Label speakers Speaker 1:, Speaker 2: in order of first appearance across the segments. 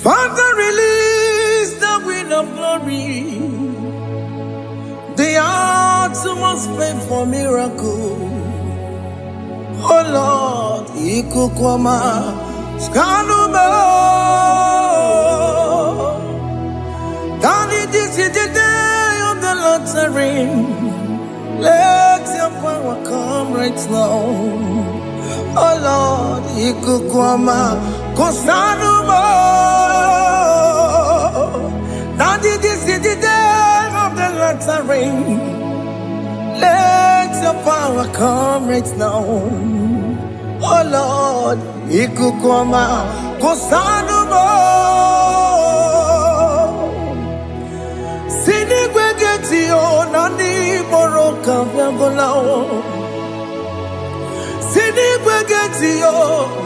Speaker 1: Father, release the wind of glory. The hearts must pray for miracle. Oh Lord, Ikukwama, Skanuma. Daddy, this is the day of the Lord's reign. Let your power come right now. Oh Lord, Ikukwama, Kosanuma. Daddy, this is the day of the Lord's reign. Let your power come right now. Oh Lord, Ikukwama, Kosanuma. Sinigwegetio, Nani Moroka, Viagolao. Sinigwegetio,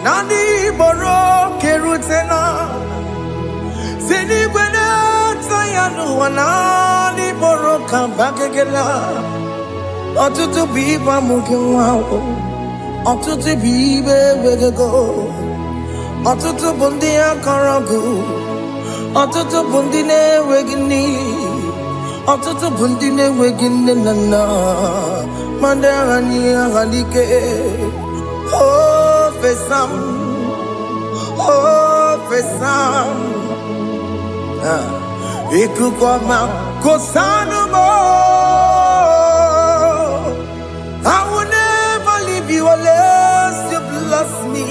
Speaker 1: Nani Moroke Rutena. Sinigwenata, Yanu, Nani Moroka, Bagagela. Otutu biba mukiwao, otutu bibe wegego, otutu bundi akaragu, otutu bundi ne wegini, otutu bundi ne wegini nana, mandarani halike, oh fesam, Ikukwama kosanuma. I will never leave you unless you bless me.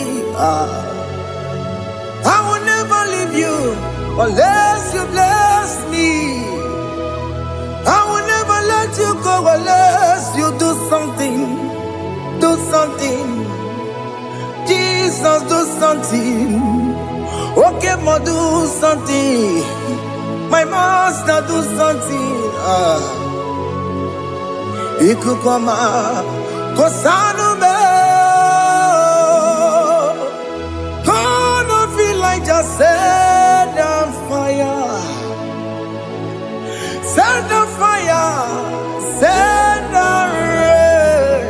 Speaker 1: I will never leave you unless you bless me. I will never let you go unless you do something. Do something. Jesus, do something. Okay, ma, do something. My master, do something. Ikukwama, Kosanume. Gonna feel like just set on fire. Set on fire. Set on rain.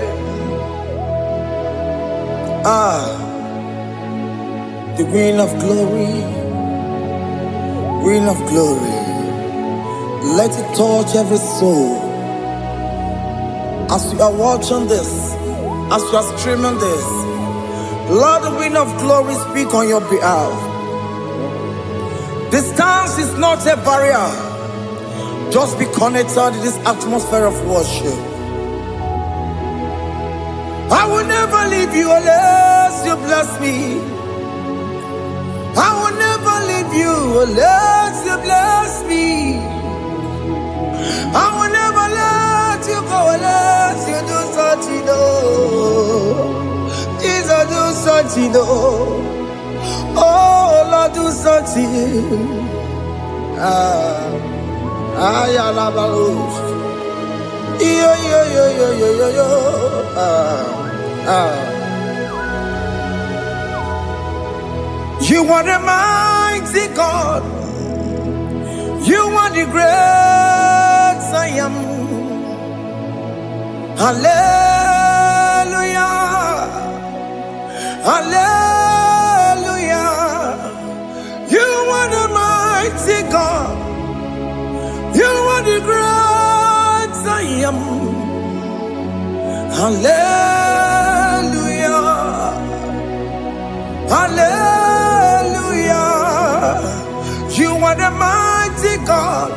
Speaker 1: The wind of glory. Wind of glory. Let it touch every soul. As you are watching this, as you are streaming this, Lord, the wind of glory speak on your behalf. Distance is not a barrier. Just be connected to this atmosphere of worship. I will never leave you unless you bless me. I will never leave you unless you bless me. I will never let you go unless you do something. Jesus, do something. Oh Lord, do something. Ayalabalos. Yo. You are the mighty God. You are the great I am. Hallelujah. Hallelujah. You are the mighty God. You are the great I am. Hallelujah. Hallelujah. You are the mighty God.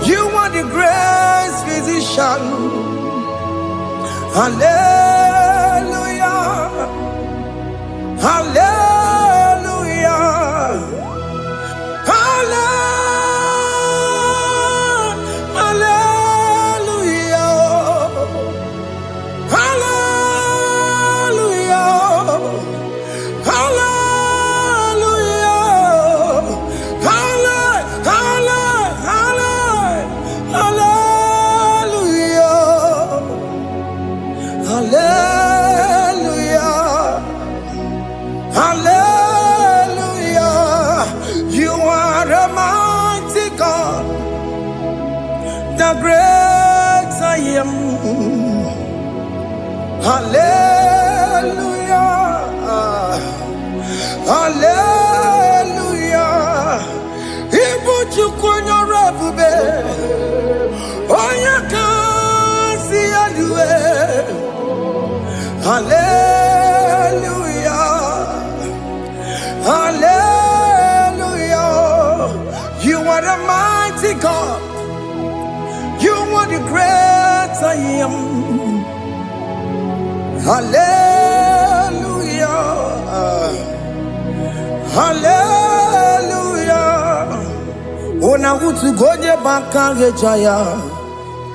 Speaker 1: You are the great physician. Hallelujah. Hallelujah. The great I am. Hallelujah. Hallelujah. God. You are the great I am. Hallelujah. Hallelujah. Ona utu goje bakange jaya.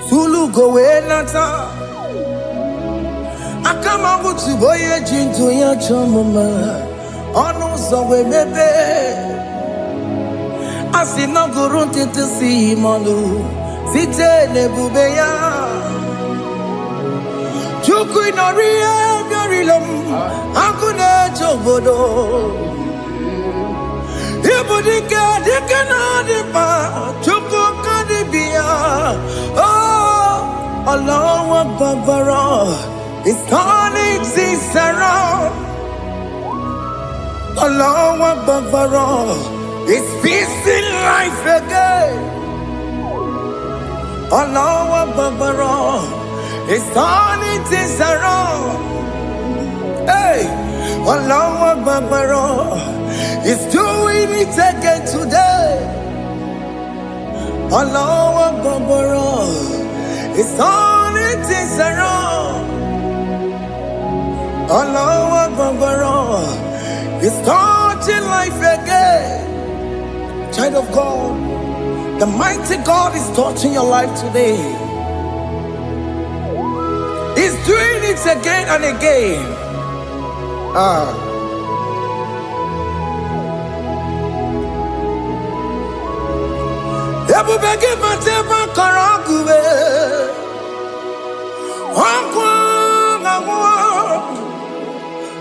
Speaker 1: Tulu gowe nata. Akama utu boye jintu ya chomama. Ono zowe mebe. Asina gurunti tisi manu. Site nebubeya. Chuku inoria garilum. Akune chobodo. Ibudika dikana dipa. Chuku kadibia. Oh, Allah Akbar. It's turning this around. Allah Akbar. It's peace in life again. Allah Akbar. It's turning this around. Hey, Allah Akbar. It's doing it again today. Allah Akbar. It's turning this around. Allah Akbar. It's touching life again. Child of God, the mighty God is touching your life today. He's doing it again and again.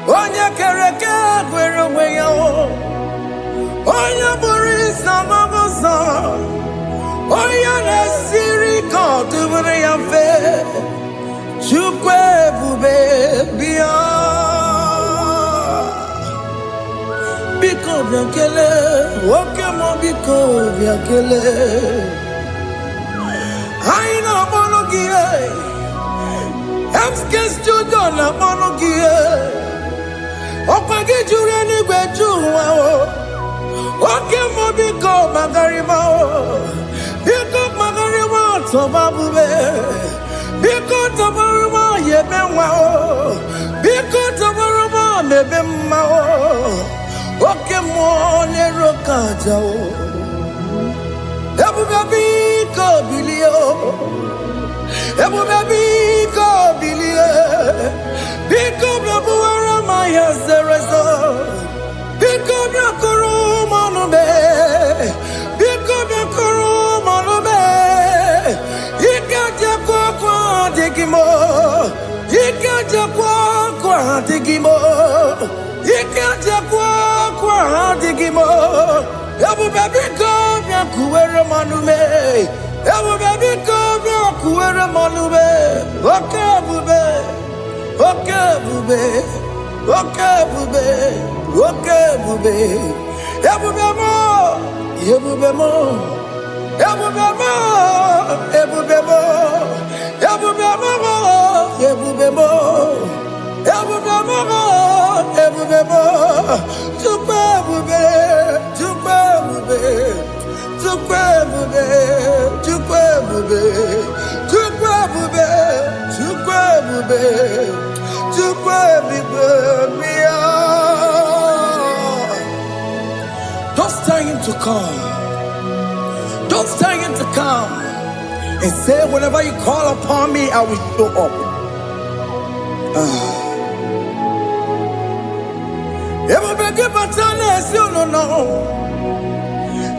Speaker 1: Onya kereke gwerewe yo. Onya boris na mabosa. Onya nesiri kotu bure ya fe. Chukwe bube biya. Biko biakele. Woke mo biko biakele. Aina monogie. Emskes judona monogie. Opage jure ni gwejuwa o. Oke mo biko magarima o. Biko magarima tobabube. Biko tobaruma yebenwa o. Biko tobaruma mebemma o. Oke mo nero kaja o. Ebube biko bilio. Ebube biko bilie. Biko bebuara maya zerezo. Biko biakuru manube. Biko biakuru manube. Ikaja kwa digimo. Ikaja kwa digimo. Ikaja kwa digimo. Ebube biko biakuere manube. Ebube biko biakuere manube. Okay bube. Okay bube. Okay bube. Okay bube. Ebube mo. Ebube mo. Ebube mo. Ebube mo. Ebube mo. Ebube mo. Ebube mo. Ebube mo. Tukwe bube. Tukwe bube. Tukwe bube. Tukwe bube. Tukwe bube. Tukwe bube. Tukwe bube. Don't tell him to come. Don't tell him to come. And say, whenever you call upon me, I will show up. Everybody but honest, you don't know.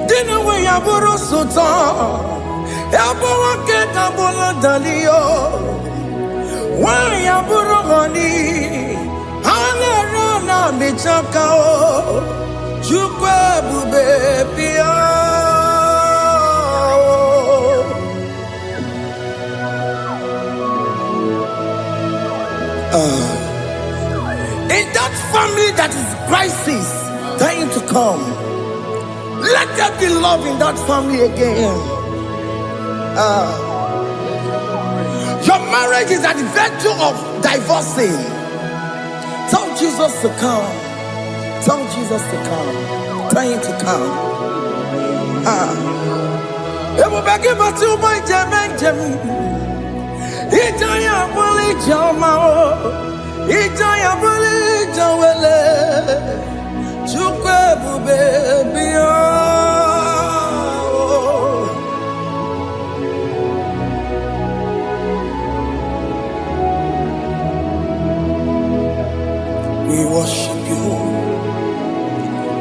Speaker 1: Dinner way I borrow so tall. Everyone get a bullet dalio. Why I borrow money? I'll run a bichakao. Chukwe bube pia. In that family that is crisis, time to come. Let there be love in that family again. Your marriage is at the verge of divorcing. Tell Jesus to come. Tell Jesus to come. Tell him to come. It will back him to my jam. Itaya bully jama. Itaya bully jawele. Chukwe baby. We worship you.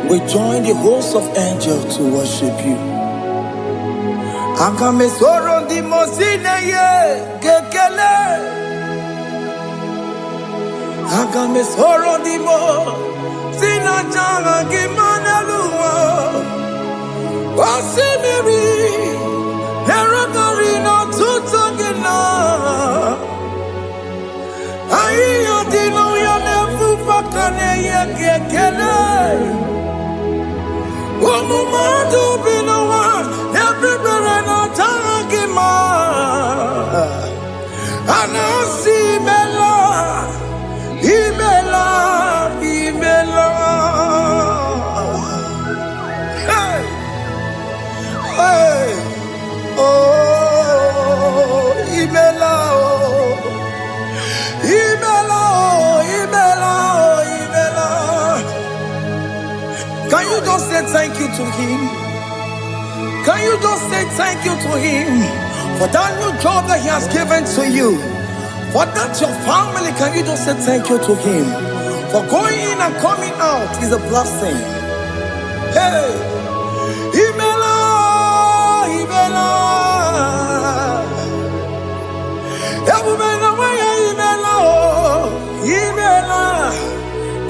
Speaker 1: We join the host of angels to worship you. Akame soro di mosine ye kekele. Akame soro di mo sina changa kimana luwa. Wasimiri nerokari no tutogina. Ayo dino ya nefu fakane ye kekele. Omumadu binowa everybody no tangima. Anasi mela, imela. Hey, hey, oh, imela, imela. Can you just say thank you to him? Can you just say thank you to him for that new job that he has given to you? For that your family, can you just say thank you to him? For going in and coming out is a blessing. Hey, Imela, Imela, Imela,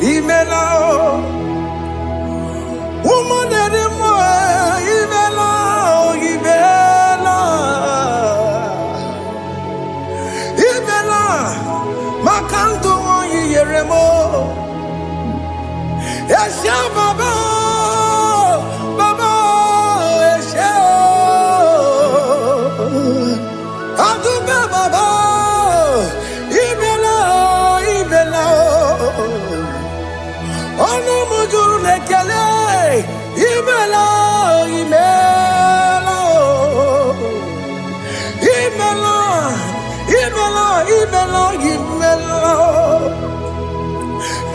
Speaker 1: Imela, woman anymore, Imela, Imela, Imela, Makanto Yeremo, Esha Baba, Baba, Esha, Aduba Baba, Imela, Imela. Ono mujuru lekele, imela, imela, imela, imela, imela, imela.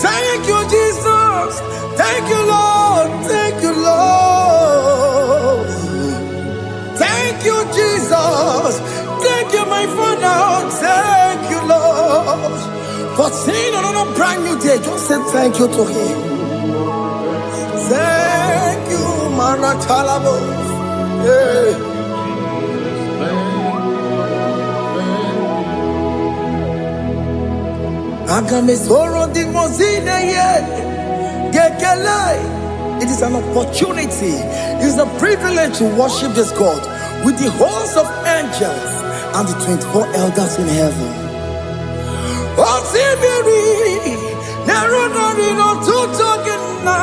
Speaker 1: Thank you, Jesus. Thank you, Lord. Thank you, Lord. Thank you, Jesus. Thank you, my Father. Thank you, Lord. For seeing another brand new day, just say thank you to him. Thank you, Manatalabo. Yeah. It is an opportunity, it is a privilege to worship this God with the host of angels and the 24 elders in heaven. Osimiri, nerunari no tutogina.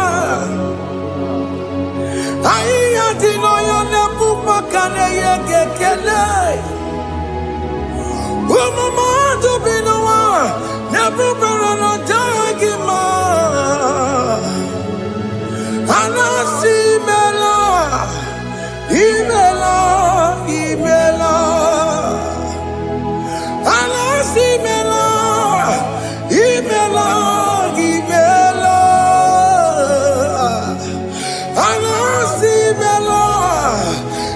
Speaker 1: Ayati no yone pupakane yekekele. Umamadu binowa, nebubera no jagima. Anasi mela, imela, imela. Anasi mela. Imela, Imela, Anasi Imela,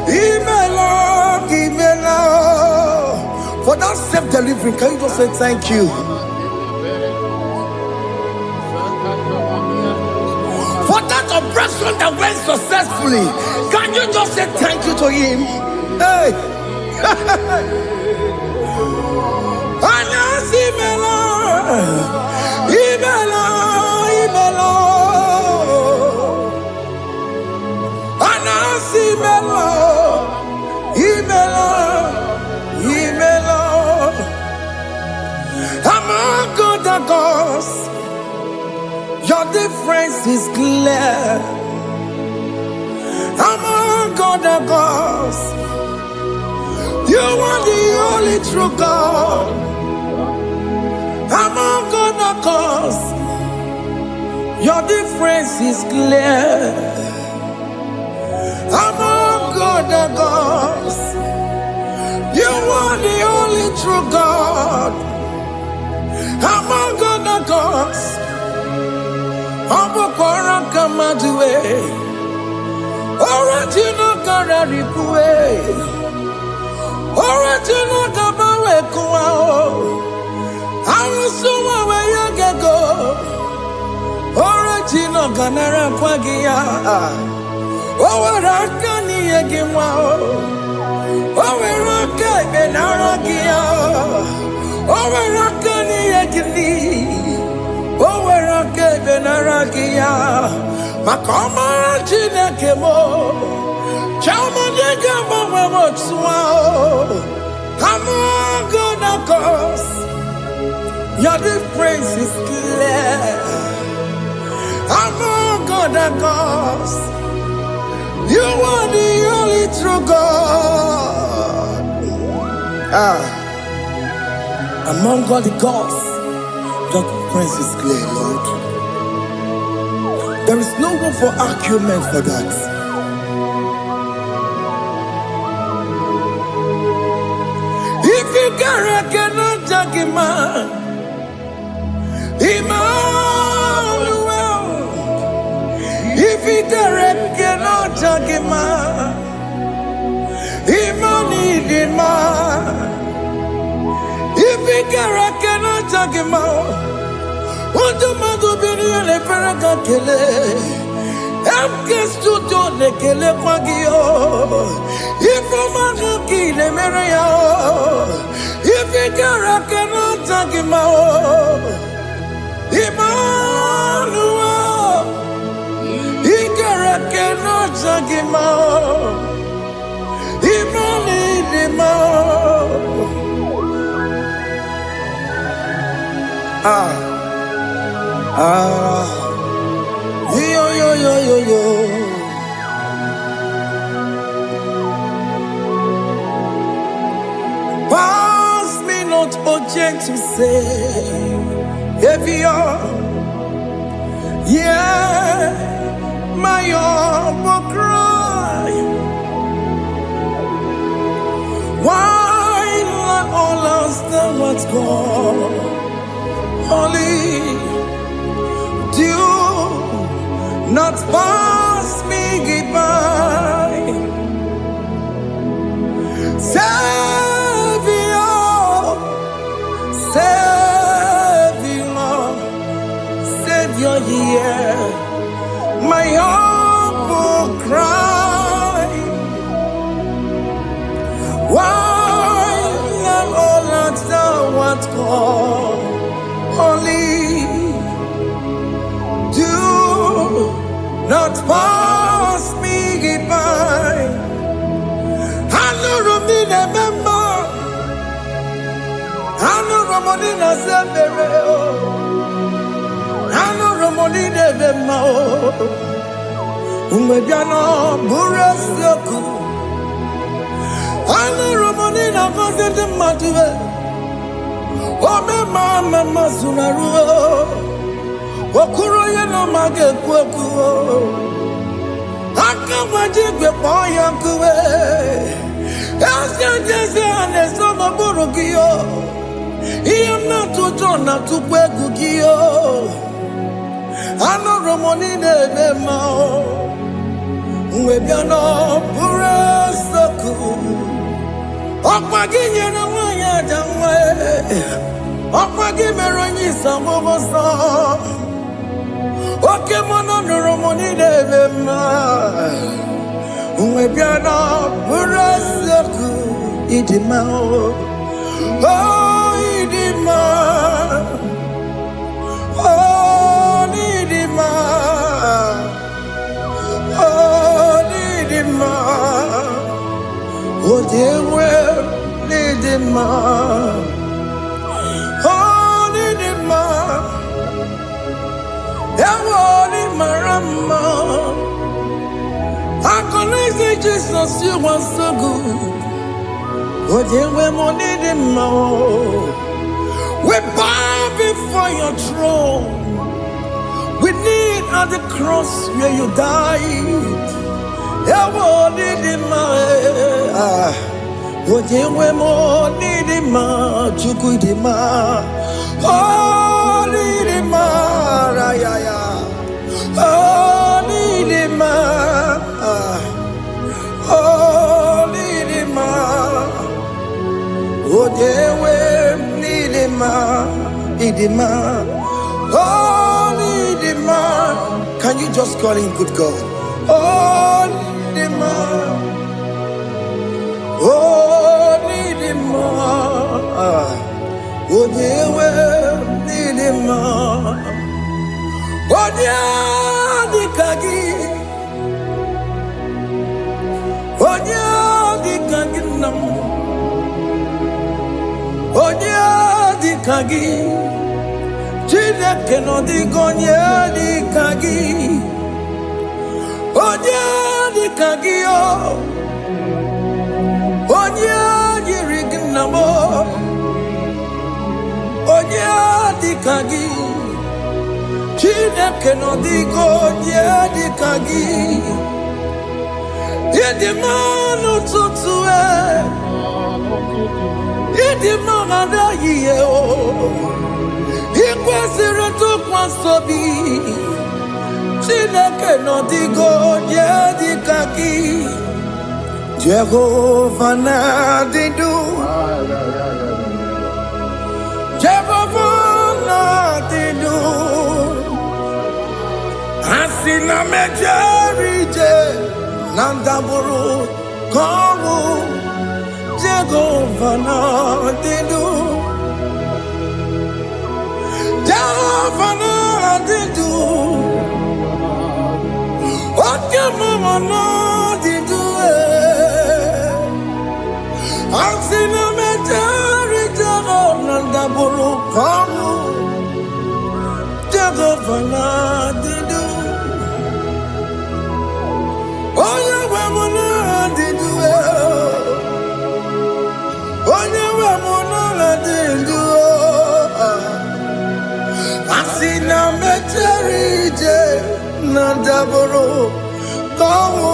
Speaker 1: Imela, Imela. For that self-delivery, can you just say thank you? For that operation that went successfully, can you just say thank you to him? Hey. Anasi Imela. Imela, Imela, Anasi Imela, Imela, Imela. Among God and gods, your difference is clear. Among God and gods, you are the only true God. Among God and gods, your difference is clear. Among God God of gods. You are the only true God. Among God of gods. Abokora Kamadue. Original God of Ripue. Original Kabawe Kuao. Arusuma where you can go. Original Ganara Kwagia. Owarakani Egimao. Owaraka Benaragia. Owarakani Egini. Owaraka Benaragia. Makoma Chinakemo. Chamanega Mamamotswao. Among God of gods. Your difference is clear. Among God of gods. You are the only true God. Among all the gods, your difference is clear, Lord. There is no room for argument for that. If you cannot judge him, Emmanuel. If you cannot judge him, Emmanuel. If you cannot judge him, what do you do? Le feraka kele, amke studio le kele kwagio. Ifomaka kile mereya. If you cannot judge him, Emmanuel. Cannot judge him out. Yo. Pass me not object to say, if you're, yeah. My humble cry. Why let all else than what's gone? Only do not pass me by. Savior, yeah. My humble cry. Why not all that thou art called? Only do not pass me by. I know Romina member. I know Romonina Zembere. Ano Romoni de Mao Umebiano Burasioku Ano Romoni na Vande de Matue Ome Mama Masunaru Okuro Yeno Mage Kweku Akamajigwe Poyankuwe Asya Jese Anesoma Burukio Iyam na tutona Tukweku Kio Ano Romoni de Mao Umebiano Burasoku Okpagi nyere wanya jamwe Okpagi meronyi samoboso Oke mono Romoni de Mao Umebiano Burasoku Idimao Oh Idimao Oh, dear, well, lead him on. Oh, lead him on. I can say Jesus, you are so good. Oh, dear, well, lead him on. We bow before your throne. We kneel at the cross where you died. Ewo nidima, ojewe mo nidima, chukudima, oh nidima, rayaya, oh nidima, oh nidima, ojewe nidima, idima, oh nidima. Can you just call him good God? Oh nidima, oh nidima, ojewe nidima, onya dikagi nam, onya dikagi, Chineke no digonye dikagi, onya dikagi o, onya yirignamo, onya dikagi, Chineke no digonye dikagi, yedimanu tutue, yedimana yiye o. Ikwesịrị ntụkwasị obi, Chineke nọ dịgo nye dịka gị. Jehova na-adị ndụ, Jehova na-adị ndụ. Asị na mejere ije na ndagwurugwu ka ọnwụ, Jehova na-adị ndụ. Jehova na-adị ndụ, oke mama na-adị ndụ, asị na mejere Jehova na ndagwurugwu ka ọnwụ, Jehova na-adị ndụ, onye nwe m na-adị ndụ, onye nwe m na-adị ndụ. Asị na mejere ije na ndagwurugwu ka ọnwụ,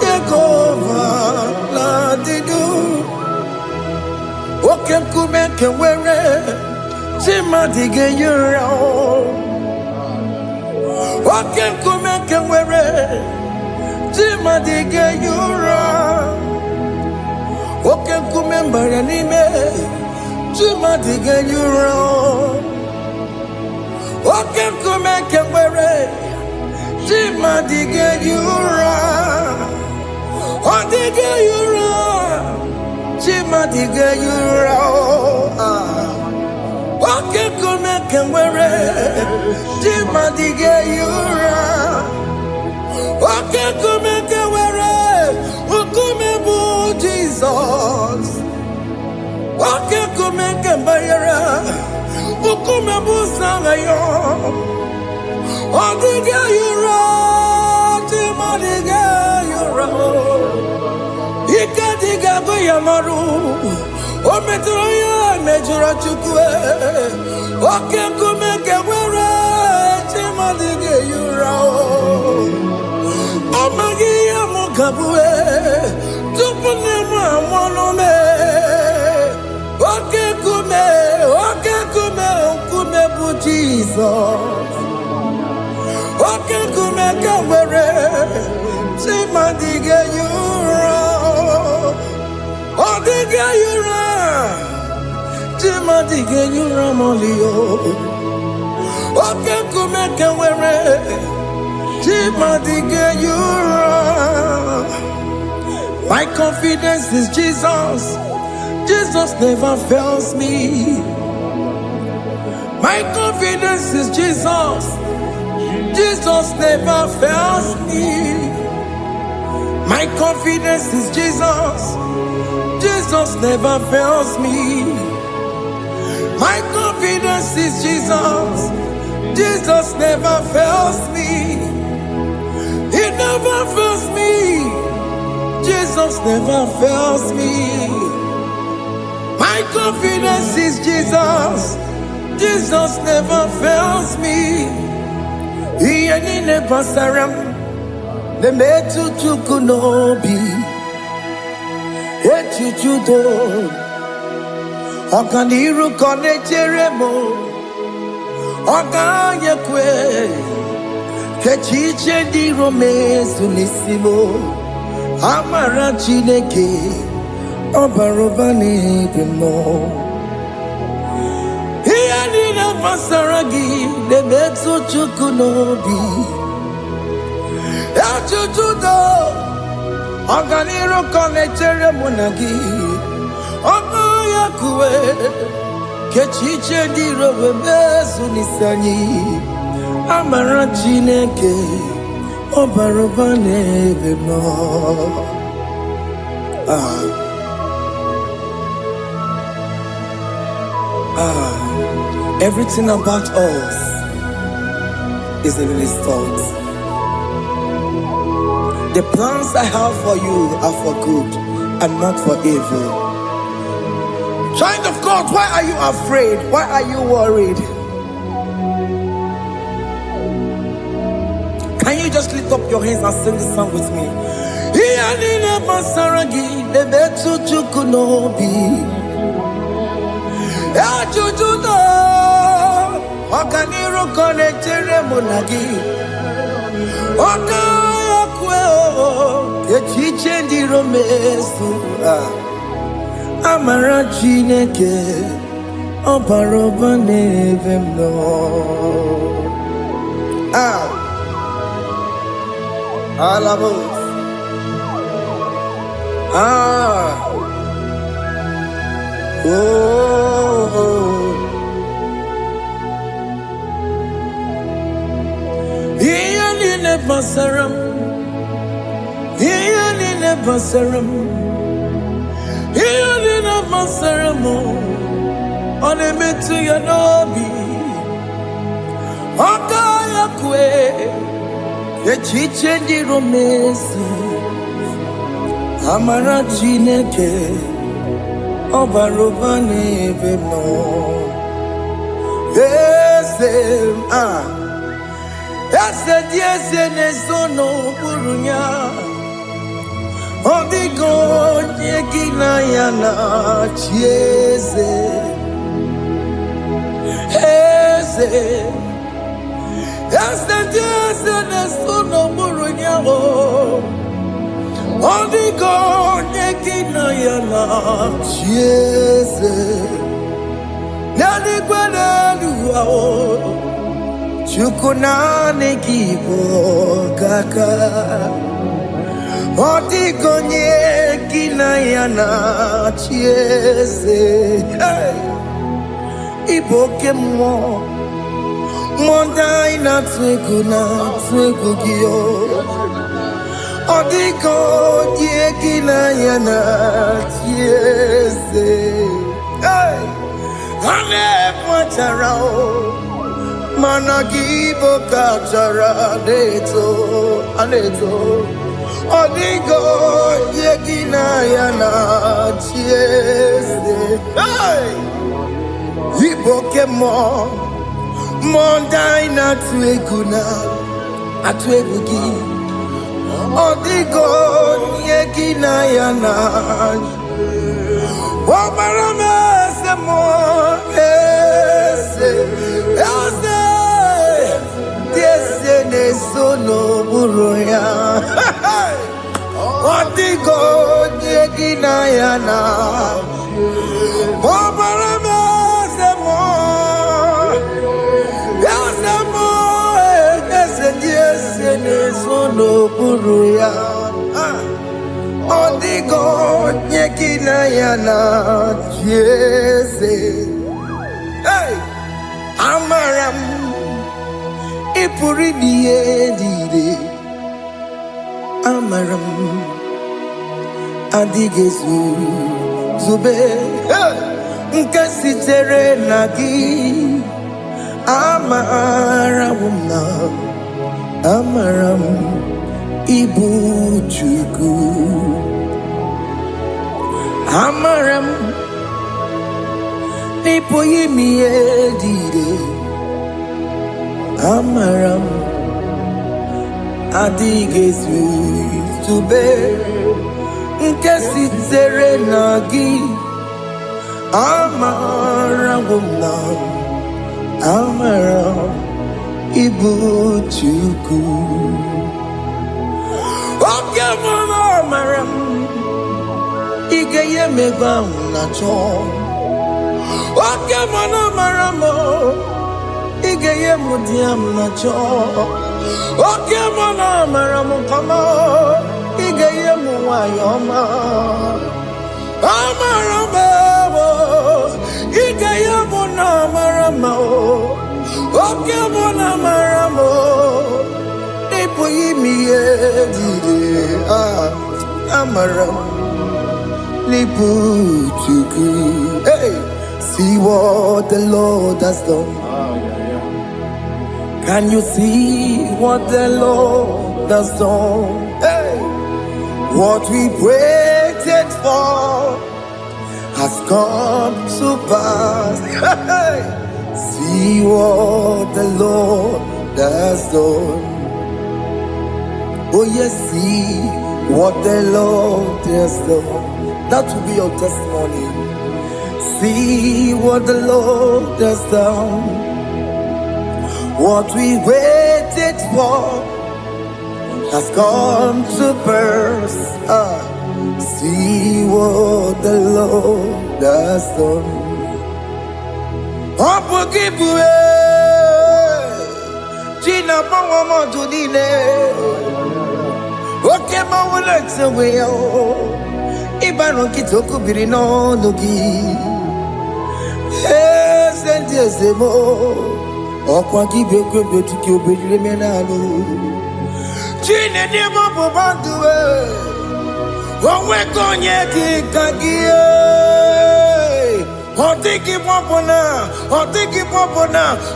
Speaker 1: Jehova na-adị ndụ. Oke nkume nke nwere chi mmadụ ga-eyi ụra, oke nkume nke nwere chi mmadụ ga-eyi ụra, oke nkume mbara n'ime chi mmadụ ga-eyi ụra. Oke nkume nke nwere chi mmadụ ga-eyi ụra, ọ dịghị eyi ụra, chi mmadụ ga-eyi ụra. Oke nkume nke nwere chi mmadụ ga-eyi ụra, oke nkume nke nwere nkume bụ Jizọs, oke nkume nke mbara nkume bụ Sanayo, ọ dịghị eyi ụra, chi mmadụ ga-eyi ụra. Ike dịghị agụ ya marụ, o metụrụ ya mejọrọ Chukwu. Oke nkume nke nwere chi mmadụ ga-eyi ụra, ọ maghị ihe m ga-abụ tupu nne m amụọ m. Oke nkume, oke nkume, nkume bụ Jizọs, oke nkume nke nwere chi mmadụ ga-eyi ụra, ọ dịghị eyi ụra, chi mmadụ ga-eyi ụra ma ọlị. Oke nkume nke nwere chi mmadụ ga-eyi ụra. My confidence is Jesus. Jesus never fails me. My confidence is Jesus. Jesus never fails me. My confidence is Jesus. Jesus never fails me. My confidence is Jesus. Jesus never fails me. He never fails me. Jesus never fails me. My confidence is Jesus. Jesus never fails me. He never saram. the metu chukunobi, echuchudo, okaniru konecheremo, okanyekwe, kechiche di romezu nisimo, amara chineke, obarobane demo. Hiyanina masaragi, the metu chukunobi. Achuchudo, Oganiro Konechere Munagi, Ogoya Kue, Kechiche di Robezunisani, Amarachineke, Obarobane Vemo. Everything about us is in His thoughts. The plans I have for you are for good and not for evil. Child of God, why are you afraid? Why are you worried? Can you just lift up your hands and sing this song with me? Iyanina masaragi nebetu chukunobi, echuchudo, okaniro konechere monagi, Kechiche di romesu, amara chineke, obarobane vemno. Alabos. Iyanine basaram. Iyanine basaram, Iyanine basaramo, onemetu yanobi, okaya kwe, kechiche di romesi, amara chineke, obarobane vemo. Ese nesono burunya. Odigo nyekina yana chieze, ese nesono burunya o. Odigo nyekina yana chieze, nani kwenelu o. Chukuna nekibo kaka. Odigonye kinayana chieze, iboke mo, monda ina twegu giyo. Odigonye kinayana chieze, ane mwacharao, managibo kachara aneto. Odigo yegina yana chieze, iboke mo, monda ina atwegugi. Odigo yegina yana, omarame se mo, ese nesono buruya. Odigo yegina yana, omarame se mo, ese nesono buruya. Odigo yegina yana chieze, amaram ipuri diye. Amaram adigezu zube nkasitere nagi amaram ibu chuku amaram nipo yimi edire amaram adịghị izube nke sitere na gị amarawo m na amara ịbụ Chukwu oke mara amara m ị ga-enye m ebe ahụ na-achọ oke mara amara m ị ga-enye m di m na-achọ oke mara amara m kama ị ga-enye m nwanyị ọma amara m ị ga-enye m na amara m oke mara amara m ịbụghị m ihe dịrị amara m n'ịbụ Chukwu. Hey, see what the Lord has done. Can you see what the Lord has done? Hey, what we waited for has come to pass. Hey, see what the Lord has done. Oh yes, see what the Lord has done. That will be your testimony. See what the Lord has done. What we waited for has come to pass. See what the Lord has done. Opukibue, China Pawamo Tudine, Okema Wulexaway, Ibano Kitoku Birino Nogi, yes, and yes, the more. Okwaki beko betiki obedile menalo Chine de mobo banduwe Owe konye ki kagie Otiki popona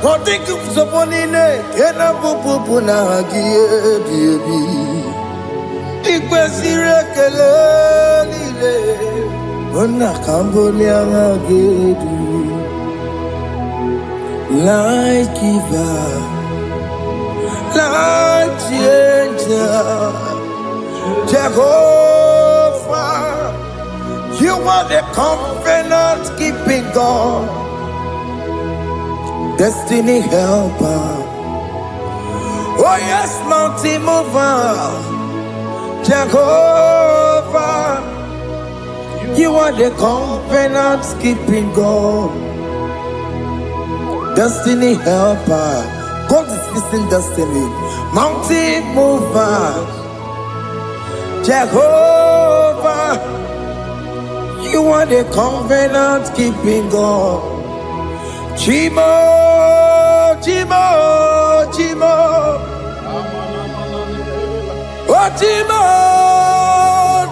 Speaker 1: Otiki soponine Kena popona gie biebi Ikwe sirekele lile Ona kamboli angagedu Life giver, life changer, Jehovah, you are the covenant keeping God, destiny helper. Oh yes, mountain mover, Jehovah, you are the covenant keeping God. Destiny helper, God is fixing destiny. Mountain mover, Jehovah, you are the covenant keeping God. Chimo, Chimo, Chimo, oh Chimo,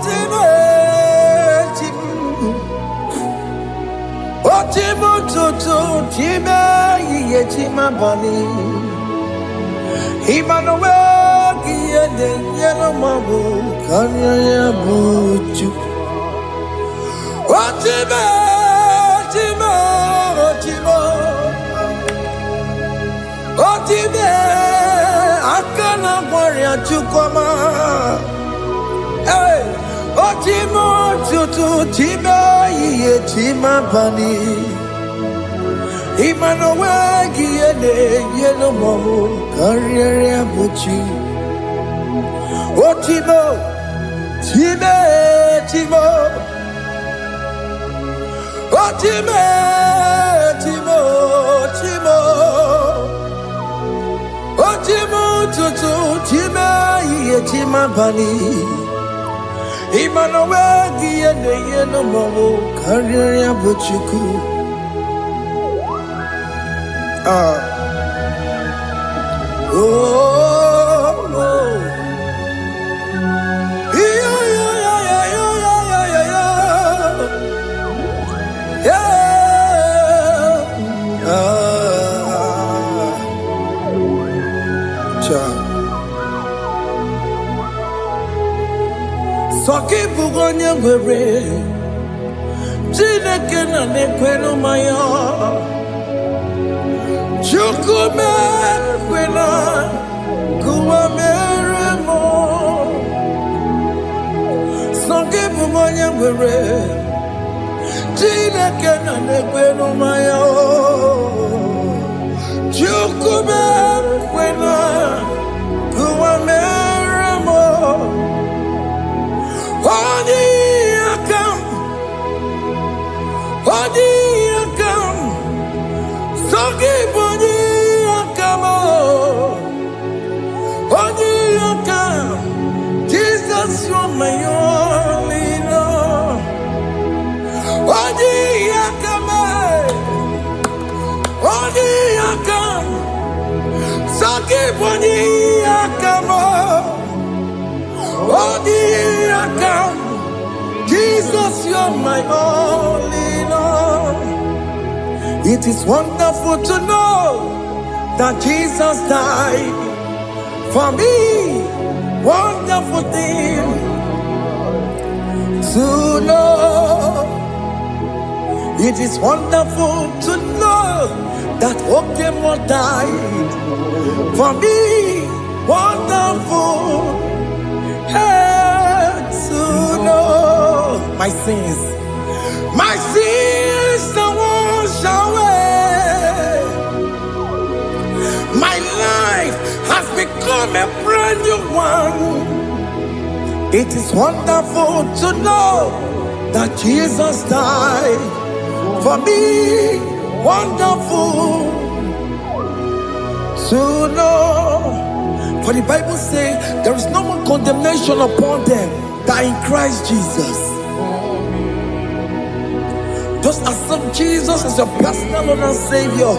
Speaker 1: Chimo, Chimo, oh Chimo, Chimo, Chimo. Chima bani Emmanuel Giyende Yelo Mabu Kanya ya buchu Ochime Ochime Ochime Ochime Akana Maria Chukoma Hey Ochime Chutu Chime Ye Chima bani Emmanuel Giyende Yelo Mabu Kanya buchu Ochime Chime Chime Chimo, Chimo, Chimo, oh Chimo, Tutu, Chima, ye Chima Bani, Emmanuel Giyende Yelo Mabu Kanya buchu. Soki bugonye gwere Chineke na nekwenu maya Chukume kwena Kuwa mere kwere Chineke na nekwe n'umaya Chukube kwena kuwa meremo Odi akam Sogi boni akamo Odi akam Jesus, you're my only Lord. Odi akam, Sogi boni akamo. Odi akam, Jesus, you're my only Lord. It is wonderful to know that Jesus died for me. Wonderful thing to know. It is wonderful to know that Okemo died for me. Wonderful to know. My sins are washed away. My life has become a brand new one. It is wonderful to know that Jesus died for me. Wonderful to know. For the Bible says there is no more condemnation upon them that in Christ Jesus. Just accept Jesus as your personal Lord and Savior.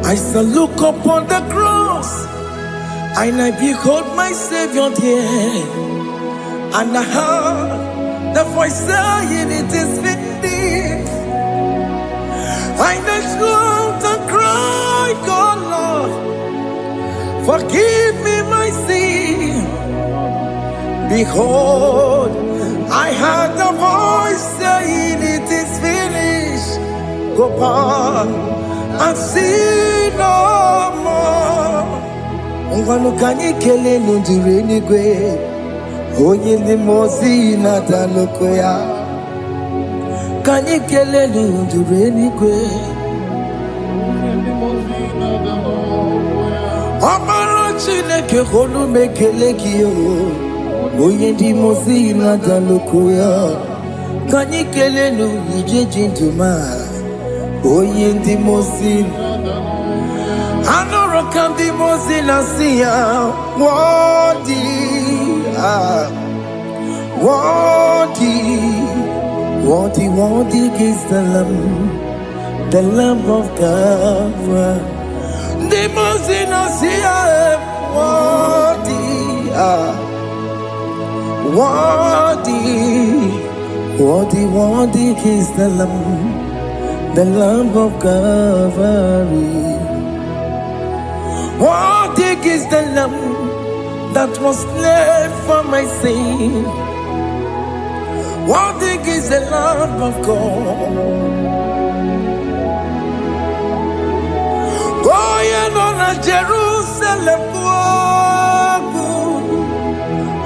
Speaker 1: I shall look upon the cross and I behold my Savior there, and I heard the voice saying, "It is finished." I knelt and cried, "God, Lord, forgive me my sin." Behold, I heard the voice saying, "It is finished." Go back and sin no more. Ungwanu kanyi kele nundure nigwe, onye ndi mozi na daloko ya. Kanyi kele nundure nigwe, Amara Chineke holu mekele kiyo, onye ndi mozi na daloko ya. Kanyi kele nundure jintuma, onye ndi mozi. Anoro kandi mozi na siya, worthy, worthy is the Lamb of God. The mozi na siya, worthy is the Lamb of Calvary. Worthy is the Lamb that was slain for my sin. Worthy is the Lamb of God. Going on a Jerusalem walk,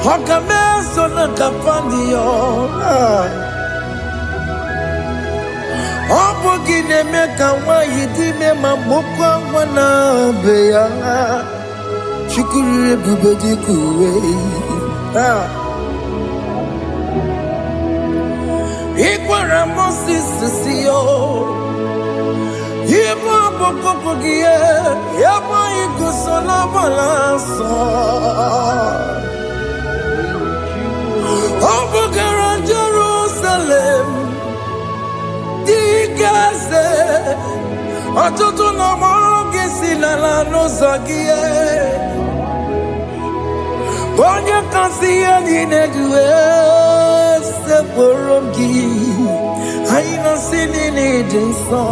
Speaker 1: Hokameso na kapandio. Obogine meka wa yidime mamokwa wana beya. Shukuri bubedi kuwe. Ikwara Moses siyo. Yema boko gie, yema igusola balanso. Obogara Jerusalem. Gaze, atutu na mogi silala no zagie. Bonya kansiya ninedue se porogi. Aina sini ni jinso,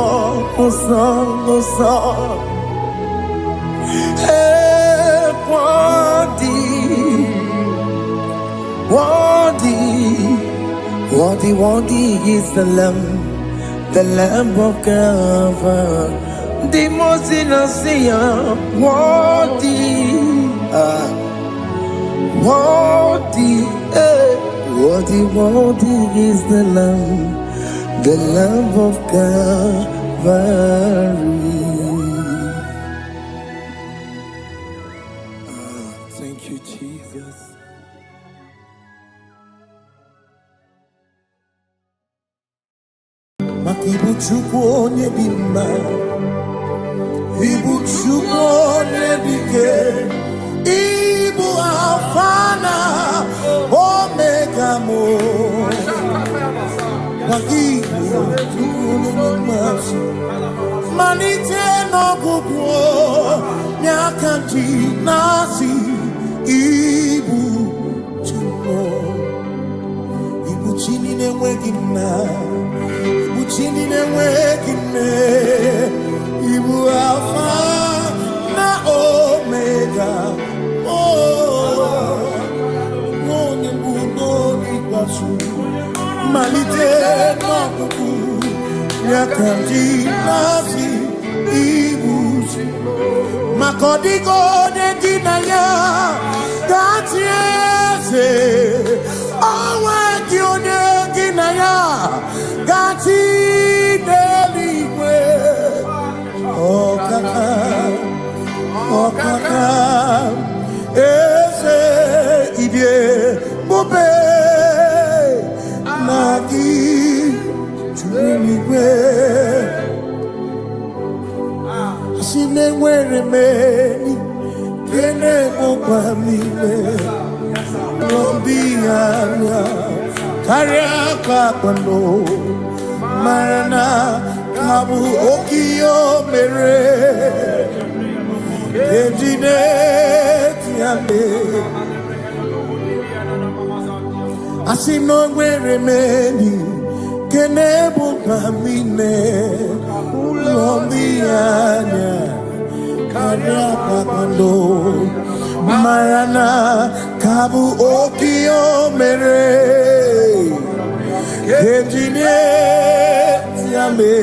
Speaker 1: osa. Worthy Worthy is the Lamb of God, the most innocent, worthy, worthy is the Lamb of Calvary. Thank you, Jesus. Ibu Chukwu onye dị mma, Ibu Chukwu onye dị ike, Ibu Alfa na Omega mo. Ibu Chukwu onye dị mma, malite n'ọgwụgwụ n'aka ndị na-asị Ibu Chukwu, Ibu chi na-enweghị nna. Chini na-enweghị nne, Ibu Alfa na Omega, onye mbụ n'oge ikpeazụ, malite n'ọgwụgwụ ya ka ndị na-asị Ibu maka ọ dịghị onye gị na ya ga-achị eze, onwe gị onye gị na ya ga-achị n'eluigwe. Ọkaka eze ibie bube na gị juru n'igwe. Asị na enwere m enyi kene ụkwa n'ime n'obi anya karịa ka kwano marana kabu okiyo mere ejine tiame asino nwere meni kenebu pamine ulombianya karya kwano marana kabu okiyo mere ejine tiame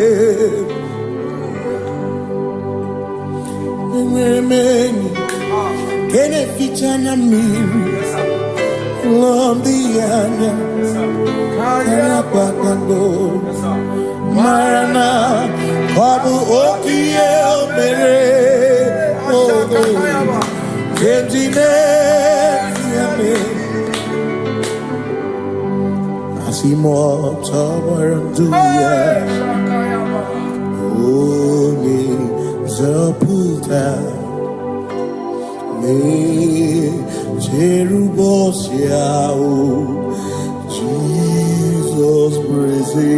Speaker 1: meni kene fichana miri lombianya karya kwano marana kabu okiyo mere ejine tiame Asimo tawaranduya Oni zaputa Me Jerubosiao Jesus praise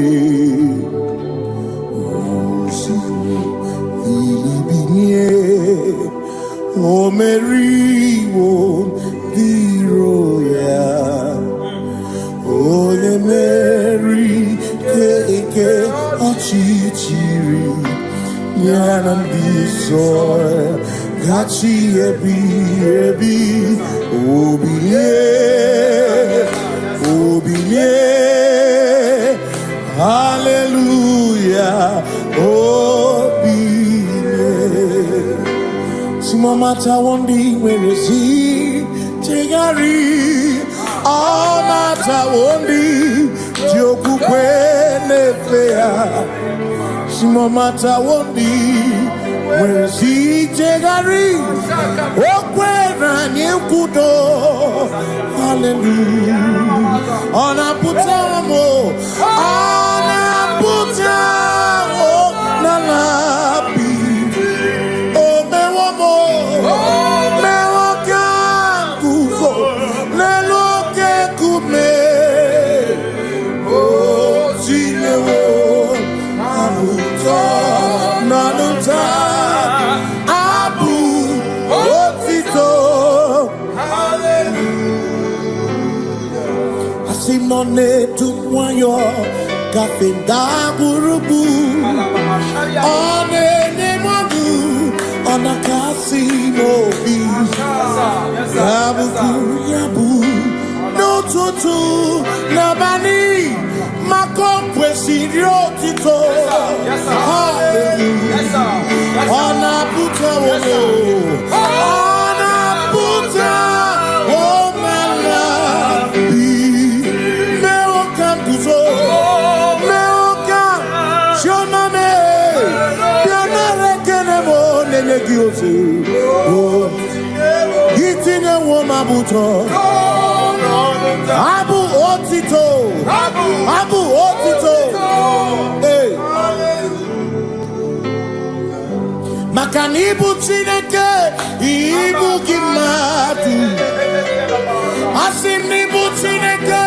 Speaker 1: Osimu Ilibinye O Mary won't be royal. Oh, the Mary, Keke, Achichiri, Yanam Bisoy, Gachi, Ebi, Obiye, Hallelujah, Obiye. Simomata wondi, where is he? Tegari. All matter wondi, Joku kwene fea. Simo matter wondi, where si tegari. Okwena nyekudo, hallelujah. Ona putamo, na labi. O mewamo, mewakanguzo, lelo. Simone tumwayo kafenda burubu one nemadu ona kasi mobi yabu no tutu nabani buto. Hallelujah. Ona buta wono. Ona buta womala. Me okam buto. Me okam. Shomame. Bianare kenemo nenegiosu. Itine woma buto. Abu otito. Abu otito. Hey. Makanibu chineke ibu kimatu. Asinibu chineke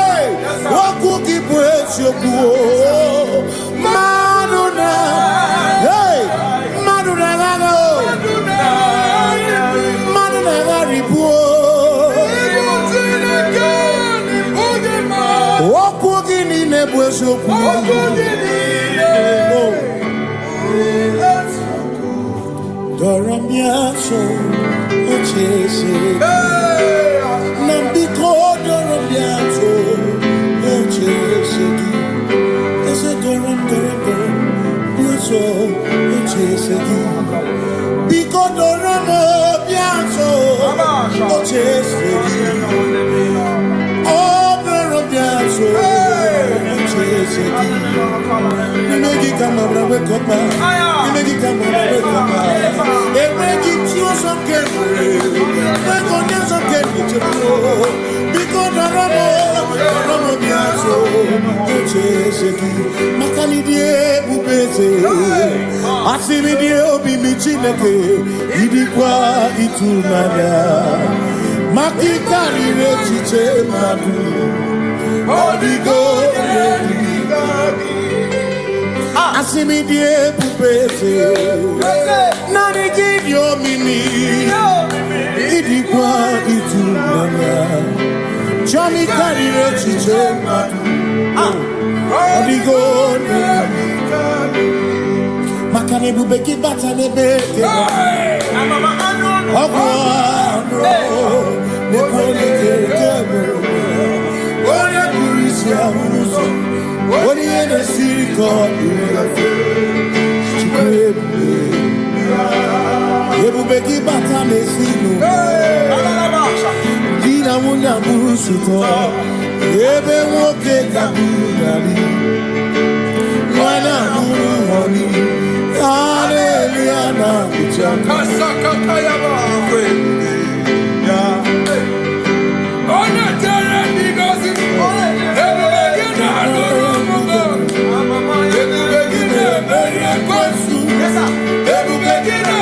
Speaker 1: waku kibwesyoku. Maduna. Hey. Maduna gano. Maduna garibu. Wakugini nebwesoku. Doramiaso ochese. Nambiko doramiaso ochese. Ese doram biaso ochese. Biko doramiaso ochese. Asimi die pupete nani gidio mimi idikwa itunana chami karire chiche odigo makane bubeki batane bete ogwa ne kone kebe ore kurisia uso ori ene siriko ebubeki batane sinu dina muna busuto ebe woke kabudari wana muhoni hallelujah na uchaka kasakakayaba ya ona tere bigozi ebubeki na adorugo ebubeki na meria kwasu ebubeki na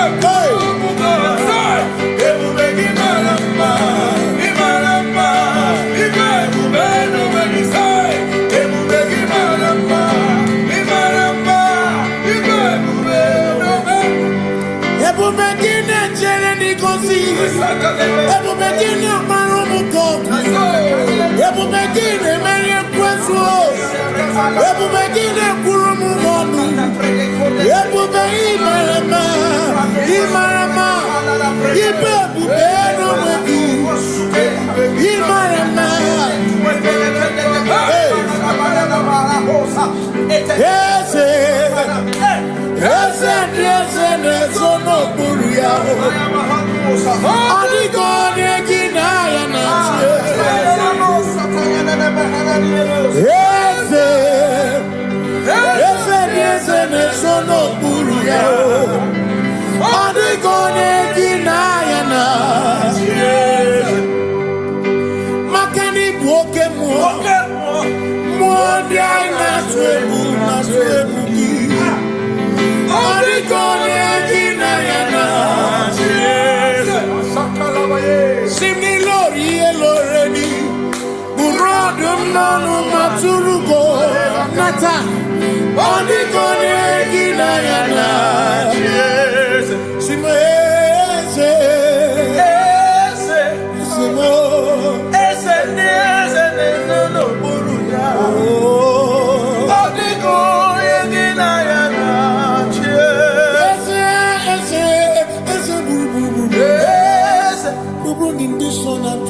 Speaker 1: Ebubekine maromuko. Ebubekine meye kwesu. Ebubekine kurumu monu. Ebubekine imarama. Ibebubeno wedu. Imarama. Ese nezono buruya. Adigone ginaya na ese nezono buruya. Adigone ginaya na makani buoke mwandi aina swebu na swebu ki. Adigone ginaya na Simni lori eloreni Burodum nanu maturugo Nata Odigone gina yana Simese Simo Ese no buruya Odigone gina yana Ese buru in this one and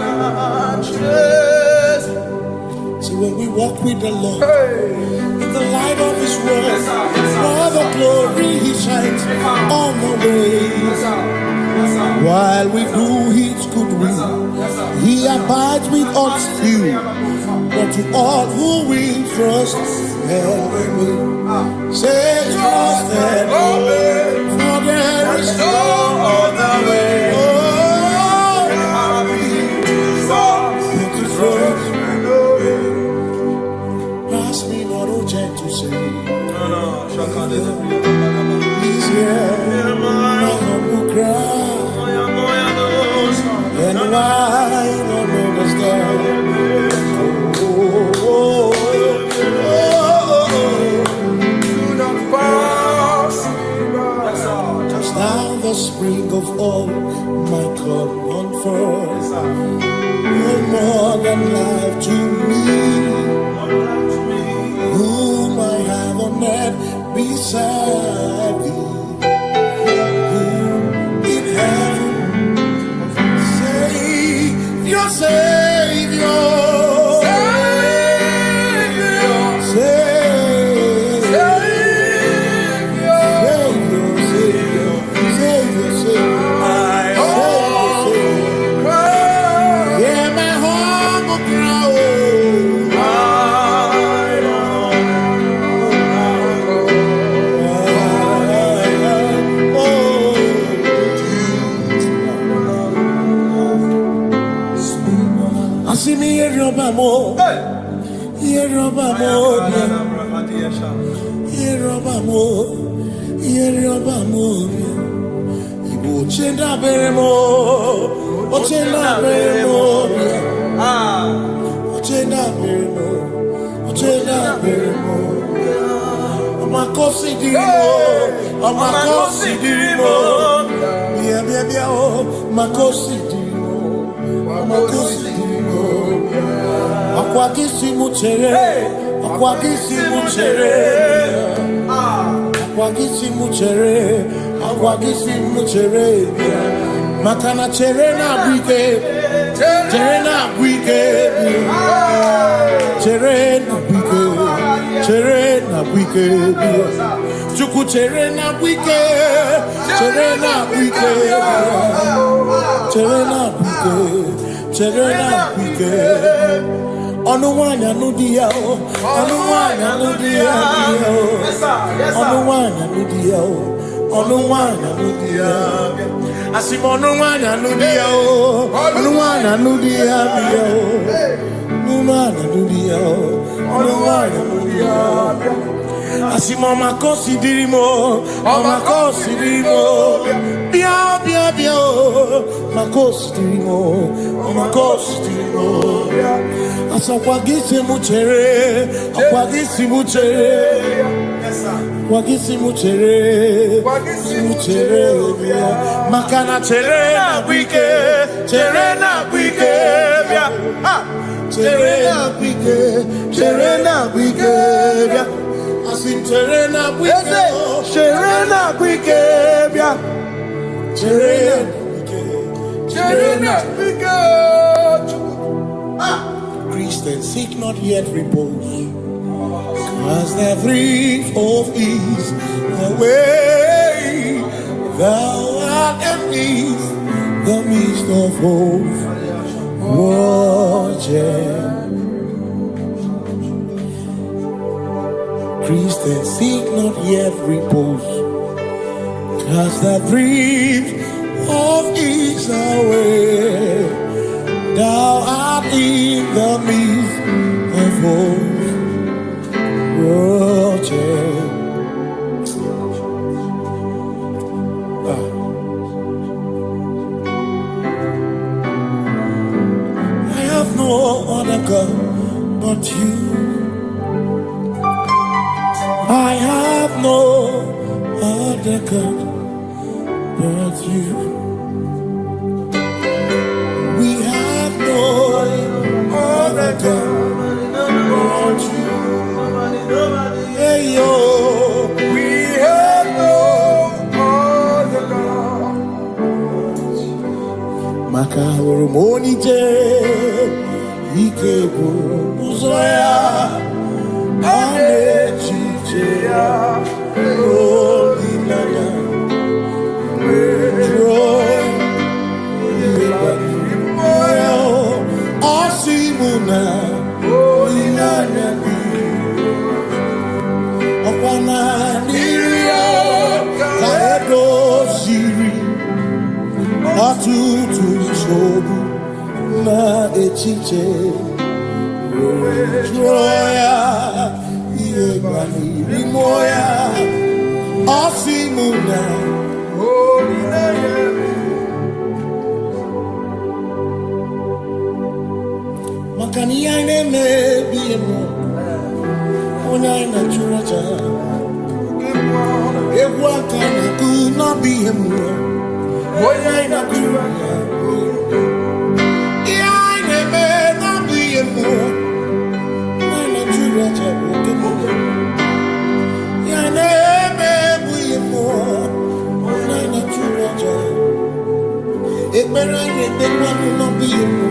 Speaker 1: no walk with the Lord in the light of His word, for the glory He shines on the way. While we do His good will, He abides with us few, but to all who will trust and obey. Say trust and obey, for there is no other way. Pass me not, O gentle Savior. He's here, my humble cry, and why not understand? Just now the spring of all my God unfurls, no more than life to me, whom I have on earth beside thee, whom in heaven, Savior, Savior, Makana cherena bwike, cherena bwike, cherena bwike, cherena bwike, chuku cherena bwike, cherena bwike, cherena bwike, cherena bwike. Onuwanya nudia, onuwanya nudia, onuwanya nudia, onuwanya nudia. Asim onuwanya nudia, onuwanya nudia, onuwanya nudia, onuwanya nudia. Asim omakosi dirimo, bia bia bia, makosi dirimo, omakosi dirimo. Asakwagisi muchere, akwagisi muchere, akwagisi muchere, muchere. Makana chere na bwike, chere na bwike, chere na bwike, chere na bwike. Asim chere na bwike, chere na bwike, chere na bwike, chere na bwike. Christians seek not yet repose, as the brief of ease, the way thou art at ease, the midst of hope, watching. Christians seek not yet repose, as the brief of ease, the way thou art in the midst of hope, watching. I have no other God but you. I have no other God but you. Other God but you. Hey yo, we have no other God. Makahoro monite, ikebu uzoya. na echiche Joya Yebani Rimoya Osimuna Makani aine me biemo Ona ina churacha Ewa kana kuna biemo Ona ina churacha Iaine me na biemo Ona ina churacha Iaine me biemo Ona ina churacha Ekbera ne dekwa no biemo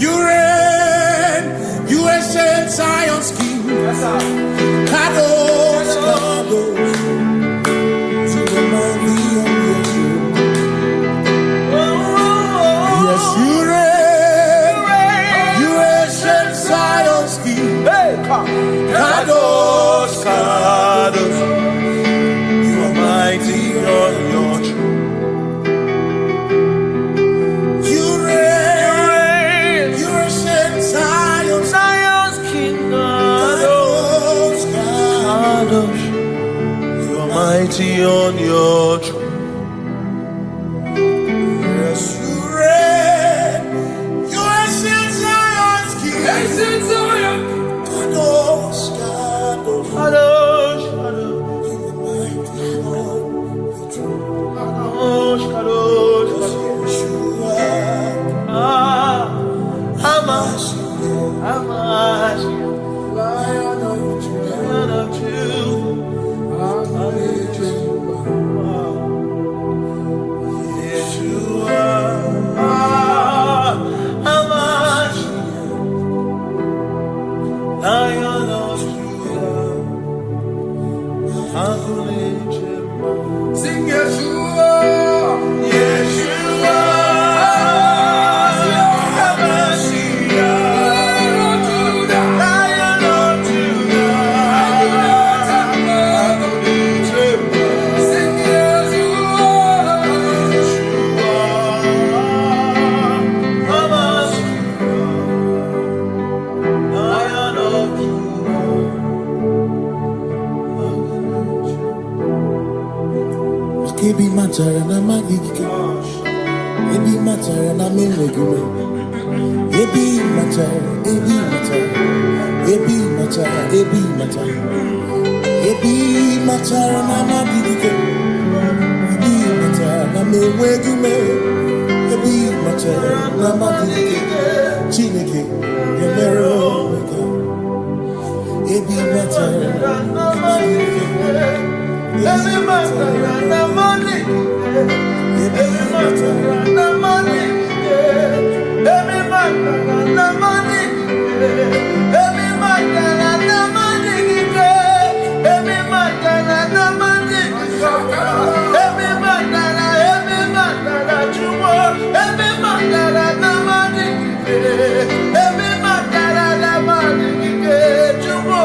Speaker 2: You reign, you ancient Zion's king.
Speaker 1: Kadosh, Kadosh, to the mighty on your throne. Yes, you reign, you ancient Zion's King. Kadosh, Kadosh, you are mighty on your throne. You reign, you ancient Zion's King. Kadosh, Kadosh, you are mighty on your throne. Yes, you reign, you ancient Zion's King. Ancient Zion. Kadosh, Kadosh, Kadosh, Kadosh, you are mighty on your throne. Kadosh, Kadosh, Kadosh, you are Hamashiach, Lion of Yeshua, Lion of Judah, sing Yeshua, Yeshua, Lion of Judah, sing Ebi matara na magigike, ebi matara na memegume, ebi matara, ebi matara, ebi matara, ebi matara, ebi matara na magigike, ebi matara na memegume, ebi matara na magigike, Chineke yemero weka, ebi matara na magigike. Every matter na money, every matter na money, every matter na money, every matter na money, every matter na money, every matter na chumo, every matter na money, every matter na money, chumo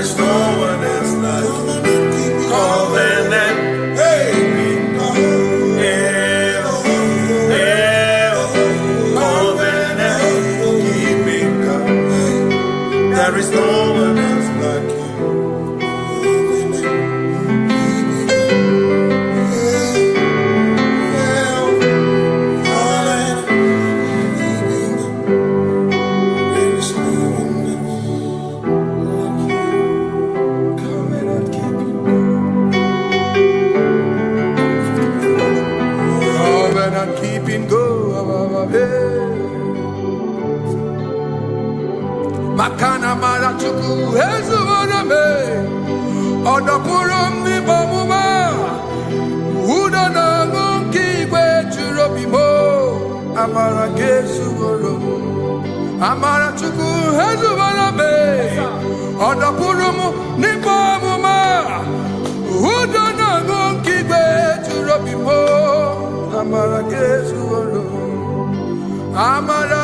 Speaker 1: is no one else like you. Covenant. Hey. There is no one else like you. Makana mara chuku hezu waname odapurum ni bamuma uda na ngonki kwe churobimo amara kesu goro amara chuku hezu waname odapurum ni bamuma uda na ngonki kwe churobimo amara kesu goro amara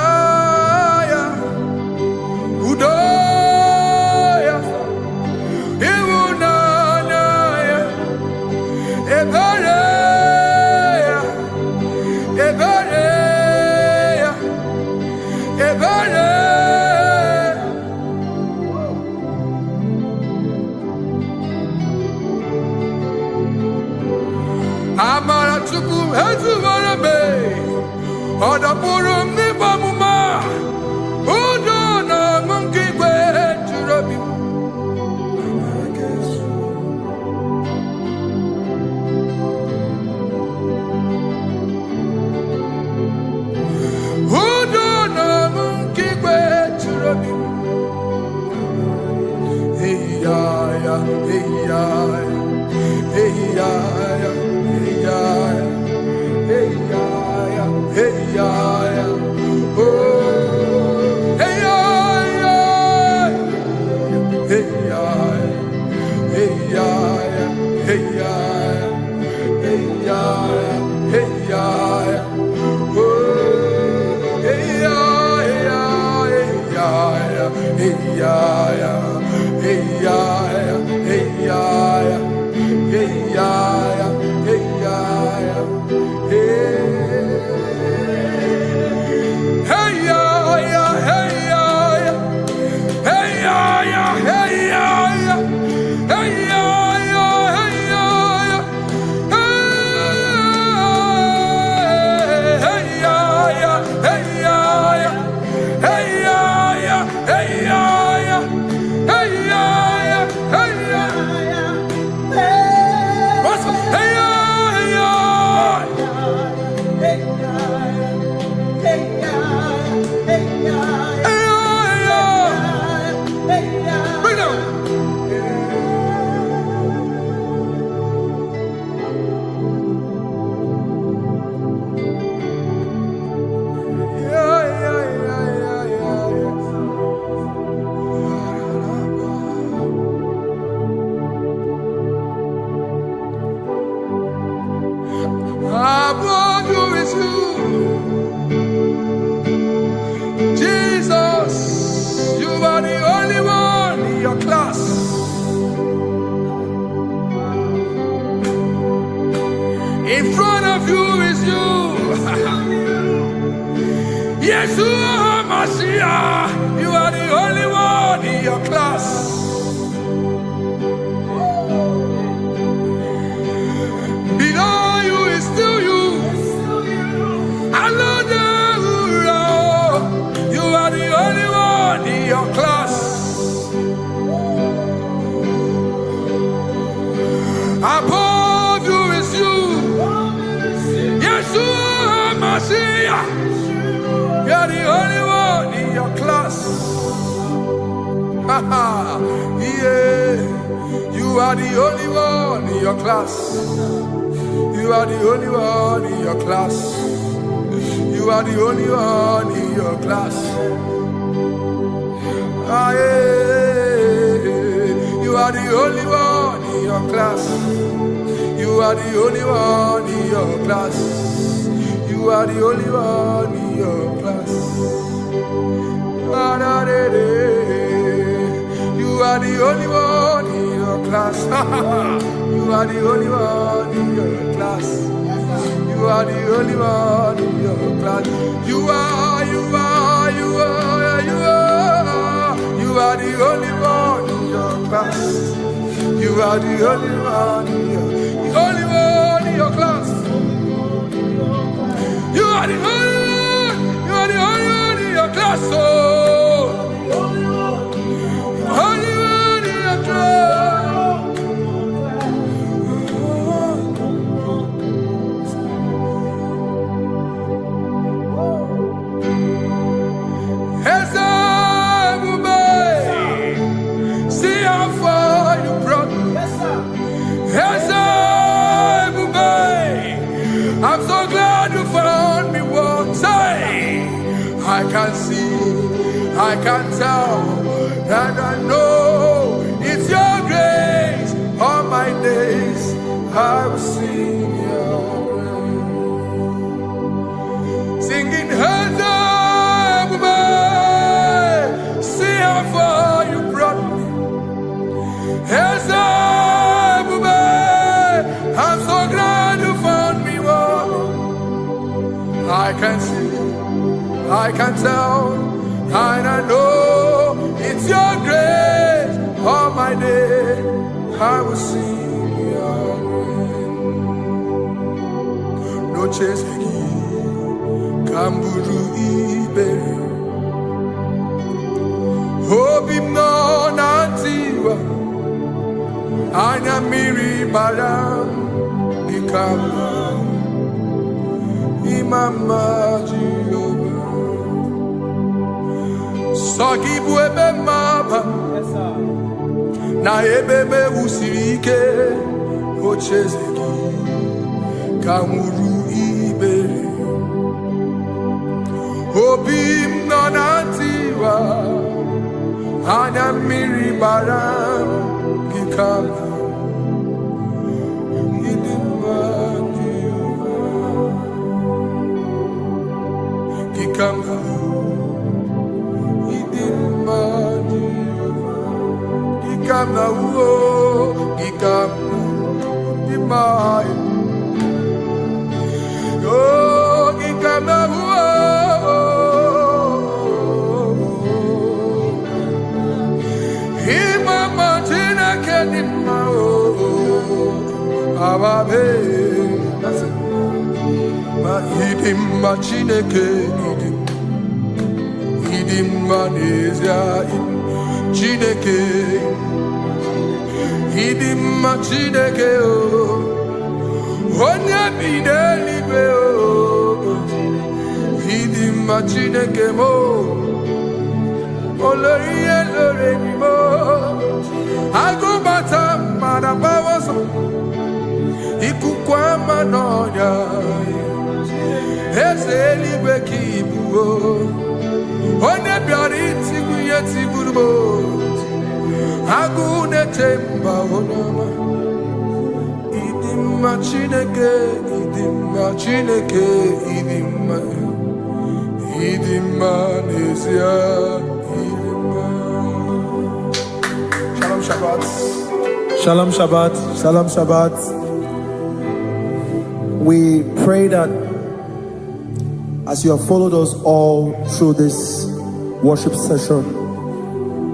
Speaker 1: Udoya, Iwunanaya, Ebereya, Ebereya, Ebereya. Amara chuku hezu warame, odapurum ni bamuma. In front of you is you. Yeshua Mashiach, you are the only one in your class. Below you is still you. You are the only one in your class. Above you is you. Yeshua Mashiach, you are the only one in your class. Yeah, you are the only one in your class. You are the only one in your class. You are the only one in your class. Ah, yeah. You are the only one in your class. You are the only one in your class. You are the only one in your class. Ah, da, da, da. You are the only one. class. You are the only one in your class. You are the only one in your class. You are the only one in your class. You are the only one in your class. You are the only one in your class. Oh, only one in your class. See how far you brought me. I'm so glad you found me once. I can see, I can tell, and I know it's your grace. All my days I will sing your grace. Singing, see how far you brought me. I'm so glad you found me one. I can see, I can tell, and I know it's your grace. All my day I will sing your grace. No chase again, Kamburu Iberi. Hope him no nantiwa. Anya miri baram ikama imama Jehovah. Sogi buebe maba na ebebe usirike ochezeki kamuru ibere obim nonantiwa anya miri baram ikama Chineke idim manezia Chineke idim Chineke onye bideligwe idim Chineke mo oloriye loreni mo agubata marabawaso ikukwa manonya ezeligwe kibuo onye bịara itigbu ihe tigburu m agụ na-echemba onyeọma ịdị mma Chineke ịdị mma Chineke ịdị mma n'ezie ịdị mma. Shalom Shabbat.
Speaker 2: Shalom Shabbat. Shalom Shabbat. We pray that as you have followed us all through this worship session,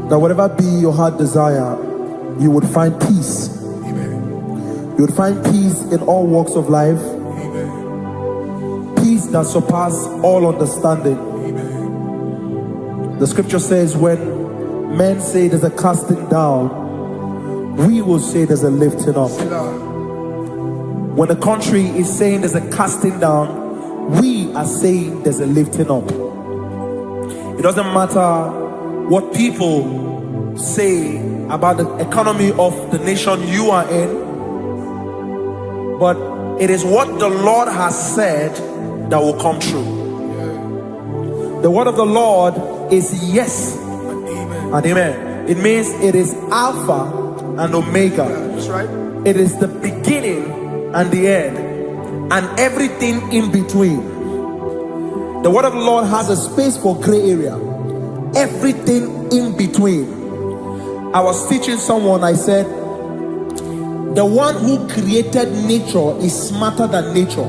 Speaker 2: that whatever be your heart desire, you would find peace.
Speaker 1: Amen.
Speaker 2: You would find peace in all walks of life.
Speaker 1: Amen.
Speaker 2: Peace that surpasses all understanding.
Speaker 1: Amen.
Speaker 2: The scripture says, when men say there's a casting down, we will say there's a lifting up. When the country is saying there's a casting down, we are saying there's a lifting up. It doesn't matter what people say about the economy of the nation you are in, but it is what the Lord has said that will come true. The word of the Lord is yes and amen. It means it is Alpha and Omega.
Speaker 1: That's right.
Speaker 2: It is the beginning and the end, and everything in between. The word of the Lord has a space for gray area. Everything in between. I was teaching someone, I said, the one who created nature is smarter than nature.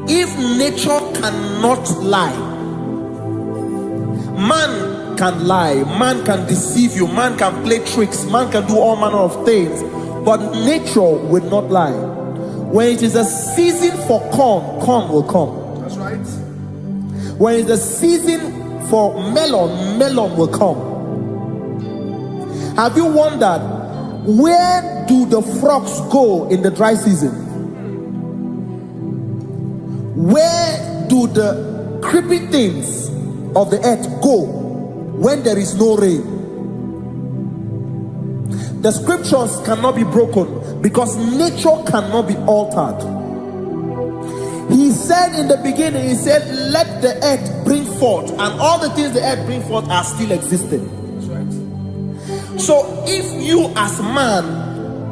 Speaker 2: If nature cannot lie, man can lie, man can deceive you, man can play tricks, man can do all manner of things, but nature will not lie. When it is a season for corn, corn will come.
Speaker 1: That's right.
Speaker 2: When it's a season for melon, melon will come. Have you wondered, where do the frogs go in the dry season? Where do the creepy things of the earth go when there is no rain? The scriptures cannot be broken because nature cannot be altered. He said in the beginning, he said, let the earth bring forth, and all the things the earth bring forth are still existing.
Speaker 1: That's right.
Speaker 2: So if you as man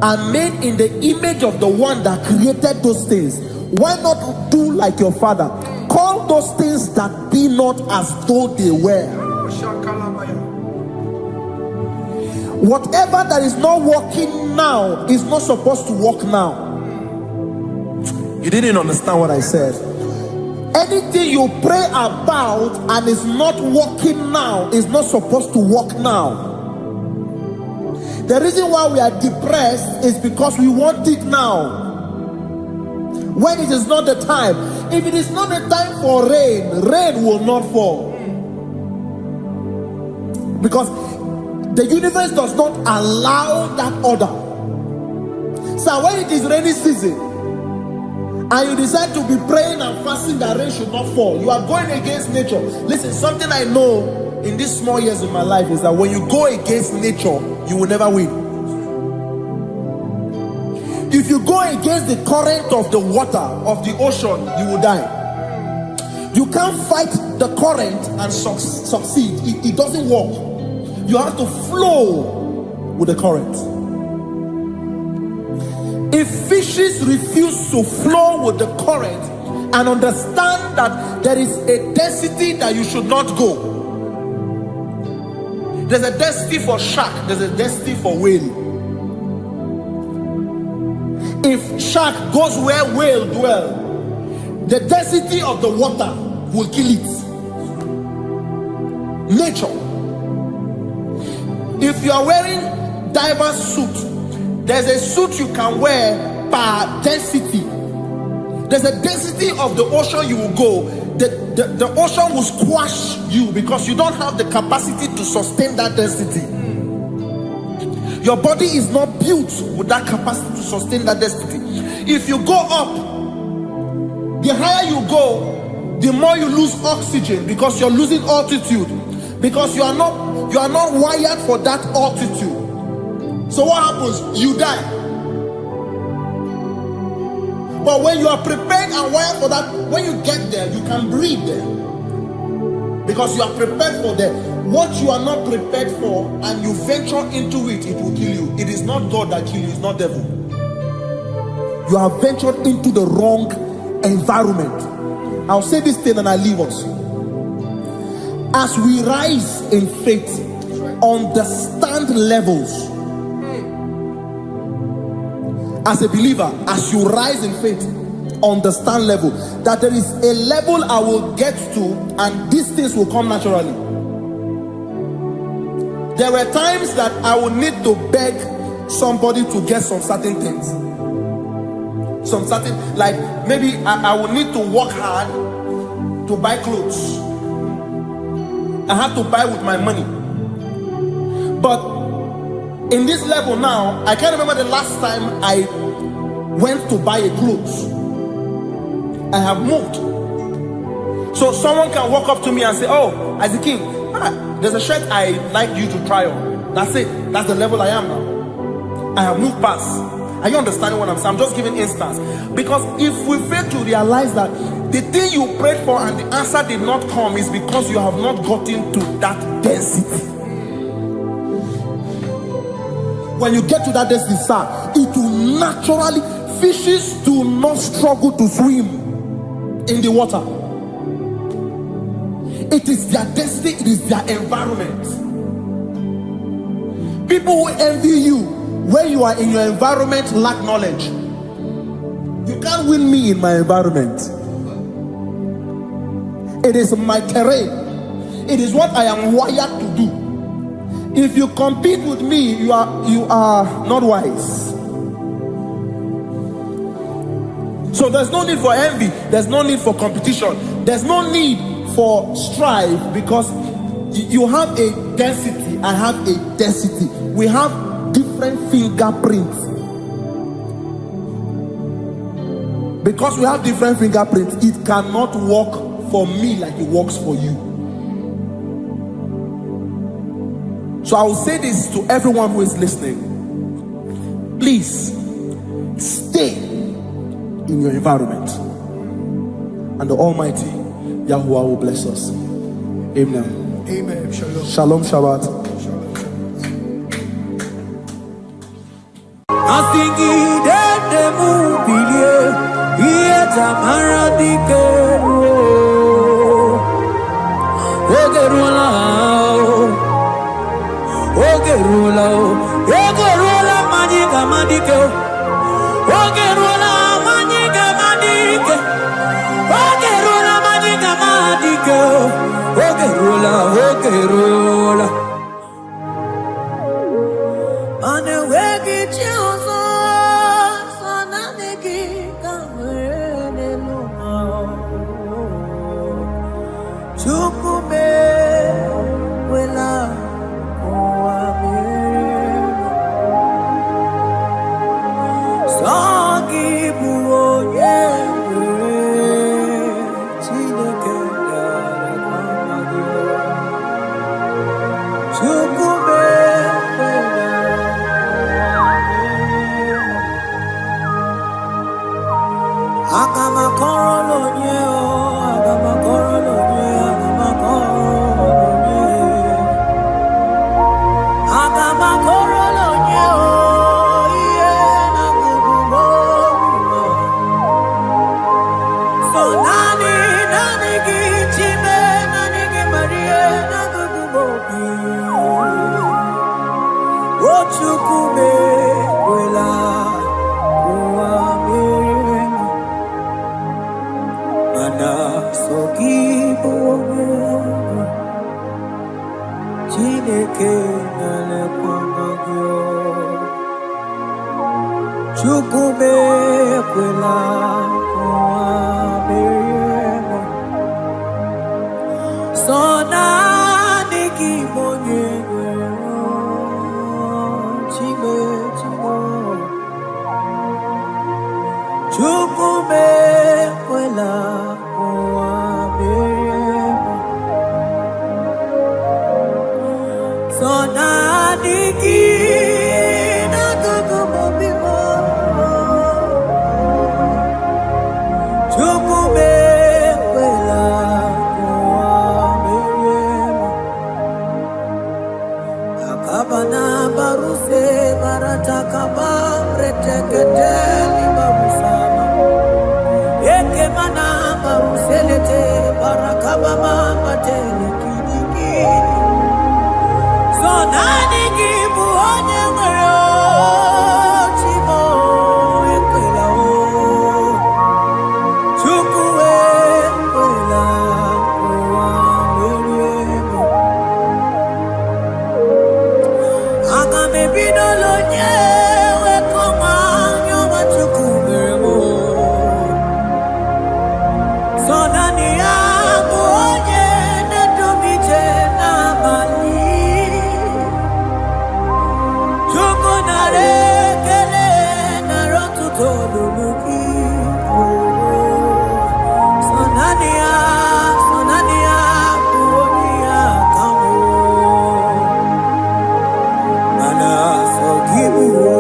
Speaker 2: are made in the image of the one that created those things, why not do like your father? Call those things that be not as though they were. Whatever that is not working now is not supposed to work now. You didn't understand what I said. Anything you pray about and is not working now is not supposed to work now. The reason why we are depressed is because we want it now, when it is not the time. If it is not the time for rain, rain will not fall, because the universe does not allow that order. So when it is rainy season and you decide to be praying and fasting that rain should not fall, you are going against nature. Listen, something I know in these small years of my life is that when you go against nature, you will never win. If you go against the current of the water of the ocean, you will die. You can't fight the current and succeed. It doesn't work. You have to flow with the current. If fishes refuse to flow with the current and understand that there is a density that you should not go, there's a density for shark, there's a density for whale. If shark goes where whale dwell, the density of the water will kill it. Nature. If you are wearing diver's suit, there's a suit you can wear per density. There's a density of the ocean you will go. The ocean will squash you because you don't have the capacity to sustain that density. Your body is not built with that capacity to sustain that density. If you go up, the higher you go, the more you lose oxygen because you're losing altitude, because you are not wired for that altitude. So what happens? You die. But when you are prepared and wired for that, when you get there, you can breathe there, because you are prepared for that. What you are not prepared for and you venture into it, it will kill you. It is not God that kills you, it's not devil. You have ventured into the wrong environment. I'll say this thing and I leave us. As we rise in faith, understand levels. As a believer, as you rise in faith, understand level. That there is a level I will get to and these things will come naturally. There were times that I would need to beg somebody to get some certain things. Some certain, like maybe I would need to work hard to buy clothes. I have to buy with my money. But in this level now, I can't remember the last time I went to buy a clothes. I have moved. So someone can walk up to me and say, oh, Isaac King, there's a shirt I like you to try on. That's it. That's the level I am now. I have moved past. Are you understanding what I'm saying? I'm just giving instance. Because if we fail to realize that the thing you prayed for and the answer did not come is because you have not gotten to that density. When you get to that density, sir, it will naturally, fishes do not struggle to swim in the water. It is their destiny, it is their environment. People who envy you where you are in your environment lack knowledge. You can't win me in my environment. It is my terrain. It is what I am wired to do. If you compete with me, you are not wise. So there's no need for envy. There's no need for competition. There's no need for strife, because you have a density. I have a density. We have different fingerprints. Because we have different fingerprints, it cannot work for me like it works for you. So I will say this to everyone who is listening. Please stay in your environment, and the Almighty Yahuwah will bless us. Amen.
Speaker 1: Amen. Shalom.
Speaker 2: Shalom Shabbat.
Speaker 1: Give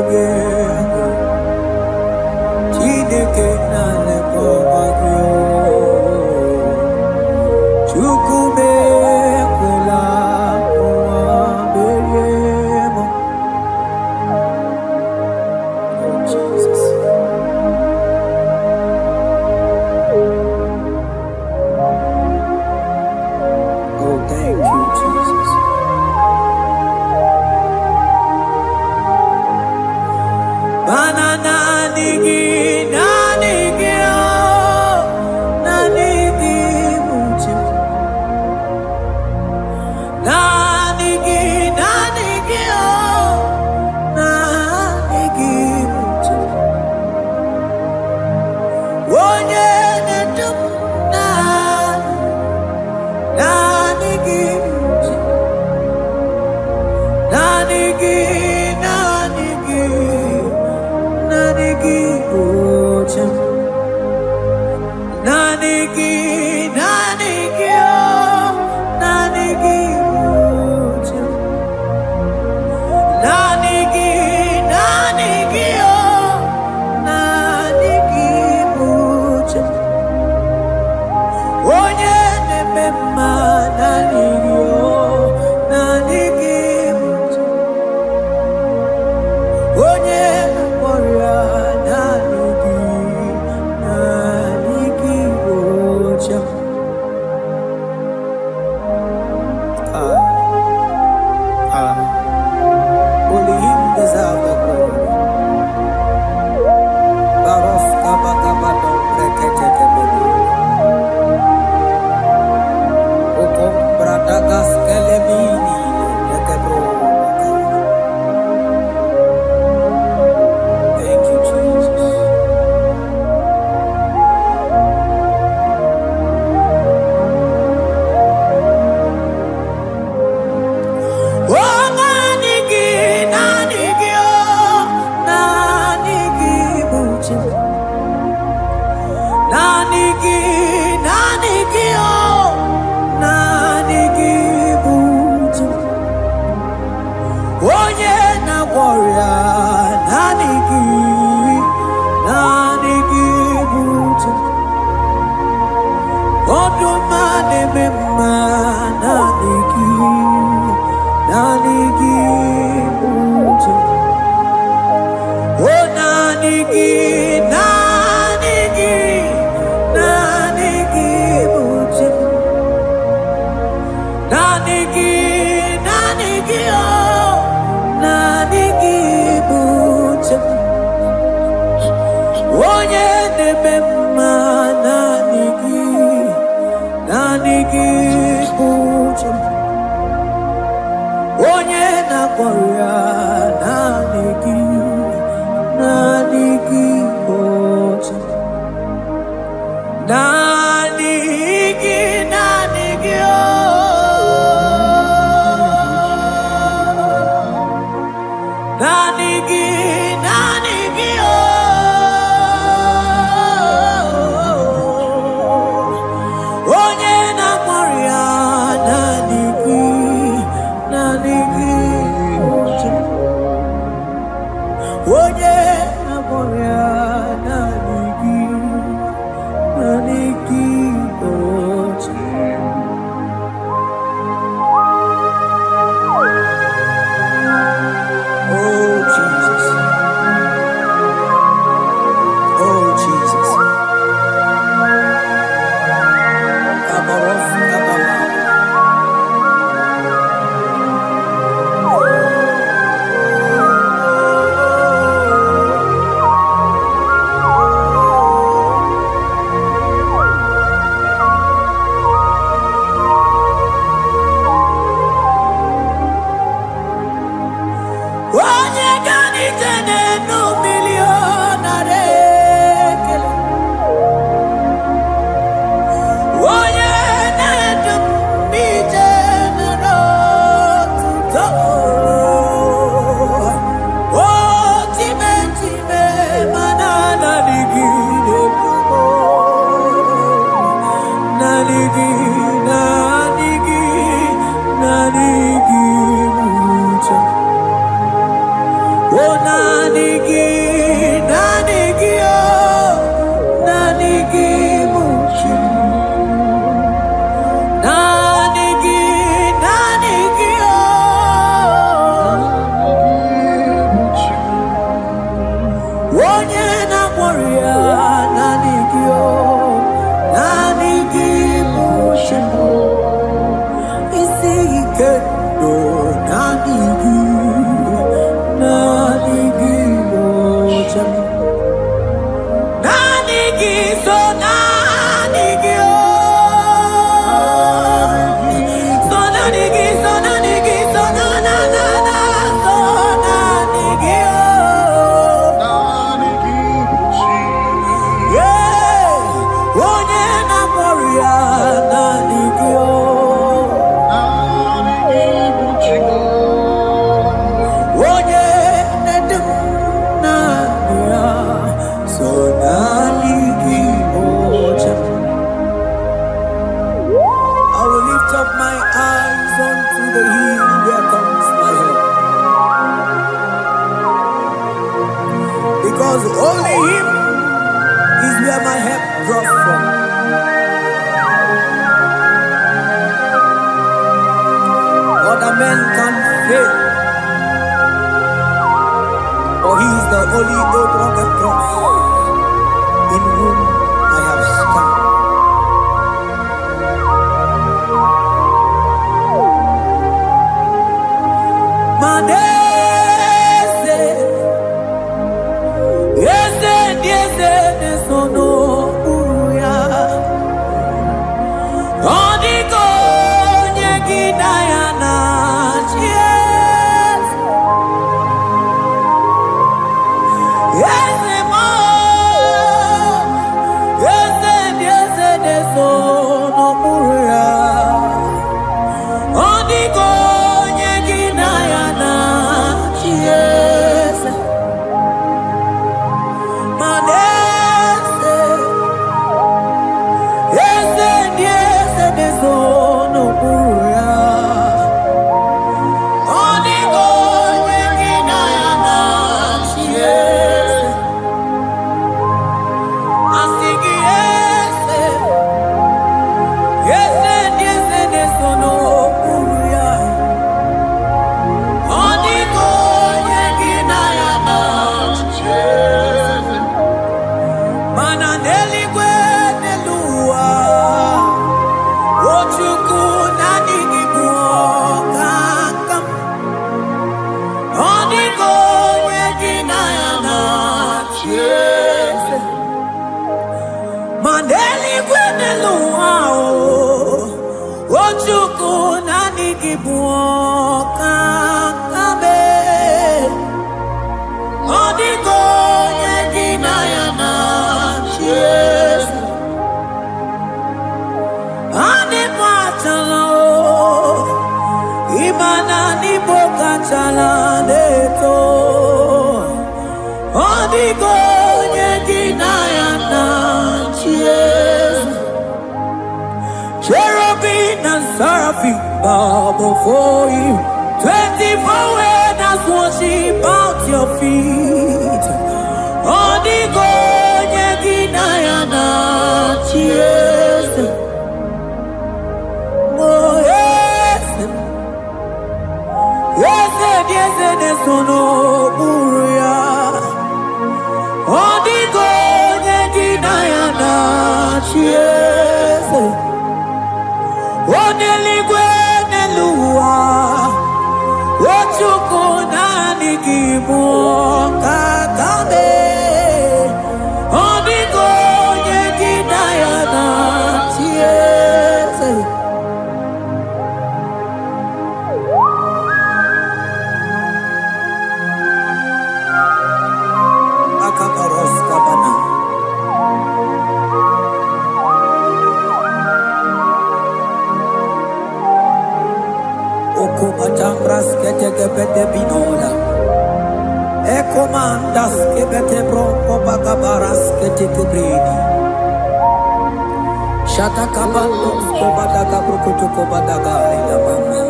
Speaker 1: Holy Abraham the cross, in whom I have stand. Manese, yese, nesono uya. Odiko nyegidayana, yes. Yese mo, yese, nesono uya. Odiko nyegidayana, yes. Manese, yese, nesono uya. Odiko nyegidayana, yes. Asigi yese, nesono uya. Odiko nyegidayana, yes. Mananeli kwenelua, ochuku nanigibuokakam. Odiko nyegidayana, yes. Maneli kwenelua, ochuku nanigibuokakame. Odiko nyegidayana, yes. Anipatala, imana nibokatala neto. Odiko nyegidayana, yes. Cherubim and seraphim bow before you. 24 elders worship at your feet. Odiko nyegidayana, yes. Oh yes, yes, nesono uya. Odiko nyegidayana, yes. Oneligwe nelua, ochuku nanigibuokakame. Odiko nyegidayana, yes. Akabaros kabana. Okomatambras ketekebete binola. Ekomandas kebete broko bagabaras ketekebrini. Shatakabandos kobadaga brukutu kobadaga ilabama.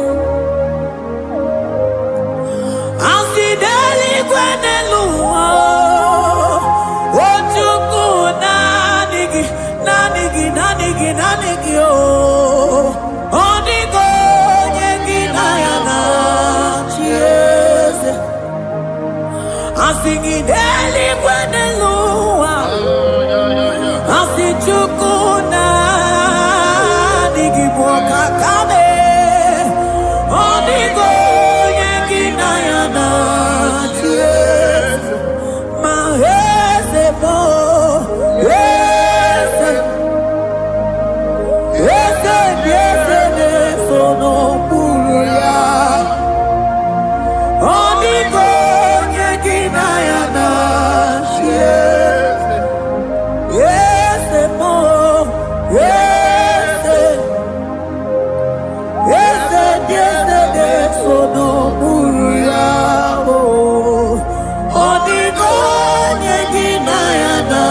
Speaker 1: Asideli kwenelua, ochuku nanigi oh. Odiko nyegidayana, yes. Asigideli kwenelua, asichuku nanigibuokakame. Odiko nyegidayana, yes. Mahese mo, yes. Yes, nesono uya. Odiko nyegidayana, yes. Yes, mo, yes. Yes, nesono uya. Odiko nyegidayana,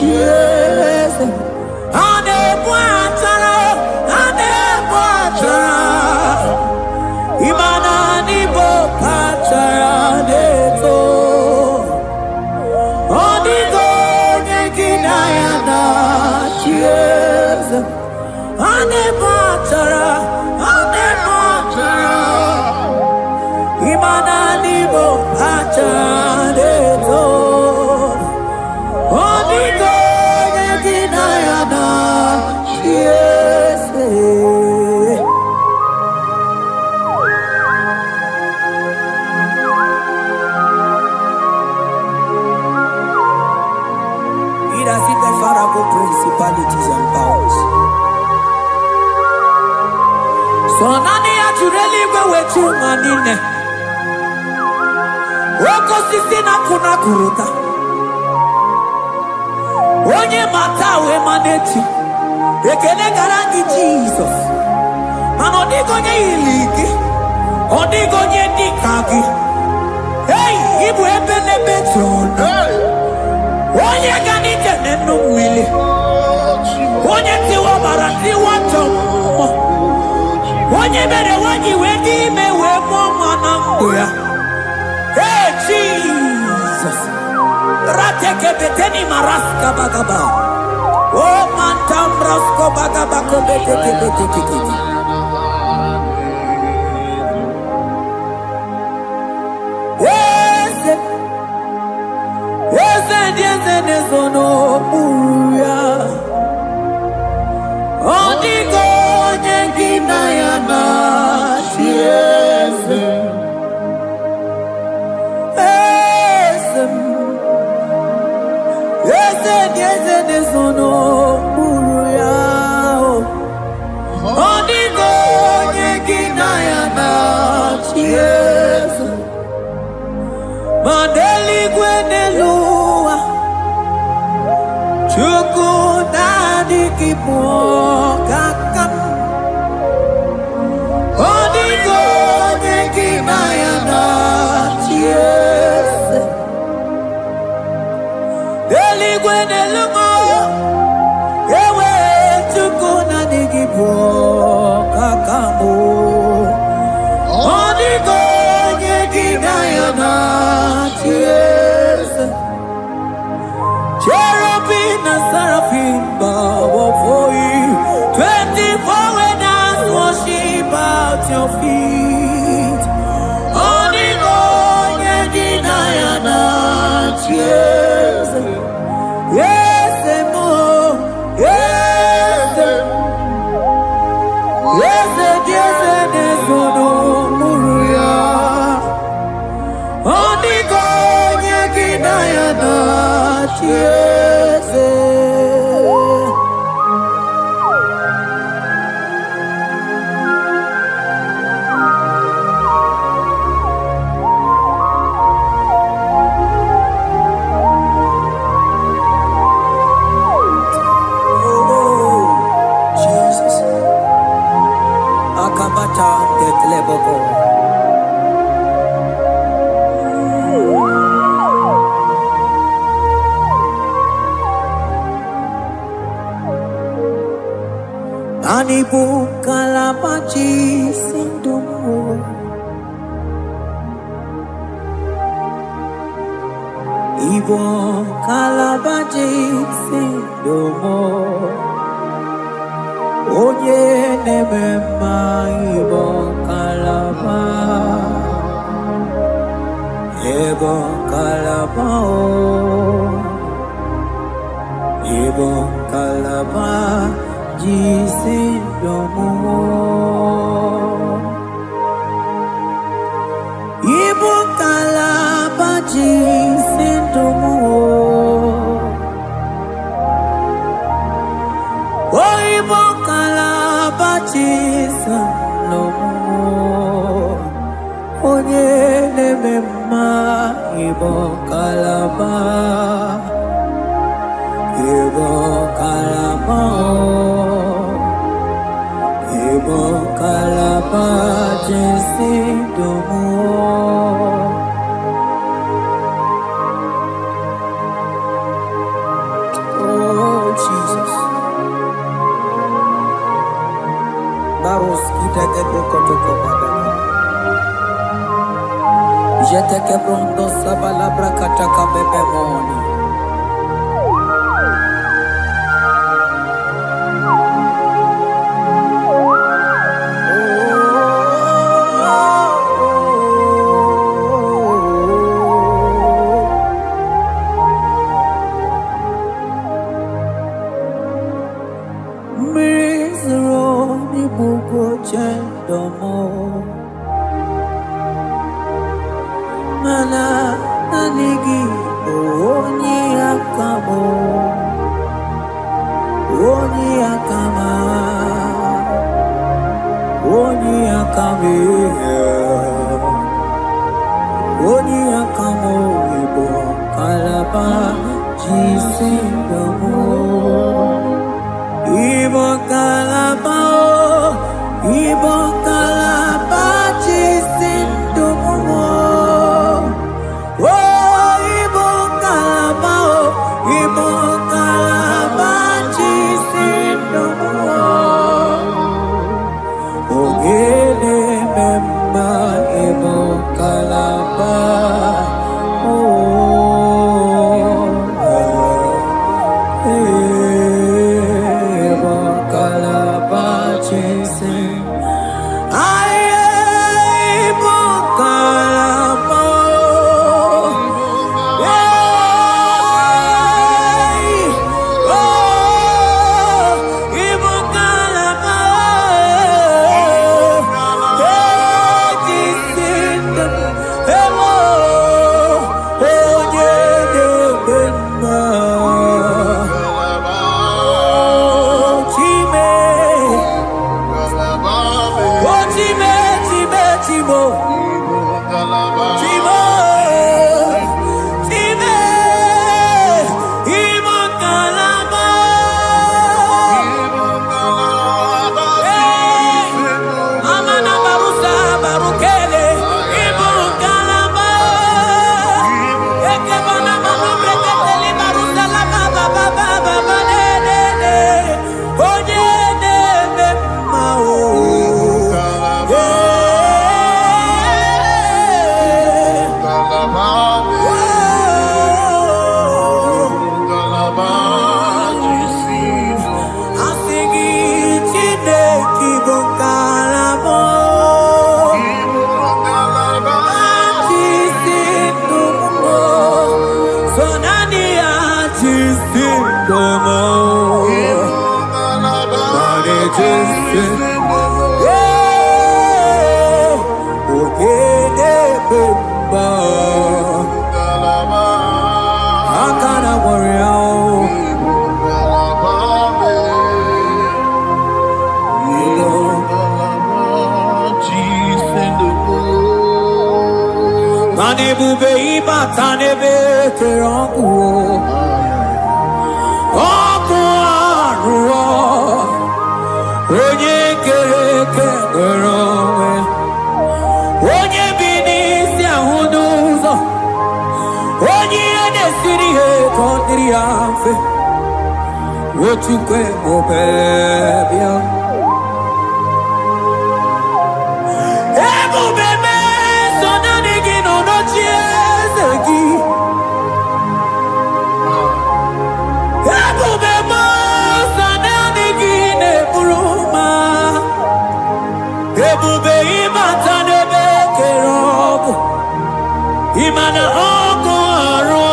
Speaker 1: yes. Imana nibokatara neto. Odiko nyegidayana, yes. Anepatara. Imana nibo achadeto. Onigo yeginayana yes. It has hit the Pharaoh principalities and powers. So nani actually go with you manine. Woko sisi na kuna kuruta. Onye matawe maneti. Ekene garangi Jesus. Mano digo nye iligi. Odigo nye dikagi. Hey, ibu ebele betrona. Onye gani jene numili. Onye tiwa barati watomo. Onye bere wanyi wedi mewe mwana mbuya. Hey Jesus. Rateke beteni maraska bagaba. Oh mantam rasko bagaba kobeteke beteke. Yes. Yes, nesono buya. Odigo nyengina yana yes. Yes, nesono buya. Odigo nyengina yana yes. Mandeli gwenelua Chuku nadi kipo kakam Odigo nyekina yana yes. Deli gwenelua Ewe chuku nadi kipo kakamu Odigo nyekina yana yes. Cherubim and seraphim bow before you. 24 elders worship at your feet. Onigo yedinayana yes. Yes, mo. Yes. Yes, yes, yes, no muruya. Onigo yedinayana yes. Oh, Jesus. Akabata dekleboko. Anibu kalabachi sindumu. Ibo kalabachi sindumu. Oye nemema ibo kalaba. Ibo kalaba Ibo kalaba. Jisindomo Ibu kalaba jisindomo Oh Ibu kalaba jisindomo Onye nemema Ibu kalaba Ibu kalaba Ibu kalaba jisindomo Oh Jesus Baros kitake brokotoko badana Jeteke brondo sabalabra kataka bebemoni Oni akamo ibo kalaba jisindamo. Ibo kalaba jisindamo. Oh, ibo kalaba jisindamo. Ogele memba ibo kalaba. Bube ibatane beke ranguo, okuaruo, onye kereke ngeronwe, onye binisi ahuduzo, onye edesiri he kondiri afe, wotukwe mobebia. Imana okoro,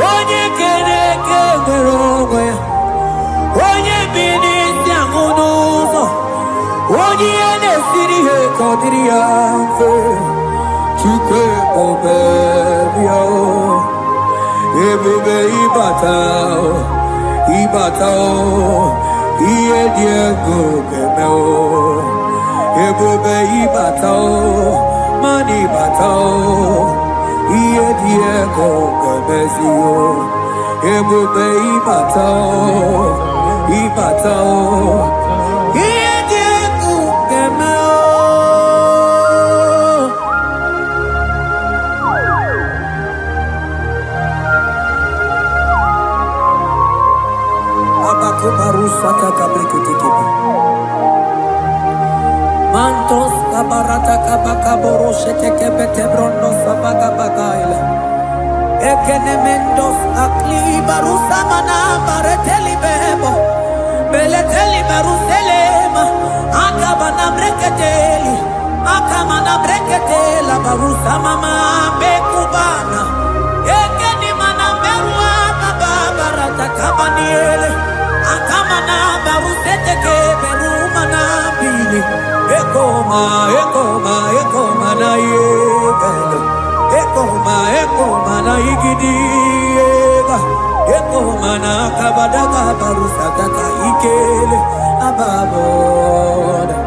Speaker 1: onye kereke ngeronwe, onye binisi ahuduzo, onye edesiri he kondiri afe, chukwe mobebia. Ebube ibatao, iye Diego kemeo. Ebube ibatao, mani batao, iye Diego kemezio. Ebube ibatao, iye Diego kemeo. Abakubarusa kabrikitikibi. Mantos kabarata kabakaboro shetekebete brondo sabagabagaila. Ekenemendos akli barusa mana bareteli bebo. Beleteli baruselema. Akabana breketeli. Akamana breketela barusa mama bekubana. Ekeni mana merua kababarata kabaniele. Akamana baruseteke berumana bili. Ekoma na yegalo. Ekoma na igidiega. Ekoma na kabadaka barusataka ikele ababoda.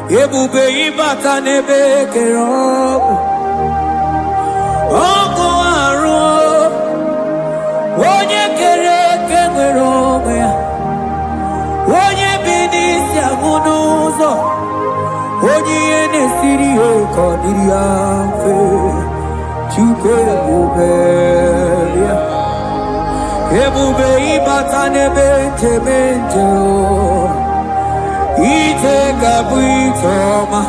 Speaker 1: ebube ịbata n'ebe kere ọkụ arụ onye kere eke nwere onwe ya onye bi n'isi agụ n'ụzọ onye ihe na-esiri ya ka ọ dịrị ya mfe Chukwu ebube ya ebube ịbata n'ebe njem ije ga-abụ ije ọma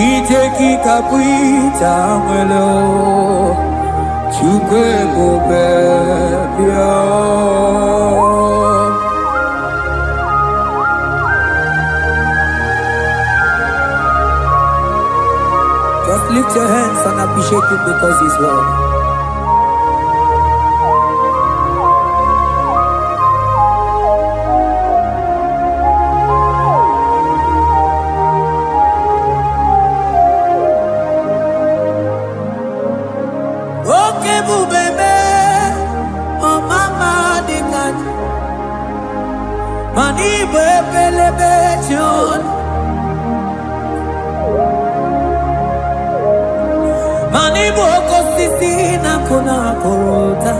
Speaker 1: ije gị ga-abụ ije anwele Chukwu ebube bịa Just lift your hands and appreciate him because he's worthy. Mani bebelebe John Mani boko sisi na kuna korota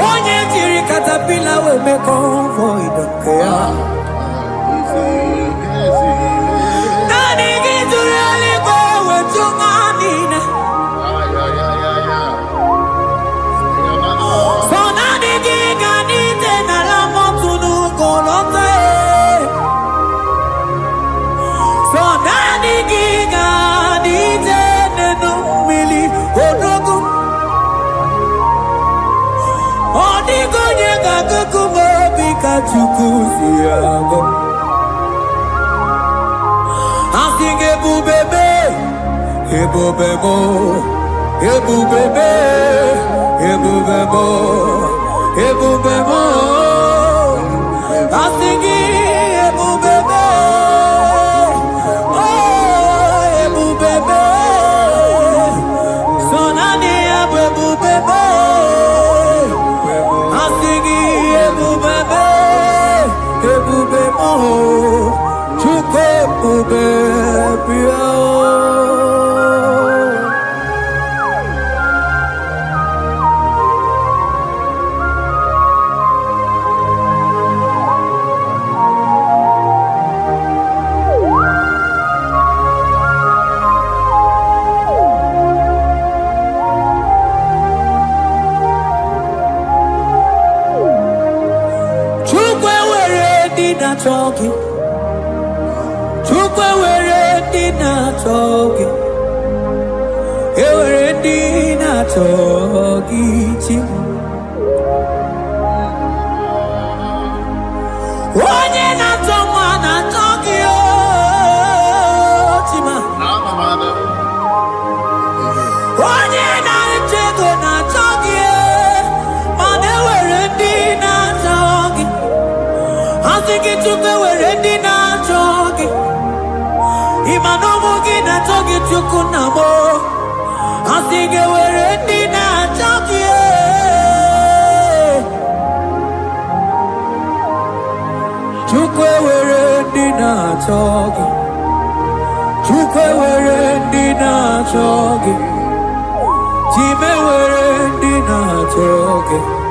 Speaker 1: Onye jiri katapila we me convoy don't care Nani gizuri aliko we chunganina Chukuziago I sing ebubebe ebubebo ebubebe ebubebo ebubebo I sing ebubebe oh ebubebe sonani ebubebe I sing ebubebe ebube mo Chukwu ebube bịa talking Chukwu were dina talking were dina talking Onye na tongwa na talking chima Onye na chego na talking Mane were dina talking I think it took away ready now talking. Imanomo gina talking to Kunamo. I think it were ready now talking. Took away ready now talking. Took away ready now talking. Time were ready now talking.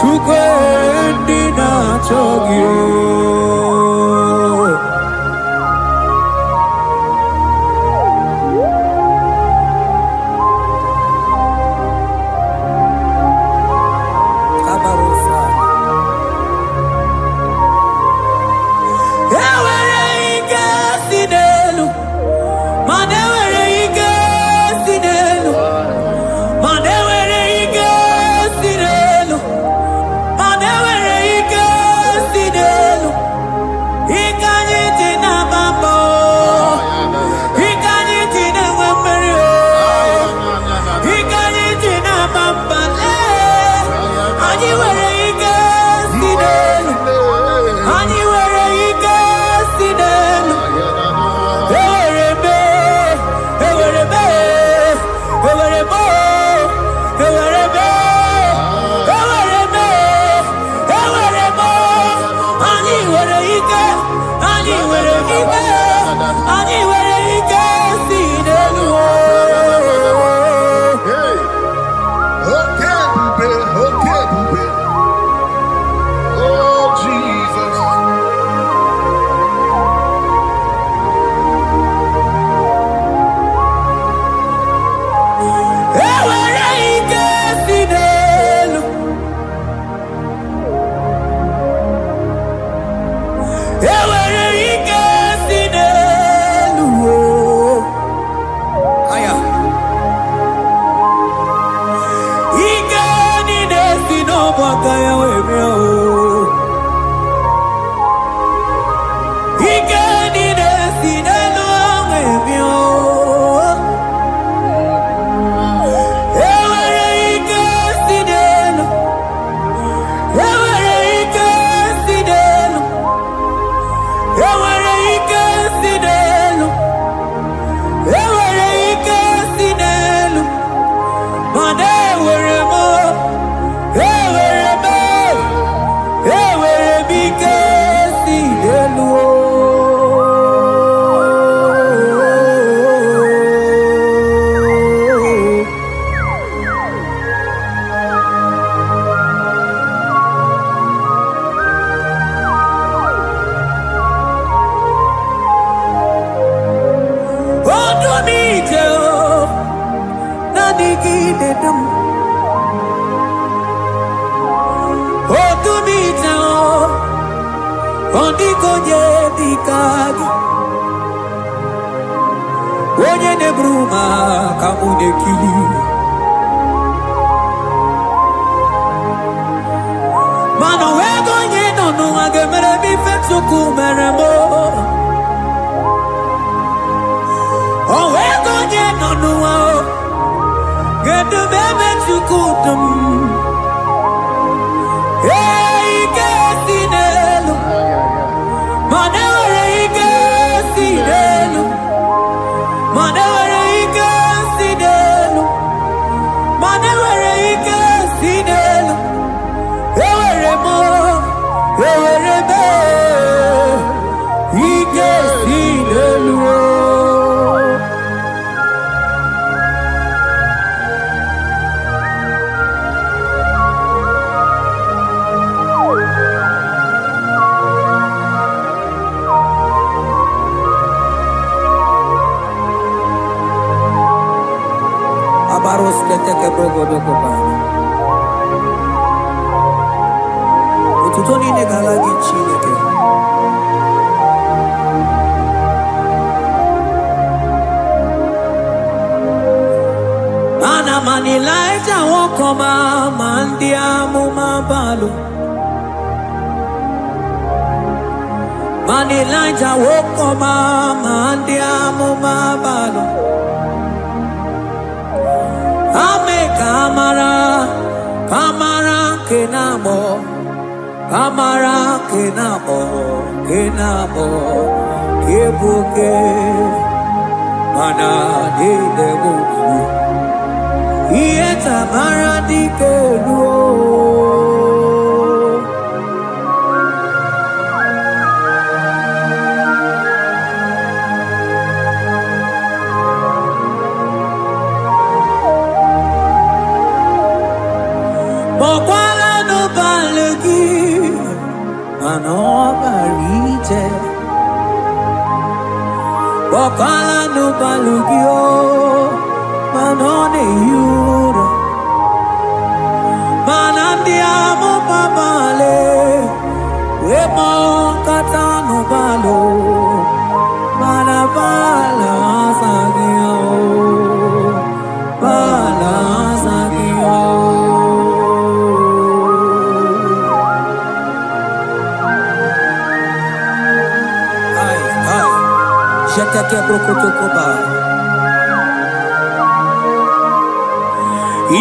Speaker 1: Tukwendi na chogio Kabarusa Ewere ike sinelu Manewere ike sinelu Manewere ike sinelu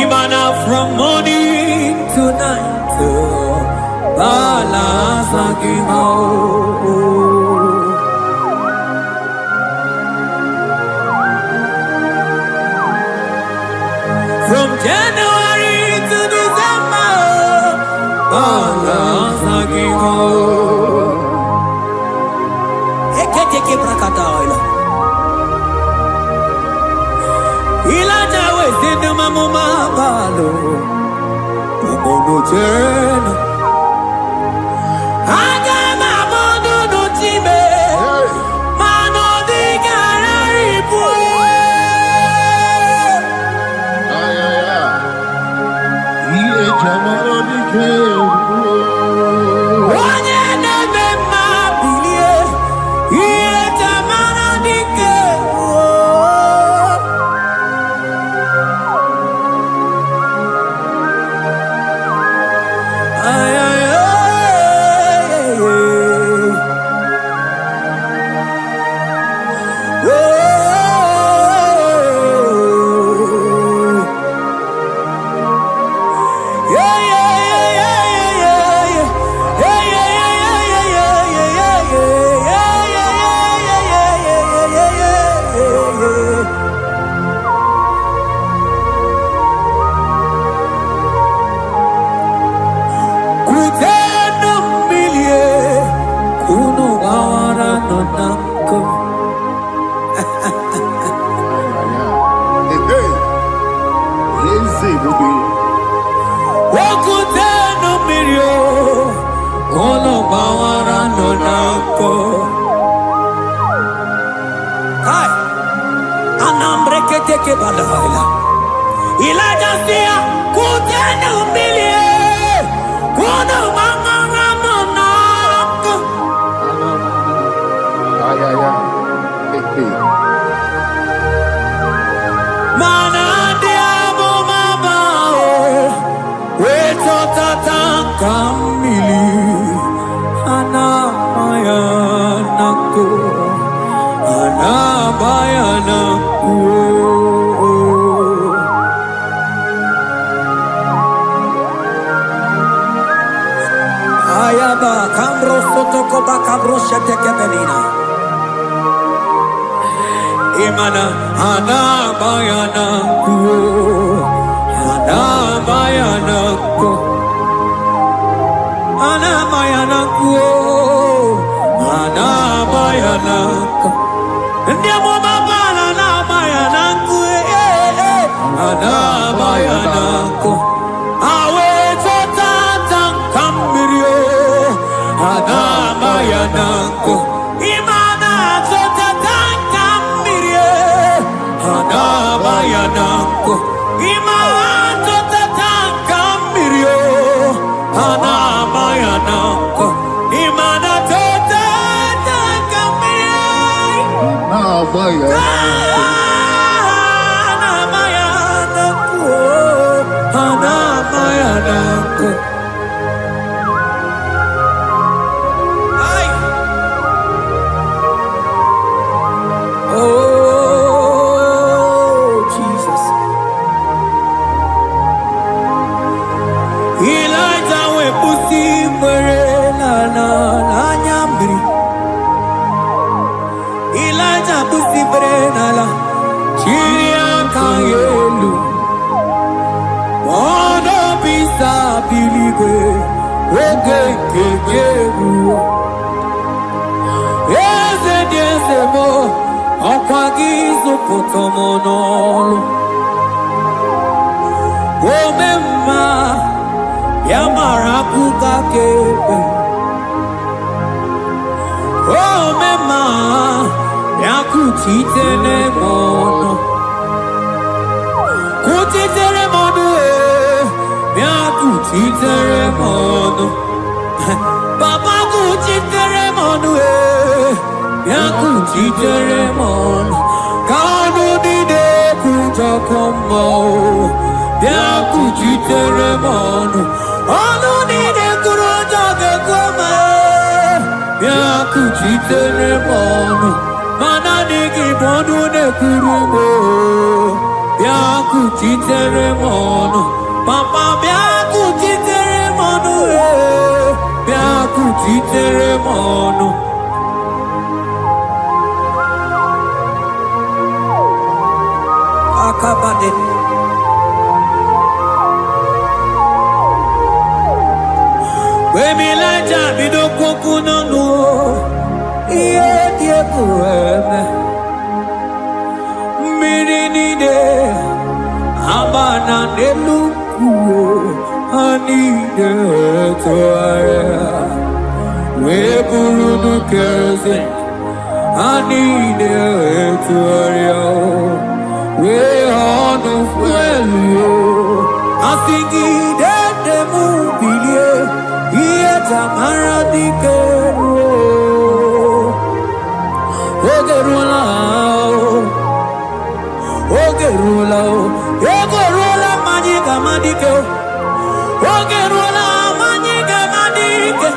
Speaker 1: Imana from morning to night, from January to December, keteke brakadaila. Ilaja wezende mamuma balo. Umono jena. Aga mamono no time. Mano di gararipu.
Speaker 3: Ile jamano di ke.
Speaker 1: Imana anabayana ku, anabayana ku, anabayana ku, anabayana ku. Ndiamo baba anabayana ku, anabayana ku. Awe tata kamirio, anabayana ku. Anabayanako, imato tataka mirio. Anabayanako, imanato tataka mirio. Anabayanako, anabayanako. Ay, oh. Papa Kuchiteremono, Yakuchiteremono, Kanu Dide Kujakomo, Yakuchiteremono, Anu Dide Kurojagakoma, Yakuchiteremono, Mananiki Bodu de Kurumo, Yakuchiteremono, Papa Yakuchiteremono, Yakuchiteremono. Akabade. Wemilaja bido kokunono. Yeah. kueme Mirinide Amana nelukuo Anide toare Weburudu kerze Anide toare We honu fuelio Asingi de mubilie Iye tamara dikero Ogerula Ogerula Magica Madike Ogerula Magica Madike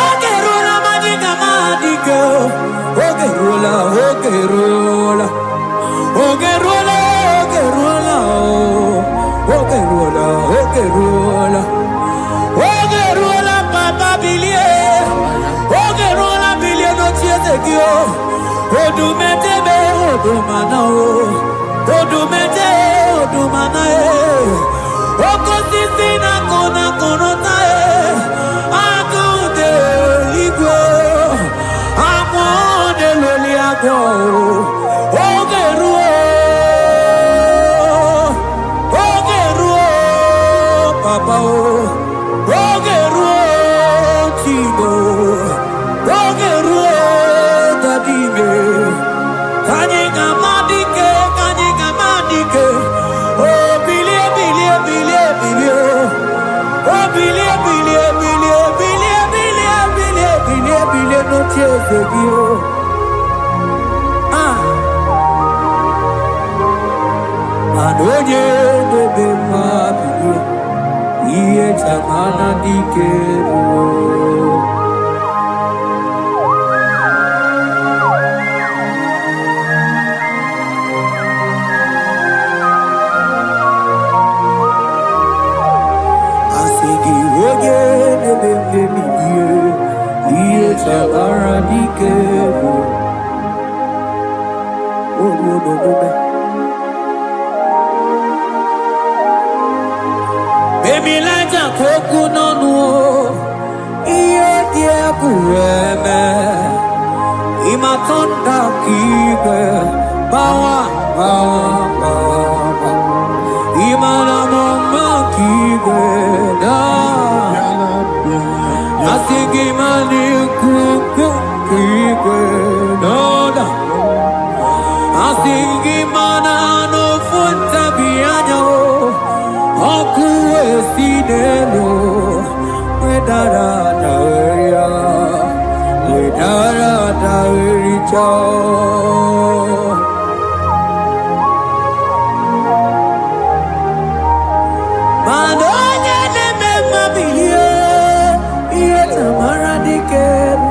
Speaker 1: Ogerula Magica Madike Ogerula Ogerula Ogerula Ogerula Ogerula Ogerula Papa Bilie Ogerula Bilie no Chiezekio Odumete be Odumana Odumete Odumana Okosisina kona konota Akude Igwe Amode Loliago Ogeruo Papa Ogeruo Tibo Ogeruo Dadime Kanyika Madike Oh bilie Oh bilie no tiezegio Anoye bebe mabie Iye tamana dikero Asigi oye bebe mabie Iye tamana dikero Oh no Baby like a coconut no Iye die kueme Ima tonda kike Bawa Ima na mama kike Da Asigi mani kuku kike Da Asigi mana no funta bianyo Okuwe sinelo Wedara daweria Manonya neme mabilie Iye tamara dikeru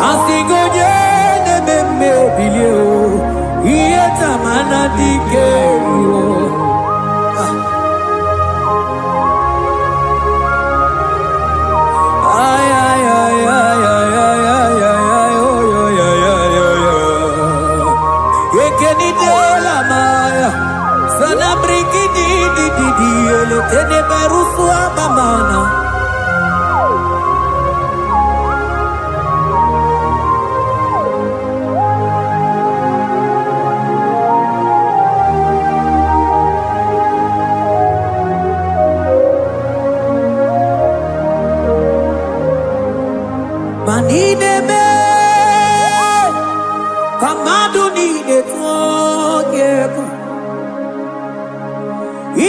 Speaker 1: Asigoje neme bilio Iye tamara dikeru Sana briki di ele tene berusu abamana Manine me Kamadu ni de tuogeko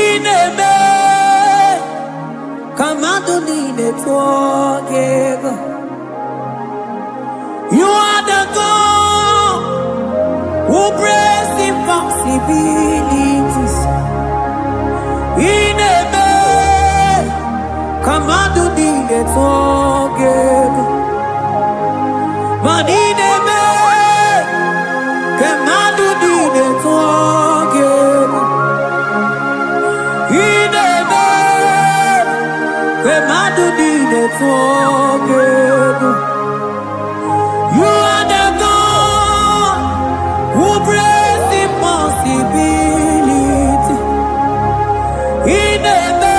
Speaker 1: Ineme Kamadu ni de tuogeko You are the God who breaks impossibilities Ineme Kamadu ni de tuogeko Manine Kamadu ni de tuogeko Ineme Kamadu ni de tuogeko You are the God who breaks impossibility Ineme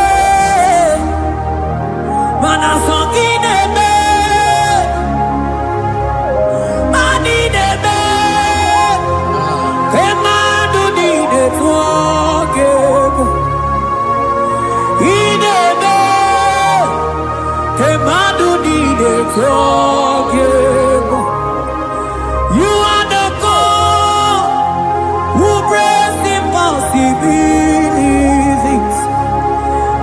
Speaker 1: You are the God who breaks impossibilities.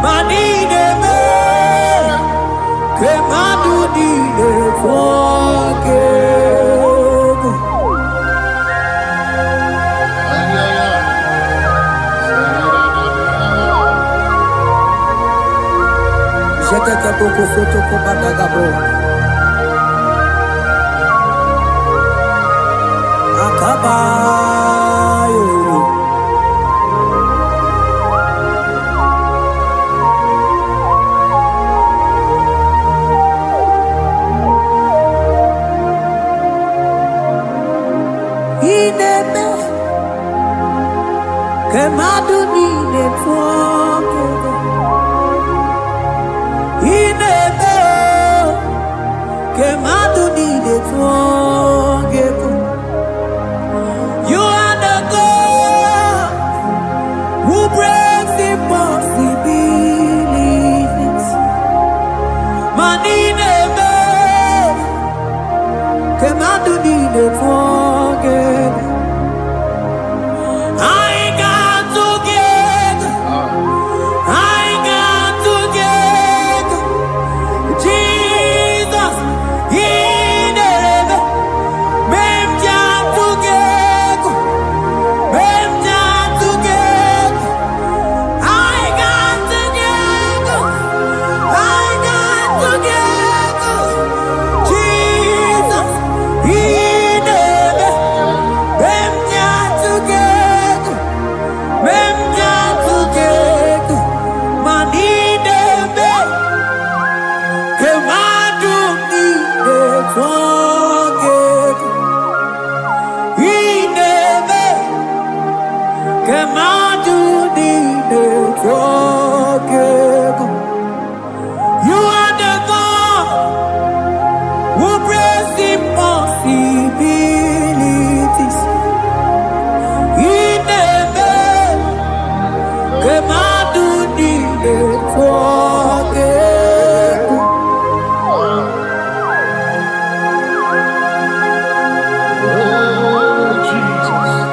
Speaker 1: Manideme, kemadu dide forgive. Jete ke poko soto ko badagabo. Akabayo. Ineme kemadu dide forgive. Ineme kemadu dide forgive. You are the God who breaks impossibilities. Manideme kemadu dide forgive. I got together. I got together. Jesus, Ineme, mem jam together. Mem jam together. I got together. I got together. Jesus, Ineme, mem jam together. Mem jam together. Manideme, kemadu dide forgive. Ineme, kemadu dide forgive. You are the God who breaks impossibilities. Ineme, kemadu dide forgive.
Speaker 3: Oh, Jesus.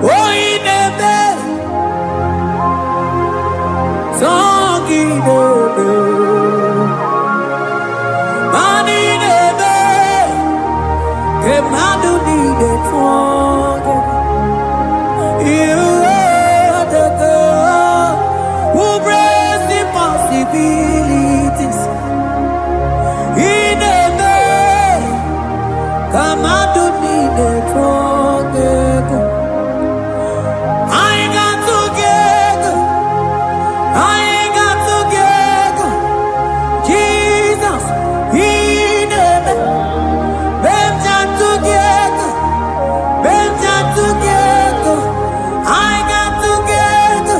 Speaker 1: Oh, Ineme, song Ineme, Manideme, kemadu dide forgive. You are the God who breaks impossibilities. Ineme, kemadu dide forgive. I got together. I got together. Jesus, Ineme, mem jam together. Mem jam together. I got together.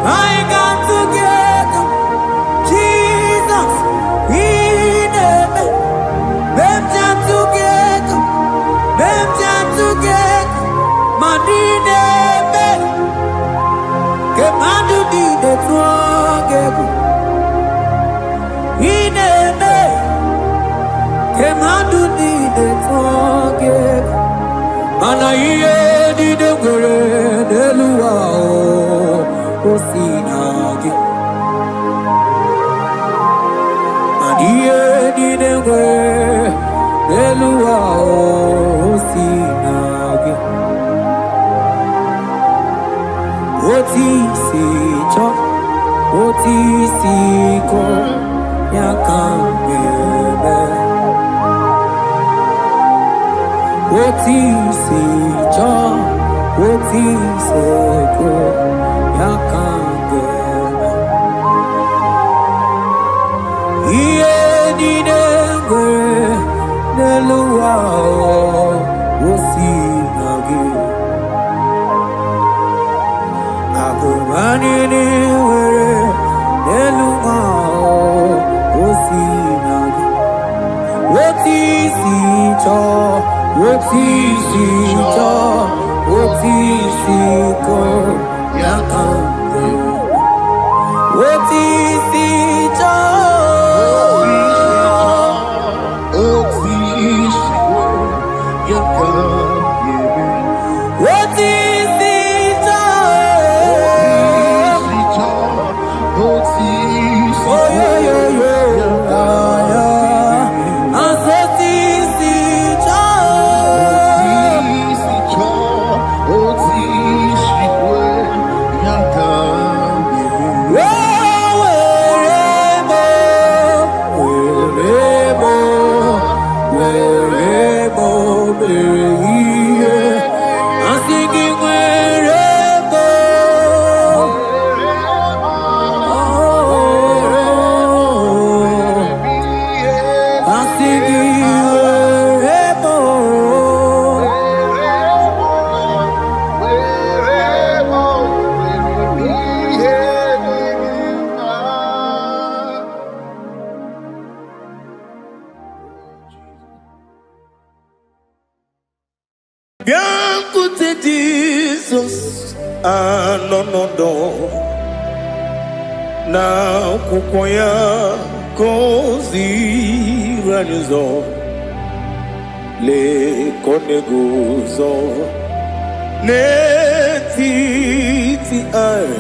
Speaker 1: I got together. Jesus, Ineme, mem jam together. Mem jam together. Manideme, kemadu dide forgive. Ineme, kemadu dide forgive. Mana iye dide gore deluwa o sinagi. Maniye dide gore deluwa o sinagi. Oti si cho, oti si ko, yakambebe. what is it, what is it, Yakanga. Iye dinenge, Nelua, Wosinagi. Akumani niwere, Nelua, Wosinagi. What is it, what is it, what is it, Yakanga. What is it, what is it, oh yeah, yeah, yeah. And what is it, I'm singing wherever. I'm singing wherever.
Speaker 2: Bien écoutez Jesus, ah non non non, na kukoya kozi ranizo, le koneguzo, ne titi ai,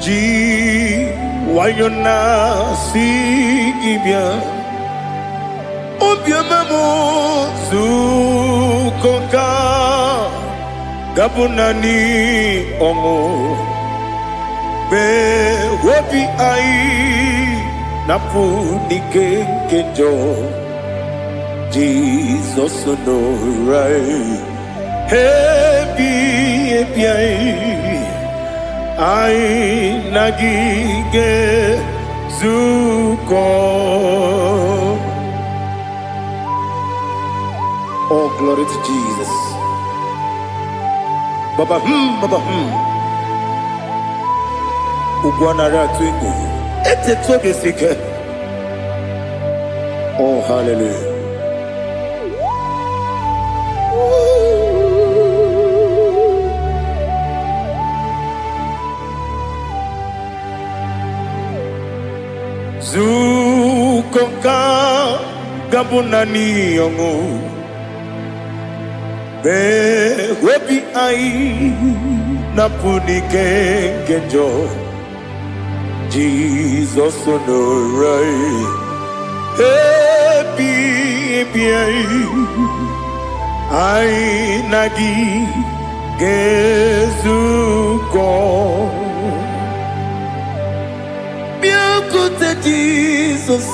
Speaker 2: ji wayona si bien. Oh bien maman, zukoka, gabunani omo, be wopi ai, napu nike kenjo, Jesus no right, happy ai, nagige zuko. Oh, glory to Jesus. Baba, Baba, Ugwanara twingu. Ete toge sike. Oh, hallelujah. Zukonka gabunani yongu. Be wepi ai napuni kenjo Jesus no right happy ai nagi gezuko bien côté Jesus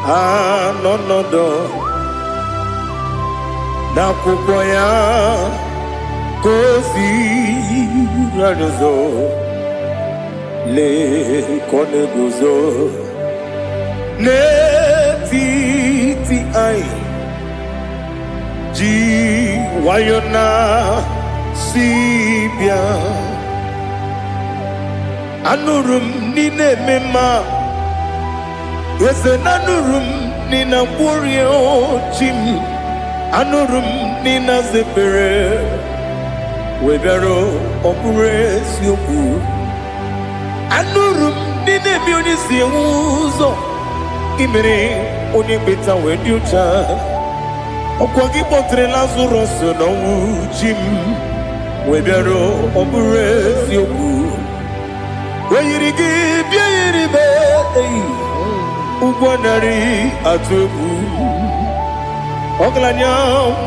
Speaker 2: ah non non non na kukoya kozi ranizo le koneguzo ne titi ai ji wayona si bien anurum nine mema yese nanurum nina warrior chim anurum nina zepere webero opure sioku anurum nine mioni siuzo imere oni beta wediucha okwagi potre lazarus no jim webero opure sioku weyirigi biayiribe ugwanari atubu Oglanya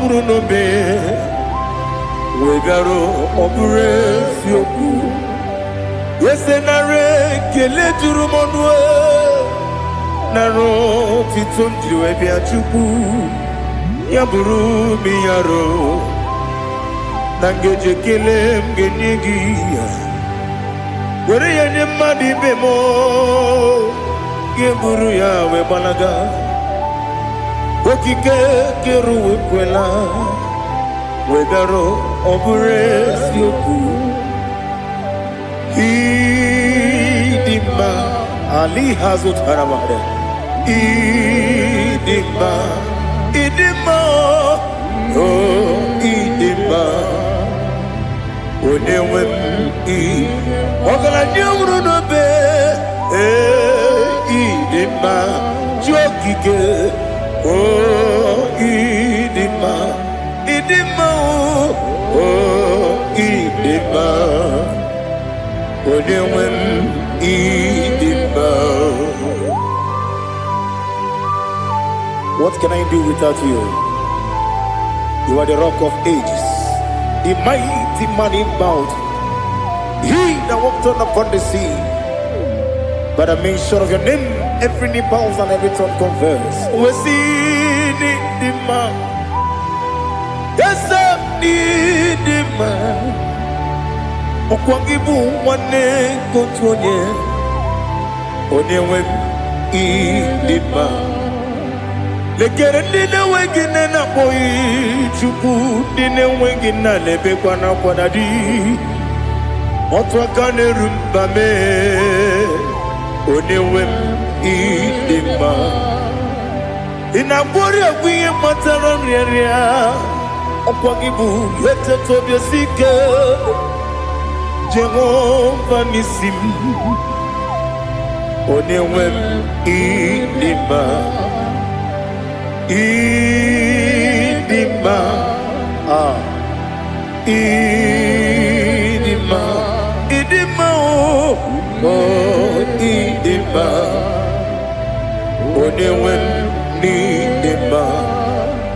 Speaker 2: murunobe wegaro obure fioku yesenare kele turumonwe naro titondri webi achuku
Speaker 1: ya buru mi yaro nangeje kelem genigi were ya nye madi bemo ye buru ya we balaga okike keru kwela we daro obure sioku idima ali hazut haramade idima oh idima onewem ogala nyumru no be idima jokike oh idima oh idima onewem idima. What can I do without you? You are the rock of ages, the mighty man in mountain, he that walked on upon the sea. By the mention of your name, every knee bows and every tongue confess. We see the man. Yes, I need the man. Okwangibu wane kotonye, onyewe idima. Lekere ndine wengine na boyi chuku ndine wengine lebe kwa na kwanadi otwakane rumbame onewem idima inabori agwiye matara nyeria okwagibu yete tobye sike Jehova nisim onewem idima idima idima idima oh idima onewem idima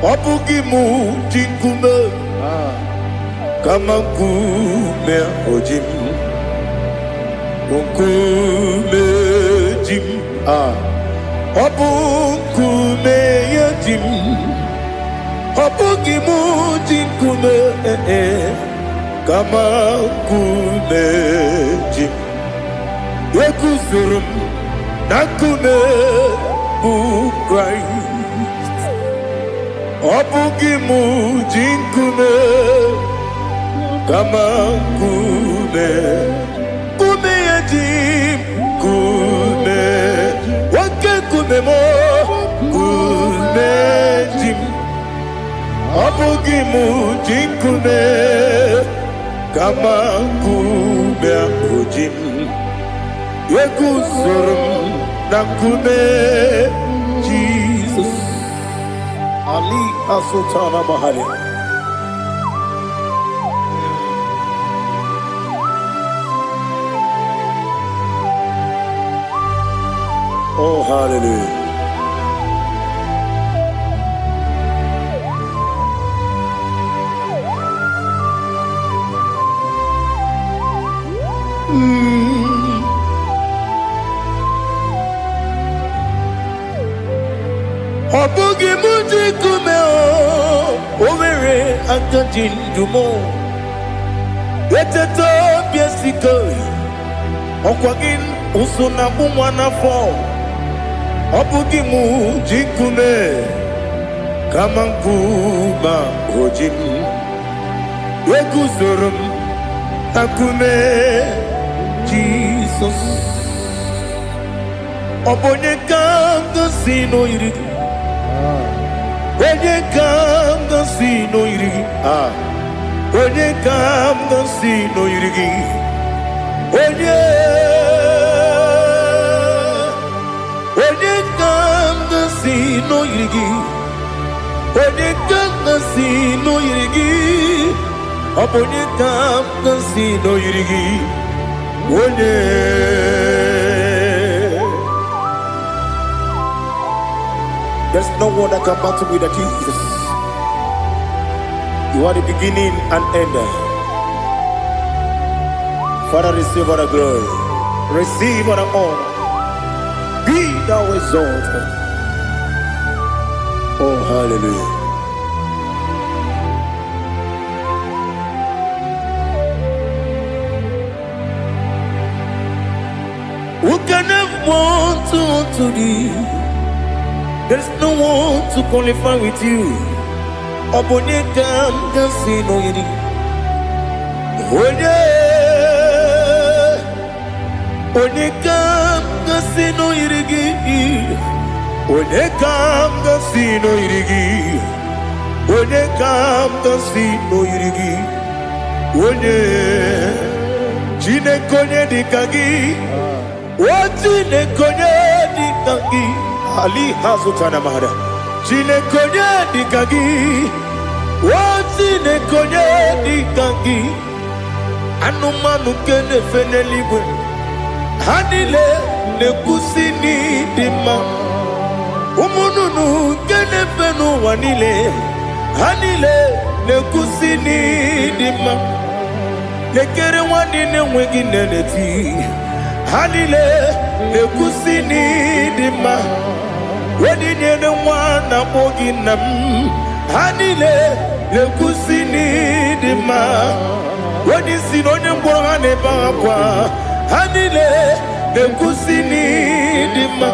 Speaker 1: obugimu jinkume kama kume ojim kume jim Obukume yajim, obukimu jinkume kama kume jim. Yekusurum nakume Christ. Obukimu jinkume kama kume yajim kume. Kumemo kumejim abugimu jinkume kama kumejim yekusurum na kume Jesus Ali Asultana Mahali. Oh, hallelujah. Obugi muji kumeo overe akajindumo eteto biesiko okwagin usuna bumwana fo Obugi muji kume kama nkuma ojim Yekusurum akume Jesus Obonye kanga sino irigi Onye kanga sino irigi Onye kanga sino irigi Onye kanga sino irigi Onye kanga sino irigi Onye kanga sino irigi Onye There's no one that can battle with Jesus. You are the beginning and end. Father, receive all the glory. Receive all the honor. Be thou exalted. Oh, hallelujah. unto thee. There is no one to qualify with you. Obonekam kasino yidi. Onekam kasino yidi. Onekam kasino yidi. Onekam kasino yidi. One Jinekonye dikagi. Jinekonye dikagi. Ali Hazutana Mahara. Jinekonye dikagi. Jinekonye dikagi. Anumanu kene feneliwe. Hanile nekusini dima. Umununu kene fenu wanile. Hanile nekusini dima. Nekere wanine wengi neneti. Hanile nekusini dima. Wadine ne wana mogi nam. Hanile nekusini dima. Wadisi nonye mbwangane bakwa. Hanile nekusini dima.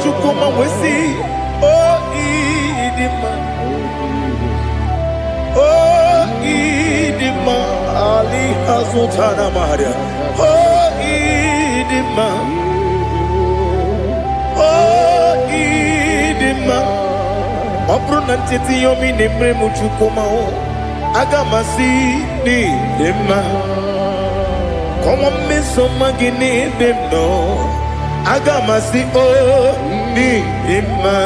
Speaker 1: Chukuma wesi oh idima. Oh idima. Ali Hazutana Maria. Oh idima. Oh idima. Obrunantiti yomi nemre muchukoma o. Agamasi ni dema. Como me somagini demno. Agamasi o ni dema.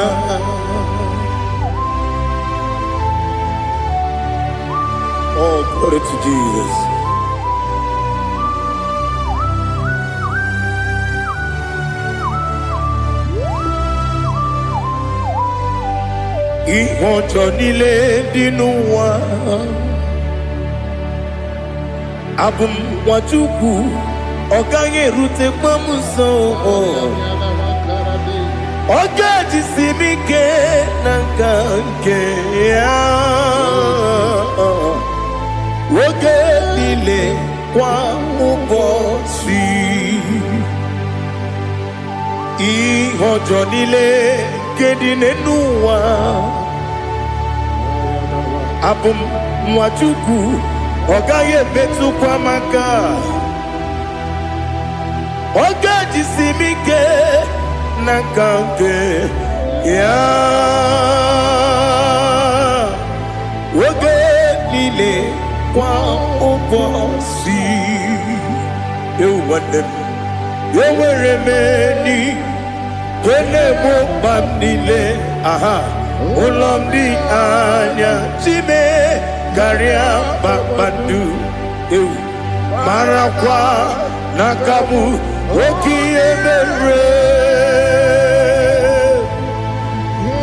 Speaker 1: Oh, glory to Jesus. Ihojo nile dinuwa. Abum wajuku. Oganye rute kwa muso. Oga jisimike nangange ya. Woge nile kwa ubosi. Ihojo nile kedine nuwa. Abum mwachuku ogaye betu kwa maka. Oga jisimike nakange ya. Woge nile kwa ubosi. You want them. You were remaining. Wele mo bandile. Aha. Ulomdi anya. Chime. Garia babandu. You. Marakwa. Nakamu. Woki emere.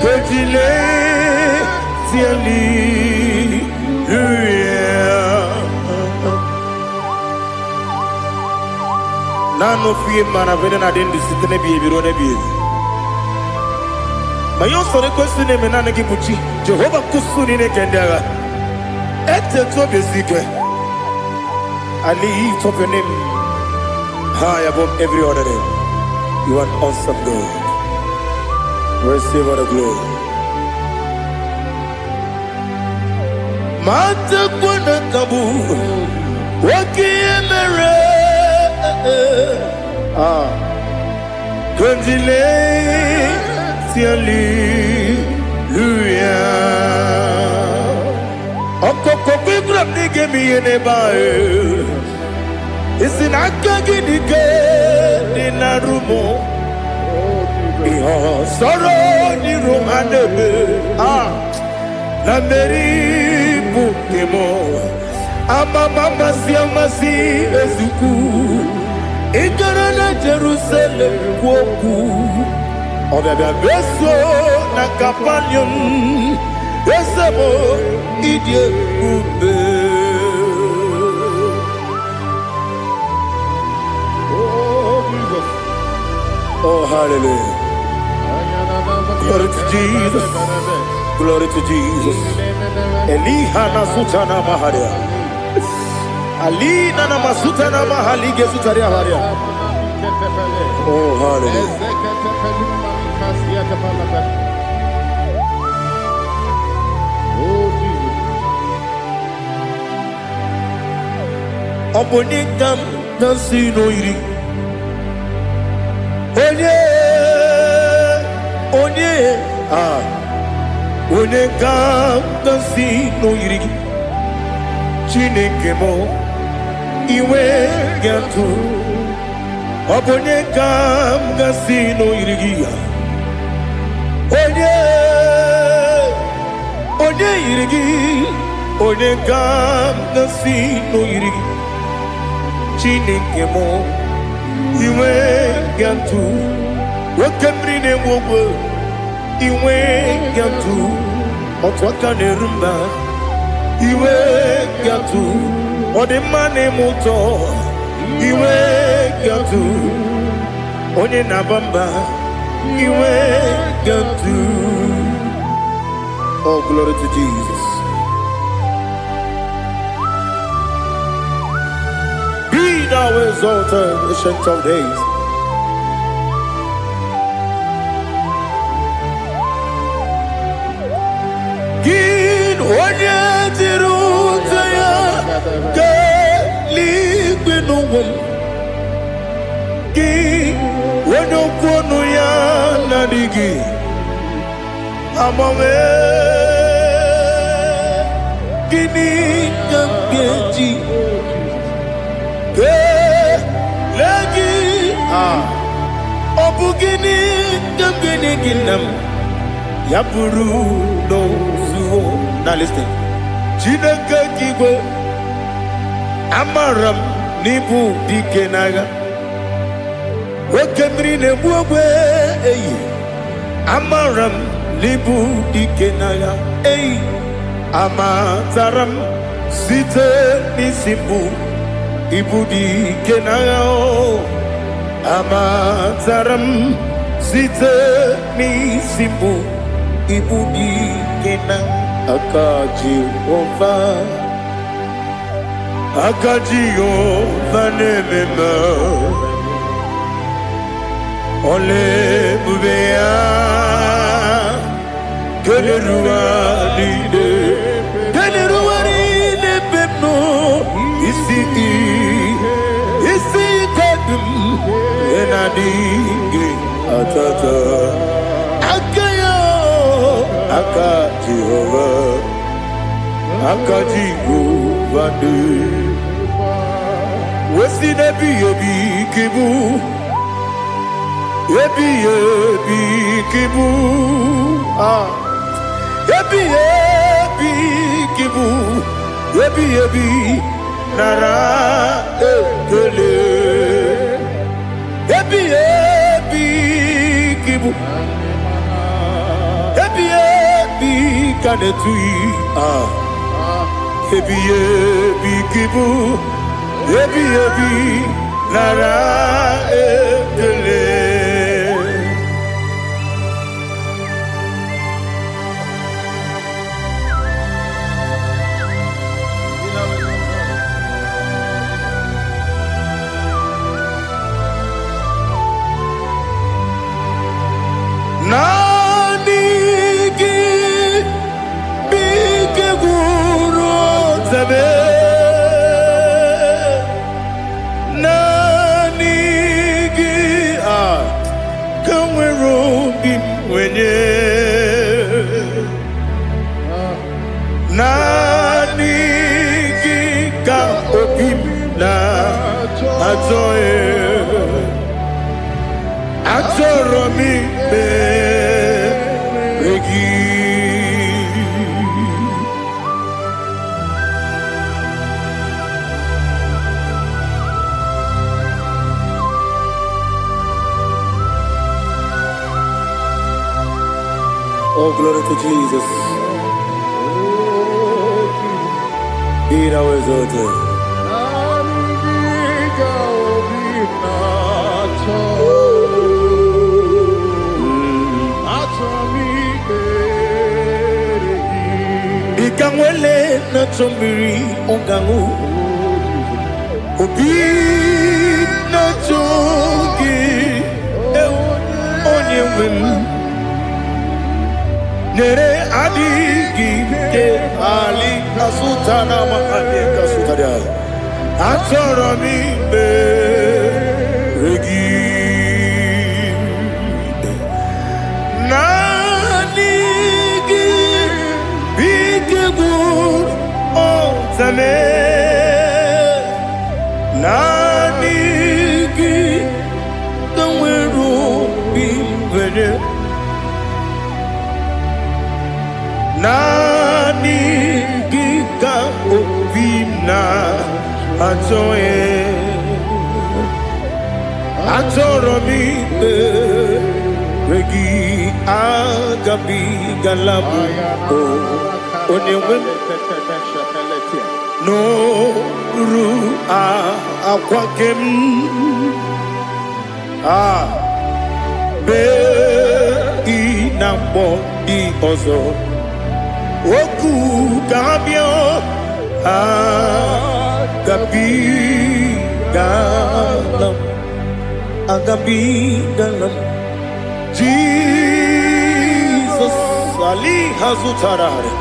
Speaker 1: Kejile. Tiali. Nano fiye mana vene na den disitene biye birone biye. Mayon sore kusune menane kibuchi. Jehovah kusuni ne kendaga. Ete to besike. I lift up your name high above every other name. You are awesome God. Receive all the glory. Mata kuna kabu. Waki emere. Kondile Hallelujah. Okoko bibra nige mi enebae. Isina kagi nige dinarumo. Iho soro ni romanebe. Na meri bukemo. Ama mama si amasi ezuku. Igarana Jerusalem woku. Obebe beso na kapanium. Esemo idie ube. Oh Jesus. Oh hallelujah. Glory to Jesus. Glory to Jesus. Elihana sutana maharia. Alina na masuta na mahali gesutaria haria. Oh hallelujah. Obonikam nasino iri. Onikam nasino iri. Chineke mo iwe gatu. Obonikam nasino iri. Onikam nasino iri. Chineke mo iwe gatu. Wakemri ne wowo iwe gatu. Otwaka ne rumba iwe gatu. Odemane moto iwe gatu. Onye nabamba iwe gatu. Oh, glory to Jesus. Be thou exalted, ancient of days. Gin onye tiruta ya ke ligbinu. Gin onye kwonu ya na digi. Amame gini kamgeji. Lagi obugini kamgini ginam yapuru no zuo. Now listen. Chineke kigwe amaram nibu dikenaga. Wakemri ne buwe eyi amaram nibu dikenaga. Eyi amataram site nisimbu. Ibudi kenao amataram site ni simbu. Ibudi kenang akaji ova nemema ole bubea keleruaride pepno isi kadum enadinge atata akayo akaji ovade wesi nebi ebi kibu ebi kibu ebi kibu ebi nara ekele ebi kibu ebi kanetui ebi kibu ebi nara ekele. Nanigi bige guru zabe. Nanigi kamweru bimwenye. Nanigi ka obim na azoe. Atoromi begi. Oh, glory to Jesus. Be thou exalted. Ikamwele na chombiri ongangu. Obi na chogi wim nere adigi ke ali kasutana ma ali kasutaria atoro mi be regi nanigi bigegu o tame nanigi kanweru bimbere nanigi ka obina atoye atoro mi regi agabi galabu onewem no ru akwakem be inambo di ozo oku gabio agabi galam Jesus Ali Hazutarare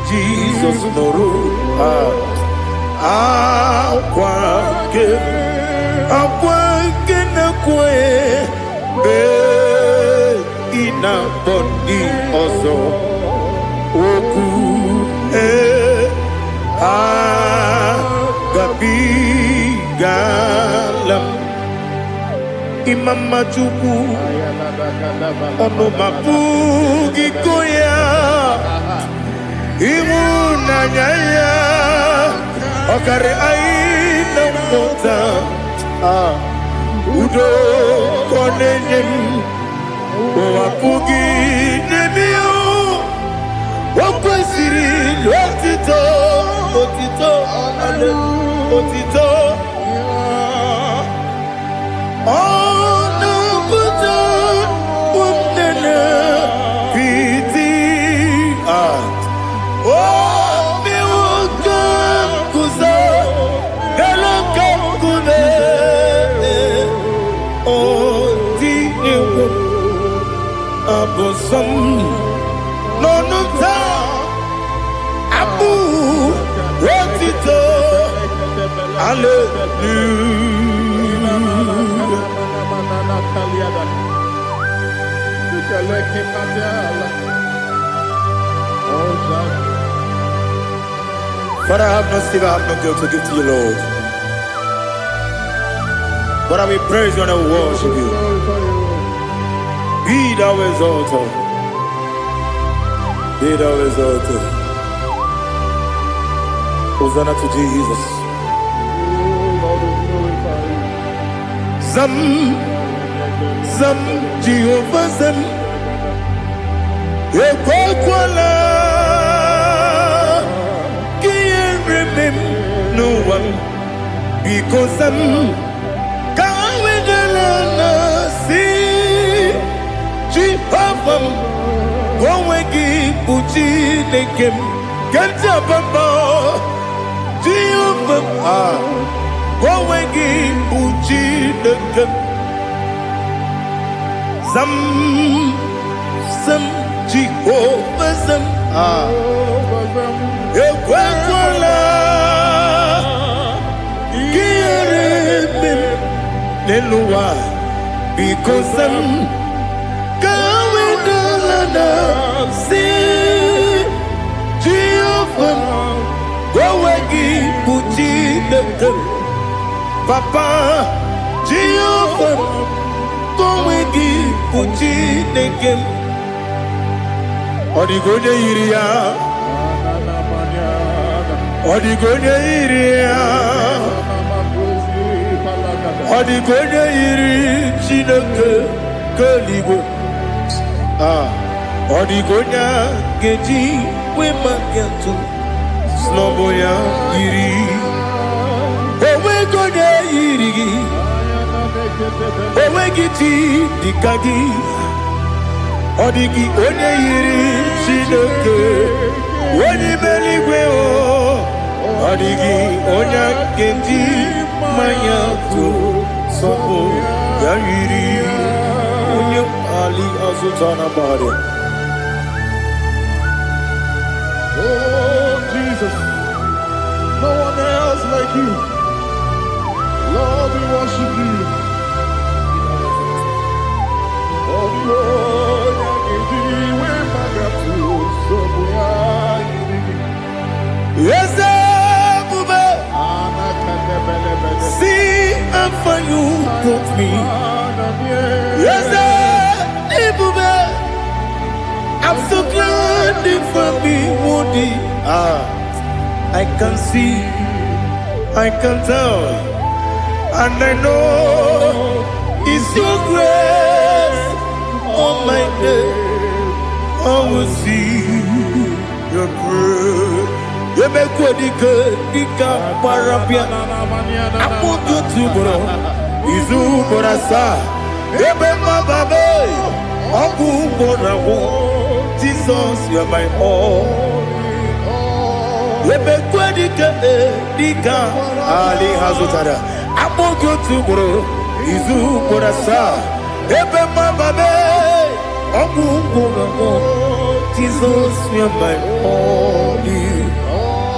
Speaker 1: Jesus Noru akwake na kwe be ina bondi ozo oku gabi galam Imam Majuku ono mapugi koya imuna nyaya okare aina mota udo konenyem wapugi nemio wakwesiri lotito ale otito Abosam nonunta abu rotito But I have no silver, I have no gold to give to you, Lord. But I will praise you and I will worship you. Be thou exalted. Be thou exalted. Hosanna to Jesus. Zam Jehovah Zam Ekwakwala Can't remember no one because Zam Kawedalana see Jehovah Gowegi Buchi Nekem Ganja Bamba Jehovah Gowegi Buchi Nekem Zam Jehovah Zam Ekwakwala Kieremem Neluwa because Zam Kawedalana see Jehovah Gowegi Buchi Nekem Papa Jehovah Gowegi Buchi Nekem Odigonya iria Odigonya iri Chineke Keligwe Odigonya Geji Wemakentu Sloboya iri Owegonya iri Owegiti Dikagi Odigi onye yiri Chineke onye meligwe o Odigi onye kendi manya to
Speaker 2: Sopo Yayiri Unyam Ali Azutana Bari.
Speaker 3: Oh, Jesus. No one else like you. Lord, we worship you. Oh, Lord,
Speaker 2: yes, Bube. See how far you brought me. Yes, Bube. I'm so glad for me, Woody. I can see, I can tell, and I know it's your grace on my day. I will see your grace. You make what you could, you can't parapia. I put you to bro. Izu Borasa. You make my baby. Abu Borawo. Jesus, you're my all. You make what you could, you can't. Ali Hazutara. I put you to bro. Izu Borasa. You make my baby. Abu Borawo. Jesus, you're my all.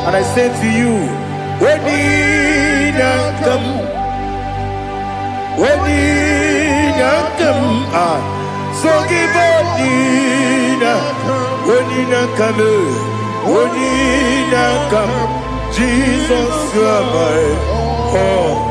Speaker 2: And I say to you, when you come, so give up, when you come, Jesus, you are my all.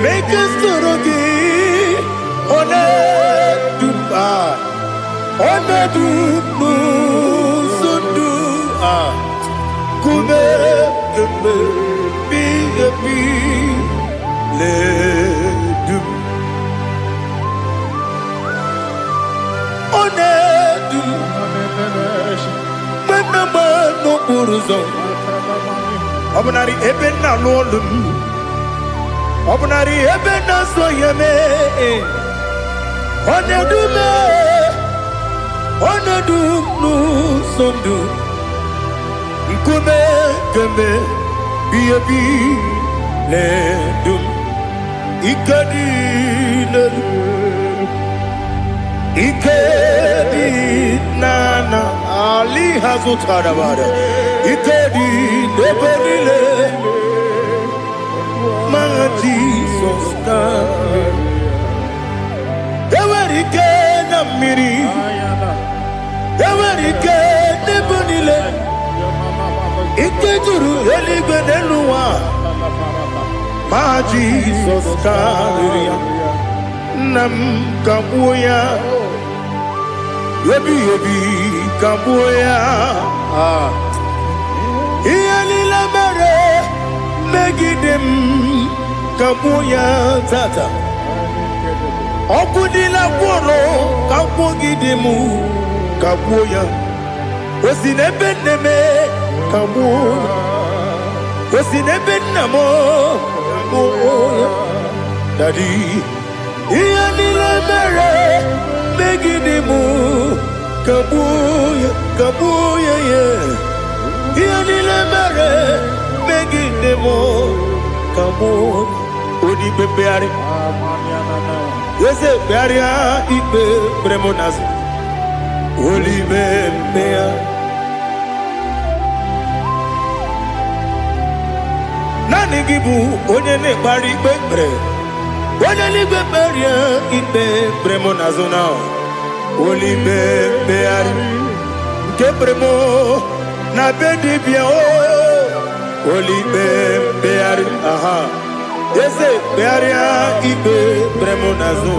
Speaker 2: Make us Obnari ebena lolum Obnari ebena soyeme Onedu nu sondu Nkume keme biyebi ledum Ikedi nana Ali Hazutara Bada Ikedi Deberile My Jesus Ewerike Namiri Ewerike Debonile Ikejuru Eligbeneluwa My Jesus Nam Kabuya Yebi Kabuya Iyalila Mere Megidem Kabuya Tata Okudila Kworo Kabugidemu Kabuya Osinebeneme Kabuya Osinebenamo Kabuya Daddy Iyalila Mere Megidemu Kabuya Kabuya yeah Iyalila Mere Megidemu Kabuya Odi Bebeari Yese Bearia Ibe Bremonas Oli Bebea Nani Gibu Onyene Bari Bebre Onyene Beberia Ibe Bremonazona Oli Bebeari Kebremo Na Bedi Bia Oli Bebeari Aha Yese Bearia Ibe Bremonazo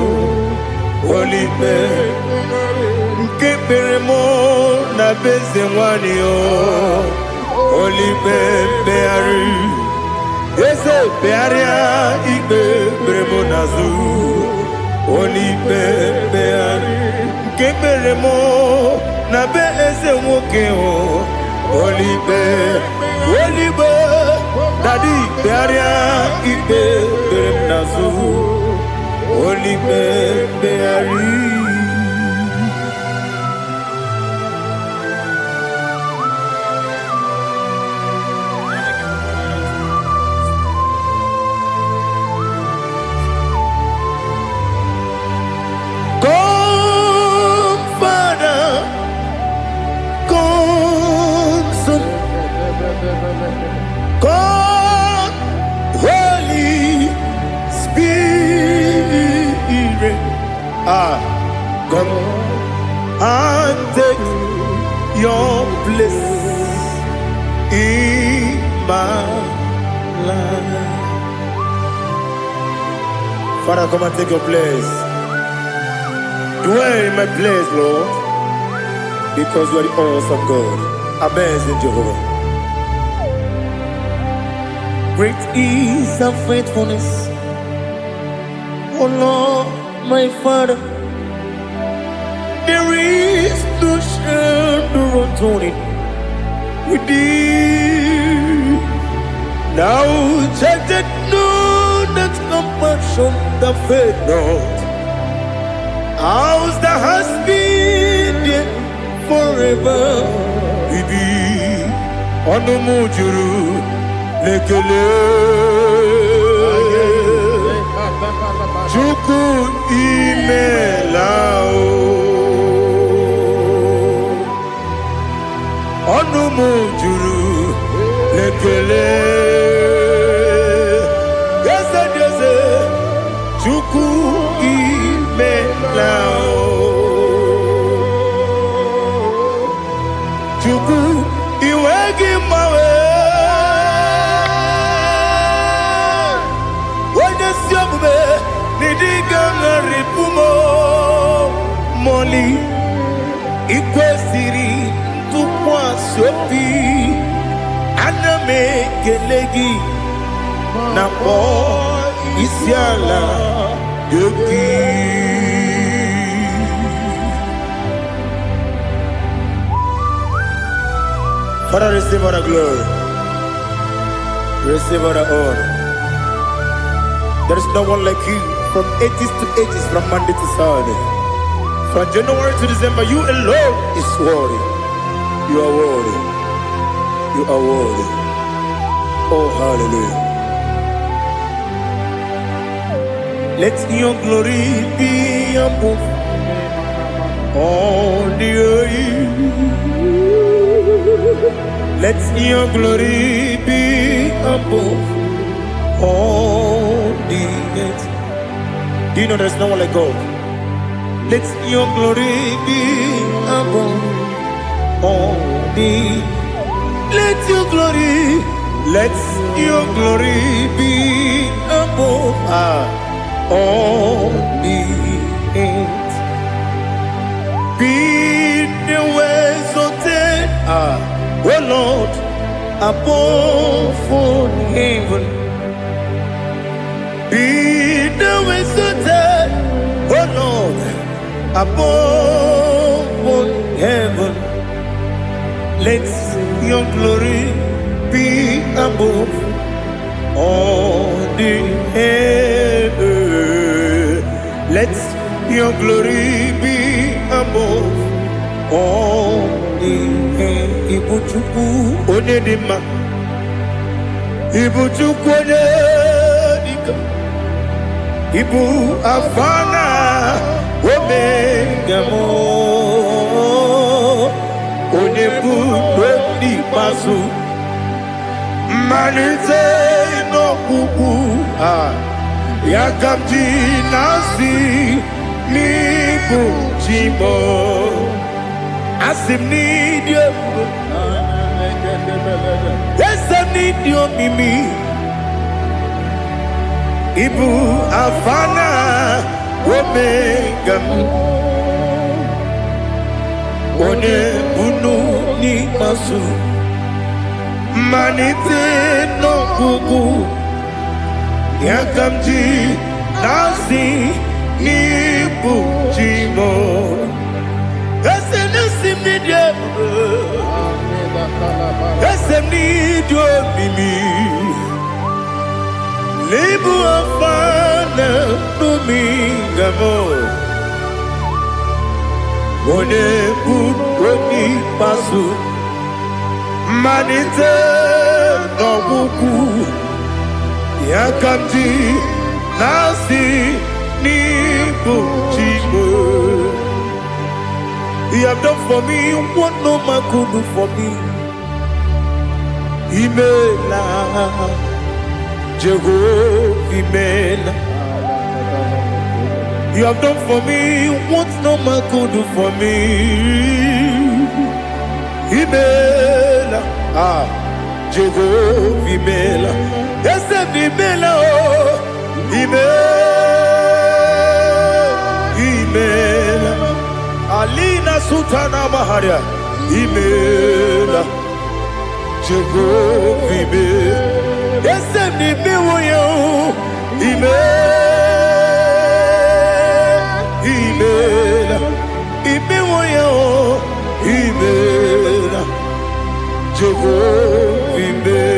Speaker 2: Olipe Keberemo Na Bezewani Olipe Beari Yes
Speaker 1: Ese bearia ikpe bremonazu Oli beari Keberemo na be ese nwoke o Oli Daddy bearia ikpe bremonazu Oli beari God, Holy Spirit, come and take your place in my life. Father, come and take your place. Dwell in my place, Lord, because you are the awesome God. Amazing Jehovah. Great is thy faithfulness, O Lord, my Father. There is no shadow of turning with thee. Now check that no, that compassion that faith not. Ours that has been there forever with thee. On the mujuru. Lekele Chuku imelao Onumu juru Lekele Yese Chuku imelao Chuku iwegi mawe Moli ikwesiri tukwasopi aname kelegi na po isiala yoki. Father, receive all the glory, receive all the honor. There is no one like you. From ages to ages, from Monday to Saturday, from January to December, you alone is worthy. You are worthy. You are worthy. Oh, hallelujah. Let your glory be above all the earth. Let your glory be above all the earth. Do you know there's no one like God? Let your glory be above all the. Let your glory be above all the earth. Be the ways of death, oh Lord, above all heaven. Be the ways of death, oh Lord, above all heaven. Let your glory be above all the earth. Let your glory be above all the earth. Ibuchuku onedima, Ibuchuku onedika, Ibu afana omega mo, onebu weni pasu, manite no kuku yakamji nasi nibu chimo asim nidio esem nidio mimi Ibu afana omega one bunu ni masu manite no kuku Yakamji nasi nipu jimo. Ese nasi media. Ese nidio mimi. Lebu afana numingamo. One kuni pasu. Manite no buku. Yakamji nasi nipu jimo. You have done for me what no man could do for me. Imela, Jehovah, Imela. You have done for me what no man could do for me. Imela, Jehovah, Imela. Yes, Imela, Imela. Alina Sutana Maharia, Imela, Jehovah, Imela. Yes, Imela, Imela, Imela, Jehovah, Imela.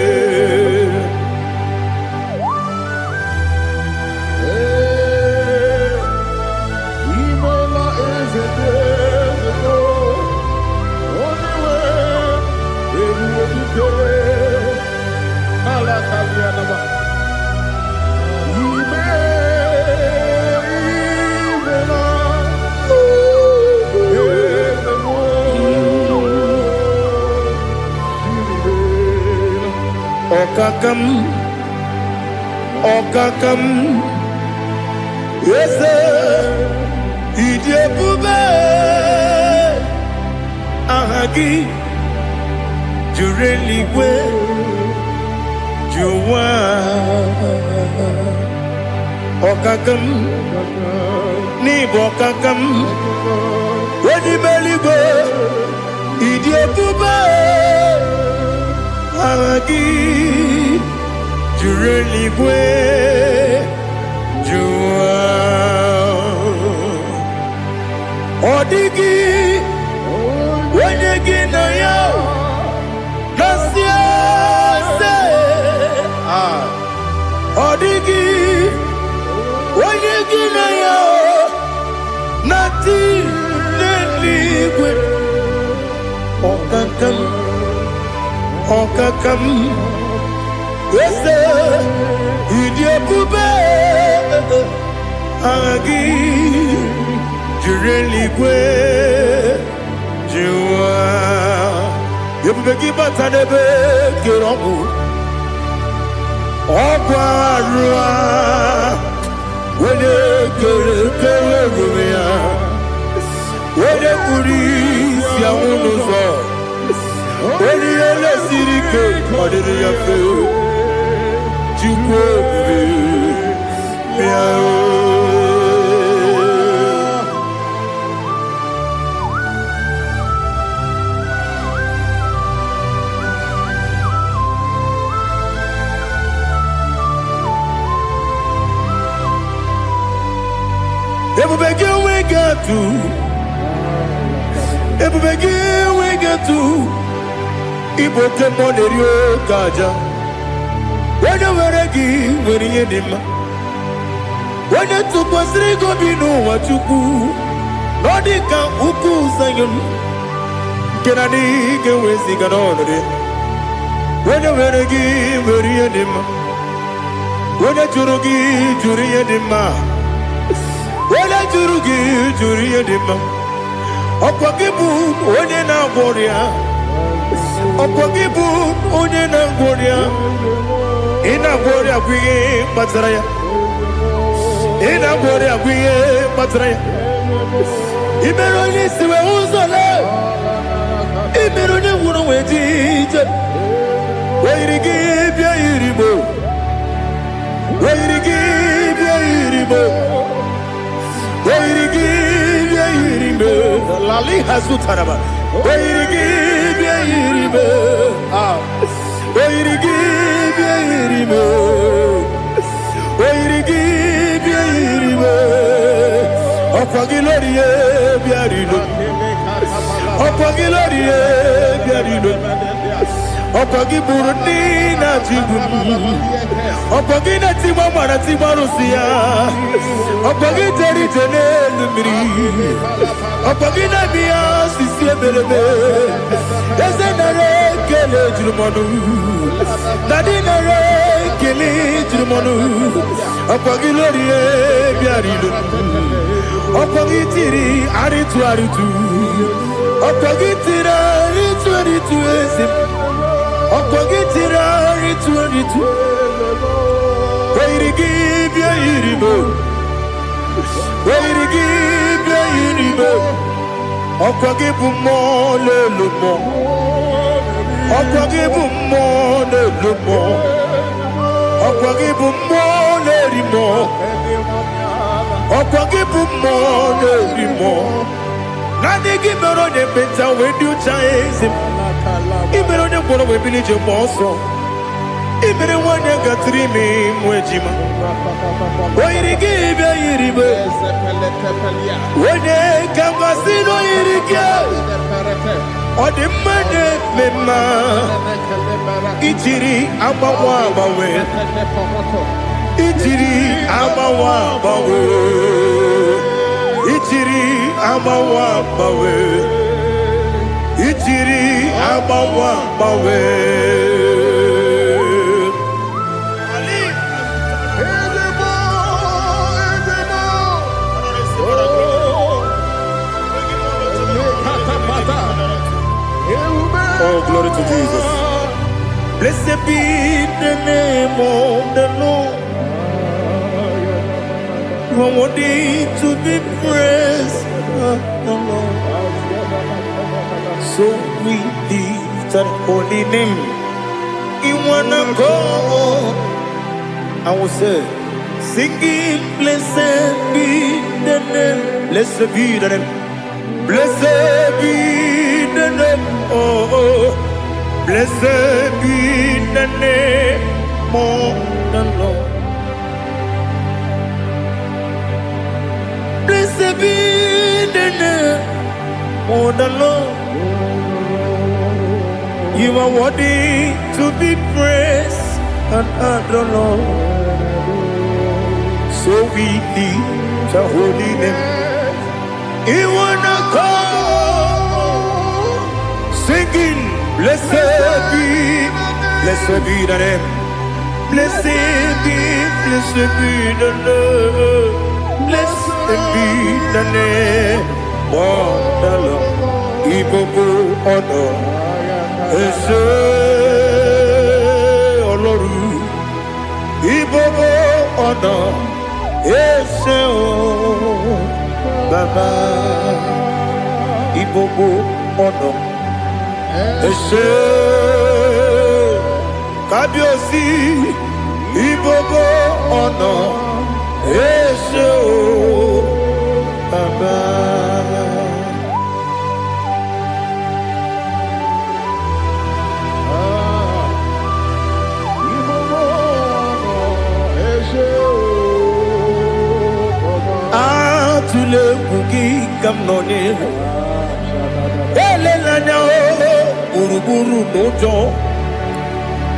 Speaker 1: Okakam, yes, Idiabube, Ahagi, Jureligwe, Juwa, Okakam, Nibokakam, Wadibeligwe, Idiabube, Ahagi. Jureligwe, Jua, Odigi, Wanyegi na ya, Nasia se, Odigi, Wanyegi na ya, Nati Neligwe, Okakam, Okakam. Yes, Idiabube, Agi, Jureligwe, Jua. You begi batanebe, Kiromu, Okwarua, Wede Kerumia, Wede Kuris, Yamunuzo, Wede Yele Sirike, Odiri Yafu. Everybody we get to Ibote Monerio Kaja. When you were a gay, when you did, when you took was Rico Bino, what you do, Nordica, Uku, Sayon, Kennedy, get with the Ganone. When you were a gay, when you did, when you Jurugi, Juria Dima, when you Jurugi, Juria Dima, Opakibu, Odena Boria, Opakibu, Odena Boria. Ina Boria Guye Matraya. Ina Boria Guye Matraya. Imeroni Siwe Uzole. Imeroni Wunu Wetija. Where you give your Iribo. Where you give your Iribo. Where you give your Iribo. Lali Hasutaraba. Where you give your Iribo. Where you give your Iribo.
Speaker 3: Oirigi biarime. Opagiloriye biarilo. Opagiloriye biarilo. Opagi Burundi na Jibun. Opagi na Timama na Timarusia. Opagi Teri Tenel Miri. Opagi na Mia Sisi Belebe. Ezenare Kele Jumanu. Nadinare Kele Jumanu. Opagi Lorie Biarilo. Opagi Tiri Aritu Aritu. Opagi Tira Aritu Aritu Ezim. Opagitira ritu Wairigi bia iribo Wairigi bia iribo Opagibu mo lelumo Opagibu mo lelumo Opagibu mo lerimo Opagibu mo lerimo Nani gimero de beta wedu chaezim Imere onye gwọrọ wee bili je mgbe ọsọ Imere nwanyị gatiri ime mwejima Oyiri gị bịa yiri be Onye ka mmasị n'oyiri gị Ọ dị mma na-eme mma Ijiri agbanwe agbanwe Ijiri agbanwe agbanwe Ijiri agbanwe agbanwe Ijiri agbanwe agbanwe. Oh, glory to Jesus. Blessed be the name of the Lord. You are worthy to be praised, the Lord. So we lift our holy name. You wanna go? I will say, singing, blessed be the name, blessed be the name, blessed be the name, oh, blessed be the name of the Lord. Blessed be the name of the Lord. You are worthy to be praised and adored. So we lift your holy name. You wanna come singing, blessed be the name, blessed be the Lord, blessed be the name of the Lord. Ibobo honor. Ese Ọlọ́run Ibobo ọ̀nà Ese o Baba Ibobo ọ̀nà Ese Kábíyèsí Ibobo ọ̀nà Ese o Baba. Tule bugi kamnoni ele lanya uruburu nojo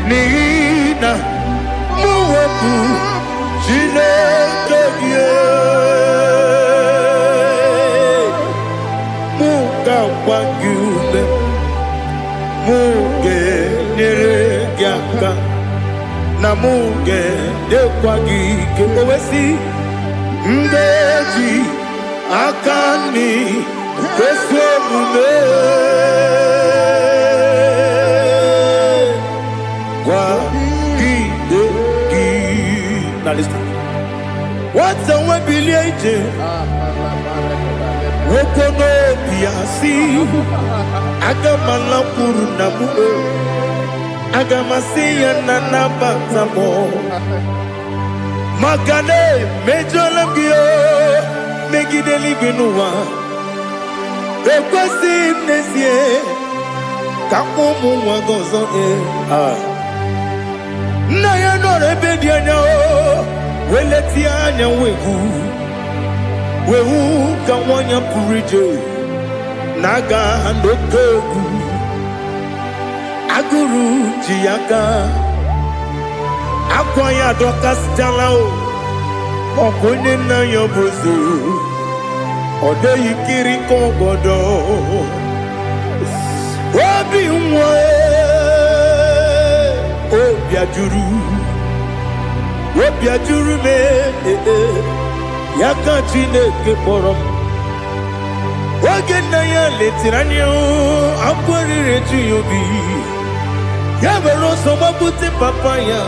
Speaker 3: nina muweku Chineke muga wangume muge neregiaka na muge dekwagike owesi ndeji akani kesomume kwa gidegi. Now listen. What's the way biliaje? Wokono biasi agamala puru namu agamasiya nanabatamo Magane mejolamgio megideli binua ekwesi nesie kamumu wagozo na ya no rebedianya Weletianya wehu kawanya purije naga ndokogu aguru jiaka akwanya dokas jalao okonye na yobozu ode yikiri kogodo obi nwa obi ajuru me yaka Chineke kpọrọ oge nna ya letiri anya akwarịrị eju ya obi ya were ọsọ gbapute papa ya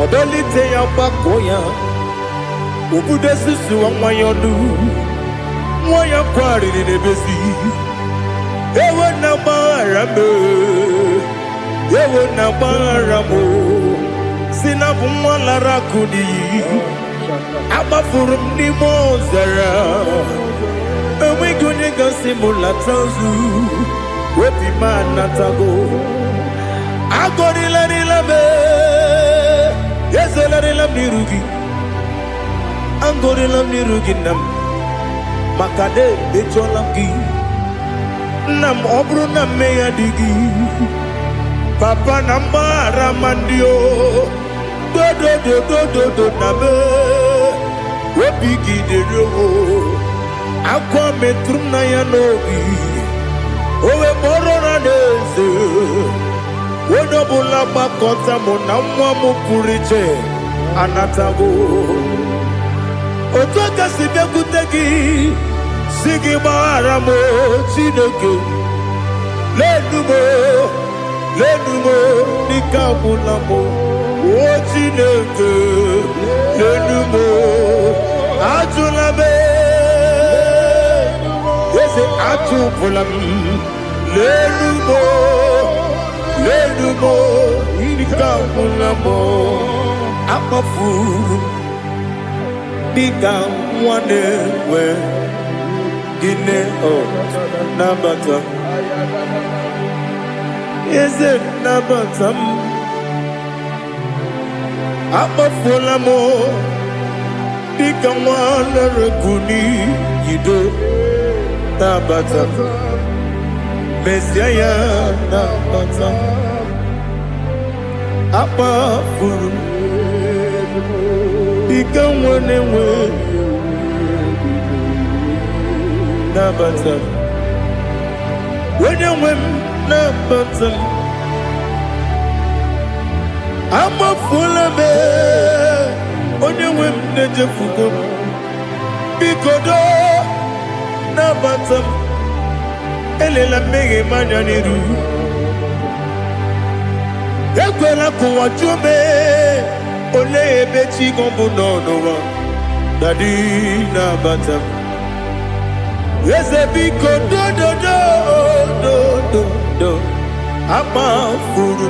Speaker 3: ọdọlite ya gbakọ ya obodo susu nwa ya ọnụ nwa ya kwarịrị n'ebezi ewe na gbaghara m si na bụ nwa lara akụ n'iyi agbafuru m n'ime ọzara enweghị onye gasị m lata ozu obi m anatago agọrịlarịla m ezolarịla m n'iru gị agọrịla m n'iru gị nna m maka na emejọla m gị nna m ọ bụrụ na mmehie dị gị papa na mgbaghara ma ndị o dodododododo na me obi gị dịrị o akwa metụrụ m na ya n'obi o wee kpọrọ na n'eze onye ọbụla gbakọta mụ na nwa m pụrụ iche anatago otu aka si bịakwute gị si gị gbaghara m Chineke lenumo dịka agwụla m o Chineke lenumo ajụla m eze atụpụla m lenumo dịka agwụla m akpafuru dịka nwa na-enwe gịnị nabata eze nabata m akpafuola m dịka nwa na-erebu n'iyido nabata mesia ya nabata akpafuru dịka nwa na-enwe nabata onye nwe m nabata m amafuola m onye nwe m na-ejefugo m biko do nabata m elela mmehie m anya n'iru ekwela ka ụwa jụọ m olee ebe chi gị bụ n'ụwa dadi nabata m eze biko do akpafuru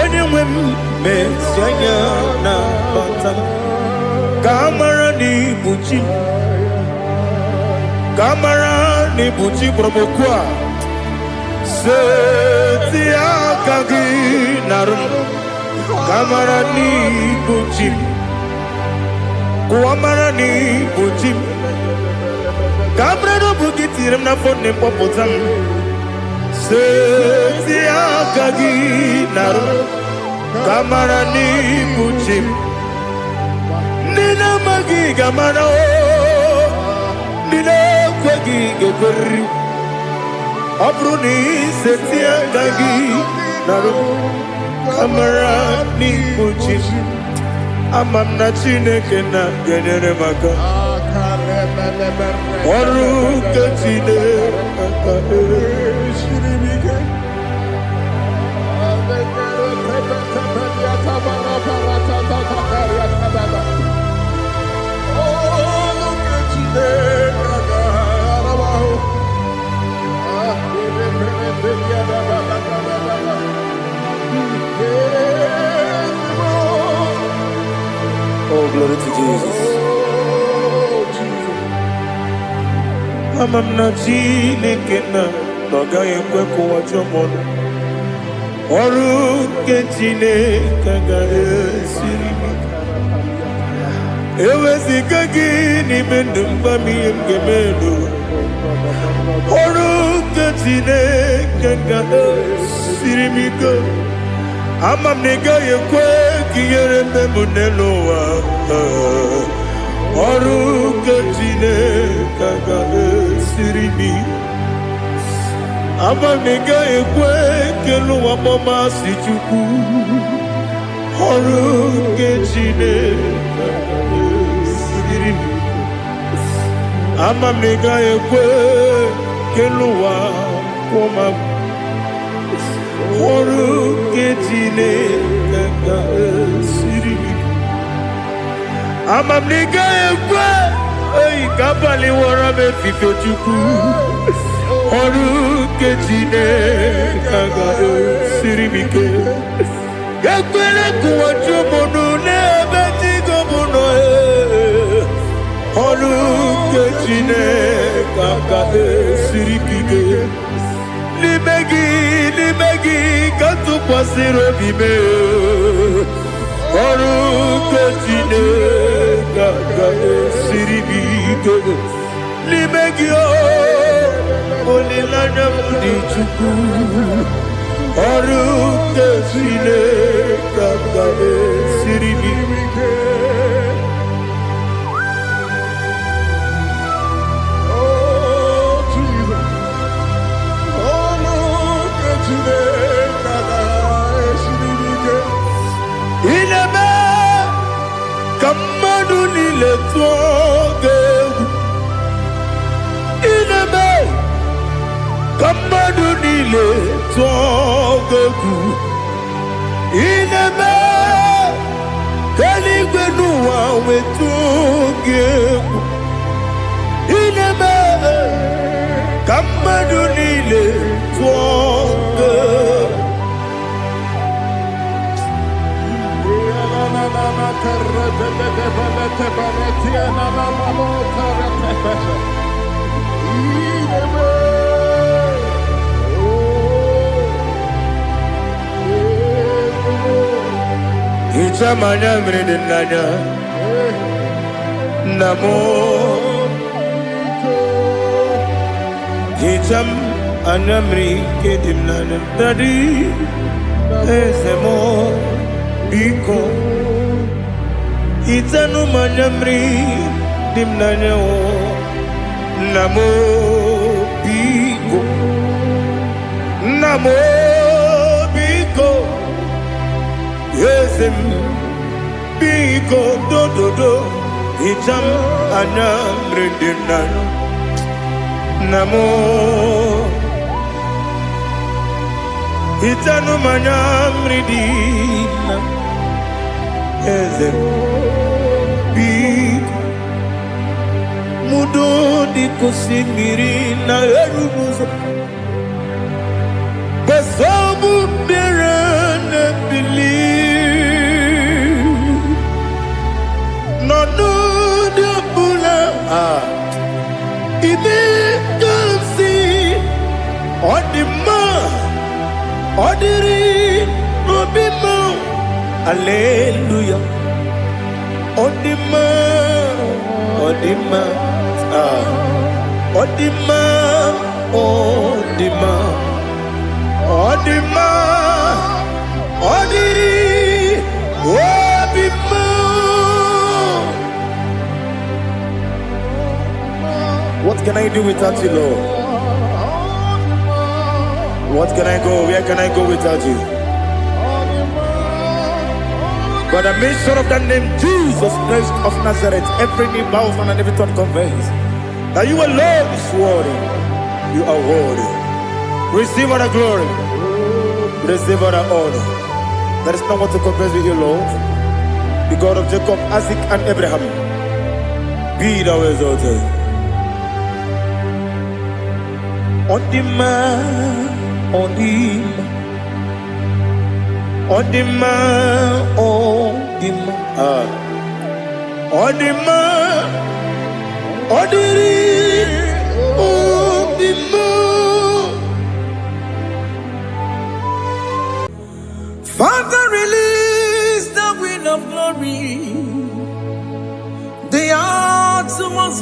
Speaker 3: onye nwe m mesi anya na bata ka amara n'ibu chi ka amara n'ibu chi kpọrọmokwu a seti aka gị narụ ka amara n'ibu chi kụwa mara n'ibu chi ka amara n'obu gị tiri m n'afọ nne mkpọpụta m seti aka gị narụ ka amara n'ibu chi ndị na-amaghị ga-amara ndị na-ekweghị ga-ekweriri ọ bụrụ na iseti aka gị narụ ka amara n'ibu chi ama m na Chineke na-enyere m aka ọrụ nke Chineke aka esiri m ike Oh, glory to Jesus. Amam na Chineke na Noga yekwe kuwa chomono Oru ketine kaga esirimi Ewezi kagini mendumba miyemgemelo Oru ketine kaga esirimi Amam nega yekwe kiyere memuneloa Oru ketine kaga esirimi Amam nega yekwe kelu wamama sichuku Oru ketine kaga esirimi Amam nega yekwe kelu wamama Oru ketine kaga esirimi Amam nega yekwe Ei kabali wara me fife chuku Oru ketine kaga esirimi ke Yakwele kuwa chumono nebe tigo mono Oru ketine kaga esirimi ke Limegi kantu pasiro bime Oru ketine kaga esirimi Limegi olilanya mudi chuku Oru ketine kaga esirimi Ineme kamadu nile tuoge Ineme kamadu nile tuoge Ineme kaligwe nuwa wetuge Ineme kamadu nile tuoge Ichamanya mridinanya Namo Icham anamri kedimnanya Dadi Ezemo Biko Itanu manyamri dimnanya o Namo Biko Namo Biko Yesem Biko do do do Icham anamri dimnanya Namo Itanu manyamri dimnanya Yesem Mudo di kusimiri na erumuzo Besobu birene believe No de bula Ibe kansi Odima Odiri Obima Alleluia Odima Odima Odima Odima Odima Odiri Obima What can I do without you, Lord? What can I go? Where can I go without you? By the mention of that name, Jesus Christ of Nazareth, every knee bows and every tongue confesses that you alone is worthy. You are worthy. Receive all the glory. Receive all the honor. There is no one to compare with you, Lord. The God of Jacob, Isaac, and Abraham. Be thou exalted. Odima, Odima. Odima, Odima, Odima, Odiri, Odima,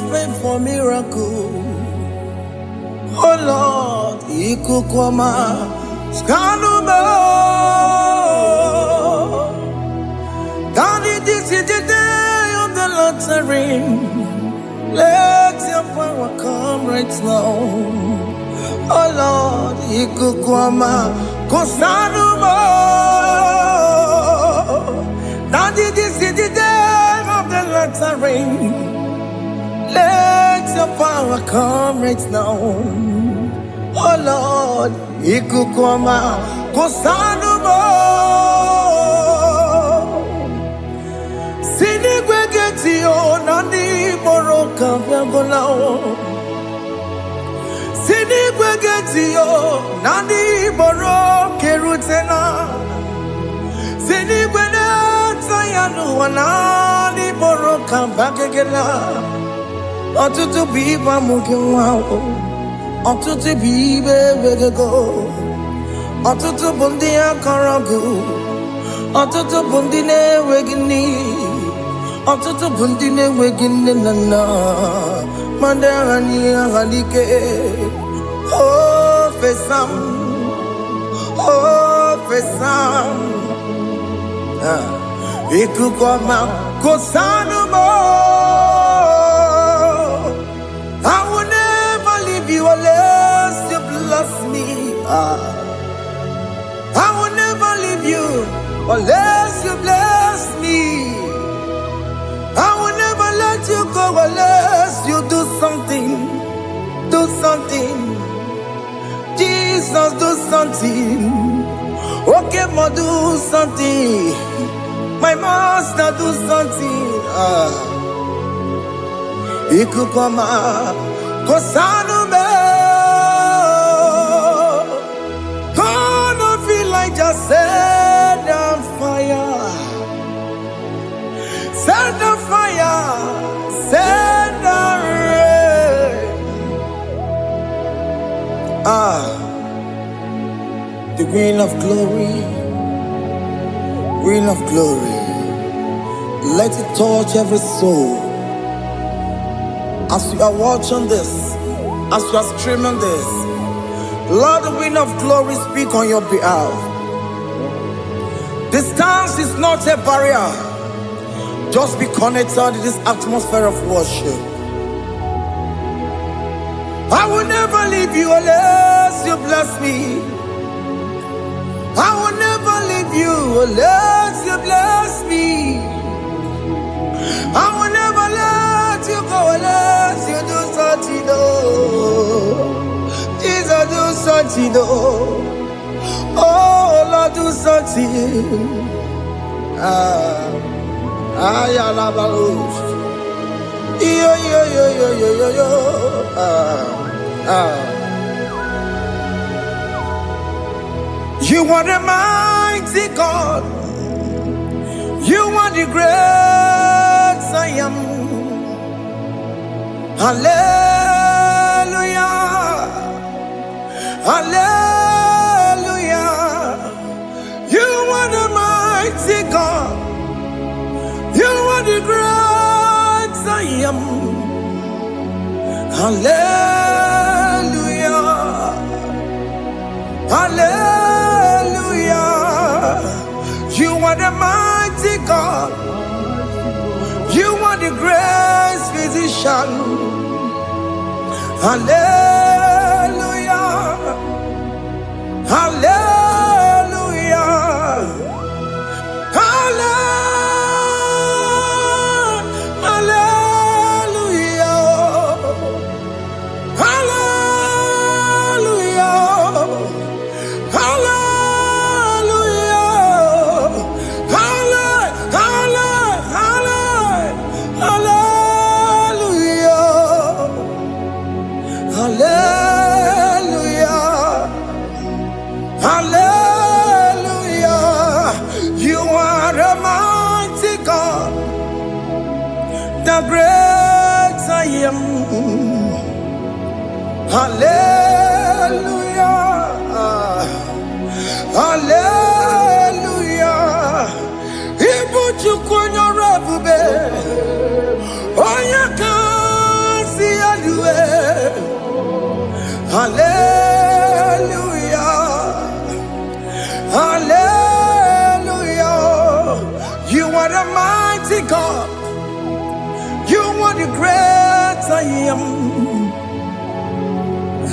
Speaker 1: pray for miracle. Oh Lord, Ikukwama, Skanuma. Daddy, this is the day of the lottery. Let your power come right now. Oh Lord, Ikukwama, Kosanuma. Daddy, this is the day of the lottery. Let your power come right now. Oh Lord, Ikukwama, Kosanuma. Sinigwegetio, Nandi Moroka, Viagolao. Sinigwegetio, Nandi Moroke Rutena. Sinigwena, Sayanu, Nandi Moroka, Bagagela. Ọtụtụ bụ ibe amụghị nwa ahụ, ọtụtụ bụ ibe ewegego, ọtụtụ bụ ndị akọrọ gị, ọtụtụ bụ ndị na-enweghị nne, ọtụtụ bụ ndị na-enweghị nne na nna, ma ndị agha n'ihe agha n'ike. O fesam, o fesam, ikuku ọma kụsanụ m. I will never leave you unless you bless me. I will never leave you unless you bless me. I will never let you go unless you do something. Do something. Jesus, do something. Okay, ma, do something. My master, do something. Ikukwama, Kosanume. Gonna feel like just set on fire. Set on fire. Set on rain. The green of glory. Green of glory. Let it touch every soul. As you are watching this, as you are streaming this, Lord, the wind of glory speak on your behalf. Distance is not a barrier. Just be connected to this atmosphere of worship. I will never leave you unless you bless me. I will never leave you unless you bless me. I will never let you go unless you do something. Jesus, do something. Oh Lord, do something. Ayalabalush. Yo. You are the mighty God. You are the great I am. Hallelujah. Hallelujah. You are the mighty God. You are the great I am. Hallelujah. Hallelujah. You are the mighty God. You are the great physician. Hallelujah. Hallelujah. Hallelujah. You are a mighty God, the great I am. Hallelujah. Hallelujah. Ibu chukwu nyorebube, onye ka Hallelujah. Hallelujah. You are the mighty God. You are the great I am.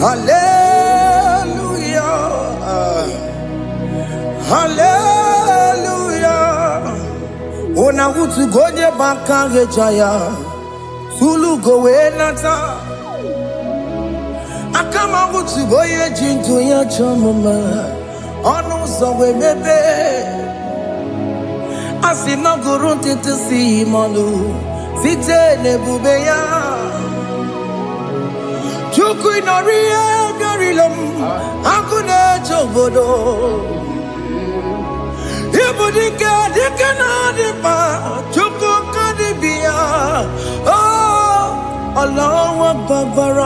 Speaker 1: Hallelujah. Hallelujah. Ona utu gonye bakange jaya. Sulu gowe nata. Akama utu goye jintu ya chamama. Onu sowe mebe. Asina gurun tete si manu. Site ne bubeya. Chuku inoria garilom. Akune chobodo. Ibudika dikana dipa. Chuku kadibia. Oh, Allah Akbar.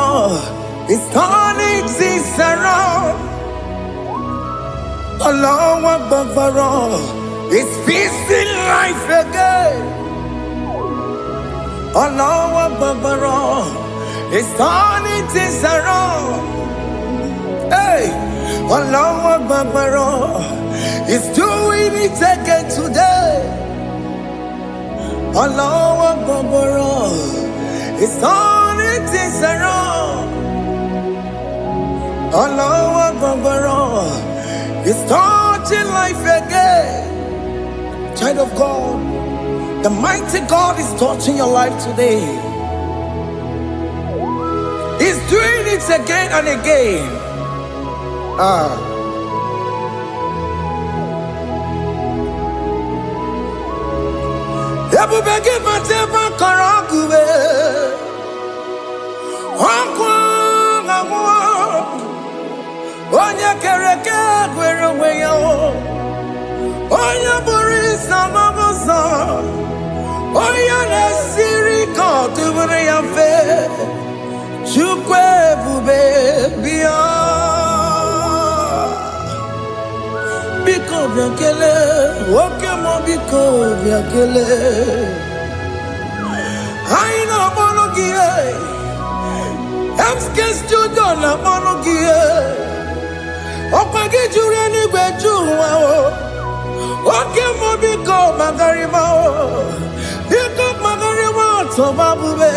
Speaker 1: It's turning things around. Allah Akbar. It's peace in life again. Allah Akbar. It's turning things around. Hey, Allah Akbar. It's doing it again today. Allah Akbar. It's turning things around. Allah Akbar. It's touching life again. Child of God, the mighty God is touching your life today. He's doing it again and again. Ebubege mateba karakube. Onya kereke gwerewe yo. Onya burisa mabosa. Onya nesiri kotubure ya fe. Chukwe bube biya. Biko biakele. Oke mo biko biakele. Aina monogie. Emske studio na monogie. Opage jure ni gbejuwa o. Oke mo biko magarima o. Biko magarima to babube.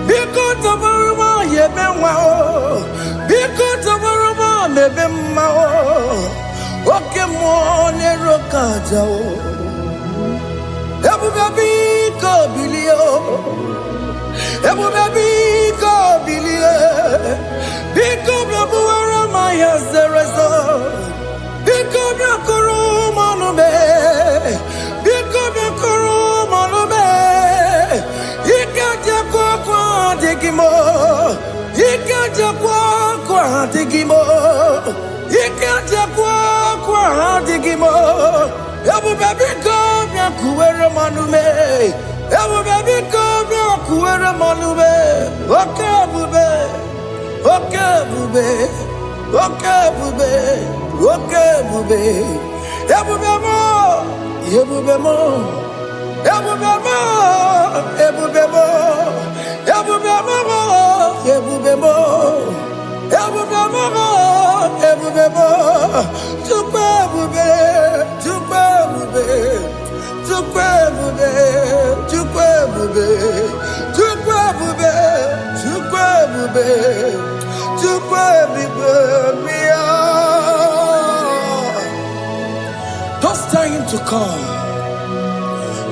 Speaker 1: Biko to baruma yebenwa o. Biko to baruma mebemma o. Oke mo ne rokaja o. Ebu baby ko bilio. Ebu baby ko bilie. Biko babuara maya zerezo. Biko bakuru manube. Biko bakuru manube. Ikaja kwa digimo. Ikaja kwa digimo. Ikaja kwa digimo. Ebu baby ko bakuere manume. Ebu baby ko bakuere manume. Okay bube. Okay bube. Okay bube. Okay bube. Ebu bemo. Ebu bemo. Ebu bemo. Ebu bemo. Ebu bemo. Ebu bemo. Ebu bemo. Ebu bemo. Tukwe bube. Tukwe bube. Tukwe bube. Tukwe bube. Tukwe bube. Tukwe bube. Tukwe bube. Don't stay him to come.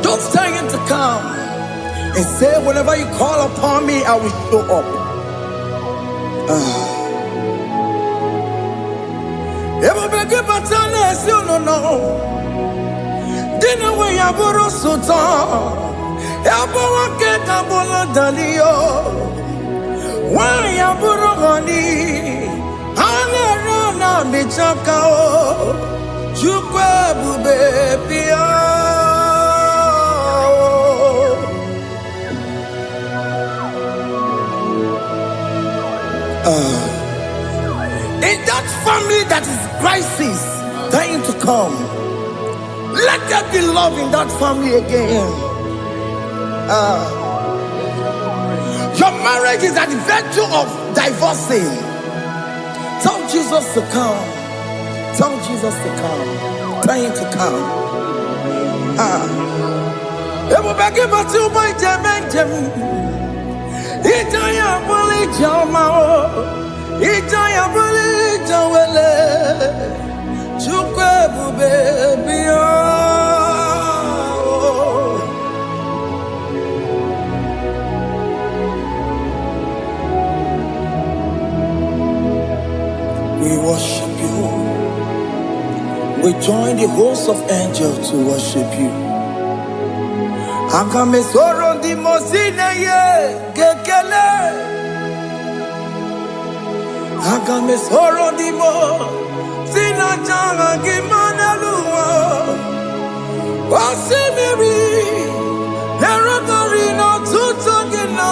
Speaker 1: Don't stay him to come. And say, whenever you call upon me, I will show up. Everybody but unless you don't know. Dinner way I borrow so tall. Elbow get a bola dalio. Why I borrow honey? I'll run a michakao. Chukwe bube pia. In that family that is crisis, dying to come, let there be love in that family again. Your marriage is at the verge of divorcing. Tell Jesus to come. Tell Jesus to come. Tell him to come. Ebu bagi batu boy jam. Ijaya buli jamao. Ijaya buli jawele. Chukwe bube biyo. We worship you. We join the host of angels to worship you. Akame soro di mosine ye gekele. Akame soro di mo sina janga gimana luwa. Wasimiri nerotari no tutogina.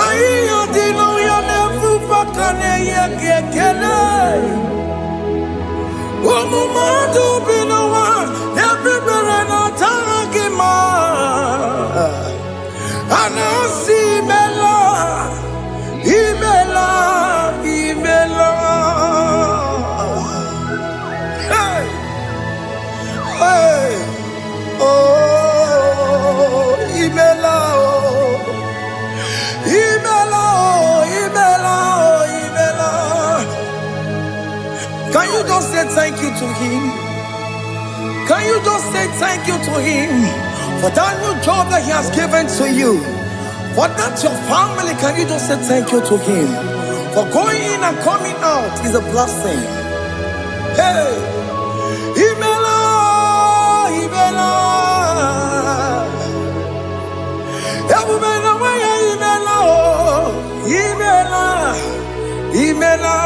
Speaker 1: Ayo dino ya nefu pakane ye gekele. Umumadu binowa everywhere na tangima. Anasi mela, imela. Hey, hey, oh, imela, imela. Can you just say thank you to him? Can you just say thank you to him for that new job that he has given to you? For that your family, can you just say thank you to him? For going in and coming out is a blessing. Hey, Imela, Imela, Imela, Imela,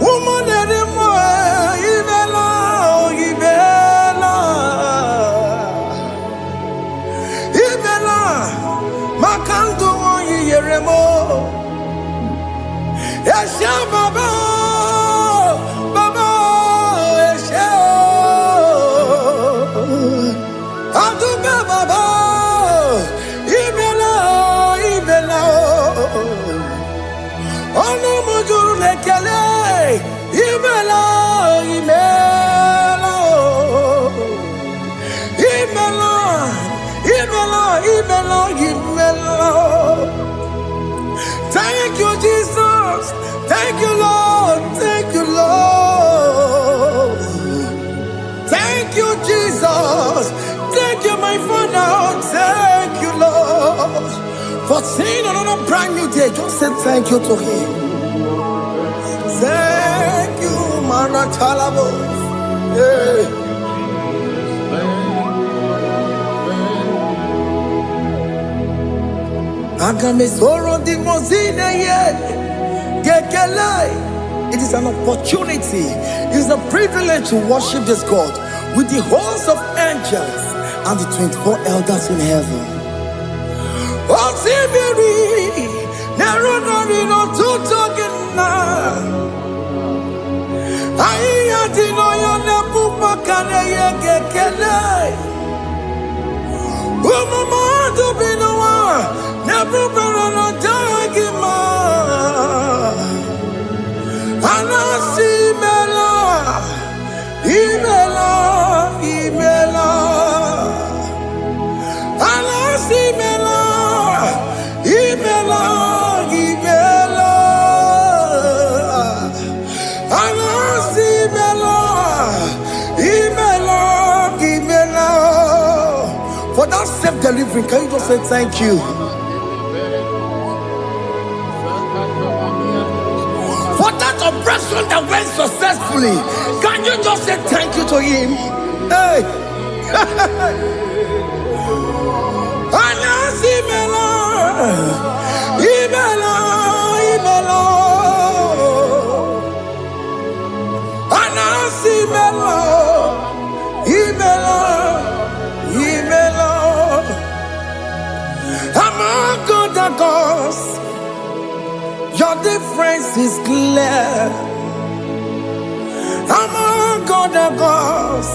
Speaker 1: woman anymore, Ibela, Ibela, Ibela, Makandu Yeremo, Esha Baba, Baba, Esha, Aduba Baba, Ibela, Ibela, Ono Mujuru Lekele. Imela, Imela, Imela, Imela, Imela, Imela. Thank you, Jesus. Thank you, Lord. Thank you, Lord. Thank you, Jesus. Thank you, my Father. Thank you, Lord. For seeing another brand new day, just say thank you to him. Thank you, Manatalabo. Yeah. Agame soro di mozine ye gekele. It is an opportunity. It is a privilege to worship this God with the host of angels and the 24 elders in heaven. Oh, Sibiri, Nerunari no tutogina. Aiya dino yo nebu makane ye gekele. Umamadu binowa nebu berano dagima. Anasi mela, imela, imela. Anasi mela, imela, imela. Anasi mela, imela, imela. For that self-delivery, can you just say thank you? For that operation that went successfully, can you just say thank you to him? Hey! Anasi mela, imela, imela. Anasi mela, imela, imela. Among other gods, your difference is clear. Among other gods,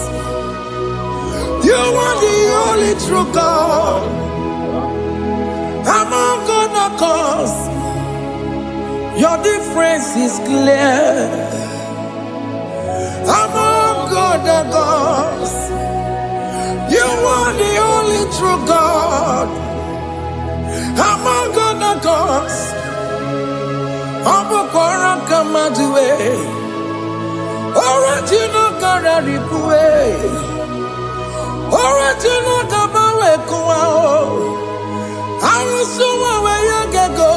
Speaker 1: you are the only true God. Among other gods, Your difference is clear. Among God and gods, you are the only true God. Among God and gods, Abukora Kamadue, original Kararipue, original Kabawe Kuao, Arusuma Wayagago,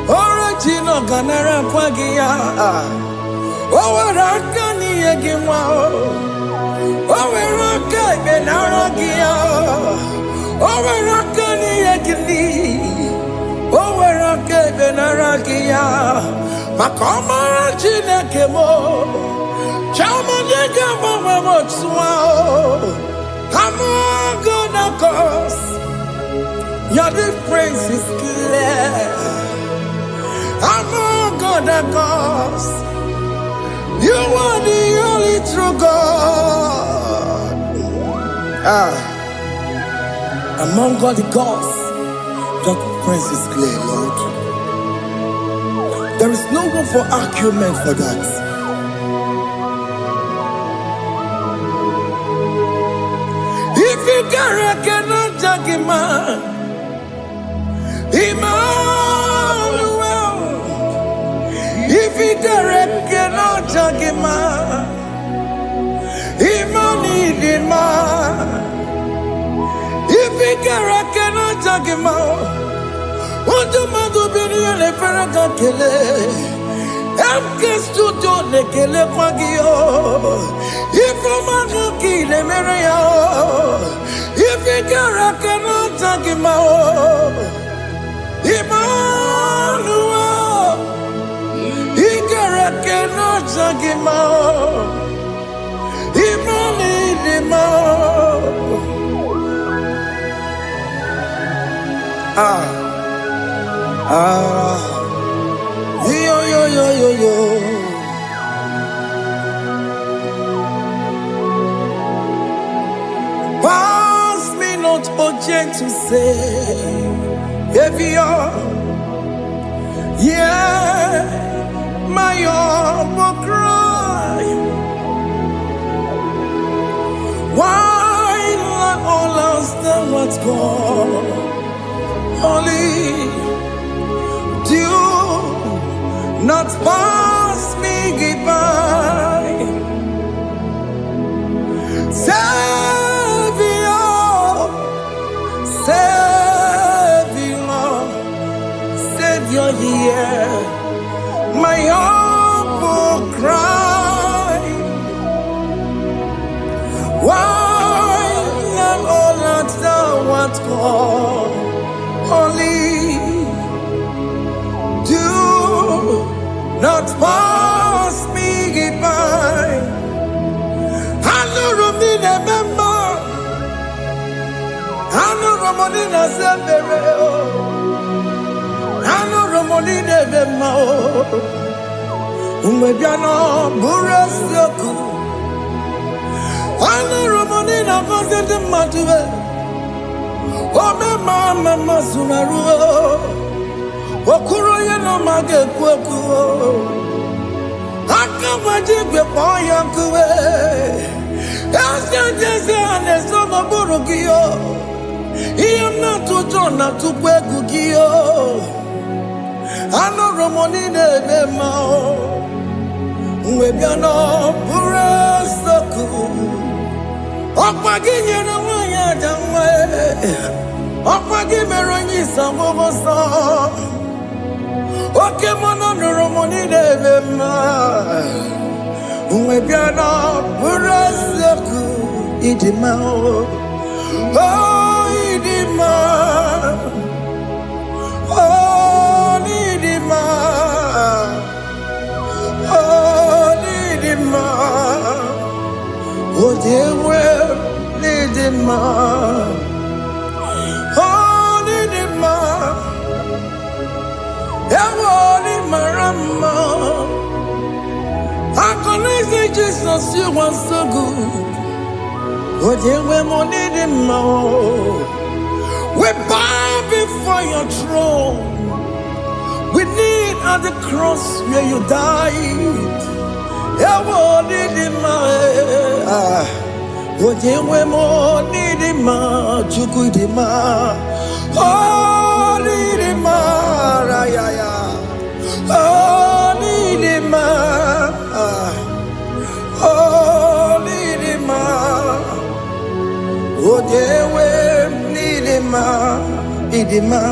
Speaker 1: original Ganara Kwagia, Owarakani Yagimao, Owaraka Benaragia, Owarakani Yagini. Owaraka benaragia, makamara chinekemo, chamanega mamamotswao. Among God and gods, your difference is clear. Among God and gods, you are the only true God. Among God and gods, your difference is clear, Lord. There is no room for argument for that. If you cannot judge him, Emmanuel. If you cannot judge him, Emmanuel. If you cannot judge him, Untumago bini le faraka kele, MK studio le kele kwagio. Ifomano kile mereyo, ifigara kano tagimao. Emmanuel, igara kano tagimao. Yo. Pass me not, O gentle Savior. Yeah, my humble cry. Why let all else than what's gone? Only do not pass me by. Savior, hear my humble cry. Why am all not thou art gone? Only do not pass me by. Hanurumine member, Hanurumine Zebero, Hanurumine member, Umebiano Burasoku, Hanurumine Vazete Matue, Ome Mama Sunaru. Okuro yeno mage kweku akamaji gbe poyan kuwe jese aneso maburu kiyo iyo na tujo na tukwegu kiyo anoro moni nebe mao Uwebiano burasoku okpagi nyere wanya jamwe okpagi meronyi samboboso Oke mono nurumoni nebema Uwebiano burasoku idima Oh idima Oh idima Oh idima Oh dewe idima Oh idima Ewoni marama I say Jesus, you are so good. Oh, dear, we need him more. We bow before your throne. We need at the cross where you died. Yeah, what did it matter? What you were more needed, ma, Jukudima. Oh, need it, ma, oh, need it, ma. Oh, need it, ma. Oh, you were needed, ma, Idima.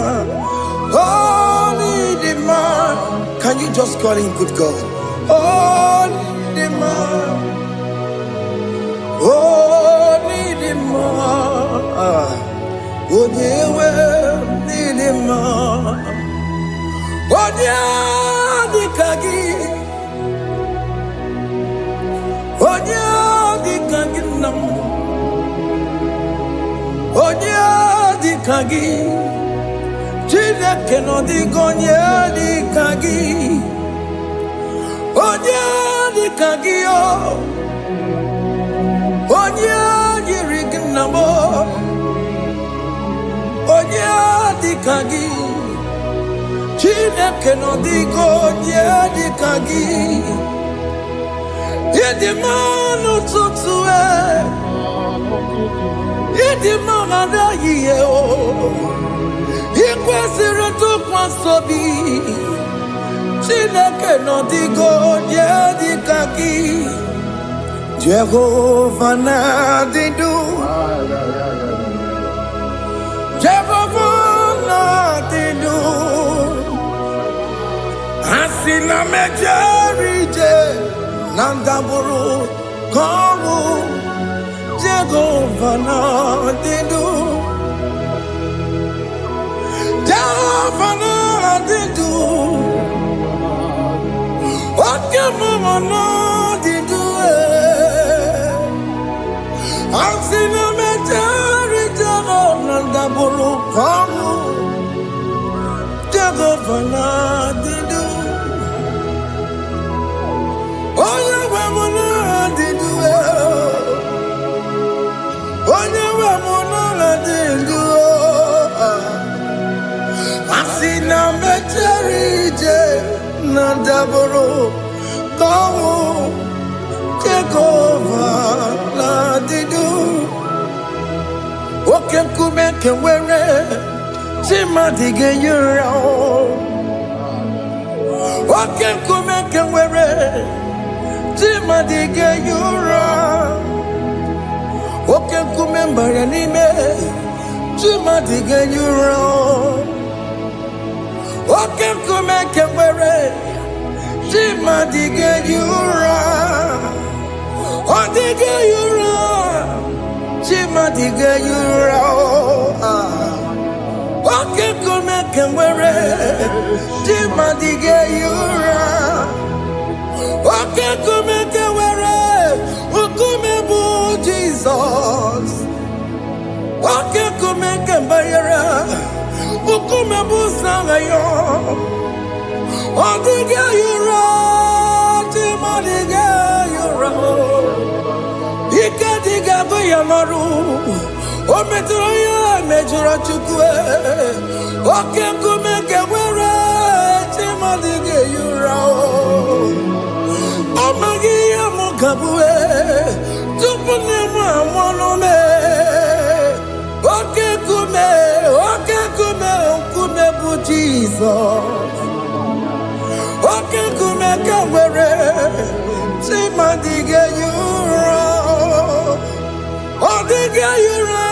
Speaker 1: Oh, need it, ma. Can you just call him good God? Oh, need it, ma. Oh, need him more. Oh, dear, well, need him more. Oh, dear, the kagi. Oh, dear, the kagi nam. Oh, dear, the kagi. Chile cannot the gonya, the kagi. Oh, dear, the kagi, oh. Onya yirignamo, onya dikagi, chine kenodigo onya dikagi, yedimanu tutue, yedimana da yeo, ikwesire tukwasobi, chine kenodigo onya dikagi. Jehovah Nadidu, Jehovah Nadidu, Asina Mejerije, Nandaburu, Komu, Jehovah Nadidu, Jehovah Nadidu, Okemama Nadidu. I've seen a majority of the Buru Kongo, Jehovah Nadidu. Oh, you were Nadidu. Oh, you were Nadidu. I've seen a majority of the Buru Kongo, Jehovah Nadidu. Okem kumeke were Timadige yura. Okem kumeke were Timadige yura. Okem kumemba yanime Timadige yura. Okem kumeke were Timadige yura. Odige yura, Chimadige yura. Oke kumeke were, Chimadige yura. Oke kumeke were, ukumebu Jesus. Oke kumeke bayera, ukumebu sangayo. Odige yura, Chimadige yura. Ikadiga goyamaru, o metroya mejura chukwe, o kenkumeke were, Chimadige yura. O magiya mukabue, tupune mwanome, o kenkume, okume bu Jesus. O kenkumeke were, Chimadige yura. Odiga yura,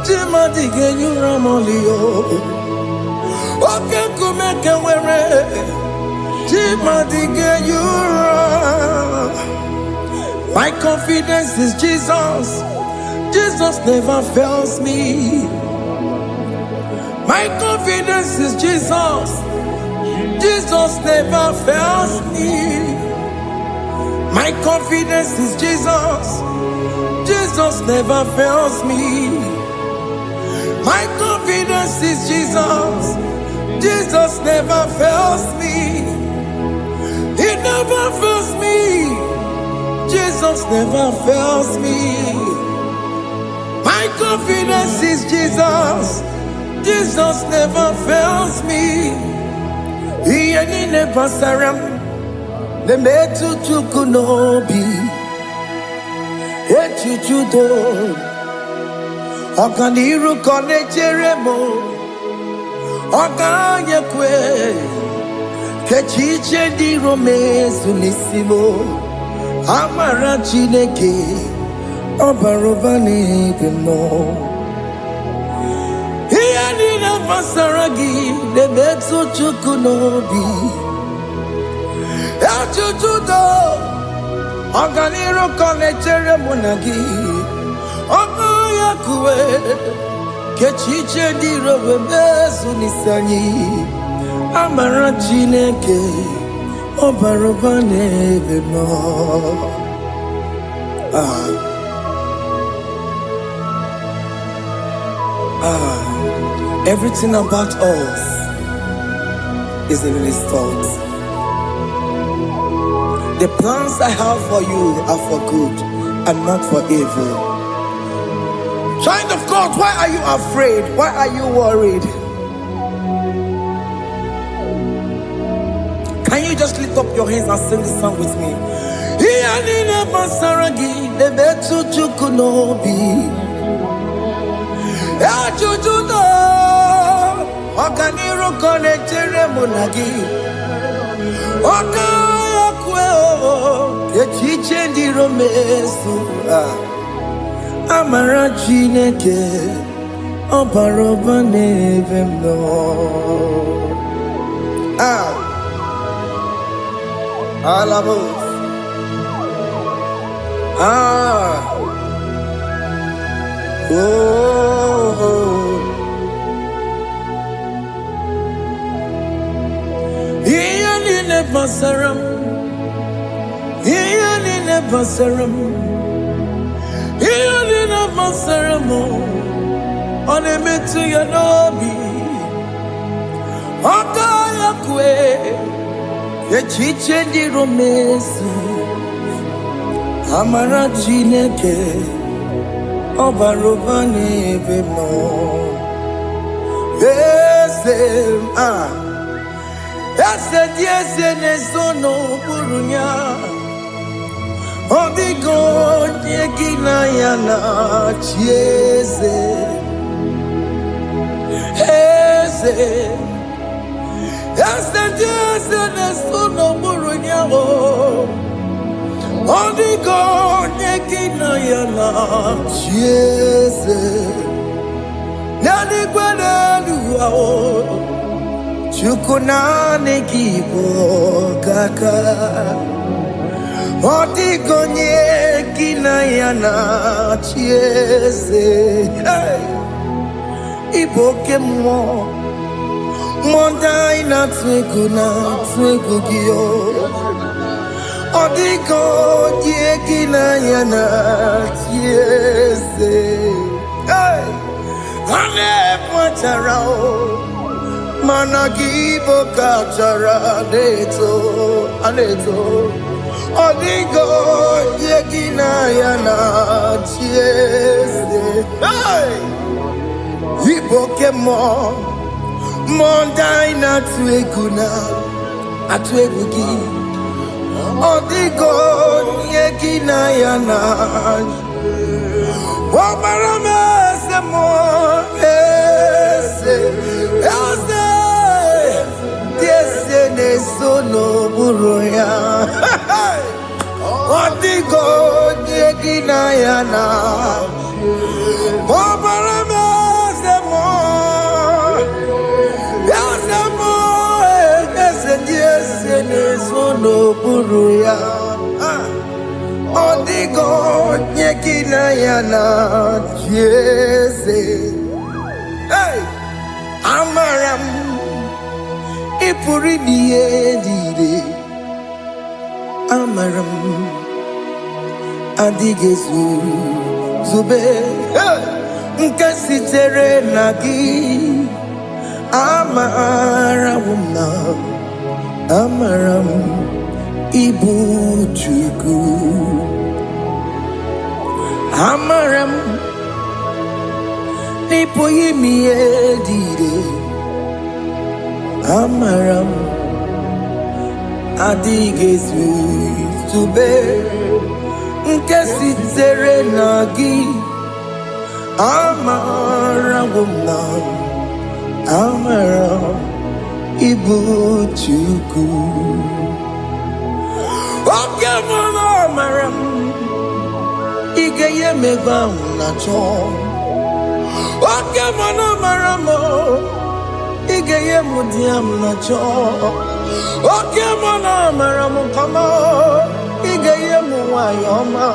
Speaker 1: Chimadige yura molio. Oke kumeke were, Chimadige yura. My confidence is Jesus. Jesus never fails me. My confidence is Jesus. Jesus never fails me. My confidence is Jesus. Jesus never fails me. My confidence is Jesus. Jesus never fails me. He never fails me. Jesus never fails me. My confidence is Jesus. Jesus never fails me. Iyani ne pasaram ne metu tukunobi echuchudo Okaniru kone jeremo Okanye kwe Kechiche di romezu nisimo Amara chineke Obarobane gemo Iyani na pasaragi ne metu tukunobi echuchudo Okaniru kone jeremo nagi Okayakwe Kechiche di robe mezu nisanyi Amara chineke Obaroba nebe mo Everything about us is in his thoughts. The plans I have for you are for good and not for evil. Child of God, why are you afraid? Why are you worried? Can you just lift up your hands and sing this song with me? Iyanine masaragi nebetu chukunobi echuchudo Okaniru kone jeremo nagi Okayakwe Kechiche di romesu Amara chineke Obaroba nebe mo Alabos Iyanine pasaram Iyanine pasaram Iyanine pasaram Onemetu yanobi Okayakwe Kechiche di romesu Amara chineke Obaroba nebe mo Ese nesono burunya Odigo nyekina yana chieze Ese nesono burunya Odigo nyekina yana chieze Nani kwenelu Chukunane kibo kaka Odigo nyekina yana chieze Iboke mo Mondai na twegu giyo Odigo nyekina yana chieze Ane pacharao Managibo kachara aneto Odigo yekina yana chiese Iboke mo Mondai na atwegugi Odigo yekina yana Wamarame se mo Ese nesono buruya Odigo nyekina yana Wamarame se mo Ese nesono buruya Odigo nyekina yana Jese Amaram Ipuri dide Amaram Adigezu Zube Nkasitere nagi Amaram Ibu Chuku Amaram Nipo yimi edide Amaram adịghị zube nke sitere na gị amarawo m na amara ịbụ Chukwu oke mụrụ amara m ị ga-enye m ego ahụ na-achọ oke mụrụ amara m ị ga-enye m di ya m na-achọ oke mụrụ amara m kama ị ga-enye m nwanyị ọma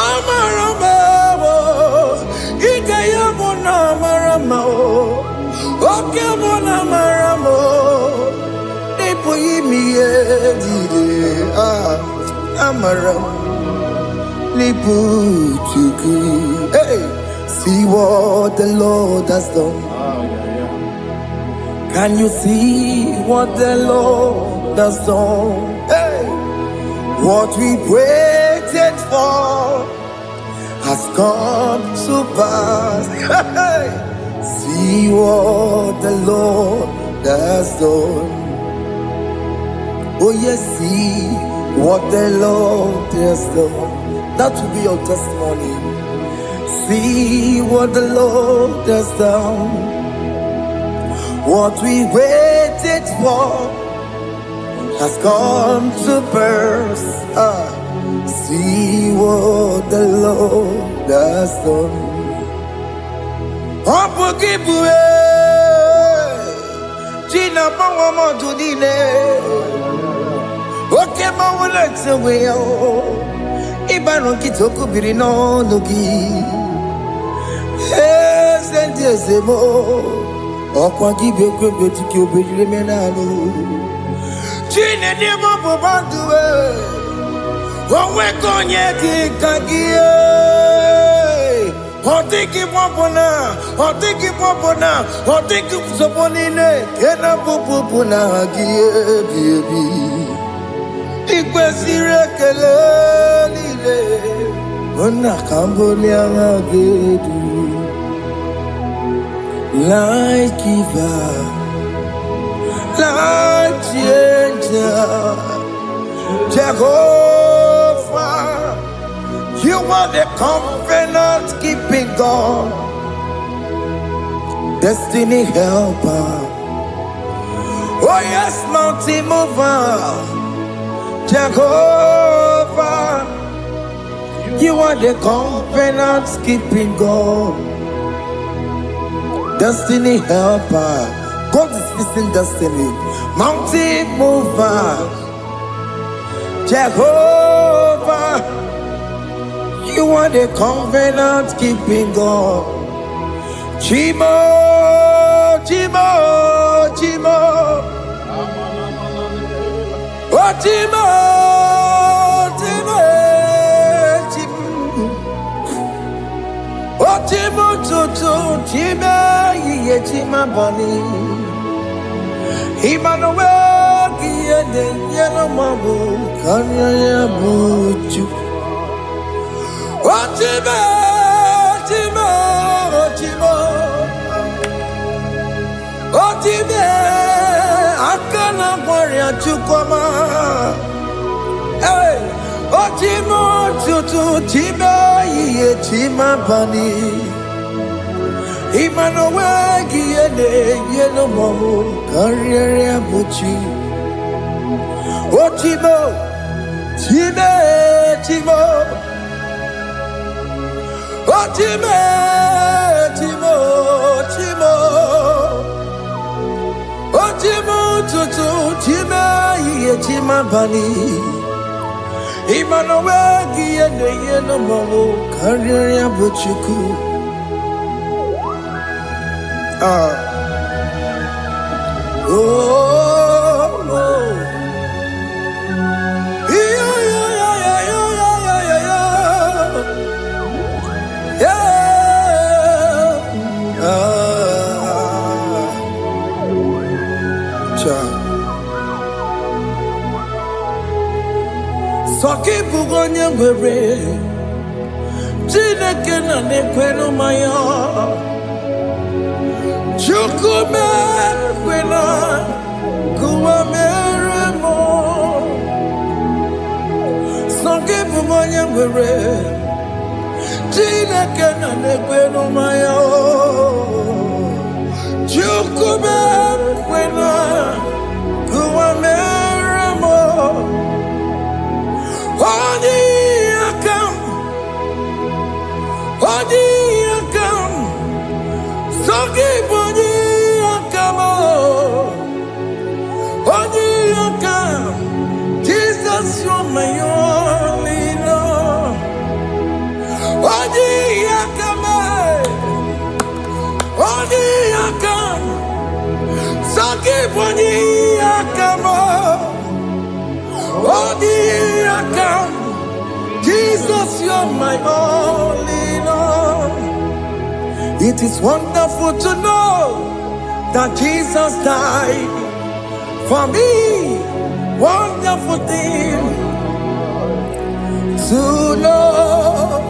Speaker 1: amara m ị ga-enye m na amara m oke mụrụ amara m ịpụghị ime ihe dịrị amara m n'ịbụ Chukwu. Hey, see what the Lord has done. Can you see what the Lord has done? Hey, what we waited for has come to pass. Hey, see what the Lord has done. Oh yes, see what the Lord has done. That will be your testimony. See what the Lord has done. What we waited for has come to pass. See what the Lord has done. Opogibue, Gina Bawa Tudine, Oke Mawalex away. Ibano kitoko birino nogi sentezemo okwa gibe kwebe tiki obejire menalo chine demo bobanduwe onwe konye kikagie otiki popona otiki soponine kena popona gie biebi ikwesire kele nile ona kambolia magedu like giver like changer Jehovah you are the covenant keeping God destiny helper oh yes mountain mover Jehovah, you are the covenant keeping God, destiny helper. God is fixing destiny, mountain mover. Jehovah, you are the covenant keeping God. Chimo, Chimo, Chimo. Oh, Chimo, Chimo, Chimo. Oh, Chimo, Chimo, Chimo, Ye Chima Bani. Emmanuel, Kiede, Yellow Mabu, Kanya Buchu. Oh, Chimo, Chimo, Chimo. Oh, Chimo. Akana warrior chukoma, hey, Ochimo tutu chima ye chima bani, Emmanuel giene yeno mamu karriere buchi, Ochimo chime chimo, Ochime chimo chimo. Ochimo tutu chima ye chima bani Emmanuel giene yeno mamu karriere buchuku Soki bugonye gwere Chineke na nekwenu maya Chukume kwena Kuwa mere Songi bumonya were Jina kena nekweno maya Chukube kwena Kuwa meramo Odi akam Songi boni akamo Odi akam Jesus, you're my only love. Odi akame, Odi akam, Saki boni akamo, Odi akam, Jesus, you're my only love. It is wonderful to know that Jesus died for me. Wonderful thing to know.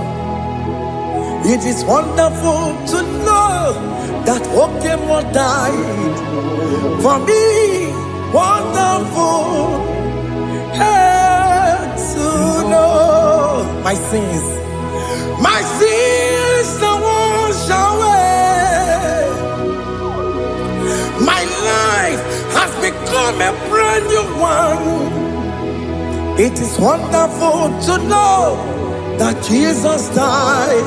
Speaker 1: It is wonderful to know that Okemo died for me. Wonderful to know my sins are washed away. My life has become a brand new one. It is wonderful to know that Jesus died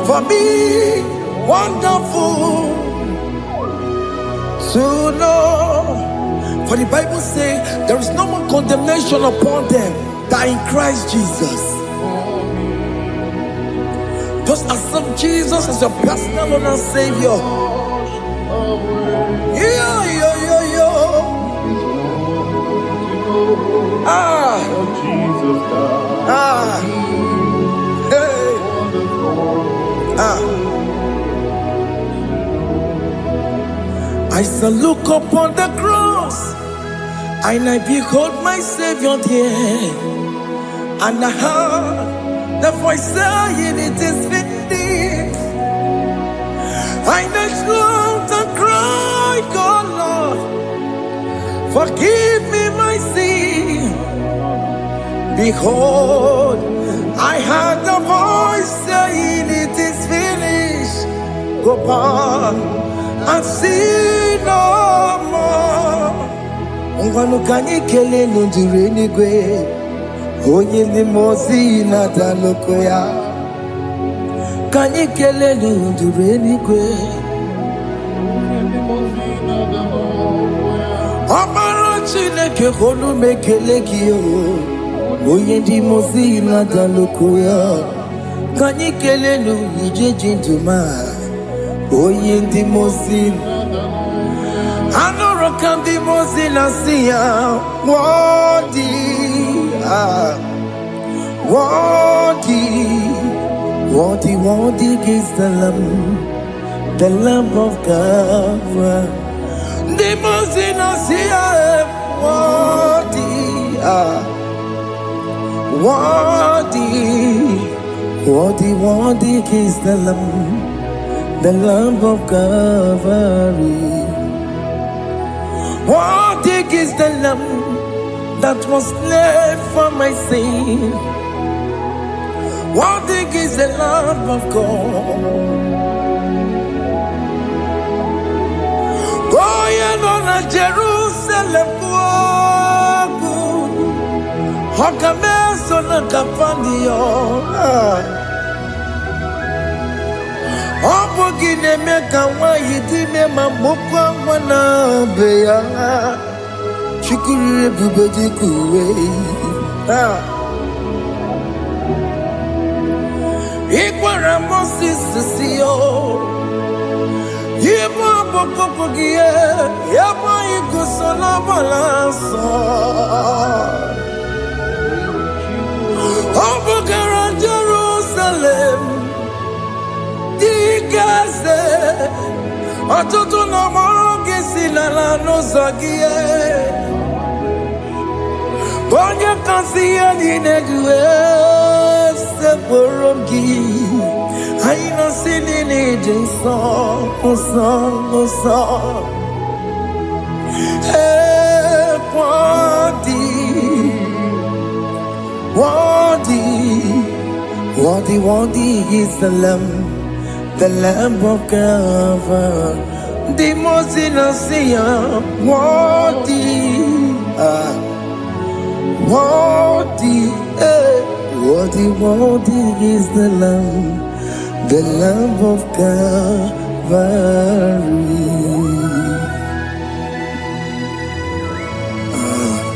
Speaker 1: for me. Wonderful to know. For the Bible says there is no more condemnation upon them that in Christ Jesus. Just accept Jesus as your personal Lord and Savior. I shall look upon the cross and I behold my Savior there, and I heard the voice saying, "It is finished." I next looked and cried, "God, Lord, forgive me my sin." Behold, I heard the voice saying, "It is finished." Go back and sin no more. Ungwanu kanyi kele nundure nigwe, onye limozi na dalokoya. Kanyi kele nundure nigwe. Amara chineke konu mekele kiyo, onye limozi na dalokoya. Kanyi kele nu ije jinduma, onye limozi. Anoro kandi mozi na siya, Worthy is the Lamb of God. The Mosina Sia, worthy is the Lamb of Calvary. Worthy is the Lamb that was slain for my sin. Worthy is the Lamb of God. Going on a Jerusalem, Hokameso na kapandio. Opogine meka wa yidime mamukwa wana beya. Chukuri bubedi kuwe. Ikwara Moses siyo. Yema boko gie, yema igusola balanso. Obogara Jerusalem, Digaze, Atoto na moge silala no zagie. Bonye kansiya dinegwe se boromgi. Aina sinini jinso, osan. Kwadi Worthy is the Lamb of God, the most innocent. Worthy is the Lamb of Calvary.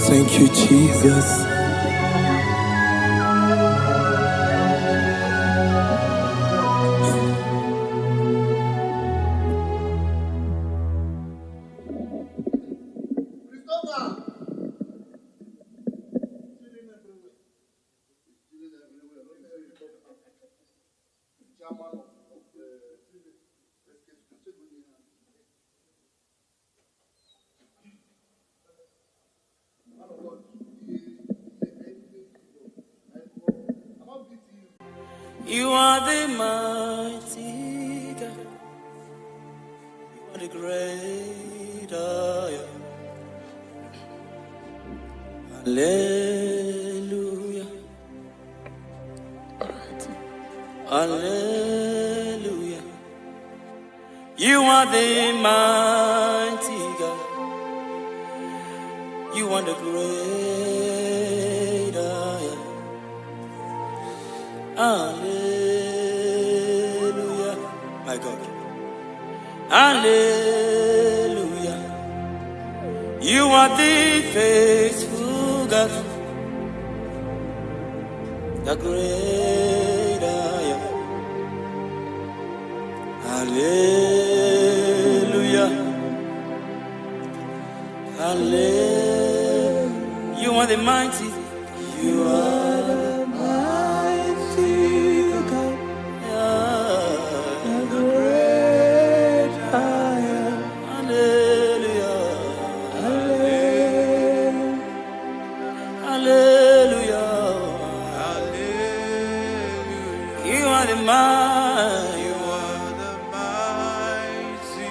Speaker 1: Thank you, Jesus.
Speaker 4: You are the mighty God. You are the great I am. Hallelujah. Hallelujah. You are the mighty God. You are the great I am. Hallelujah. My God. Hallelujah. You are the faithful God. The great I am. Hallelujah. Hallelujah. You are the mighty. You are the mighty God. The great I am. Hallelujah. Hallelujah. Hallelujah. You are the mighty. You are the mighty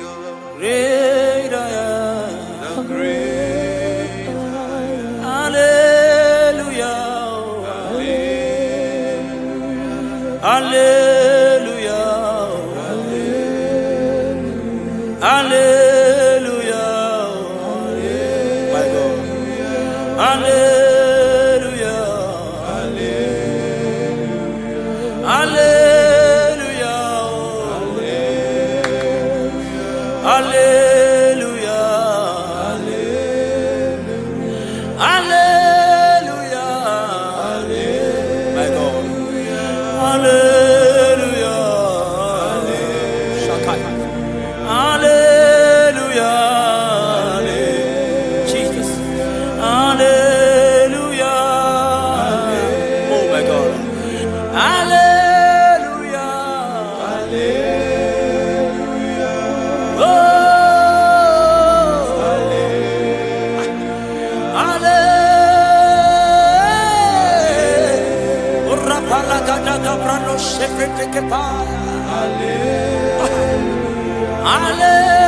Speaker 4: God. Great I am. The great I am. Hallelujah. Hallelujah. Hallelujah. Hallelujah. My God. Hallelujah. Hallelujah. Hallelujah. Hallelujah. Hallelujah. My God. Hallelujah. Shakai. Hallelujah. Jesus. Hallelujah. Oh my God. Hallelujah. Hallelujah. Oh. Hallelujah. Rapalagadaga brano shefete kepaya. Hallelujah. Hallelujah.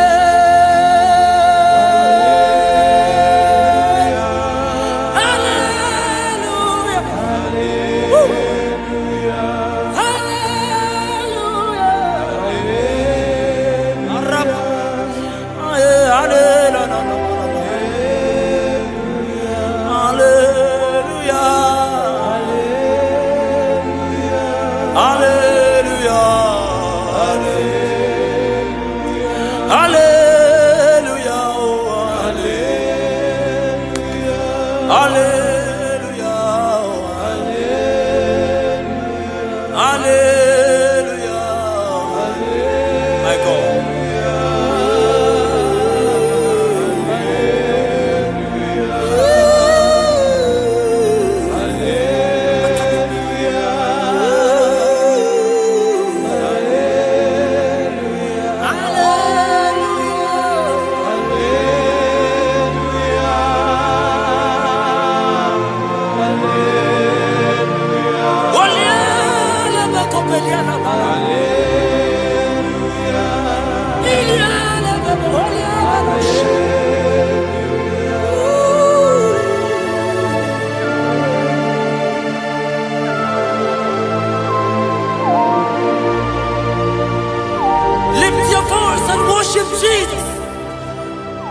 Speaker 4: hands and worship Jesus.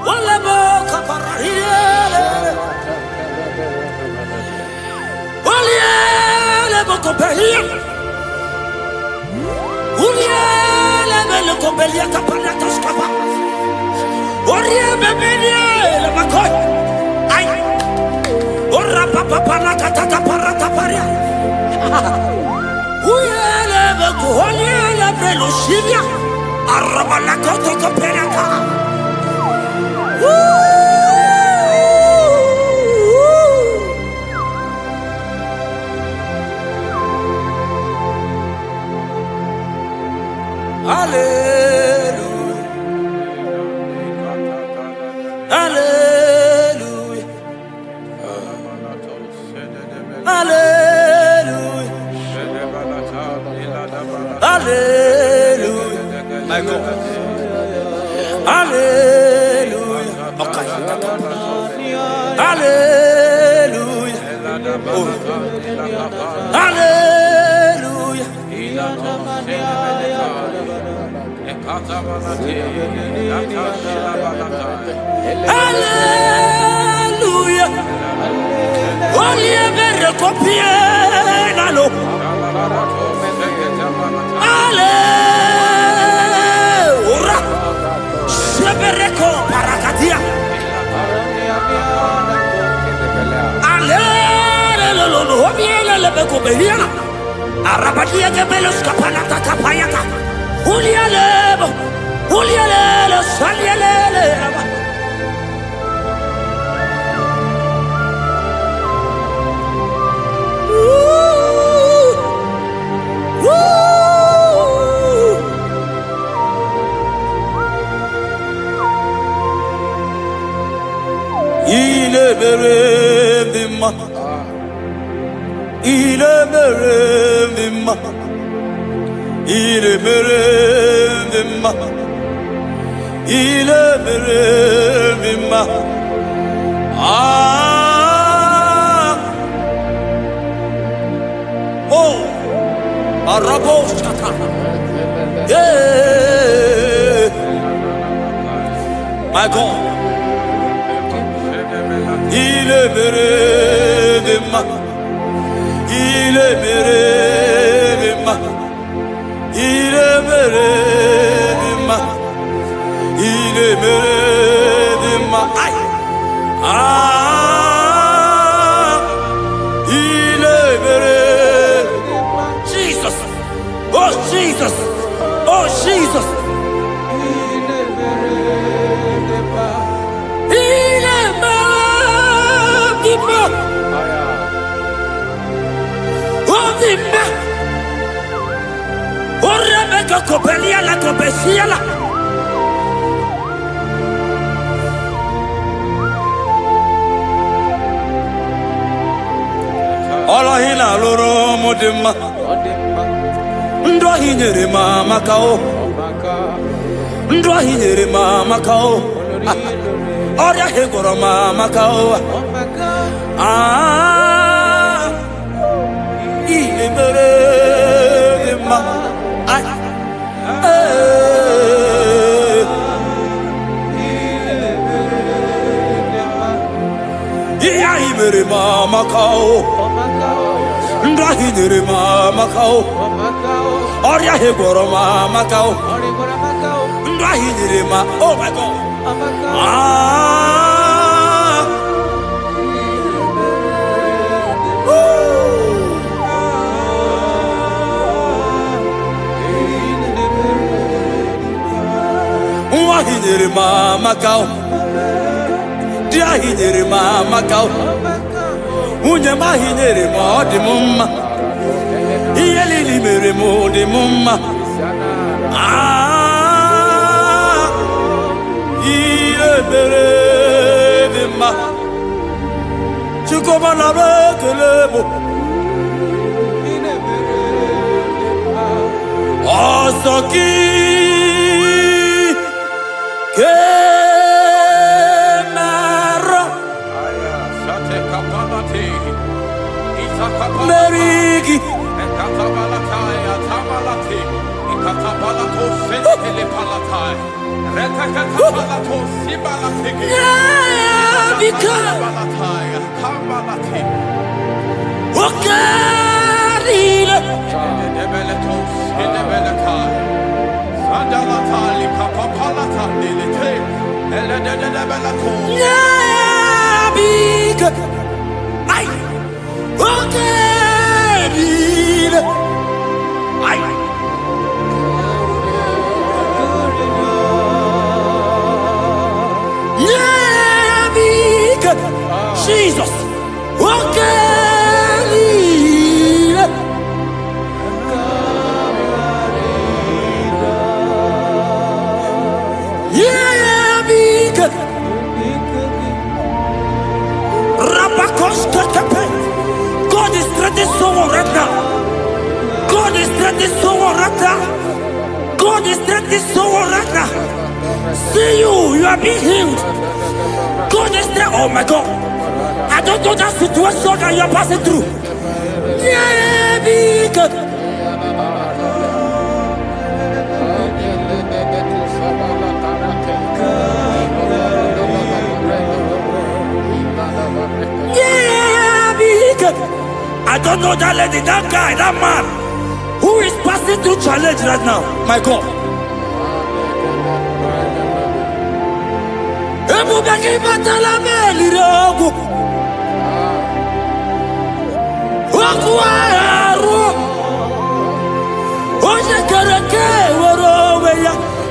Speaker 4: Walebo kaparahiye. Walielebo kopehiye. Ulielebo kopehiye kapanatas kapa. Oriebebeniye makoy. Ay. Ora papa para katata para taparia. Ulielebo koelielebo loshinia. Arabala koto koperaka. Hallelujah. Hallelujah. Hallelujah. Hallelujah. My God. Hallelujah. Okay. Hallelujah. Oh. Hallelujah. Hallelujah. Only a better copy. Hallelujah. Shebereko parakatia. Hallelujah. Obiela lebeko beliana. Arabadia gebelos kapanata kapayaka. Ulialebo. Ulialelo salialele. İle beredim ma, ile beredim ma, ile beredim ma, ile beredim ma. Ah, oh, arabos kata, yeah, my God. Il est mere de ma, il est mere de ma, il est mere de ma, il est mere de ma. Ah, il est mere. Jesus, oh Jesus, oh Jesus. Rebecca Copelia la Copesiala. Ola hina loro modema. Ndo hinyere mama kao. Ndo hinyere mama kao. Oria hegoro mama kao. Ah, ile mere de ma. Ay. Iya imere mama kao. Ndra hinere mama kao. Oria hegoro mama kao. Ndra hinere ma. Oh my God. Ah. Hinere mama kao, dia hinere mama kao, unye ma hinere ma di mumma, iyeli li mere mo di mumma, ah, iye mere di ma, chukoma na bekelemo, Asoki. Merigi
Speaker 5: Ekatabalataya tamalati, ikatabalako senetele palatai.
Speaker 4: Yeah, because Jesus, God is threatening someone right now. God is threatening someone right now. God is threatening someone right now. See you are being healed. God is there. Oh my God. I don't know that situation that you are passing through. Yeah, because I don't know that lady, that guy, that man who is passing through challenge right now. My God.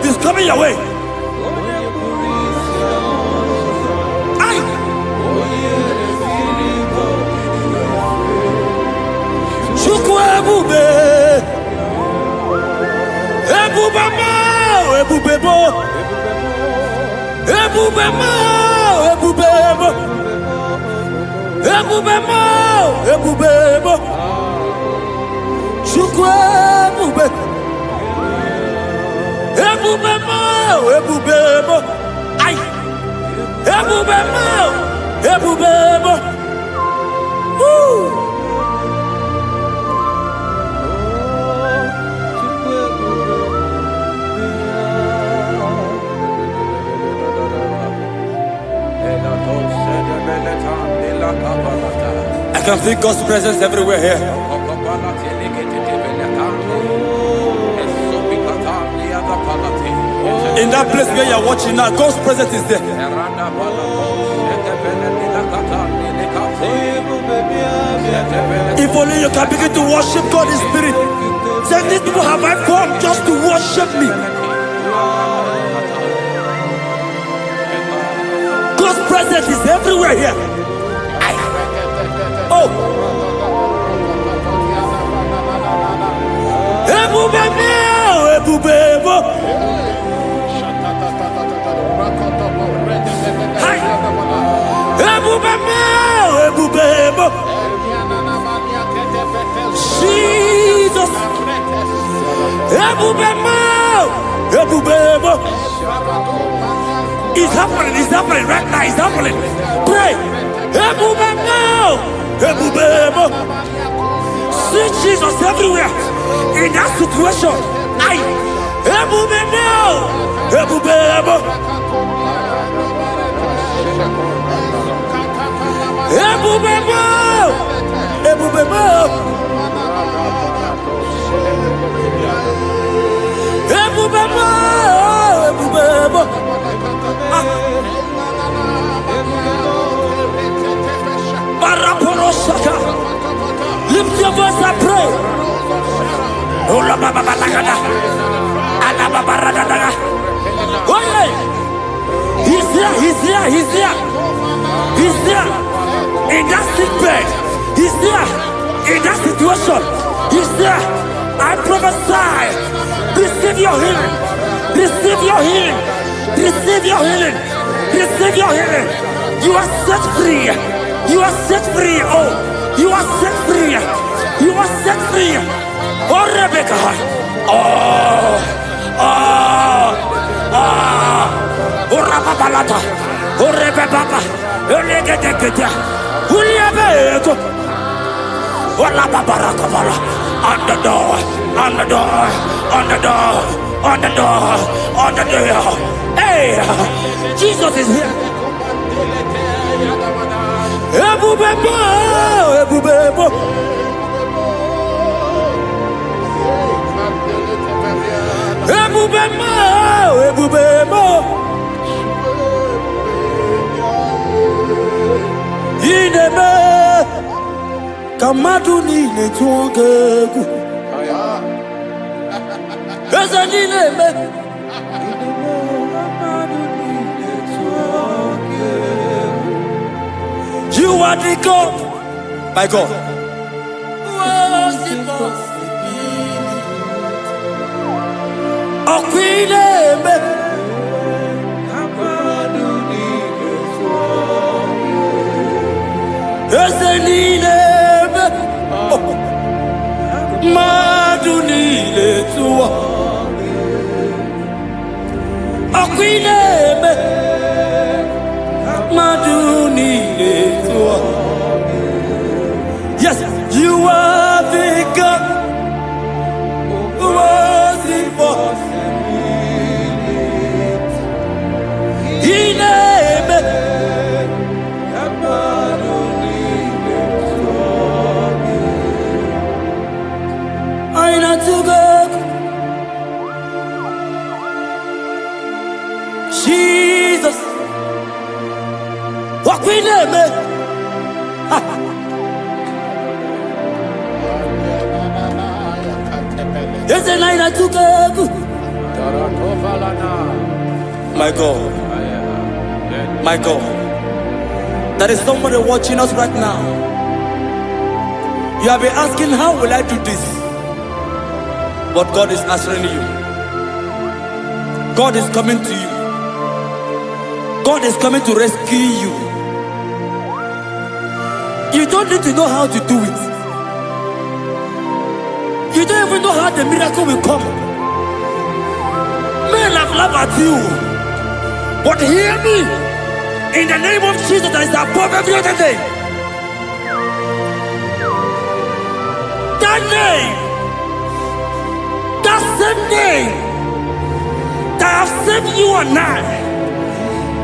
Speaker 4: He's coming your way. I can feel God's presence everywhere here. In that place where you're watching now, God's presence is there. If only you can begin to worship God in spirit. Say, these people have I come just to worship me. God's presence is everywhere here. Oh, Jesus. It's happening right now, it's happening. Pray. See Jesus everywhere in that situation. Lift your voice and pray. He's there. He's there. In that sick bed. He's there. In that situation. He's there. I prophesy. Receive your healing. Receive your healing. Receive your healing. Receive your healing. You are set free. You are set free. Oh, you are set free. You are set free. Oh, Rebecca. Oh, Rababalata. Oh, Rebecca. Oh, Legate. Uliabeto. Oh, Lababarakabala. On the door. On the door. On the door. On the door. On the door. Hey. Hey, Jesus is here. Ebubebo, ebubebo. Ebubebo, ebubebo. Ineme, kamadu ni netuogegu. Eze nineme. You are the God, my God. Was the possibility? Oh, Queen, yes, you are the God who was impossible. In I not to go. Jesus, walk with me. Yes, and I not to go. My God, my God, there is somebody watching us right now. You have been asking, how will I do this? But God is answering you. God is coming to you. God is coming to rescue you. You don't need to know how to do it. You don't even know how the miracle will come. Men have laughed at you. But hear me. In the name of Jesus that is above every other name. That name. That same name that have saved you and I.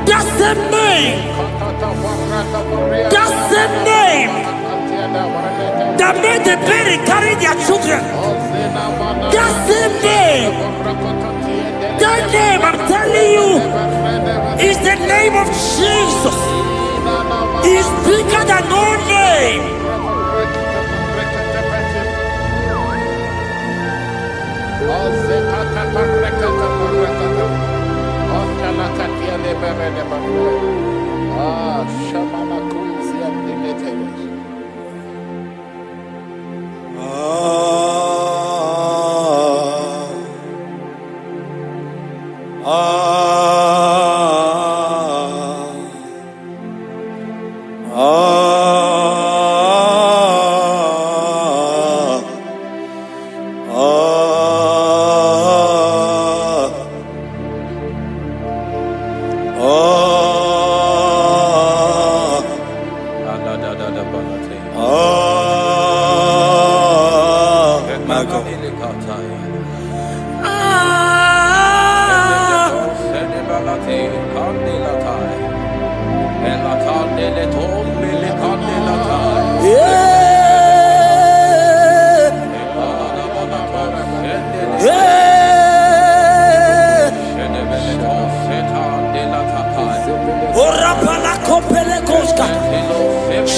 Speaker 4: That same name. That same name that made the parents carry their children. That same name. That name, I'm telling you, is the name of Jesus. He's bigger than all name.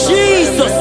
Speaker 4: Jesus.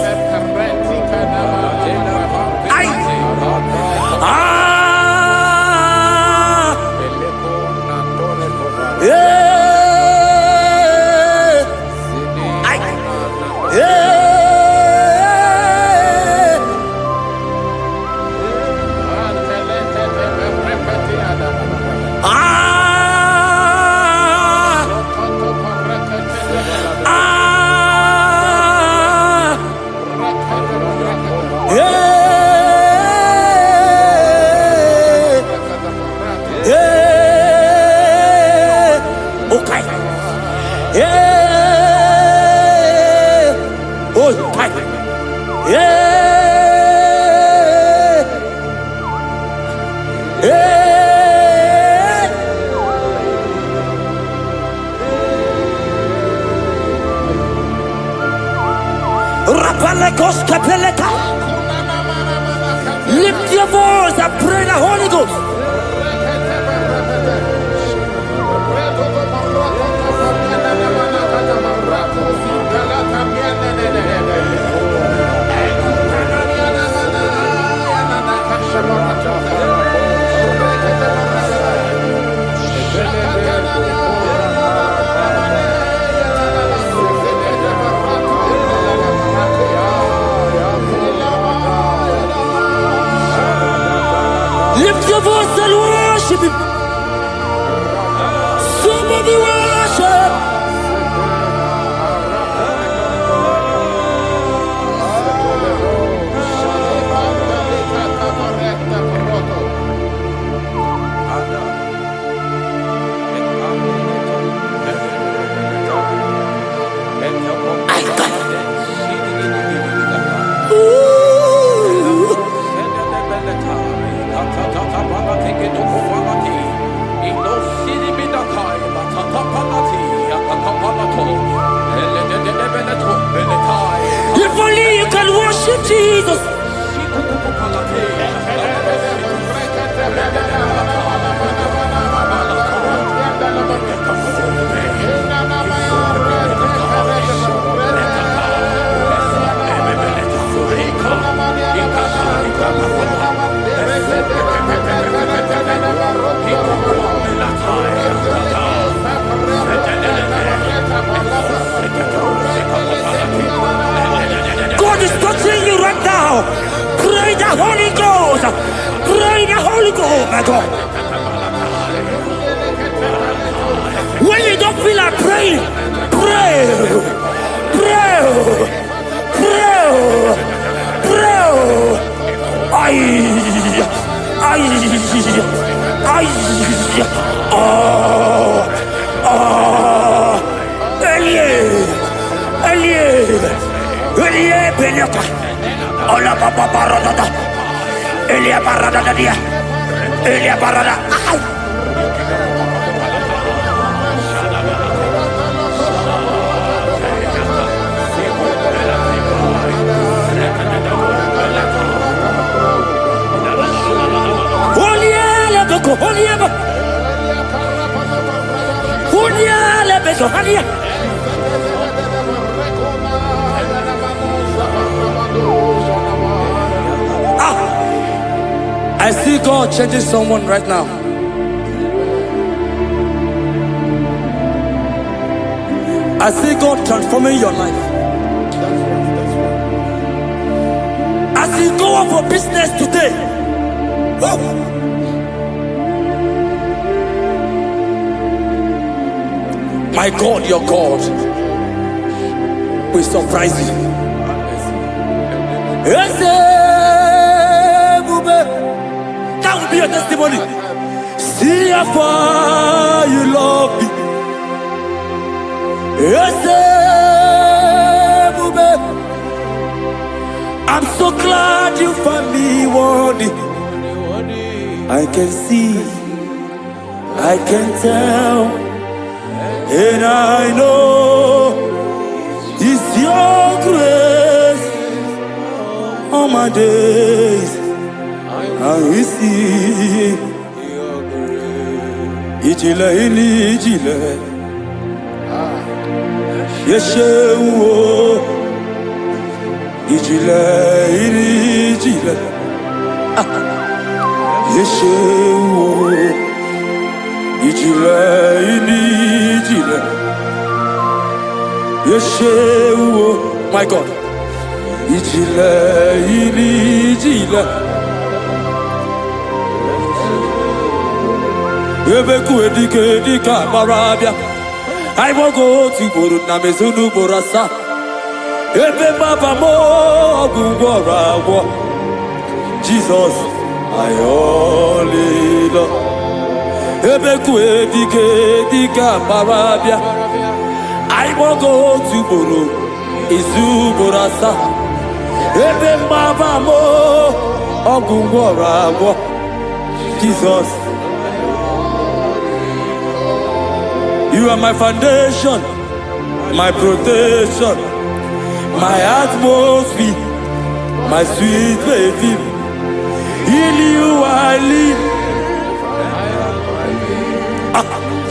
Speaker 4: Lift your voice and pray the Holy Ghost. Lift your voice and worship Him. Somebody worship. If only you can worship Jesus. God is touching you right now. Pray the Holy Ghost. Pray the Holy Ghost, my God. When you don't feel like praying, pray. Pray. Pray. Pray. Ay. Elie Beneka. Ola Papa Barada. Elia Barada dia. Elia Barada. I see God changing someone right now. I see God transforming your life. As you go out for business today, my God, your God will surprise you. That will be your testimony. See how far you love me. I'm so glad you found me worthy. I can see, I can tell, and I know it's your grace all my days. I will see Ijile ini ijile Yeshewo Ijile ini ijile Yeshewo Ijile ini ijile Yeshewo. My God, Ijile ini ijile Ebeku edika barabia. I will go to Guru Namezunu Borasa. Ebe Baba mo Gugora. Jesus, I only love. Ebeku edika barabia. I will go to Guru Izu Borasa. Ebe Baba mo Gugora. Jesus. You are my foundation, my protection. my atmosphere, my sweet baby. In you I live.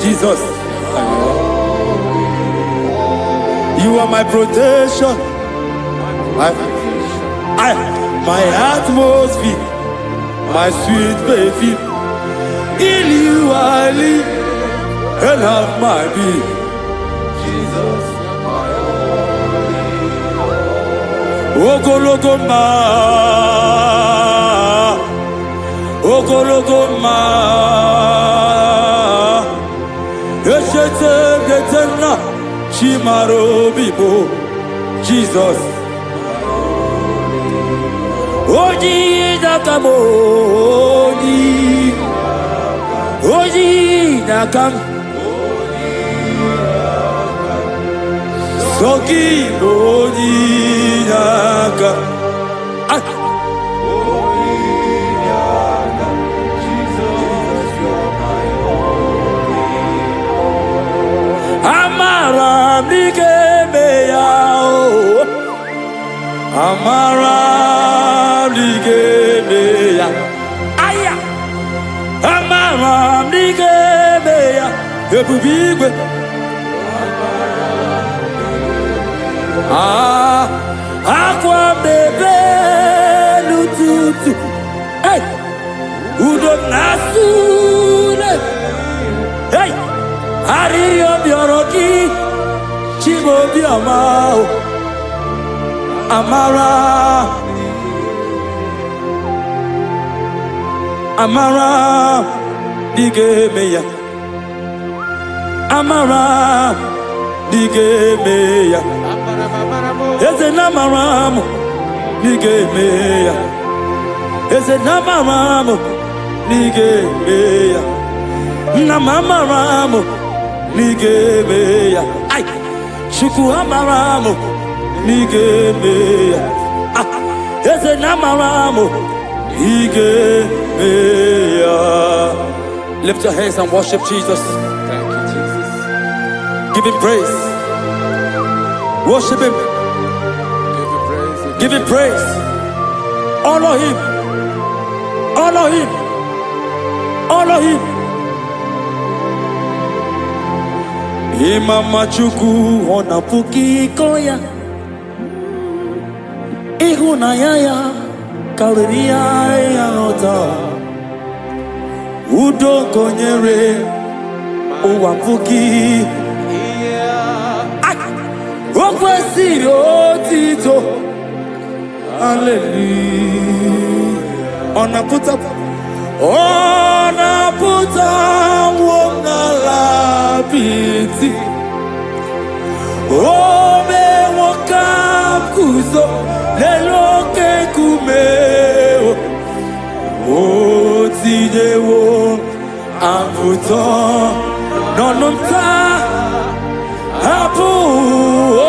Speaker 4: Jesus, you are my protection. My atmosphere, my sweet baby. In you I live and have my being. Jesus, Ogologoma, Ogologoma, Eshete Getena, Chimaro Bibo, Jesus. Oji Nakamo, Oji Nakam, Soki Oji Nakam. Amara Nigemeya, Amara Nigemeya, Aya, Amara Nigemeya, Ebubigwe, Aqua Bebe Lututu, hey, Udo Nasune, hey. Ariyo bioroki, chibo biamao, Amara, Amara, digemeya, Amara, digemeya, Ezenamaramu, digemeya, Ezenamaramu, digemeya, Namamaramu. Nigemeya, ay, Shuku Amaramu, Nigemeya, Eze Namaramu, Nigemeya. Lift your hands and worship Jesus.
Speaker 5: Thank you, Jesus.
Speaker 4: Give him praise. Worship him.
Speaker 5: Give you praise.
Speaker 4: Give him praise. Honor him. Honor him. Honor him. Imama Chukwu onapuki koya, ihunanya ya karịrị ya n'ọta, udo konyere ụwa mpuki, o kwesịrị otito, hallelujah. Onaputa wongala piti, ome wokam kuzo leloke kumeo, otijewo amputo nonumta apu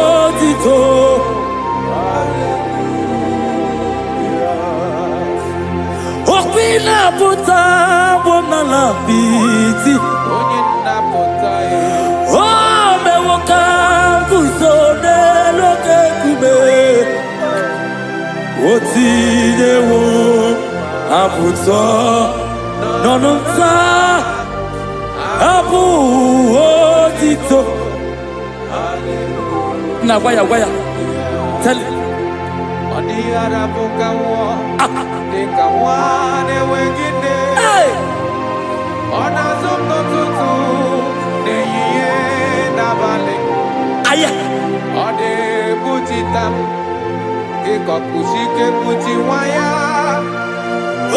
Speaker 4: otito. Okpina puta wongala piti, ome wokam kuzo leloke kumeo, otijewo amputo nonumta apu otito. Now waya, tell it. Hey! Aya!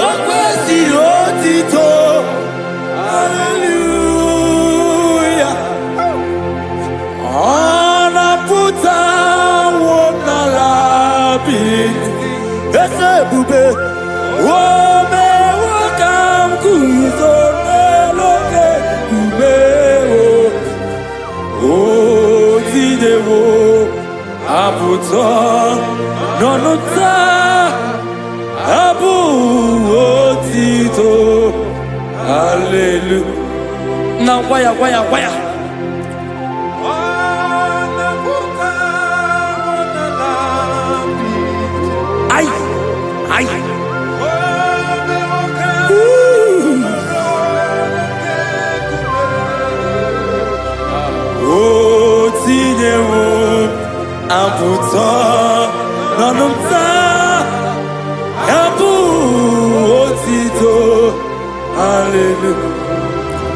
Speaker 4: Okwesịrị otito, hallelujah. Ọnapụta wonala biti, eze ebube, ome wokam kuzo n'eloke kumeo, otidewo apụta n'ọnụta abu otito, hallelujah. Now waya.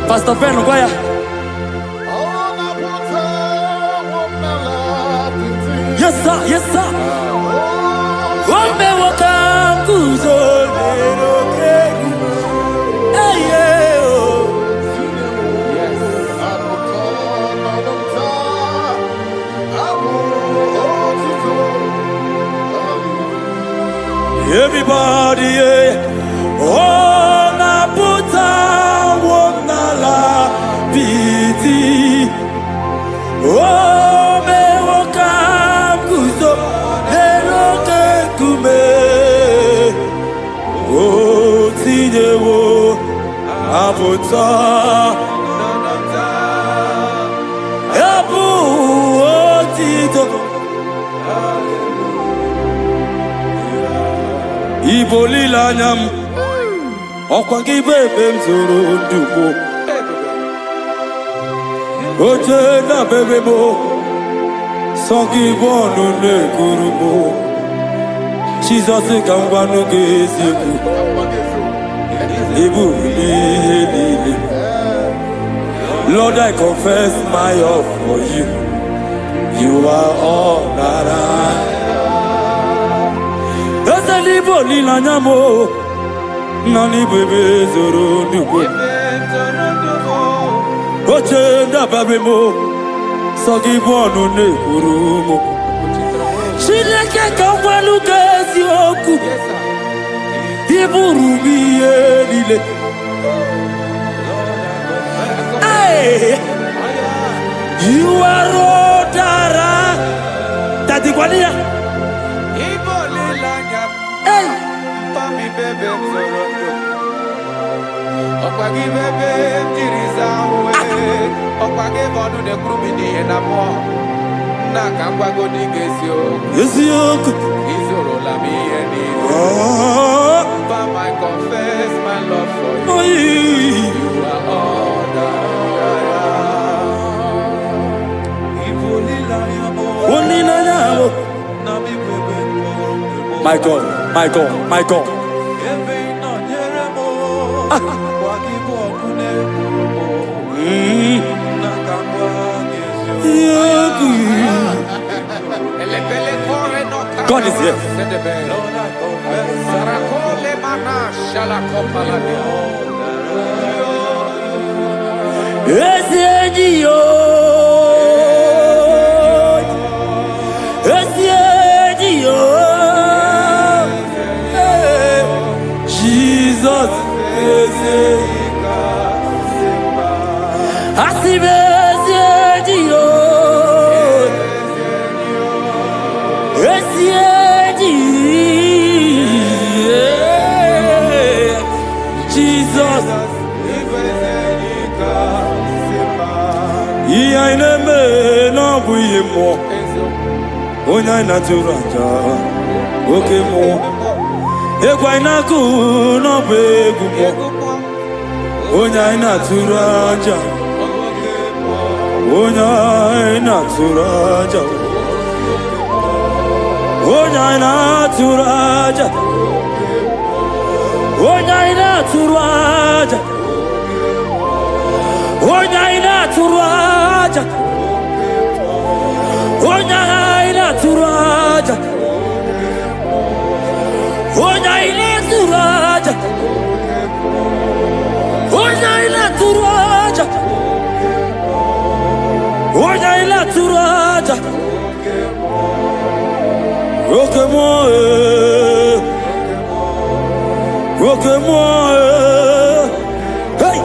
Speaker 4: Pastor Ben Ngoya. Yes sir, yes sir. Wambe wakanguzo lero kegu. Hey yeah. Everybody, yeah. Oh, na puta, oh, na la piti. Oh, me wakam kuzo, lero ke kume. Oh, tine wo, aputa. Apu, oh, tito. Ibolila nyam okwa gi bebe mzuru ndumo oje na bebe mo songi bonu ne kurumo Jesus kangwa no geziku ibu lili Lord, I confess my love for you. You are all that I. Libo lila nyamo nani bebe zoro ndugo oche nda babe mo sogi bonu ne kurumo Shileke kamwalu kezi oku iburu miye lile Hey, you are odara Tati kwalia
Speaker 5: Okwagi bebe tiriza uwe Okwagi bonu de krumini enamo Na kangwago di
Speaker 4: Gezioku
Speaker 5: Izoro la mi eni But I confess my love for you You are all that
Speaker 4: My God, my God, my God. God is here. Jesus Onya naturanja oke mo egwa inaku no begu mo Onya naturanja Onya naturanja Onya naturanja Onya naturanja Onya naturanja Onya turaja Onya ina turaja Onya ina turaja Onya ina turaja Roke moi Hey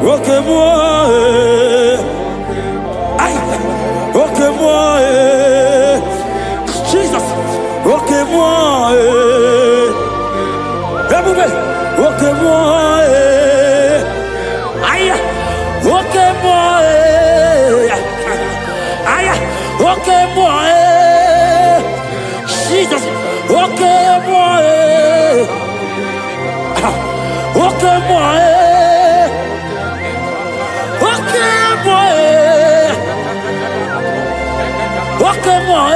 Speaker 4: Roke moi Ay Roke moi Jesus, roque-moi, roque-moi, aïe, roque-moi, aïe, roque-moi, Jesus, roque-moi, roque-moi, roque-moi, roque-moi.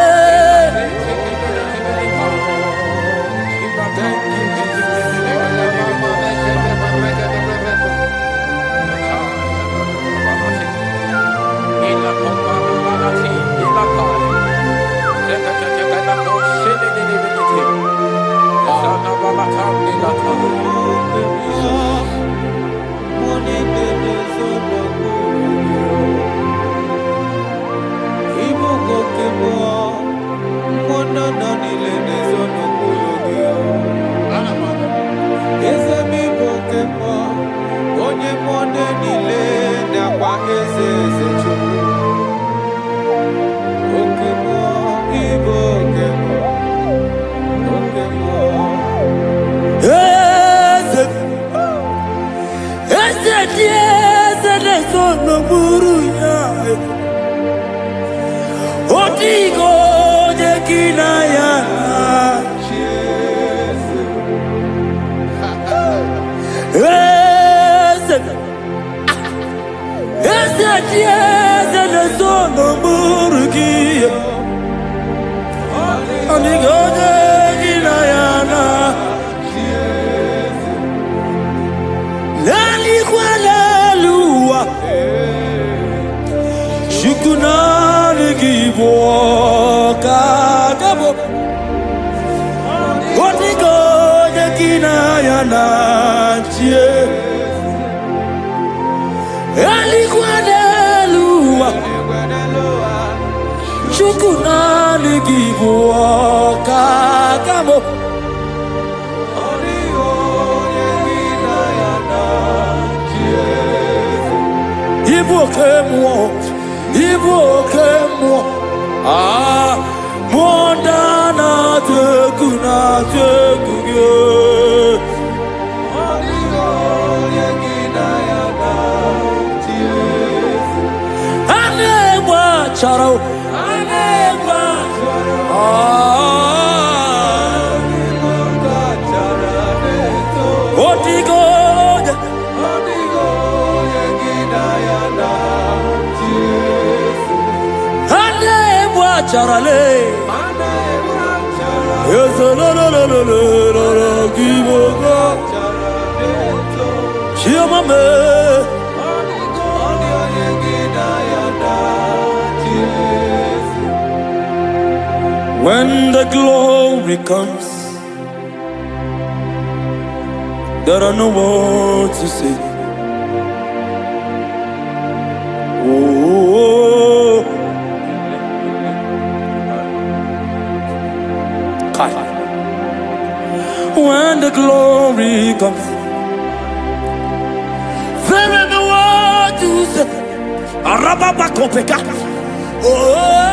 Speaker 4: When the glory comes, there are no words to say. Oh, Kai. When the glory comes, there are no words to say. Arababa kopeka. Oh.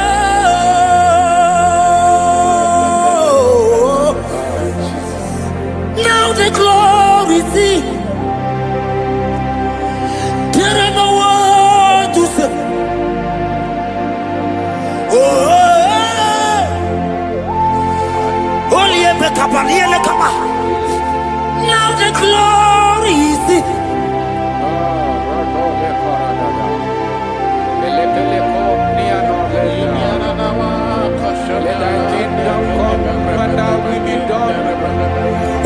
Speaker 4: The glory see, there ain't no word to say. Only a Becabariele Kama. Now the glory see.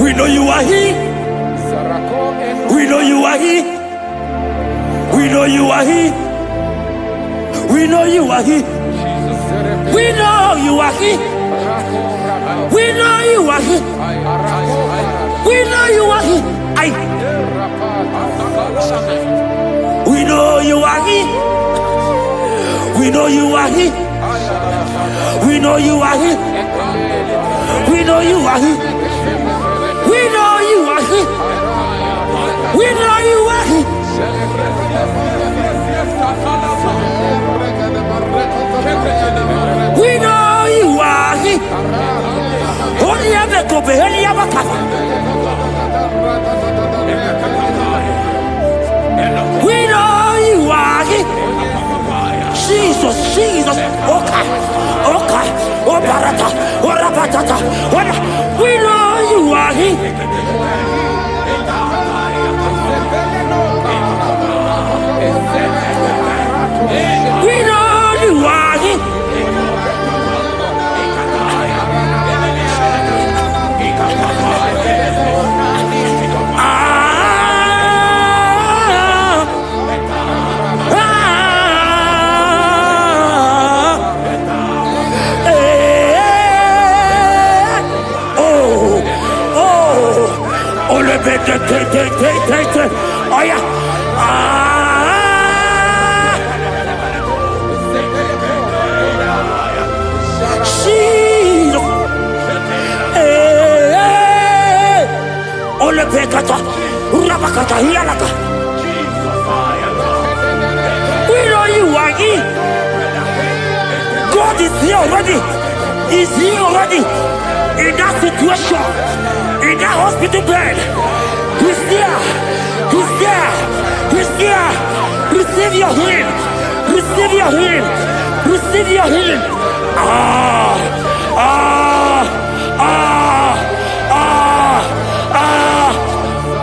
Speaker 4: We know you are He. We know you are He. We know you are He. We know you are He. We know you are He. We know you are He. We know you are He. We know you are He. We know you are He. We know you are He. We know you are He. We know you are He. We know you are He. We know you are He. Only ever go be only ever come. We know you are He. Jesus, Jesus, okay, okay, oh barata, oh rabatata, we know you are He. We know you are He. Oh yeah. Ole pekata, urabakata hialaka. We know you are He. God is here already. He's here already. In that situation, in that hospital bed, He's there. He's there. year, receive your healing. Receive your healing. Receive your healing.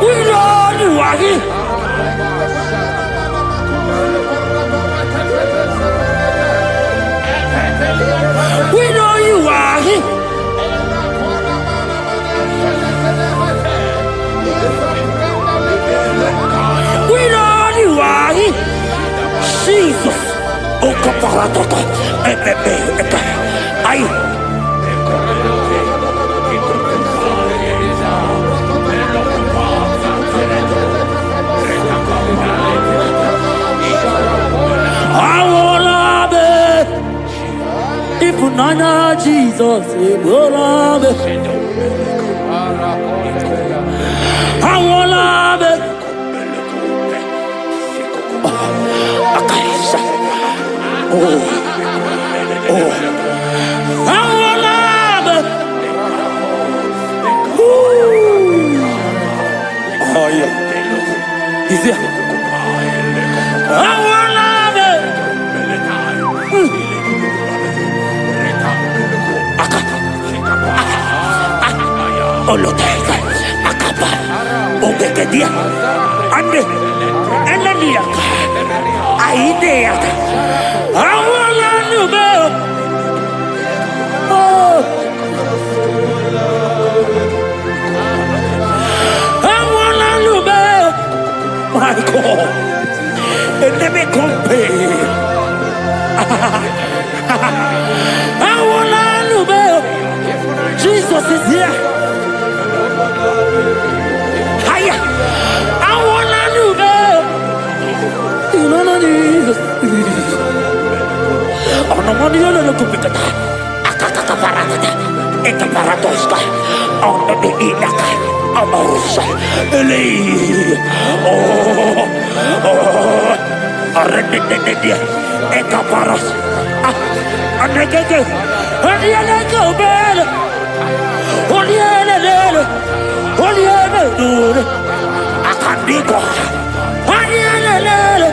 Speaker 4: We know you are here. We know you are here. We know you are here. Jesus. Oh, kaparatata. Ay. Nana Jesus, I want love it. I want love it. Oh yeah, is it? I want love it. Oloteka, akapa, obekedia, ande, enaniaka, aideaka, awala nube, oh, awala nube, my God, and let me compare, awala nube, Jesus is here. Hiya, I wanna do that. You know what it is. Oh no, money on the computer. Akaka parada, eka paradoska. On the inaka, amorosa. Ele. Oh, arrête, eka paras. Anegege, anegege, belle. Olielele, olielele, akandiko, olielele,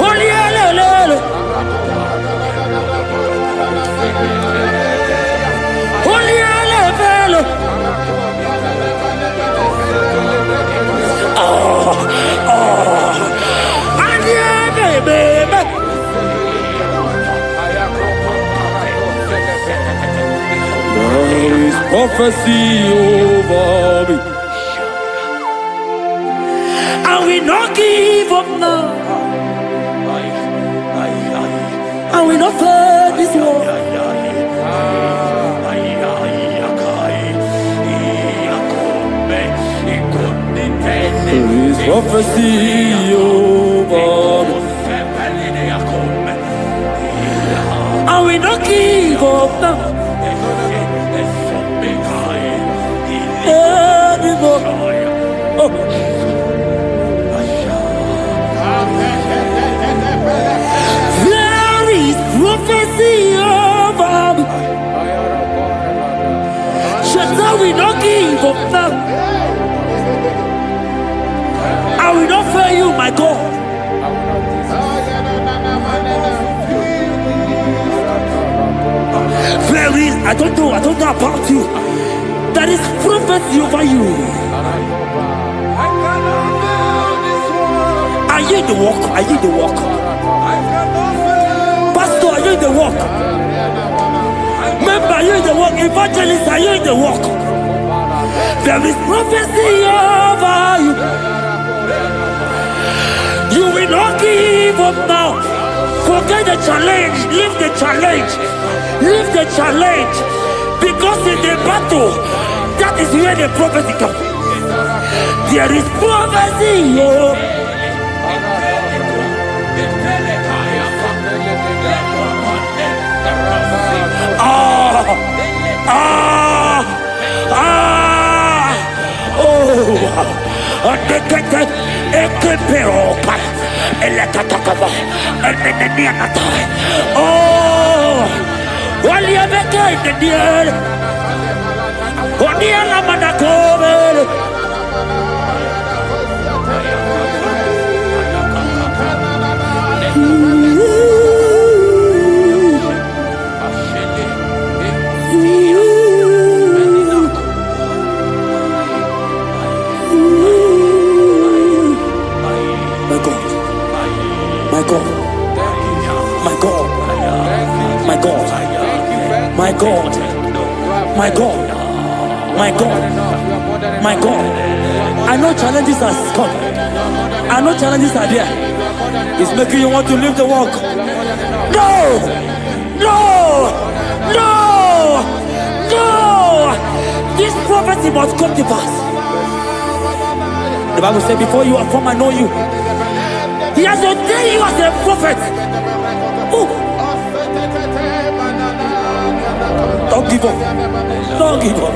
Speaker 4: olielele, olielele. Baby. There is prophecy over me. I will not give up now. I will not fear this war. There is prophecy over me. I will not give up now. There is prophecy over me. Shall we not give up now? I will not fail you, my God. There is, I don't know about you. There is prophecy over you. Are you in the walk? Are you in the walk? Pastor, are you in the walk? Member, are you in the walk? Evangelist, are you in the walk? There is prophecy over you. You will not give up now. Forget the challenge. Leave the challenge. Leave the challenge. Because in the battle, that is where the prophecy comes. There is prophecy. My God. My God. My God. My God. My God. My God. My God. My God. I know challenges are coming. I know challenges are there. It's making you want to leave the walk. No! No! No! No! This prophecy must come to pass. The Bible said, before you are formed, I know you. He has ordained you as a prophet. Ooh. Don't give up. Don't give up.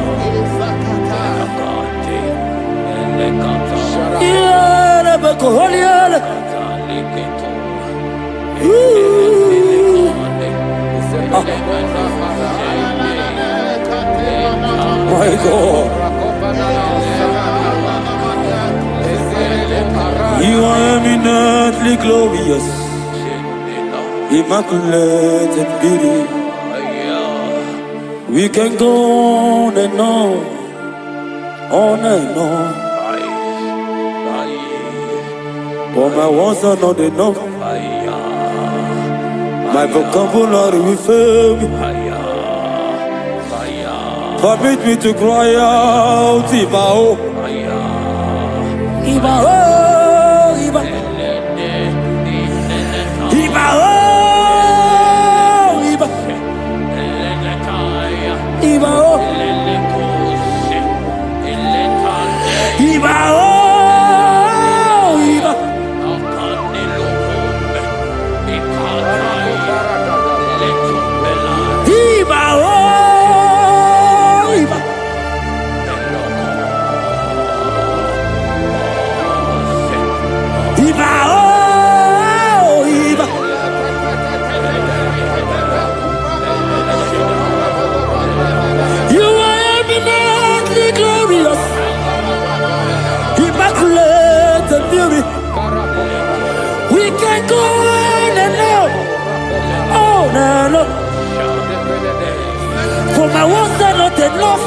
Speaker 4: My God. You are eminently glorious, immaculate in beauty. We can go on and on and on. But my words are not enough. My vocabulary will fail me. Permit me to cry out, Ibao. Ibao, Ibao. Ibao, Ibao. Ibao. Ibao. We can go on and on. For my words are not enough.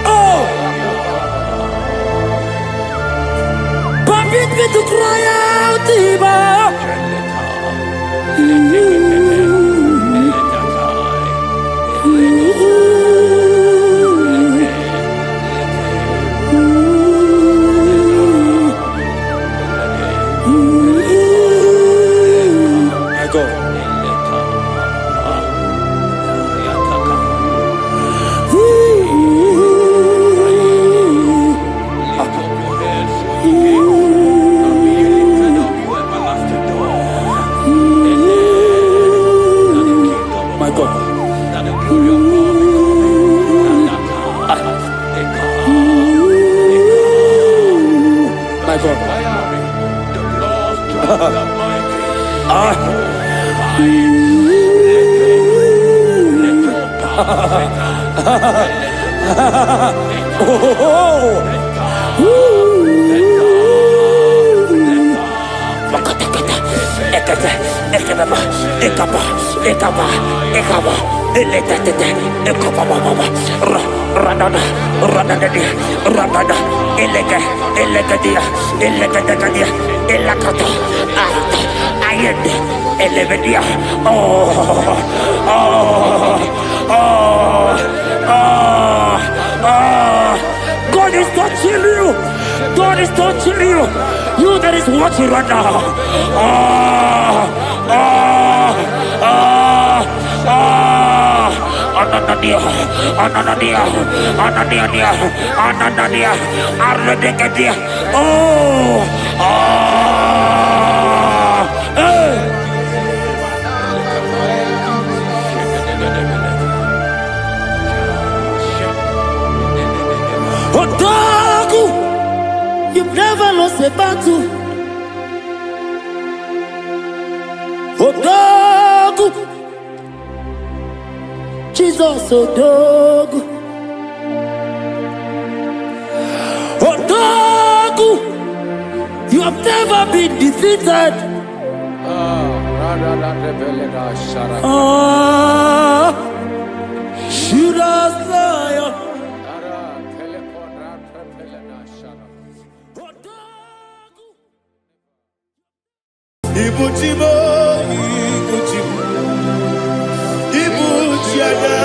Speaker 4: Oh, permit me to cry out, Ibao. God is touching you. God is touching you. You that is watching right now. Ananadia, Arledecadia. Odagu, you've never lost a battle. Odagu, Jesus, Odagu. Odagu, you have never been defeated. Judas Lion.
Speaker 3: Ibuchimo, Ibuchimo, Ibuchiana,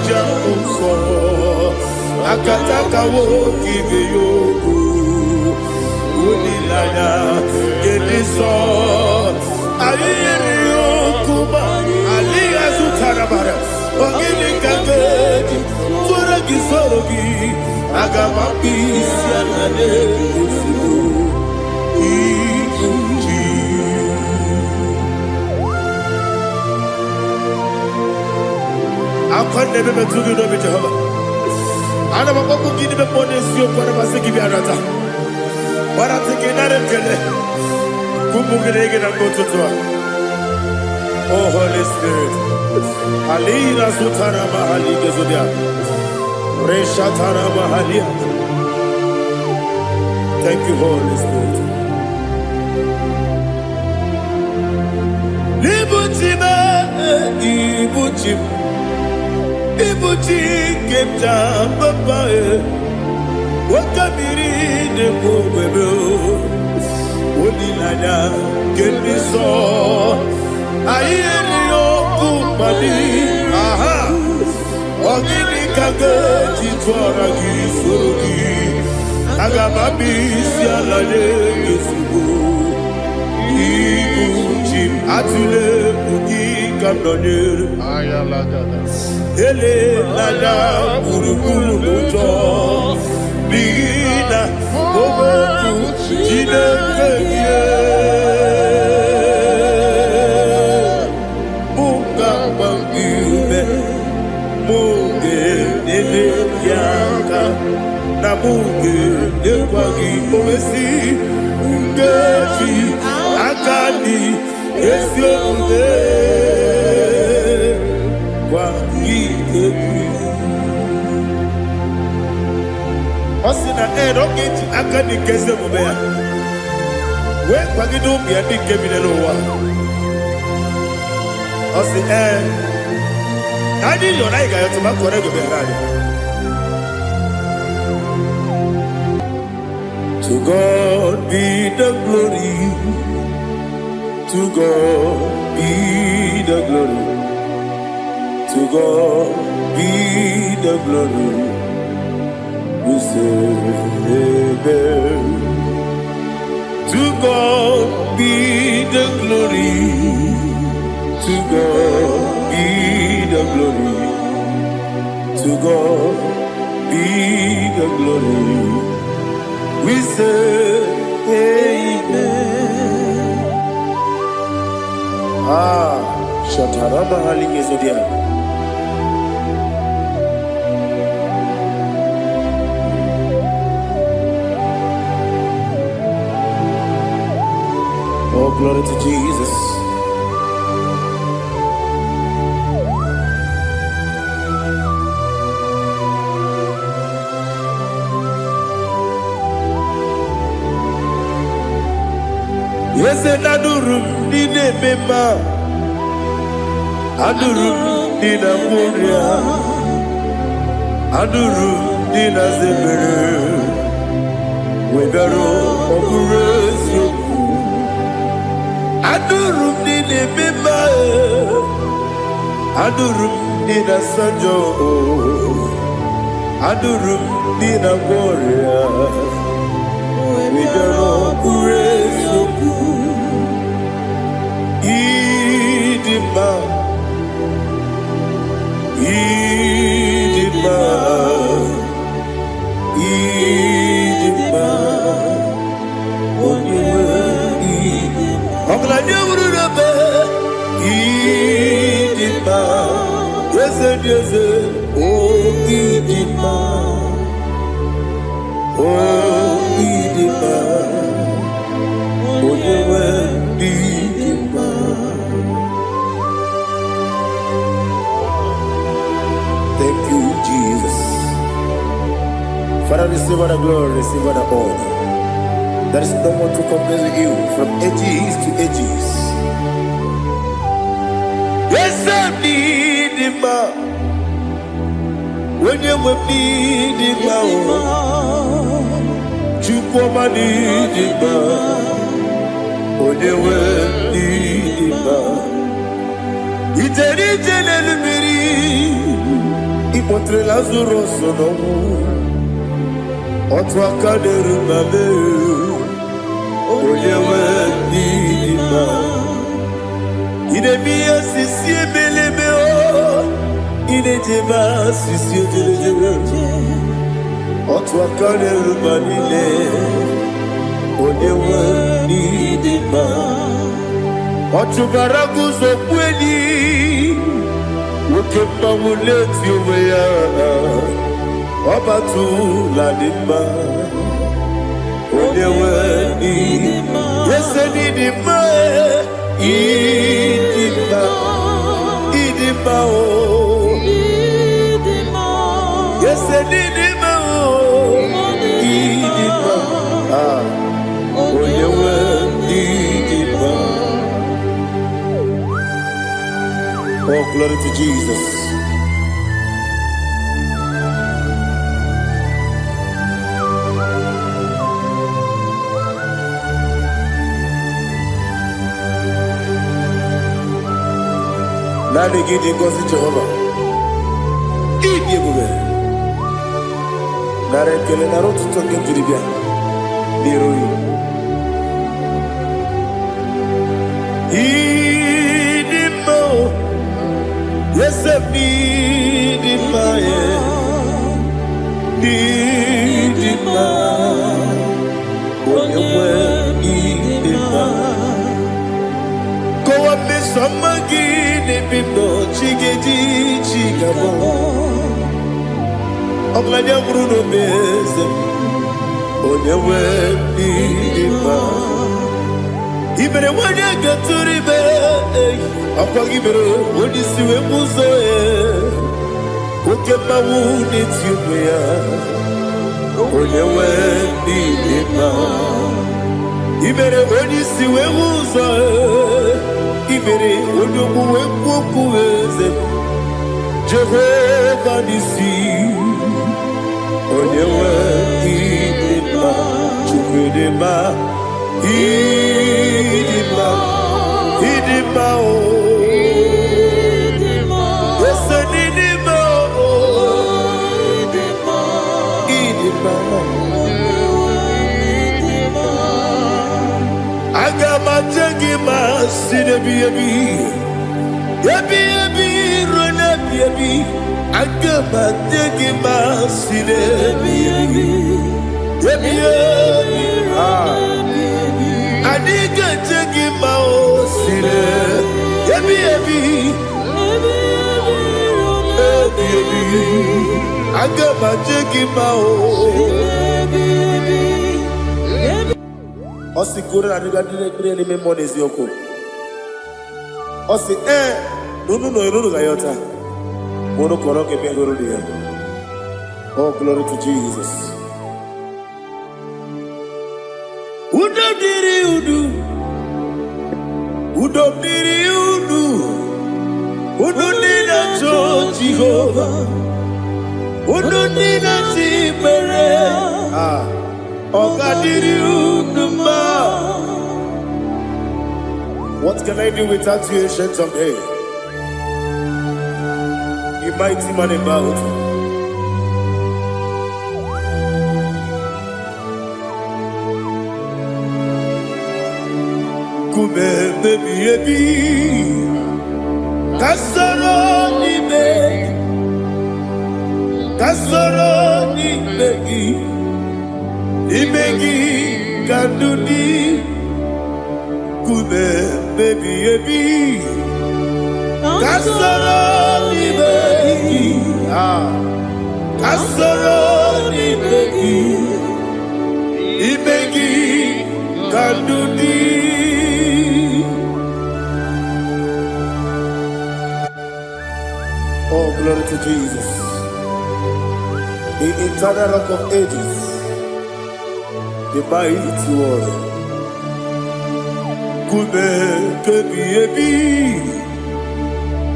Speaker 3: Jamuso, Akataka woki beyoku, Unilana, Gediso, Aliyokuba, Aliyazutarabara, Ogini Kageti, Zoragi Zorogi, Agamapi, Sianade, I can't never be too good with Jehovah. I never want to give them money, so you can't ever give me a rata. But I'm thinking that I'm going to go to Oh, Holy Spirit. Alina Sutana Mahali Gezudia. Reshatana Mahalia. Thank you, Holy Spirit. Ibuchima, Ibuchim. Ibuchi kepta papa wakabiri de bobebe onilanya keniso ayeni okupali aha ogini kage titwara gisorogi agababi sialale yesugo Ibuchi atule ugi kamdonyer ayala dada Ele lada buruburu moto Bigina Oboku Jinekeye Munga Mangibe Munge Nene Yaka Na Munge Nekwagi Omesi Ngeji Akani Esyomude Osina roketi akani keze mubea. We kwagidu biadi kebine lowa. Osi Nadi yona iga yotu makore go berani. To God be the glory. To God be the glory. To God be the glory. We say amen. To God be the glory. To God be the glory. To God be the glory. We say amen. Shataraba Haligezodia. Oh, glory to Jesus. Yes, and Adurum Nina Bema Adurum Nina Muria Adurum Nina Zebere Webero Oguresu Adurum Nina Bema Adurum Nina Sanjo Adurum Nina Muria Webero Oguresu Idima, Idima, Idima, Oniwe, Idima, Oglanya Urube, Idima, Yeze, Oh Idima, Oh Idima, Oniwe, Idima. Thank you, Jesus. Father, receive all the glory, receive all the honor. There is no one to compare with you from ages to ages. Yes, I need him. When you will need him, you come and need him. When you will. Iteri jenelu miri ipotre Lazarus sonomu Otu akaderu mabe Oyewe nima Idemiya sisi ebelebe o Idejeba sisi ojelejebe Otu akaderu manile Oyewe nima Otu baraguzo kweni Woke mamuleti uweya Obatu la nima Oyewe nima Yese nima Idima Idima o Yese nima o Idima Oyewe nima Oh, glory to Jesus. Nani gidi ngozi Jehovah. Idi ebube. Nare kele naro tuto ngejiri bia. Niroyi. Idi mo. Yes, Idima, Idima, Oyewe Idima. Go up me some again, Bibo, Chigedi, Chigabo. Oglania Bruno Bez, Oyewe Idima. Even when you get to the bed, I'll give it when you see a muzo. Who can my wound it you wear? When you went in even when you see a muzo, even when you go with Jehovah Nissi. When you went in Idima, Idima, oh, yes, Idima, oh, Idima, Agama Jagima, Sidabi, Yabi, Ronabi, Agama Jagima, Sidabi, Yabi, Adiga jagi mao sire, ebi, agama jagi mao. Osi kure adiga dire ni me money ziyoko. Osi nunu gayota. Mono koro ke pengoro dia. Oh, glory to Jesus. Udo diri udu nina to Jehovah, udu nina tibere, oga diri udu ma. What can I do without you, ancient of days? You mighty man about. Baby, Kasoro ni begi, kanduni, kube baby, Kasoro ni begi, kanduni. Oh, glory to Jesus. The eternal rock of ages. The mighty one. Kube kebi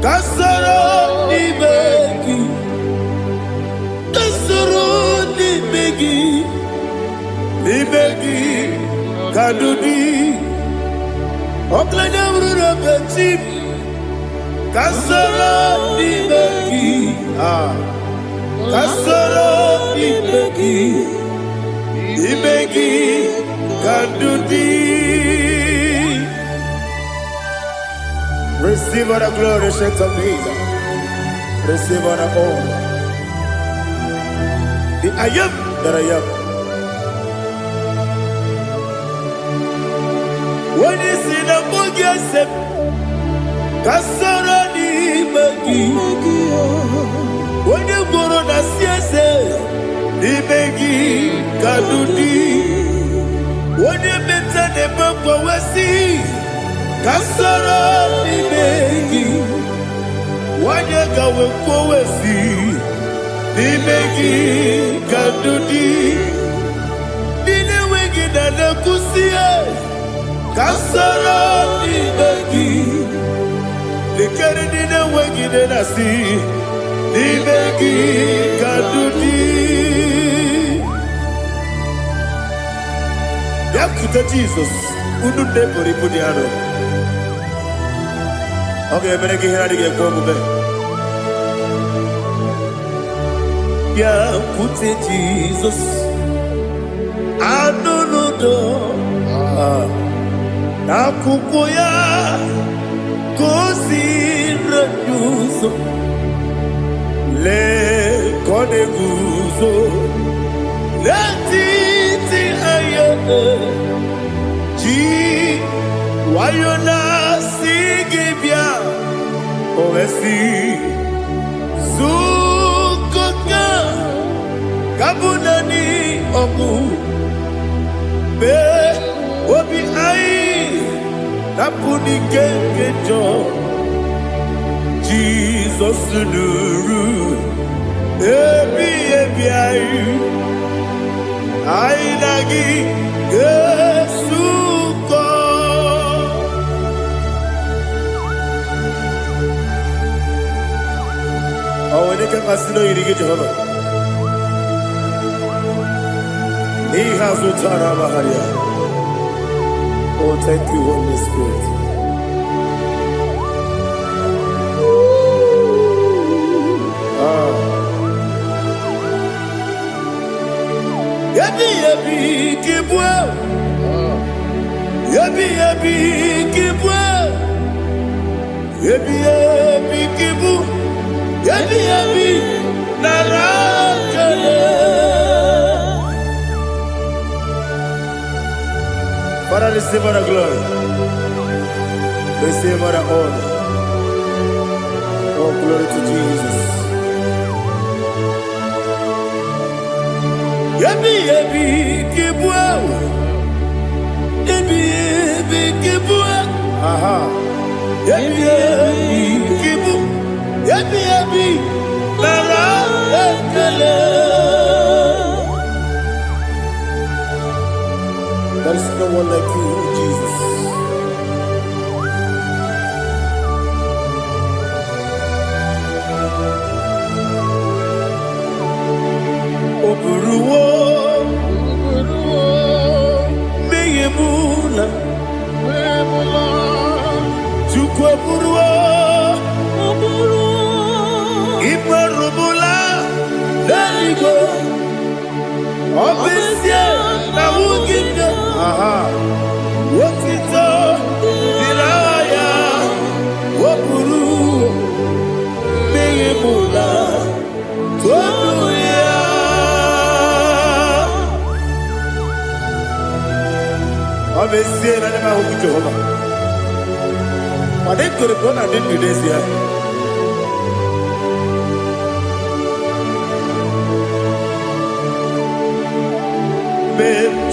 Speaker 3: Kasoro ni begi kadudi Oklanya urura beti Kasoro Ibeki, Kasoro Ibeki, Ibeki Kadudi. Receive all the glory, shake of Jesus. Receive all the honor. The I am that I am. When you see the book, you say, Kasoro Ibeki. When you go to the CSA, Ibeki Kadudi. When you meet the book, we see Kasoro Ibeki. When you go we see Ibeki Kadudi. Dine wegi na kusie Kasoro Ibeki. Likere dine wegi na si Ibeki Kadudi. Yakuta Jesus unu depori pudiano. Okay, I'm going to get a yeah, put it Jesus. I don't know. Nakukoya, kosi reduso. Le kode guzo. Le titi ayane. Ji wayona sigibia. Oesi Zukoka Kabunani Ogu Be Obi Ai Napuni Kenkejo Jesus Nuru Ebi Ai Ai Nagi Yesuko. Oh, when you can pass you get Jehovah. He has Utara Maharia. Oh, thank you, Holy Spirit. Yabi yabi kibwa. Yabi yabi kibwa. Yabi yabi kibu. Yabi yabi narakale. Father, receive our glory. Receive our honor. Oh, glory to Jesus. Yabi yabi kibwa. Yabi yabi kibwa. Aha. Yabi yabi kibu. Yabi yabi narakale. There is no one like you, Jesus. Oburuwo, meyemula, chukwu oburuwo, imarubula, leligo, obesie na wugide. Aha. Wotito, diraya, wopuru, meyemula, toduya. Obesie na nema huku Jehovah. Made korepona didn't do this here.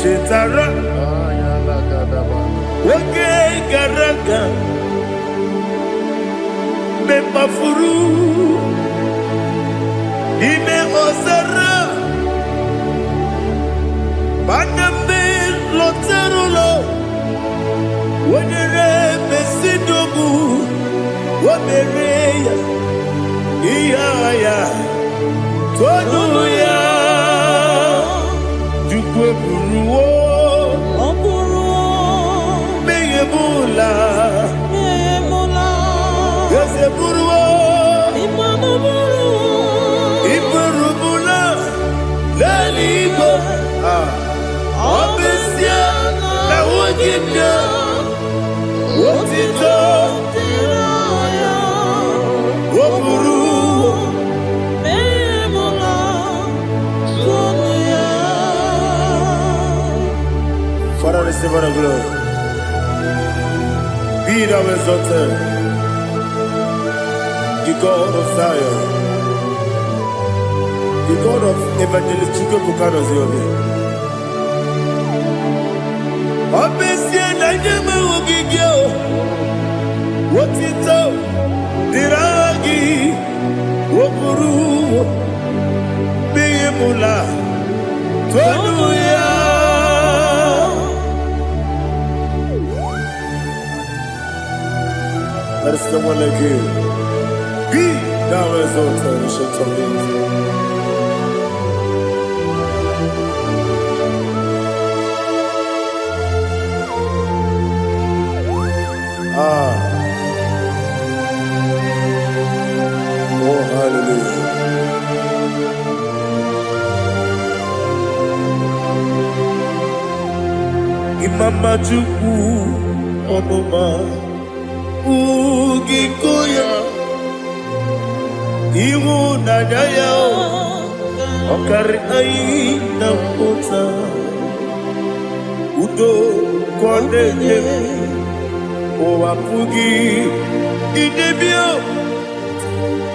Speaker 3: Chetara Wage Garaga Me Mafuru Ime Ozara Baname Loterulo Wenere Mesidobu Wamereya Iyaya Toduya Buruwo, Meyemula, Seburwa, Iburubula, Laligo, Obesia, Nawagina, Wotito, Woburu, Father, receive our glory. Be thou exalted, the God of Zion, the God of Evangelist Chike Bukano Ziobi. Obesia Najeme Ogigio, Wotito, Diragi, Woburu, Beyemula, Tonuya. There is no one like you. Be thou exalted, ancient of days. Oh, hallelujah. Imama Chukwu Onuma Ugikoya Iwu Nadaya Okari Aina Kota Udo Kondeye Owapugi Idebio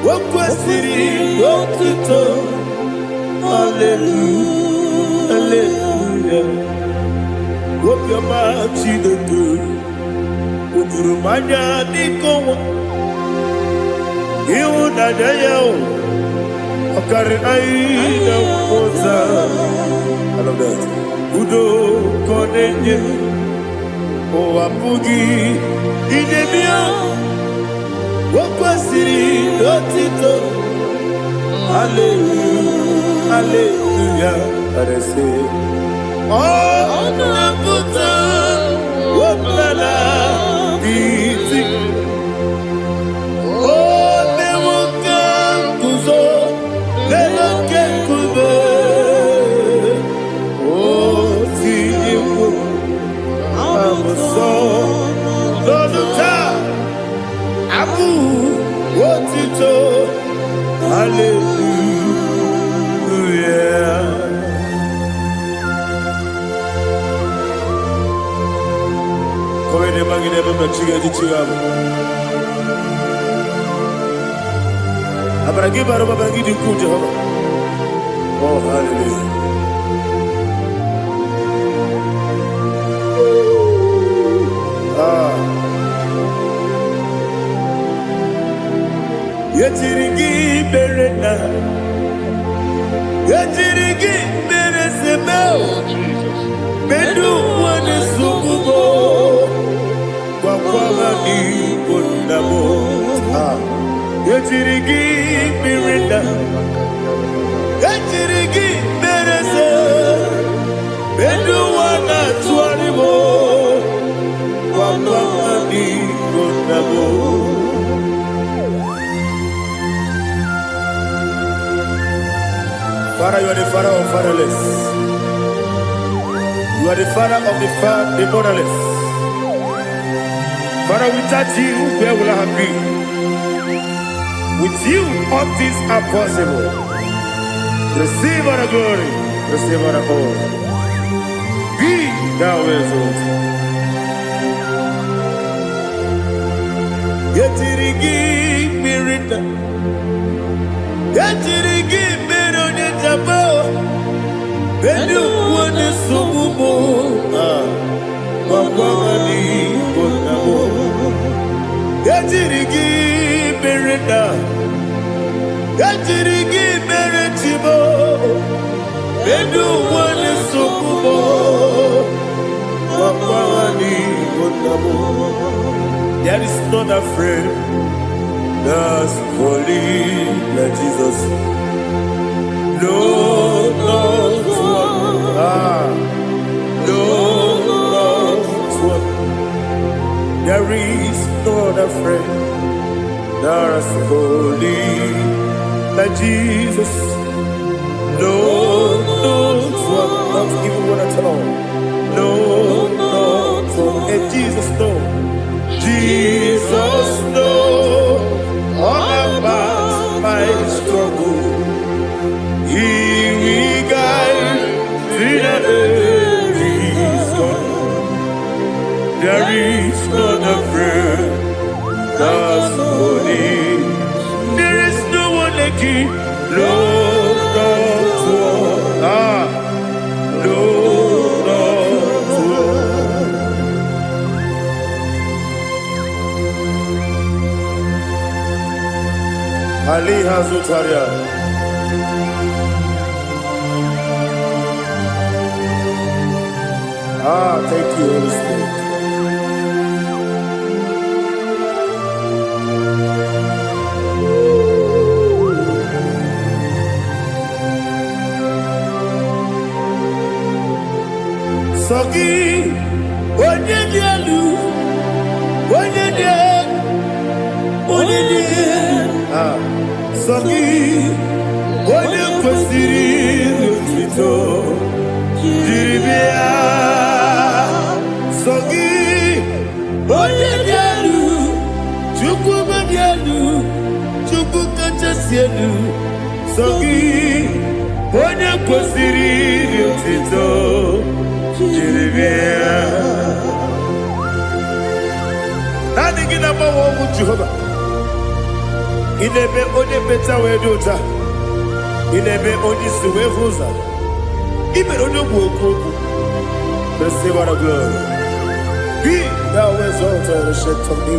Speaker 3: Wakwasiri Wakito Hallelujah Hallelujah Wopiama Chidedu Udurumanya Nikowa Iwu Nadaya Okari Aina Kota I love that Udo Kondeye Owapugi Idebio Wakwasiri Lotito Hallelujah Hallelujah I say Oh Naputa Wapala Iti Oh Newoka Kuzo Newoke Kube Oh Tiyiwo Amuso Loduta Abu Wotito Hallelujah Koine magine baba chiga chiga Abaragi baro babaragi diku Jehovah Oh hallelujah Yetirigi berena Yetirigi beresebeo Bedu wane sukubo Wakwama ni kondabo Yetirigi berena Yetirigi berese Bedu wana tuaribo Wakwama ni kondabo Father, you are the father of fatherless. You are the father of the motherless. Father, without you, where will I have been? With you, all things are possible. Receive our glory, receive our honor. Be thou exalted. Yetirigi mirita, yetirigi mirone jabo, bedu wane sububo, wakwani bonabo. Yetirigi mirita, yetirigi miretibo, bedu wane sububo, wakwani bonabo. There is not a friend that's holy like Jesus. No, not one. No, not one. There is no other friend There's holy like Jesus. No, not even one at all. No, and Jesus, no. Jesus, no. All about my struggle. He will guide me. There is not a friend that's holy. There is no one like him. No, no, no. Ali Hazutaria. Thank you, Holy Spirit. Sogi, Sogi, onye kwesịrị otuto jiri bịa. Sogi, onye dị elu, Chukwu dị elu, Chukwu kachasị elu. Sogi, onye kwesịrị otuto jiri bịa. Naanị gị na-agbanwe ọnwụ Jehova. Inebe onye meta wee dị ụta. Inebe onye isi wee hụ ụzọ. Imere onye ogbu okwu okwu. Receive our glory. Be thou exalted and shake of me.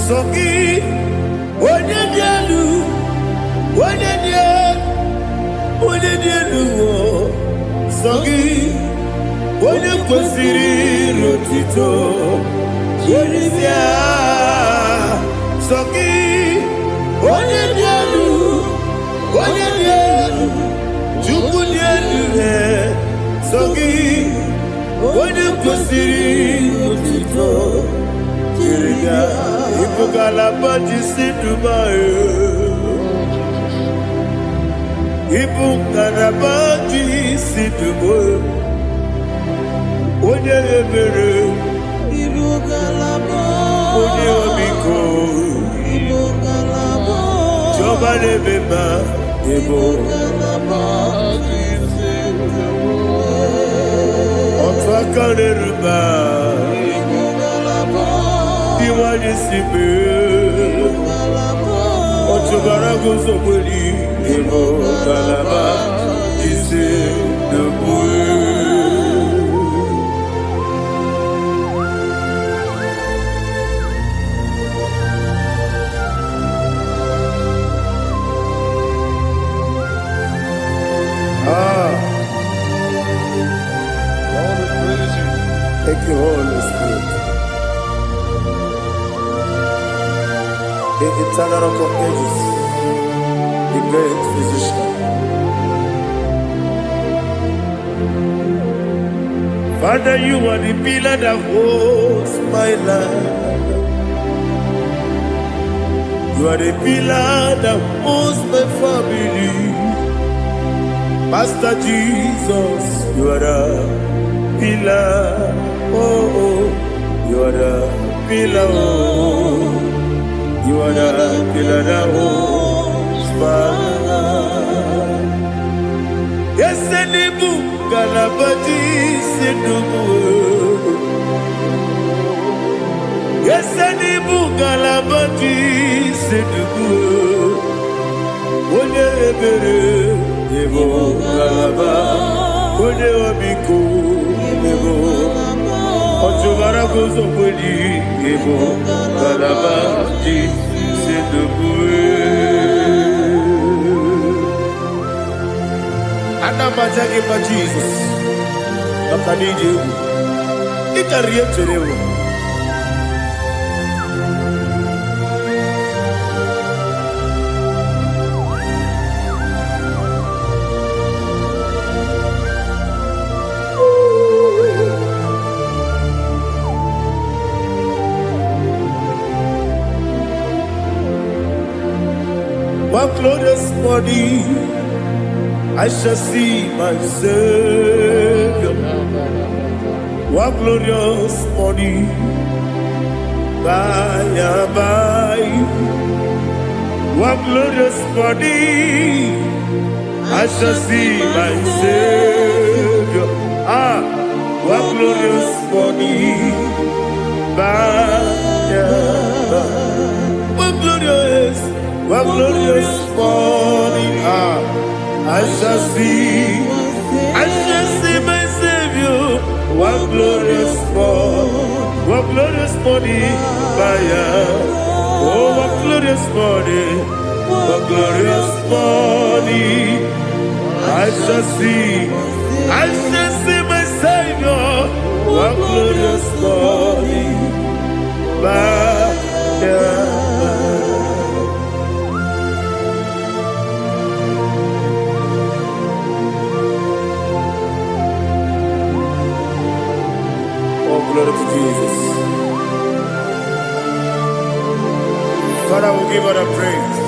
Speaker 3: Sogi, onye dị elu, onye dị elu, onye dị elu. Sogi, onye kwesịrị otuto jiri bịa. Sogi, onye dị elu, onye dị elu, Chukwu dị elu. Sogi, onye kwesịrị otuto jiri bịa. Ibu ngalaba jisi Dubai, ibu ngalaba jisi Dubai. Onye ebere, ibu ngalaba. Onye omiko, ibu ngalaba. Jọba n'ebeba, ibu ngalaba jisi Dubai. Otu aka n'eruba, ibu ngalaba. Iwanye sibe, ibu ngalaba. Otu bara guzo kweli, ibu ngalaba jisi Dubai. Thank you, Holy Spirit. The eternal rock of ages, the great physician. Father, you are the pillar that holds my life. You are the pillar that holds my family. Master Jesus, you are the pillar. Oh, you are the pillar. Oh, you are the pillar that holds my life. Yes, Enibu Galabati Sidubu. Yes, Enibu Galabati Sidubu. Onye ebere, Ebo Galaba. Onye obiku, Ebo. Ojubara gozo kweli, Ebo Galaba Sidubu. Anamajage pa Jesus. Nakanije. Ikariye cherewo. what glorious body I shall see my Savior. What glorious body by and by. What glorious body I shall see my Savior. Ah, what glorious body by and by. What glorious body I shall see my Savior. What glorious body by oh, what glorious body I shall see my Savior. What glorious body by glory to Jesus. Father, we give all the praise.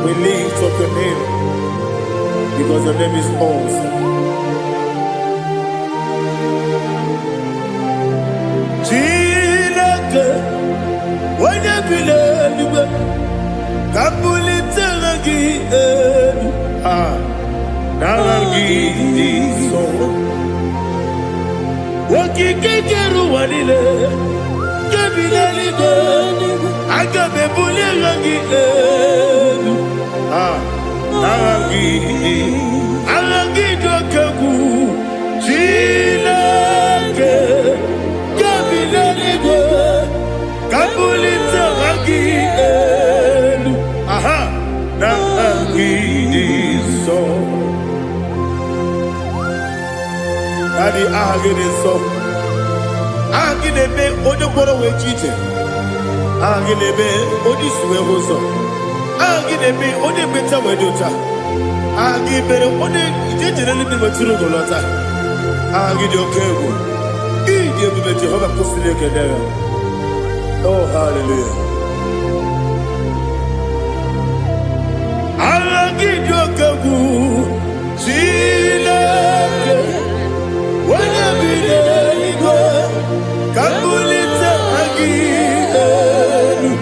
Speaker 3: We lift up your name because your name is awesome. Chilake, when you believe, Kabulitagi, Naragi, so. Wakikekeru walile Kebilaligo Agabe bulirangi Arangi dokagu Chilake Kebilaligo Kabulita rangi Narangi so Daddy, agene so. Agene be odokoro we chite. Agene be odisuwe hoso. Agene be ode beta we dota. Agene be ode ijejere ni maturu golota. Agene okego. Ije be Jehovah kosile kedera. Oh, hallelujah. Agene okego. Chilake. When you believe, Kabulita again.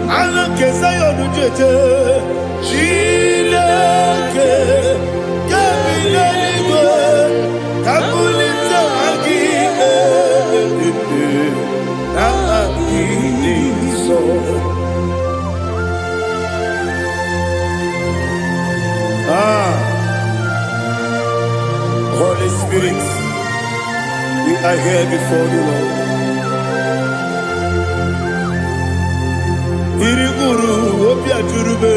Speaker 3: Allah kesayo nujete. Chilake, Kabulita, Kabulita again. So. Holy Spirit, we are here before you, Lord. Biriguru obia jurube,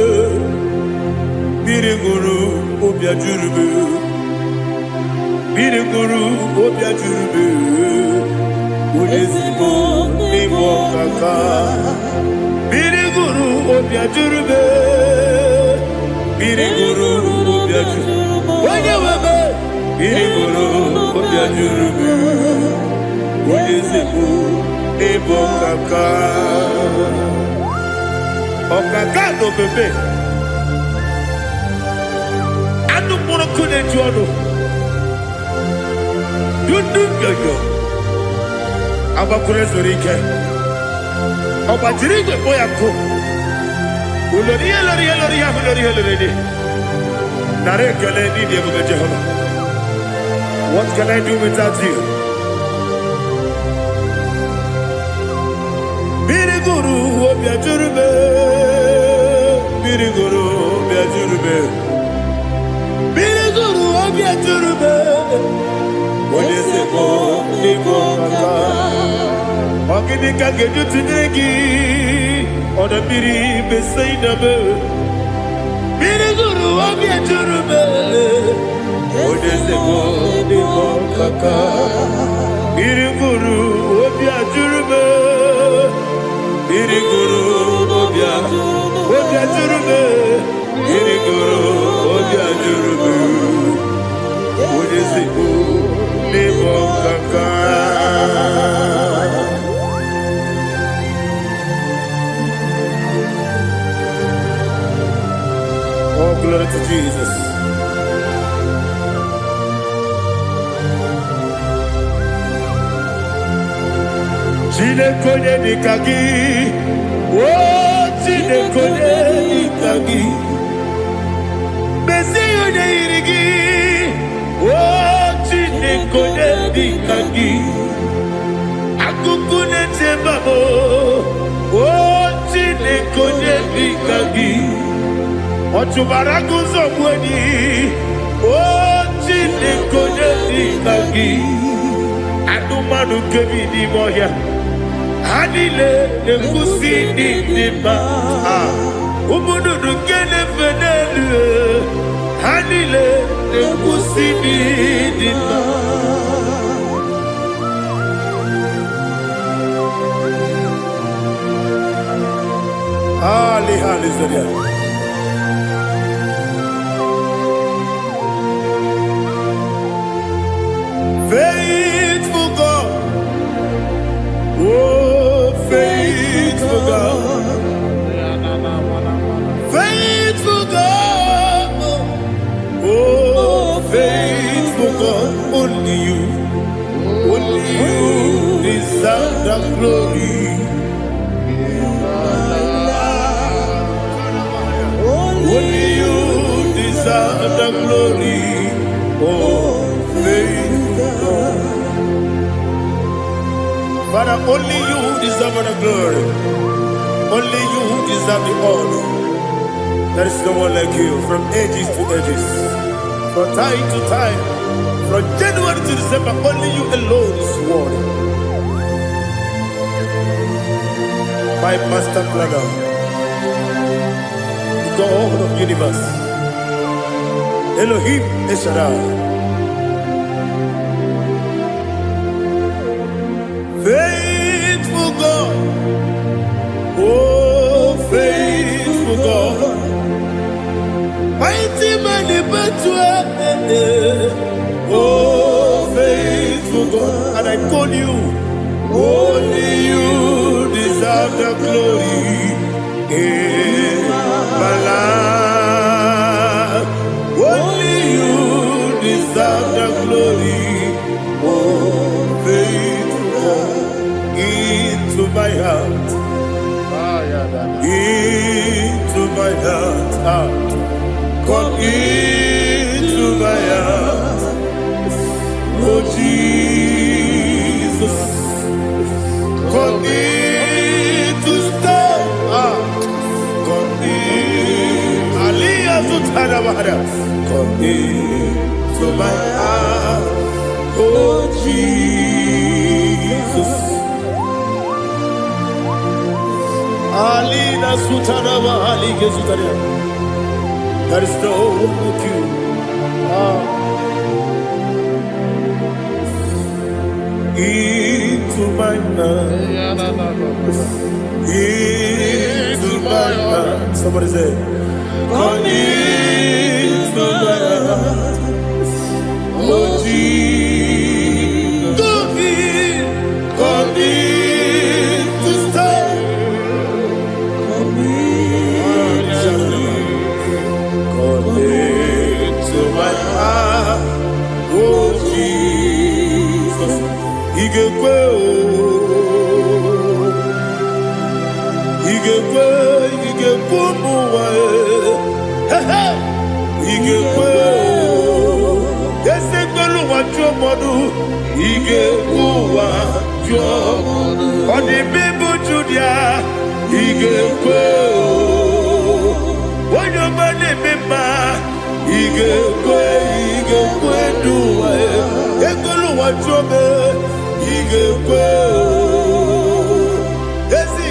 Speaker 3: Biriguru obia jurube, Biriguru obia jurube, Udesibo nibo kaka, Biriguru obia jurube, Biriguru obia jurube, Wanyawebe. Biriguru obia jurube, Udesibo nibo kaka. Okaka do bebe. Anu mono kune jono. Yundu yoyo. Abakure zorike. Obajirige boyako. Uloriya. Nare kele ni diye Jehovah. What can I do without you? Biriguru obia jurube, Biriguru obia jurube, Biriguru obia jurube. Odesibo nibo kaka, okini kageju tinegi, oda biri besaidabe. Biriguru obia jurube, Odesibo nibo kaka, Biriguru obia jurube. Biriguru obia jurube, Biriguru obia jurube, Udesibo nibo kaka. glory to Jesus. Chinekonye nikagi, oh chinekonye nikagi, Mesiyo ne irigi, oh chinekonye nikagi, Akukune tebabo, oh chinekonye nikagi, Ochubaraguzo mweni, oh chinekonye nikagi, Adumanu kebidi moya. Hanile ne kusini nima, umudu kene fenelu. Hanile ne kusini nima. Ali zoria. Faithful God, oh faithful God, faithful God, oh faithful God, only you deserve the glory. Only you deserve the glory, oh faithful God. Father, only you deserve the glory. Only you deserve the honor. There is no one like you from ages to ages, from time to time, from January to December. Only you alone is worthy. My master planner, the God of the universe, Elohim Eshadai. Faithful God, oh faithful God, mighty man in battle, oh faithful God, and I call you, only you deserve the glory in my life, only you deserve the glory, oh faithful God. Into my heart, into my heart, come into my heart, oh Jesus, come in to stay, come in, Aliyah to Tanabara, come into my heart, oh Jesus. Alina Sutanaba Ali Gesutaria. There is no one like you. Into my heart. Into my heart. Somebody say, come into my heart. Oh Jesus. Come in to stay. To my heart, oh Jesus, Igekwe, muwa, Igekwe, ese tolu wa jomodu, Igekwe wa jomodu, oni bibu judia, Igekwe, wonyo mane mema. Igekwe duwa, ekolu wa jobe. Igekwe, esi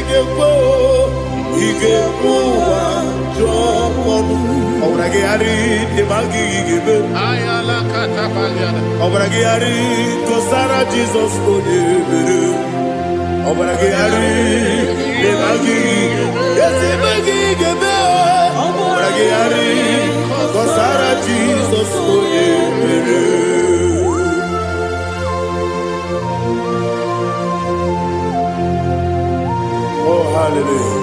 Speaker 3: Igekwe wa jomodu. Obrage ari demagi igebe.
Speaker 5: Ayala katapaliana.
Speaker 3: Obrage ari kosara Jesus odebere. Obrage ari demagi igebe. Obrage ari kosara Jesus odebere. Oh hallelujah.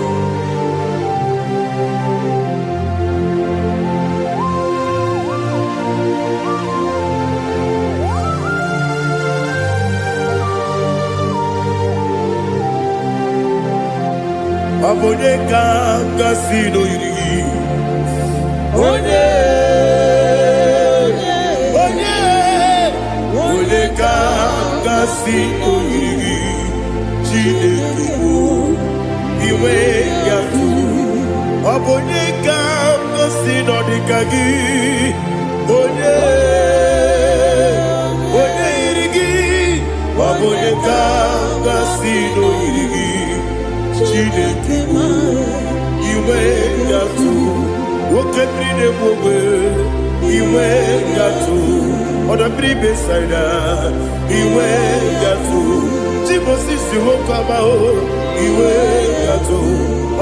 Speaker 3: Obonye kangasi no yiri. Onye kangasi no yiri. Chineke iwe yatu. Obonye kangasi no dikagi. Onye yirigi. Obonye kangasi no yirigi. Chineke iwe yatu. Woke bride wowe iwe yatu. Oda bribe saida iwe yatu. Timosi si wokama o iwe yatu.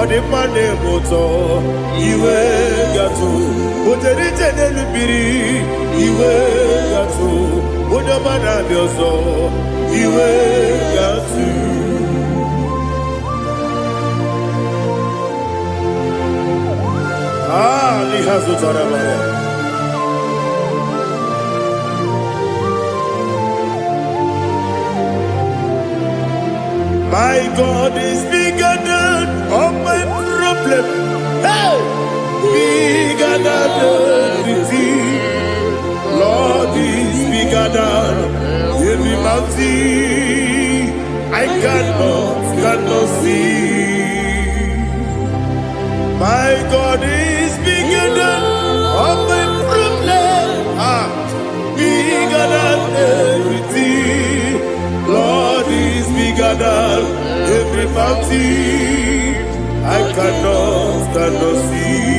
Speaker 3: Ode mane moto iwe yatu. Oderi jene lubiri iwe yatu. Oda mana bioso iwe yatu. Lihazu Tarabaya. My God is bigger than all my problem. Hey! Bigger than everything. Lord is bigger than every mountain. I cannot see. My God is bigger than all my problem. Bigger than everything. Lord is bigger than every mountain. I cannot see.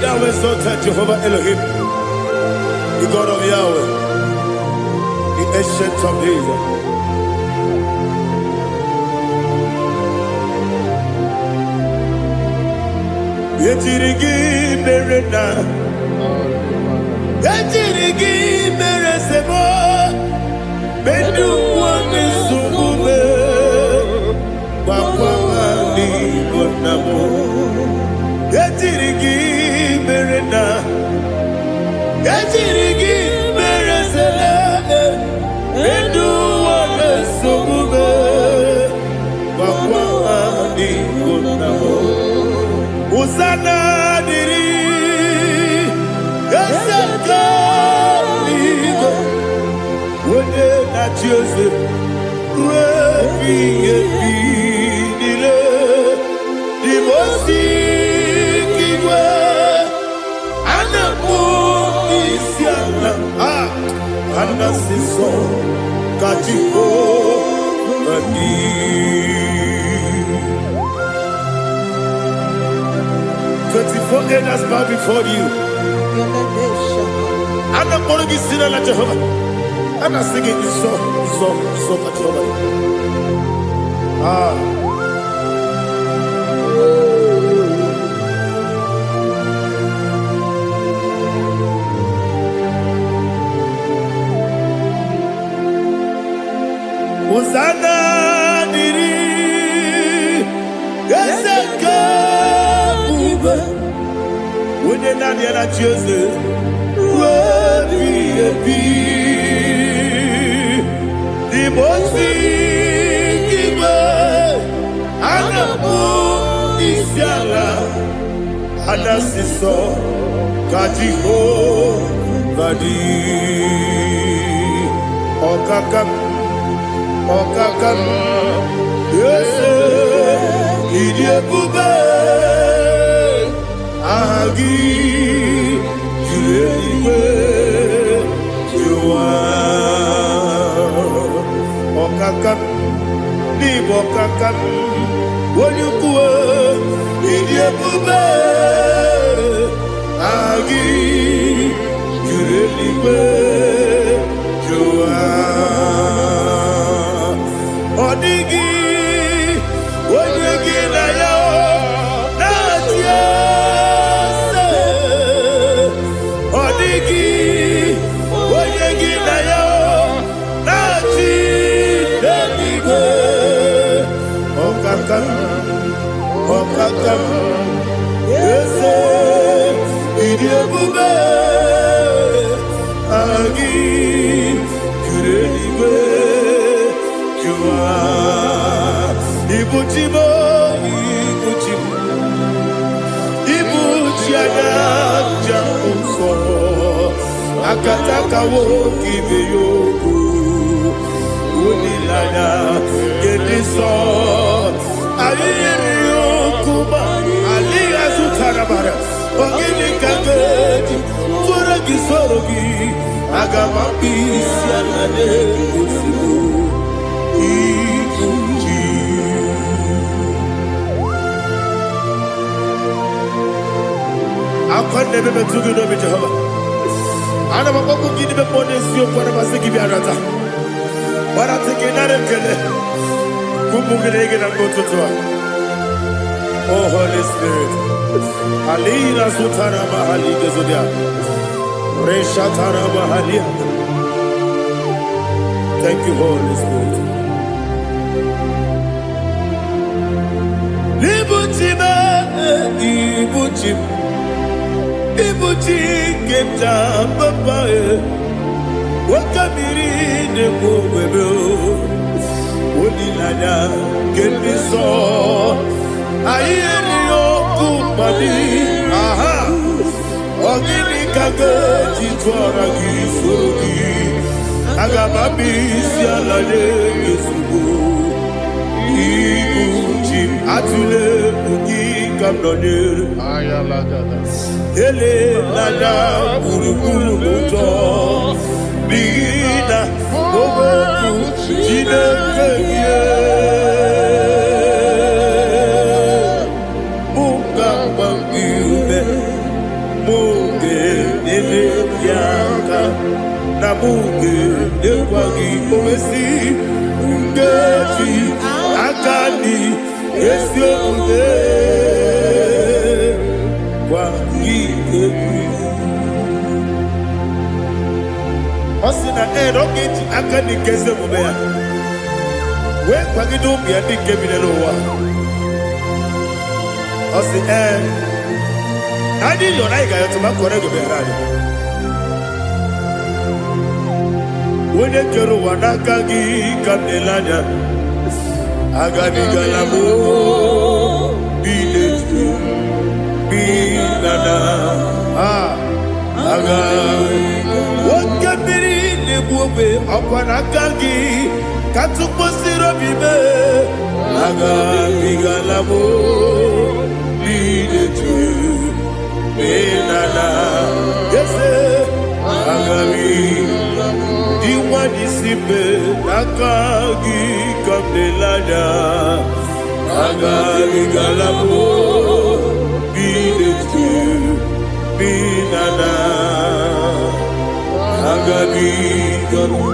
Speaker 3: Thou exalted Jehovah Elohim, the God of Yahweh, the ancient of days. Yetirigi merena, yetirigi meresemo, bedu wane subume, wakwani bonamo. Yetirigi merena, yetirigi meresele, bedu wane subume, wakwani bonamo. Usana diri, esaka ligo, wone na Joseph, wepi dile, dimosi kiwe, anamu isiana, anasiso kachiko mani. 24 elders bow before you. I'm not going to be singing like Jehovah. I'm not singing this song like Jehovah. Hosanna diri, Yeseka. When you're not yet at Joseph, the most Anamu Isiala, Anasiso, Kajiho, Vadi, Okakam, yes, Idiabube. Agi, Juliwe, Jua, Okakam, Nibokakam, Wanyukua, Idiabube, Agi, Juliwe, Jua, Odigi, Wanyuki na yao, Natia. Odigi, Oyegi na yo, Nachi. ebube agi kurenigwe jua ibuchibo ibuchiana jamuso akataka wo kibe yoku unilana gediso ayiri yokuba aliya zutarabara ogini kageti fura gisorogi agama bisianade kusibu ibuchi akwande bebe tugido be Jehova ana bako gidi be pone sio kwa basiki bi arata bara teke narekele kumugirege na ngototwa. Oh Holy Spirit alira sutara mahali gezodia resha tara mahali. Thank you Holy Spirit. Libutime ibutim ibuti kemta papa wakamiri ne bobebe onilanya kemiso ayeri okupadi aha ogini kageti twara gisogi agababisi alade yesugo ibuti atule bugi kamdonir ayalagada ele lada burukuru moto bigina oboku jinekeye muka bangiume muge nele yaka na muge nekwagi owesi ngeji akani esiomude Osina roketi akani keze mubea we kwagido bia di kebile wa osi adi yo na igayo to makore go be radi wone kero wanaka gi kabelanya agadi galamo biletu binana aga wakabiri nebuwe akwana kangi katuposiro bibe aga bigalamo biletu binana yese aga diwani sibe nakagi kabelanya aga bigalamo biletu binana agabi garu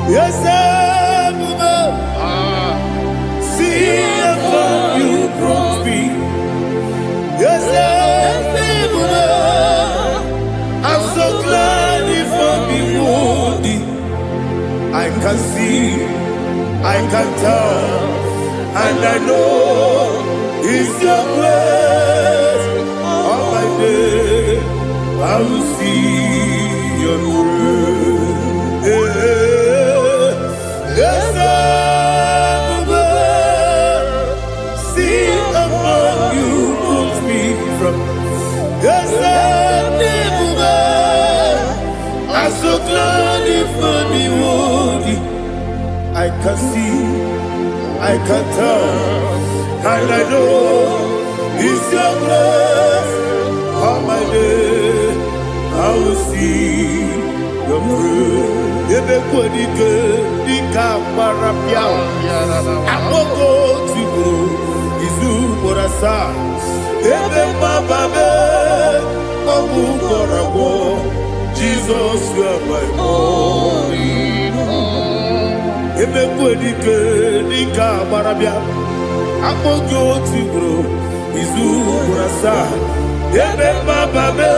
Speaker 3: yes see how you brought me. Yes I'm so glad if I'm wounded. I can see, I can tell, and I know it's your grace. On my day, I will see your grace. Yes, see above you put me from. Yes, I'm so glad if me woody. I can see, I can tell, and I know it's your grace. On my day, I will see your grace. Ebe kodike, dika marapia. Amoko tibo, izu morasa. Ebe mababe, obu korabo. Jesus, you are my morning. Ebe kodike, dika marapia. Amoko tibo, izu morasa. Ebe mababe,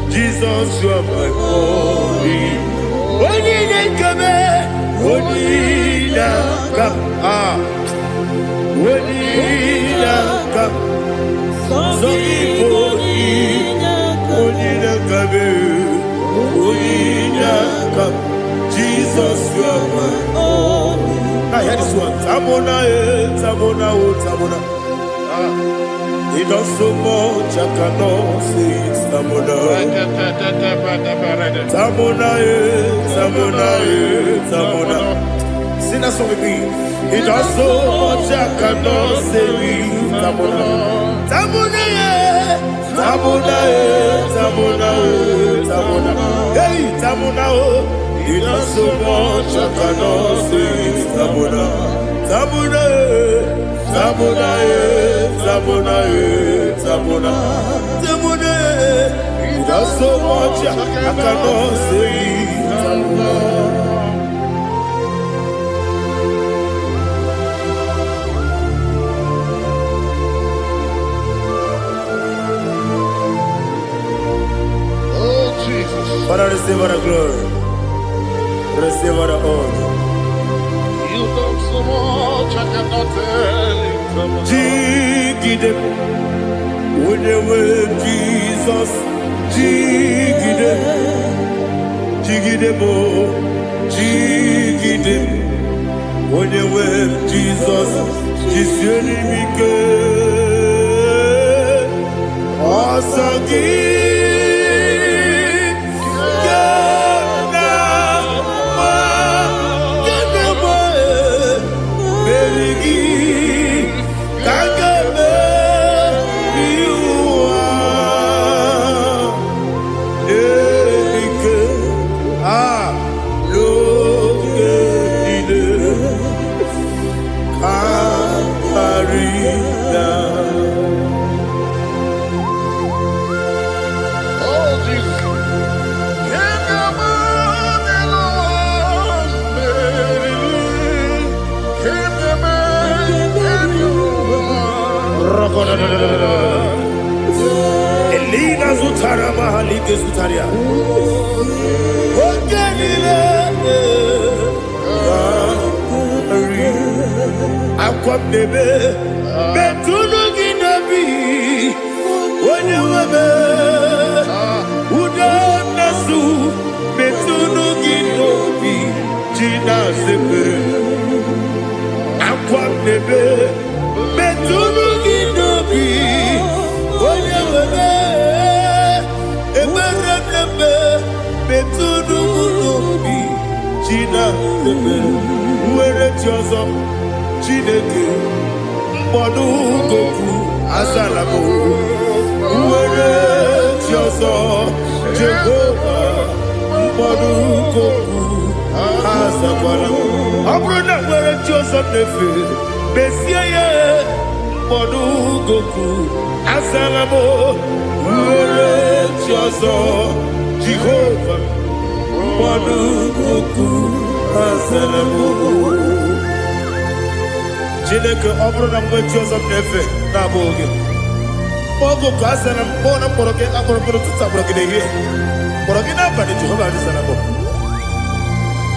Speaker 3: Jesus, you are my holy. Onina kame, onina kam, onina kam. Onina kame, onina kam. Jesus, you are my holy. Now hear this one. Tamona, tamona, tamona. He does so much, I cannot say it. Tamona, Tamona, Tamona, Tamona. Sing that song with me. He does so much, I cannot say it. Tamona, Tamona, Tamona, Tamona, Tamona. Hey, Tamona, he does so much, I cannot say it. Tamona, Tamona. Tamona, Tamona, Tamona, Tamona. He does so much I cannot say. Tamona.
Speaker 6: Oh Jesus!
Speaker 3: Father, receive all the glory. Receive all the honor.
Speaker 6: You done so much I cannot tell it.
Speaker 3: Jigide, when you were Jesus, Jigide, Jigide bo, Jigide, when you were Jesus, Jisyenimike, Asagi. Elina Zutara Mahalike Zutaria. Aqua bebe, Betuno Ginabi, when you were Udanasu, Betuno Ginobi, Gina Sepe. Aqua bebe, Betuno Ginobi, when you were Betuno Ginobi, Gina Sepe. Where it's yours. Chineke mbodu goku asalamo uwere tioso Jehovah mbodu goku asalamo abrona were tioso nefe besiye mbodu goku asalamo uwere tioso Jehovah mbodu goku asalamo. Chineke ọbụrụ na mgbe chi ọzọ na-efe na-abụ oge ogo ka a sara mkpọ na mkpọrọ gị akpọrọ mkpọrọ tụtụ akpọrọ gị n'ehihie mkpọrọ gị n'abalị Jehova adịsara mbọ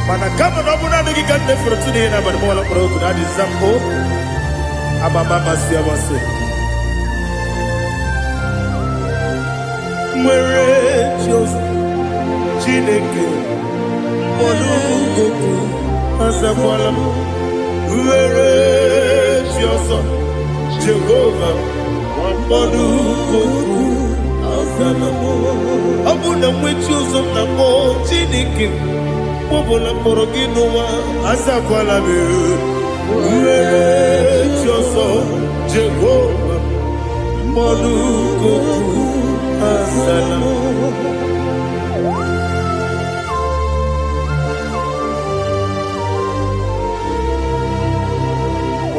Speaker 3: mana kama na ọ bụrụ naanị gị ka nne fere tụ n'ihe n'abalị mọọla mkpọrọ ogu na adịza mbụ amama amasị amasị nwere chi ọzọ Chineke mkpọrọ ogu asakwala m were chi ọzọ Jehova mkpọrọ ogu asala m ọ bụ na nwe chi ọzọ na mbụ Chineke mkpọbụla mkpọrọ gị n'ụwa asakwala m were chi ọzọ Jehova mkpọrọ ogu asala m.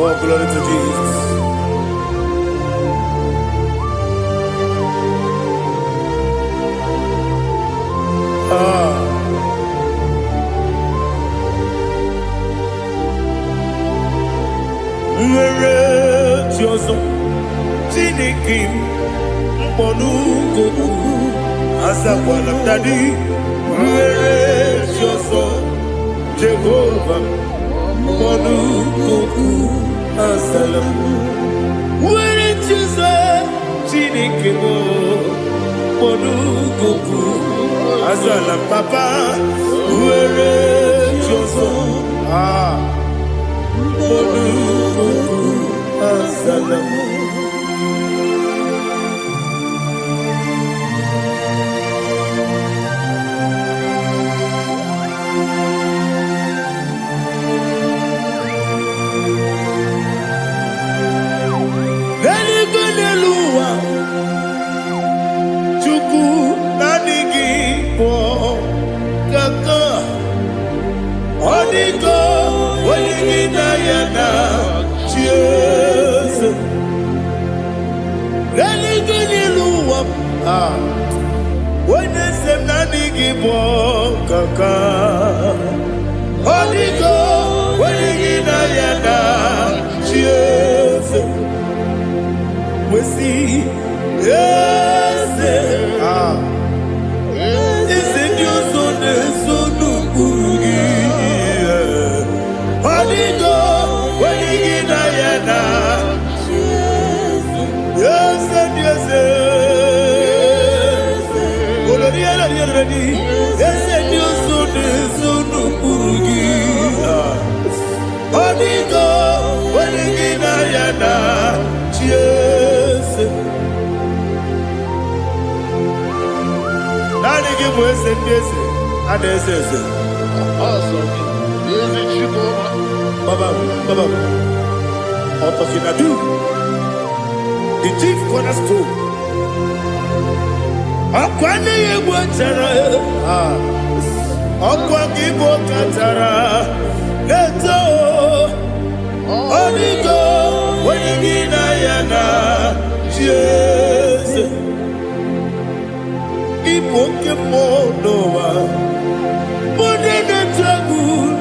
Speaker 3: Oh, glory to Jesus. Where is your son? Chineke Mponugoku Azakwala Daddy Where is your son Jehovah Mponugoku Azalam Where is your son Chinikemo Mponugoku Azalam Papa Where is your son Mponugoku Azalam When they say nani gibo kaka, Odigo, when you na yana, cheers. We see, yes, it's in your son, Sonu Kurugi. Odigo, when you na yana, yes, yes. The chief cornerstone. Akwane yebo tara, akwa kibo katara, leto, onigo, wenigina yana, Jesus. Ibo kemo noa, mone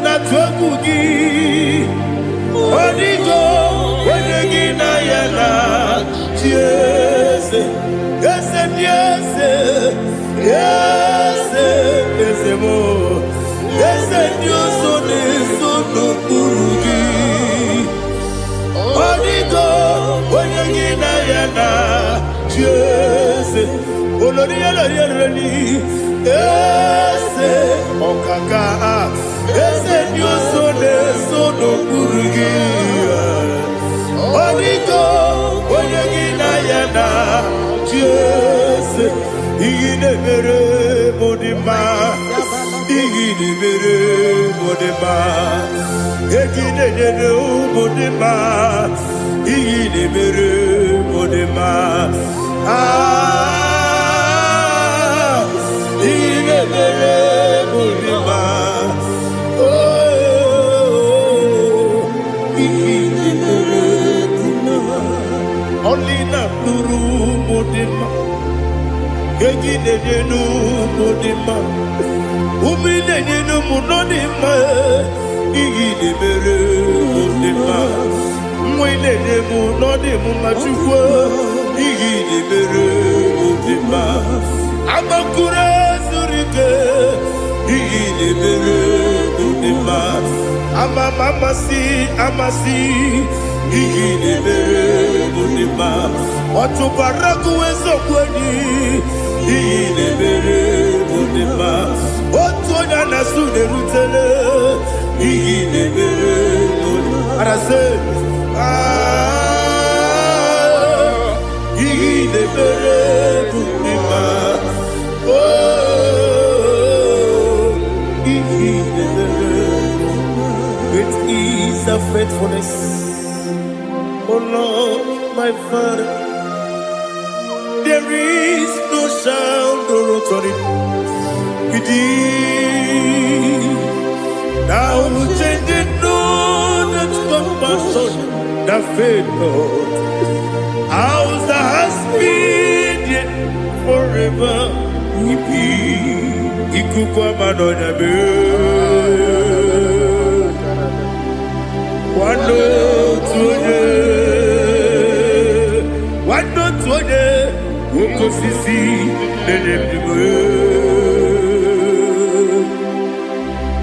Speaker 3: na twagu gi, onigo, wenigina yana, Jesus. Yes, yes, yes, yes, more. Yes, Dios son eso no kurugi. Onigo, oyagina yana, yes. Oloria la yerani, yes. Okaka, yes, Dios son eso no kurugi. Onigo, oyagina yana. Yes, igine mere modima, igine mere modima, igine mere modima, igine mere modima. Igine mere modima. Oh, igine mere modima. Only na nuru modima, gegide denu modima, umine denu munodima, igide mere modima, mwine demu nodimu machukwa, igide mere modima, amakure surike, igide mere modima, amasi. Igine mere modima, otubaraku wezo kweni. Igine mere modima, otonya nasune rutele. Igine mere modima, arase. Igine mere modima, oh, igine mere modima. Great is the faithfulness. Oh Lord, my Father, there is no sound or authority within. Now changing know that compassion, the faith, Lord, ours that has been yet forever we be. Ikukwa manonya be. Wano tuye. osisi na-enye ndụ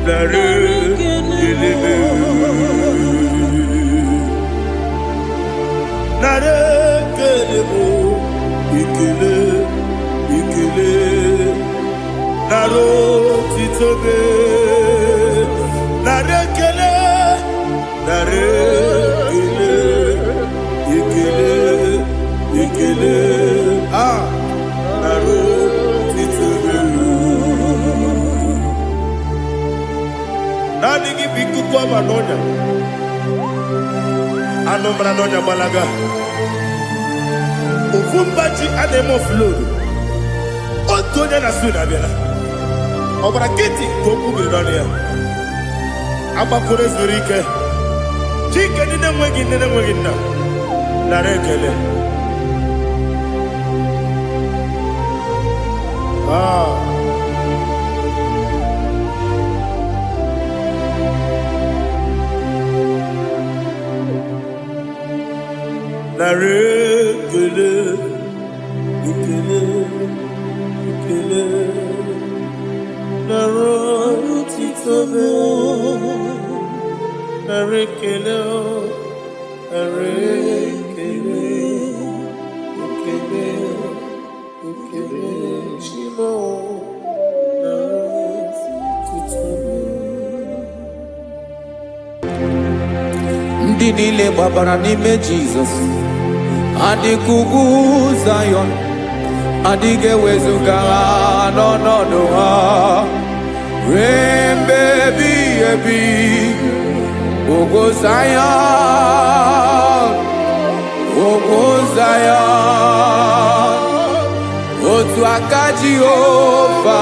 Speaker 3: nara ekele nara ekele ekele ekele nara otito nara ekele nara ekele ekele nara otito nani gị bụ ikuku ọma n'ọnya anụ mara n'ọnya gbalaga ofu mgbaji a na-eme ofload otu onye na-asụ na-abịara ọbara kịtị ka okwu biri n'ọnụ ya agbakọrọ ezuru ike chike ndị na-enweghị nne na-enweghị nna nara ekele nara ekele ekele ekele nara otito nara ekele nara ekele ekele ekele chimo nara otito
Speaker 5: ndị niile gbabara n'ime Jizọs adịghị ugwu Zayọn adịghị ewezuga ha n'ọnọdụ ha ruo mgbe ebighị ebi. Ugwu Zayọn, ugwu Zayọn, otu aka Jehova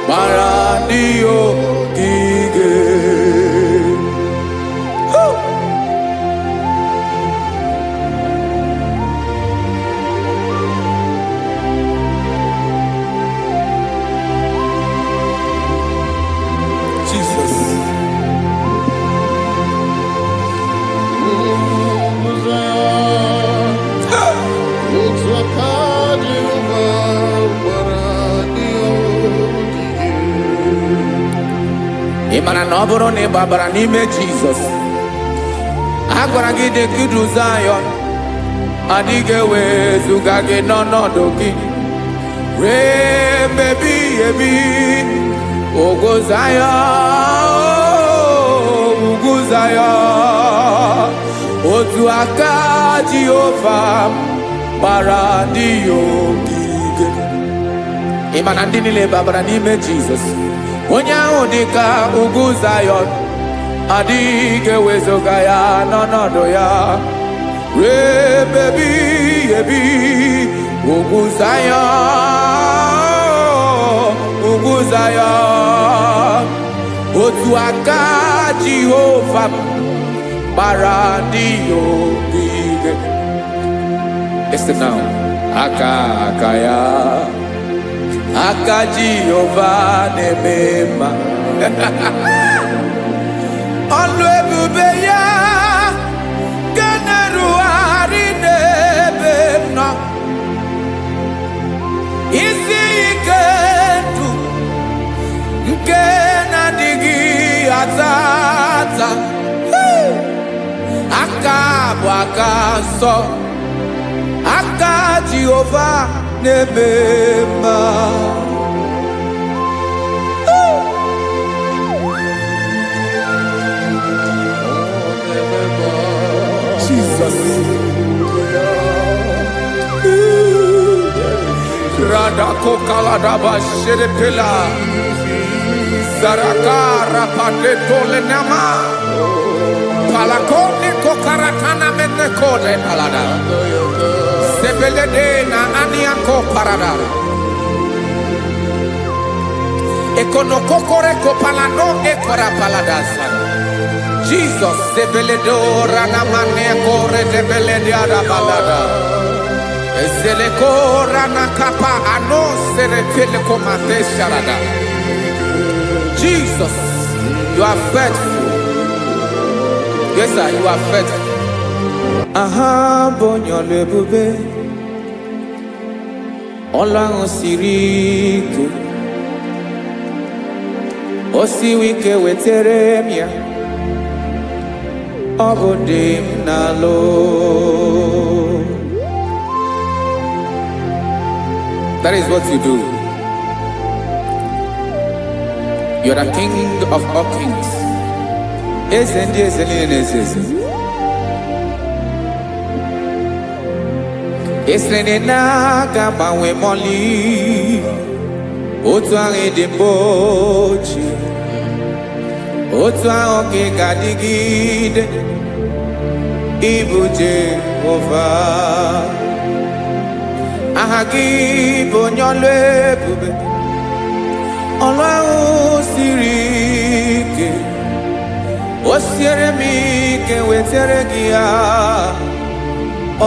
Speaker 5: gbara ndị ogige. Ị mara na ọ bụrụ na ị gbabara n'ime Jizọs, a gwara gị dị ka Zayọn adịghị ewezuga gị n'ọnọdụ gị ruo mgbe ebighị ebi. Ugwu Zayọn, ugwu Zayọn, otu aka Jehova gbara ndị ogige. Ị ma na ndị niile gbabara n'ime Jizọs, onye ahụ dị ka ugwu Zayọn adịghị ewezuga ya n'ọnọdụ ya ruo mgbe ebighị ebi. Ugwu Zayọn, ugwu Zayọn, otu aka Jehova gbara ndị ogige. Listen now, aka ya, aka Jehova na-eme mma. Ọlụ ebube ya ga na-erugharị n'ebe m nọ. Isi ike ndụ nke na-adịghị ata ata. Aka bụ aka nsọ, aka Jehova na-eme mma. Jesus. Radako kaladaba sherepela Zarakara pateto lenama Palakone kokaratana mene kode palada Sebelede na aniako paradara Ekono kokore kopalano ekora paladasa Jesus sebeledo rana mane kore debelede ada balada Eseleko rana kapa ano serepele komate sharada. Jesus, you are faithful. Yes, sir, you are faithful. Aha, bonyo lebube. ọlụ ahụ siri ike o siwe ike wetere m ya ọ bụ dị m n'alụ. That is what you do. You are the king of all kings. Eze ndị eze niile na-eze eze. Esere na-agbanwe mọlị otu ahụ dị mgbe ochie, otu ahụ ka ị ga-adịgide ịbụ Jehova. Aha gị bụ onye ọlụ ebube, ọlụ ahụ siri ike o siere m ike wetere gị ya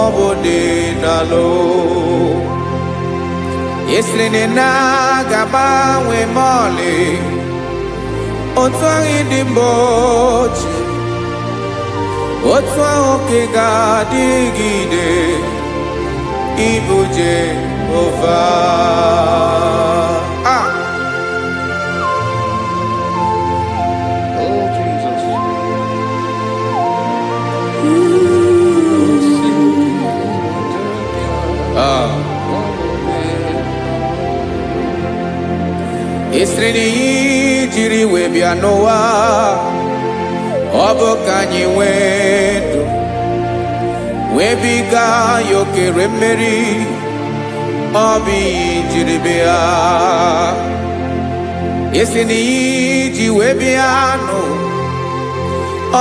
Speaker 5: ọ bụ dị n'alụ. Esiri na-agbanwe mọlị otu ahụ dị mgbe ochie, otu ahụ ka ị ga-adịgide ịbụ Jehova.
Speaker 6: Oh, Jesus.
Speaker 5: Esiri na ihe jiri wee bịa n'ụwa ọ bụ ka anyị nwee ndụ wee biga ya okere mmeri, ọ bụ ihe jiri bịa. Esi na ihe ji wee bịa nụ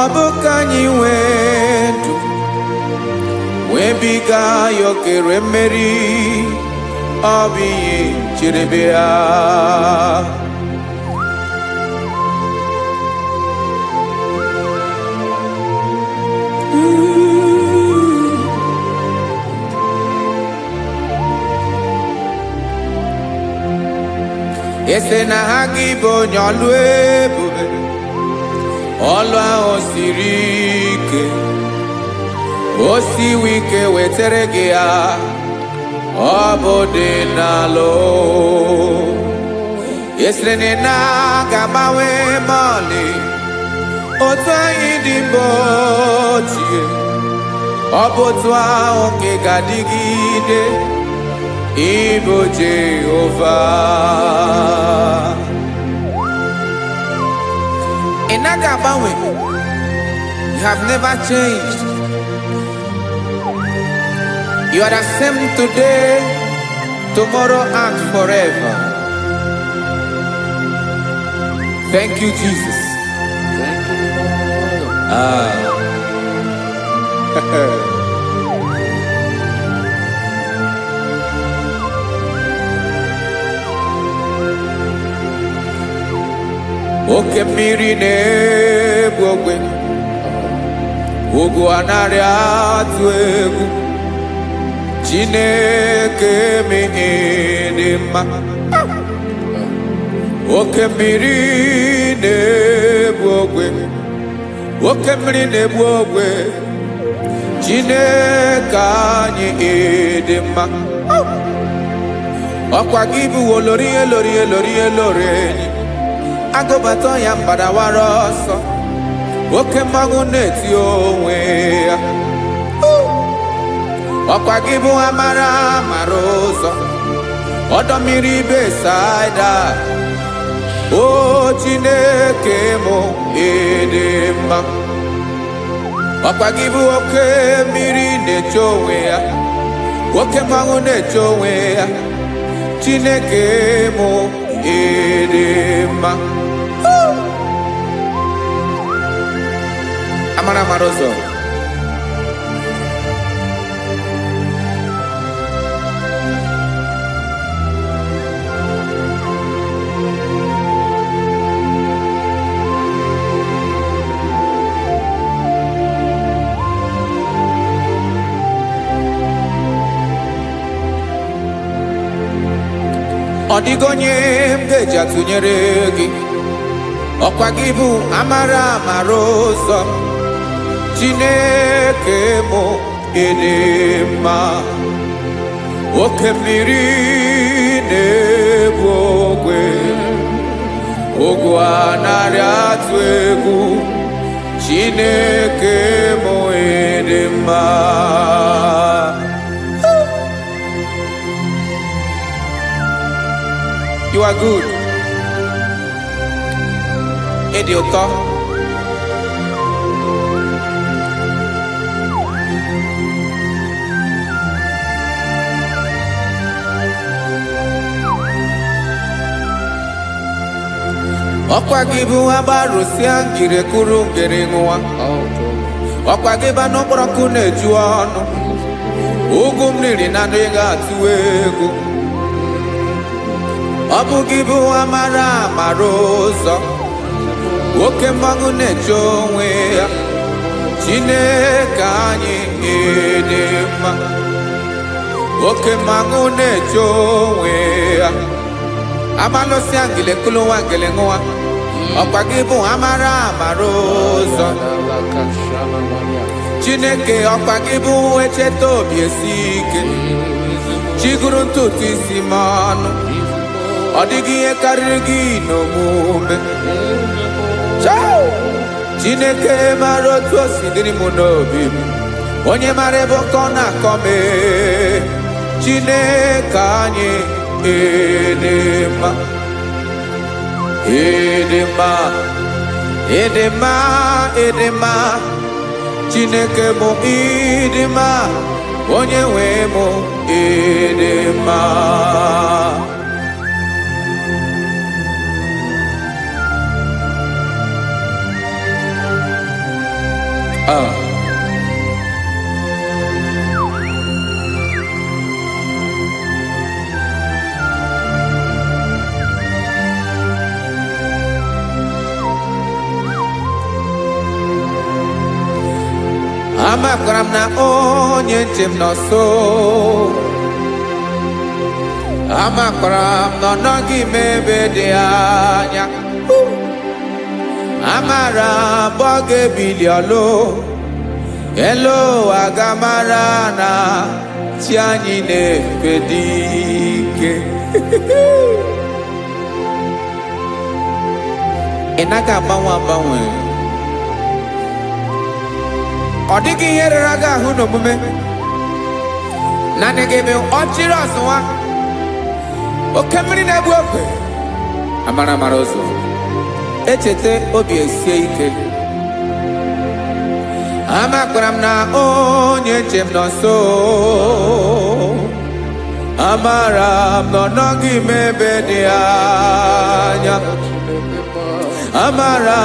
Speaker 5: ọ bụ ka anyị nwee ndụ wee biga ya okere mmeri, ọ bụ ihe jiri bịa. Ese na ha gị bụ onye ọlụ ebube, ọlụ ahụ siri ike o siwe ike wetere gị ya ọ bụ dị n'alụ. Esere na na-agbanwe mọlị otu anyị dị mgbe ochie, ọ bụ otu ahụ ka ị ga-adịgide ịbụ Jehova. Ị naghị agbanwe. You have never changed. You are the same today, tomorrow and forever. Thank you, Jesus.
Speaker 6: Thank you,
Speaker 5: Oke mmiri na-egbu ogwe, ugwu anaghị atụ egwu. Chineke mee dị mma. Oke mmiri na-egbu ogwe, oke mmiri na-egbu ogwe. Chineke anyị dị mma. Ọkwa gị bụ olori elori elori elori enyi, agụbata ya mbadawara ọsọ, oke mmanwụ na-eti onwe ya. Ọkwa gị bụ amara amara ụzọ, ọdọ mmiri Besaida. O Chineke mụ ịdị mma. Ọkwa gị bụ oke mmiri na-eche onwe ya, oke mmanwụ na-eche onwe ya. Chineke mụ ịdị mma. Amara amara ụzọ. Ọ dịghị onye m ga-eji atụnyere gị, ọkwa gị bụ amara amara ụzọ. Chineke mụ ịdị mma. oke mmiri na-egbu ogwe ogwu anarị atụ egwu Chineke mụ ịdị mma. You are good. Ịdị ụtọ. Ọkwa gị bụ agbarụsịa ngire kụrụ ngere nwa. Ọkwa gị bụ n'ụkpọrọkụ na-eju ọnụ. Ugwu mmiri na ndị ga-atụ egwu. Ọ bụ gị bụ amara amara ụzọ. Oke mmanwụ na-eche onwe ya. Chineke anyị ịdị mma. Oke mmanwụ na-eche onwe ya. Amalụsịa ngile kụrụ nwa ngele nwa. Ọkwa gị bụ amara amara ụzọ. Chineke ọkwa gị bụ echeta obi esi ike. Chigụrụ ntutu isi m ọnụ. Ọ dịghị ihe karịrị gị n'omume. Chineke mara otu o si dịrị m n'obi m. Onye mara ebe ọkọ na-akọ m. Chineke anyị ịdị mma. Ịdị mma. Ịdị mma. Ịdị mma. Chineke mụ ịdị mma. Onye nwe mụ ịdị mma. Amakwara m na onye njem nọ nso. Amakwara m na ọ nọghị m ebe dị anya. Amara m ọ ga-ebili ọlụ. Elu aga mara na chi anyị na-efe dị ike. Ị naghị agbanwe agbanwe. Ọ dịghị ihe rere gị ahụ n'omume. Naanị gị bụ ọchịrị ọzụwa. Oke mmiri na-egbu ogwe. Amara amara ụzọ. Echeta obi esie ike. Amakwara m na onye njem nọ nso. Amara m na ọ nọghị m ebe dị anya. Amara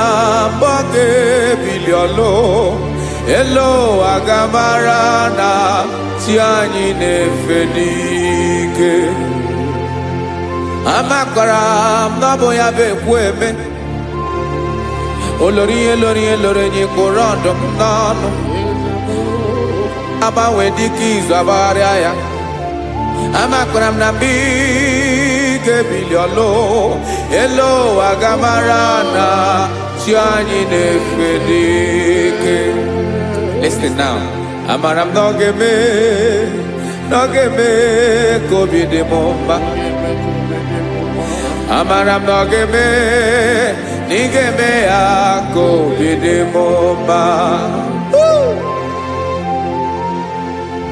Speaker 5: m ọ ga-ebili ọlụ. Elu aga mara na chi anyị na-efe n'ike. Amakwara m na ọ bụ ya bụ ekwu eme. Olori ihe lori ihe lori enyi kpụrụ ọdụm n'ọnụ. Agbanwe dịka izu agbagharịa ya. Amakwara m na mgbe ị ga-ebili ọlụ. Elu aga mara na chi anyị na-efe n'ike. Listen now. Amara m na ọ ga-eme ka obi dị m mma. Amara m na ọ ga-eme na ị ga-eme ya ka obi dị m mma.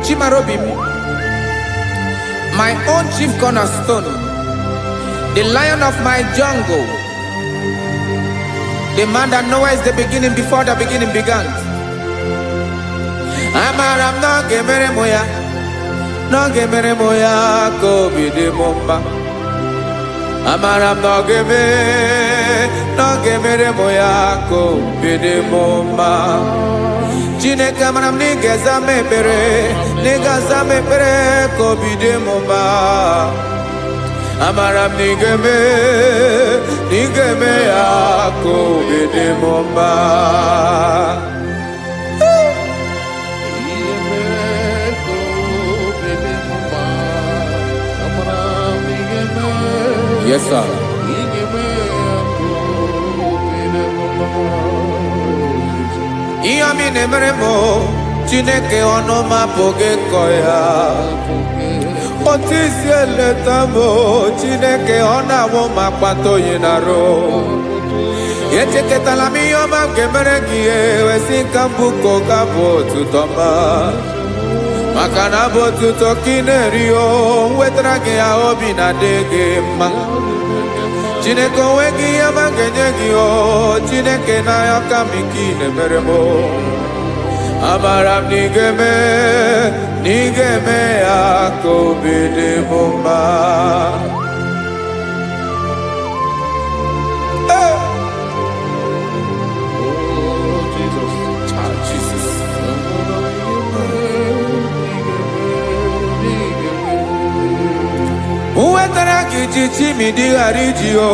Speaker 5: Chimarobi m, my own chief cornerstone, the lion of my jungle, the man that knows the beginning before the beginning began. Amara m na ọ ga-emere m ya, na ọ ga-emere m ya ka obi dị m mma. Amara m na ọ ga-emere m ya ka obi dị m mma. Chineke amara m na ị ga-aza m ekpere, na ị ga-aza m ekpere ka obi dị m mma. Amara m na ị ga-eme ya ka obi dị m mma. Yes, sir. Ihe ọmị na-emere m Chineke ọnụ m apụghị ịkọ ya. Otisi eletamo Chineke ọna-awụ ma kpata oyi na-arụ. Echeketala m ihe ọma nke mere gị wesi ka mbụ ka ọ ga-abụ otuto ma. Maka na abụ otuto ka ị na-eri o wetara gị ya obi na-adị gị mma. Chineke onwe gị ihe ọma ga-enye gị o Chineke n'anya ka m ike ị na-emere m. Amara m na ị ga-eme ya ka obi dị m mma. Uwetara gị chichi mi dịghara iji o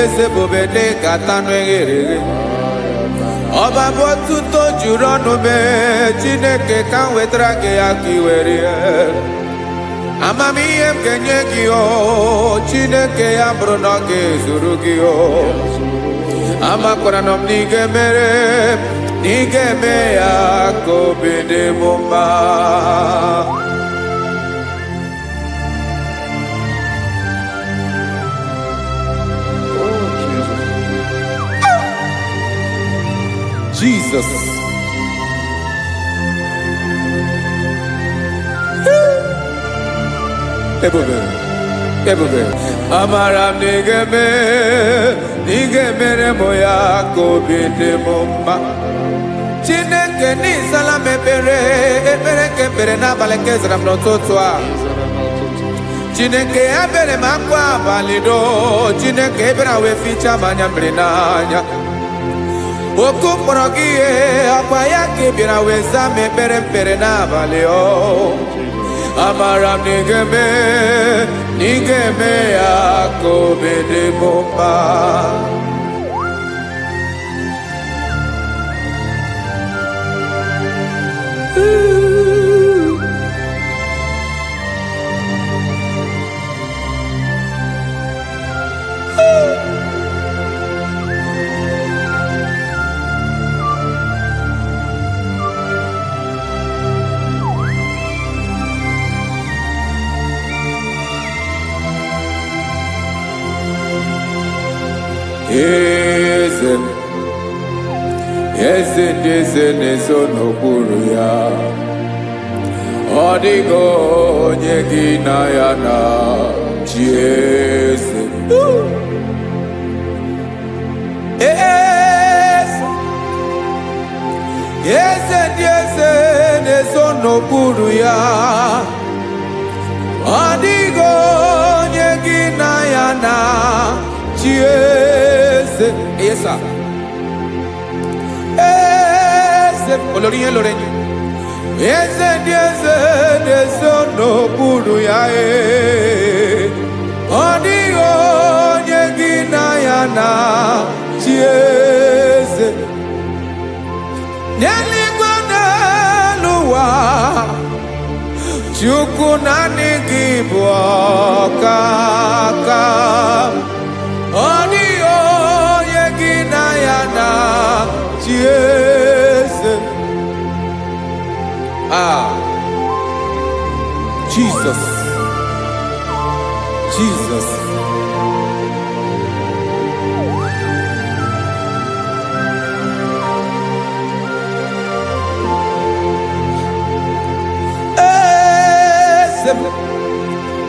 Speaker 5: eze bobede ka tanụ eghere eghe. Ọba bụ otuto juru ọnụ mee Chineke ka m wetara gị ya ka i were ya. Amamihe m ga-enye gị o Chineke ya bụrụ na ọ ga-ezuru gị o. Amakwara na m na ị ga-eme ya ka obi dị m mma. Jesus. Ebube. Amara m na ị ga-emere m ya ka obi dị m mma. Chineke n'ịzala m ekpere nke ekpere n'abalị nke zara m n'ụtụtụ a. Chineke ya bere m akwa abalị do. Chineke ebere wee fichaa m anya mmiri n'anya. Oku mkpọrọ gị ihe akwa ya ka ị bịara wee zaa m ekpere mpere n'abalị o. Amara m na ị ga-eme ya ka obi dị m mma. Eze ndị eze na-eso n'okpuru ya. Ọ dịghị onye gị na ya na chi eze. Eze ndị eze na-eso n'okpuru ya. Ọ dịghị onye gị na ya na chi eze. Yes, sir. Olórí yẹn lórí yẹn. Eze ndị eze na-eso n'okpuru ya. Ọ dịghị onye gị na ya na chi eze. N'eluigwe n'elu ụwa Chukwu naanị gị bụ ọkaka. Ọ dịghị onye gị na ya na chi eze. Jesus.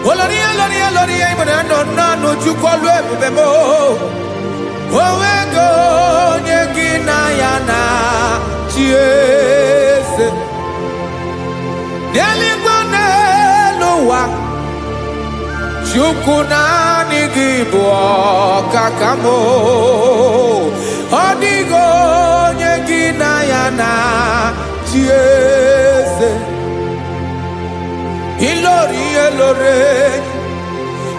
Speaker 5: Olórí ìbọ̀dẹ̀ nánú Chukwu ọlụ ebube mo. Onwego onye gị na ya na chi eze. N'eluigwe n'elu ụwa Chukwu naanị gị bụ ọkaka m. Ọ dịghị onye gị na ya na chi eze. Ilori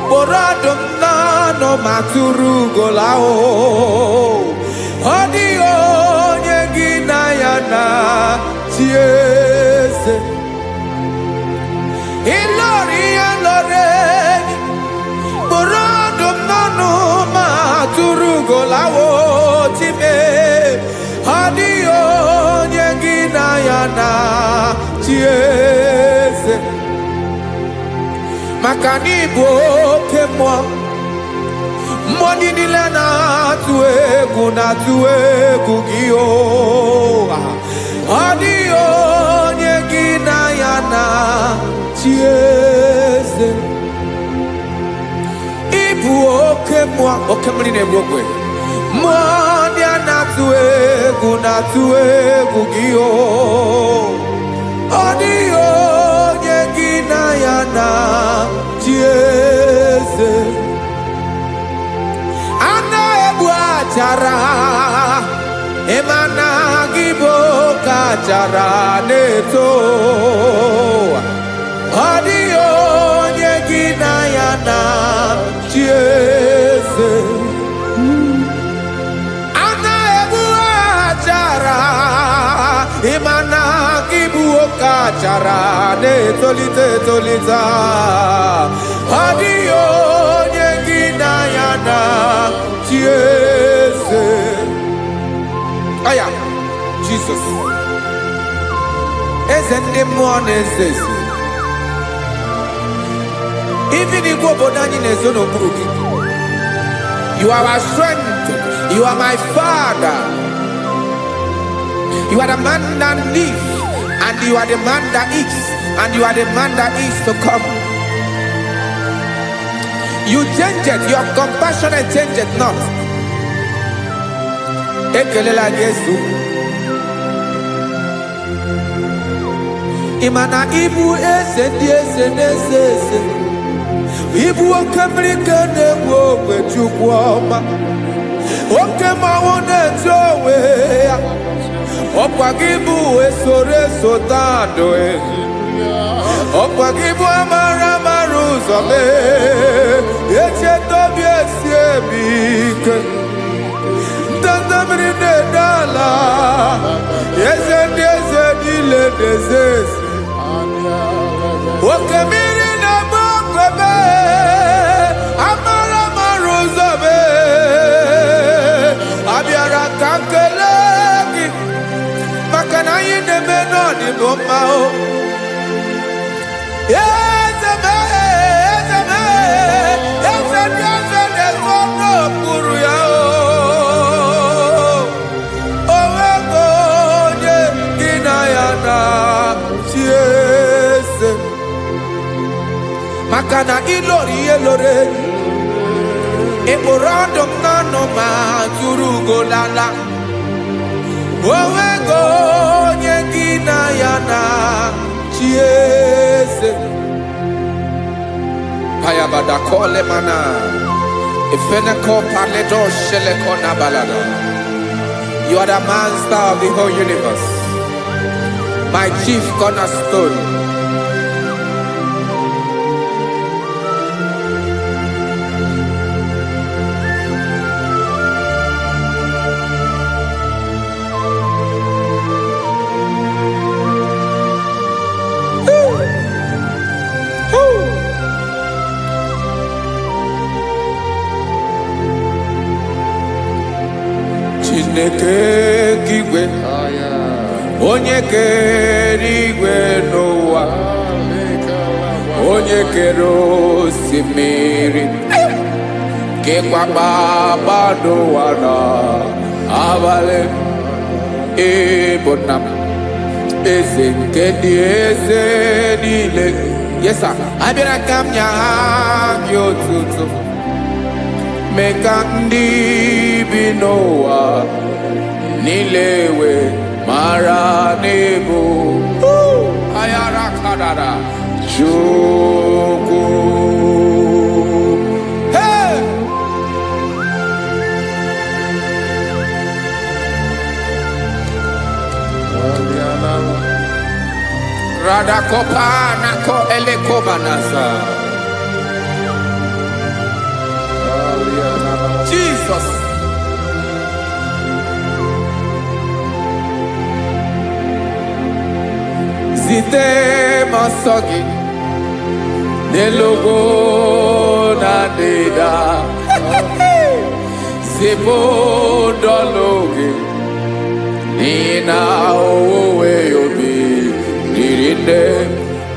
Speaker 5: kpọrọ ọdụm n'ọnụ ma tụrụ ugo lahụ. Ọ dịghị onye gị na ya na chi eze. Ilori kpọrọ ọdụm n'ọnụ ma tụrụ ugo lahụ. Time ọ dịghị onye gị na ya na chi eze. maka na ịbụ oke mmụọ. Mmụọ niile na-atụ egwu gị o. Ọ dịghị onye gị na ya na-achị eze. Ịbụ oke mmụọ, oke mmiri na-egbu ogwe. Mmụọ ndị a na-atụ egwu gị o. Ọ dịghị onye gị na ya na-achị eze. A na-egbu achara, ịmana gị bụ oke achara na-eto. Ọ dịghị onye gị na ya na-achị eze. A na-egbu achara, ịmana gị bụ oke achara na-etolite etolite. Ọ dịghị onye gị na ya na-achị eze. Aya, Jesus. Eze ndị mmụọ na-eze eze. Even igwe obodo anyị na-ezo n'okpuru gị. You are our strength. You are my Father. You are the man that lives, and you are the man that is, and you are the man that is to come. You change it. Your compassion change it not. Ekelela Yesu. Imana ibu eze ndị eze na-eze eze. Ibu oke mmiri ka na-egbu ogwe Chukwu ọma. Oke mmanwụ na-eche onwe ya. Ọkwa gị bụ esoro tando. Ọkwa gị bụ amara ụzọ mee. Echeta obi esi ebi ike. Ndanda mmiri na-ede ala. Eze ndị eze niile na-eze eze. Oke mmiri na-agba okwebe. Amara ụzọ mee. Abịara ka nkele gị. Maka na anyị na-eme n'ọdịbụ mma o. Eze mee, eze mee. Eze ndị eze na-ezo n'okpuru ya o. Onwego onye gị na ya na-achị eze. Maka na ịlọrọ ihe lọrọ enyi. Ịkpụrụ ọdụm n'ọnụ ma tụrụ ugolala. Onwego onye gị na ya na-achị eze. Ayabada kole mana. Ifeneko paledo sheleko na balada. You are the master of the whole universe. My chief cornerstone. Chineke kigwe, onye kere igwe n'ụwa, onye kere osimiri, kekwa kpakpando ụwa n'abalị. Ịbụ nna m, eze nke ndị eze niile. Yes sir, abịara ka m nye gị otuto. Mee ka ndị bi n'ụwa niile wee mara n'ebu ayara kadara Chukwu. Hey! Radakopa nako elekobanasa. Jesus. Zite masogi nelogo na deda. Zibo dologe nina owe yobi nirinde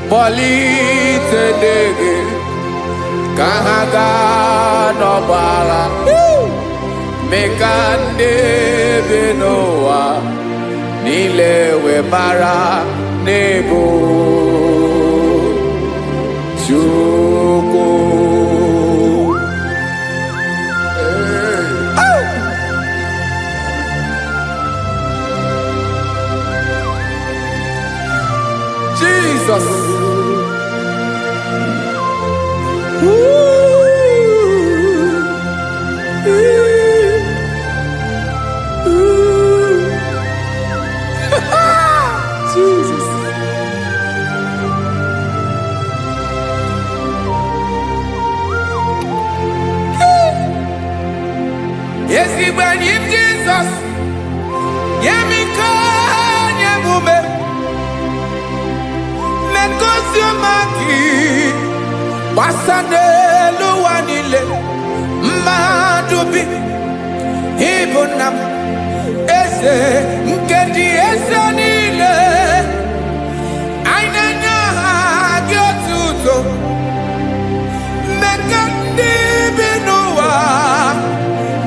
Speaker 5: polite dege kahaga no bala mekande benoa nilewe mara nebo chuko Jesus. Jesus. Yes, he went in Jesus. Yemika, Yemume. Men Kosiomaki. Wasane Luanile. Madubi. Ibunam. Ese. Nkendi Esanile. Ainanya Gyotuto. Mekandi Benoa.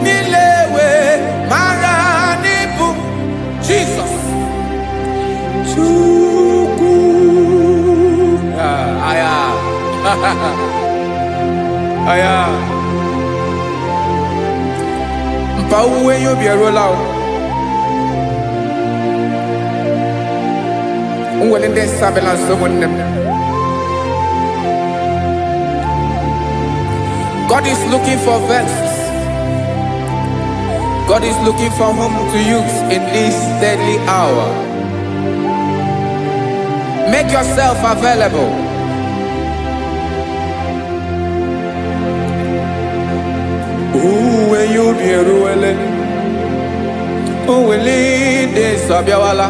Speaker 5: Nilewe Maranibu. Jesus. Chuku. Aya. Aya. Mpauwe yo bierola. Unwelende sabela someone. God is looking for vessels. God is looking for whom to use in this deadly hour. Make yourself available. When you be ruling, who will lead this Abiawala?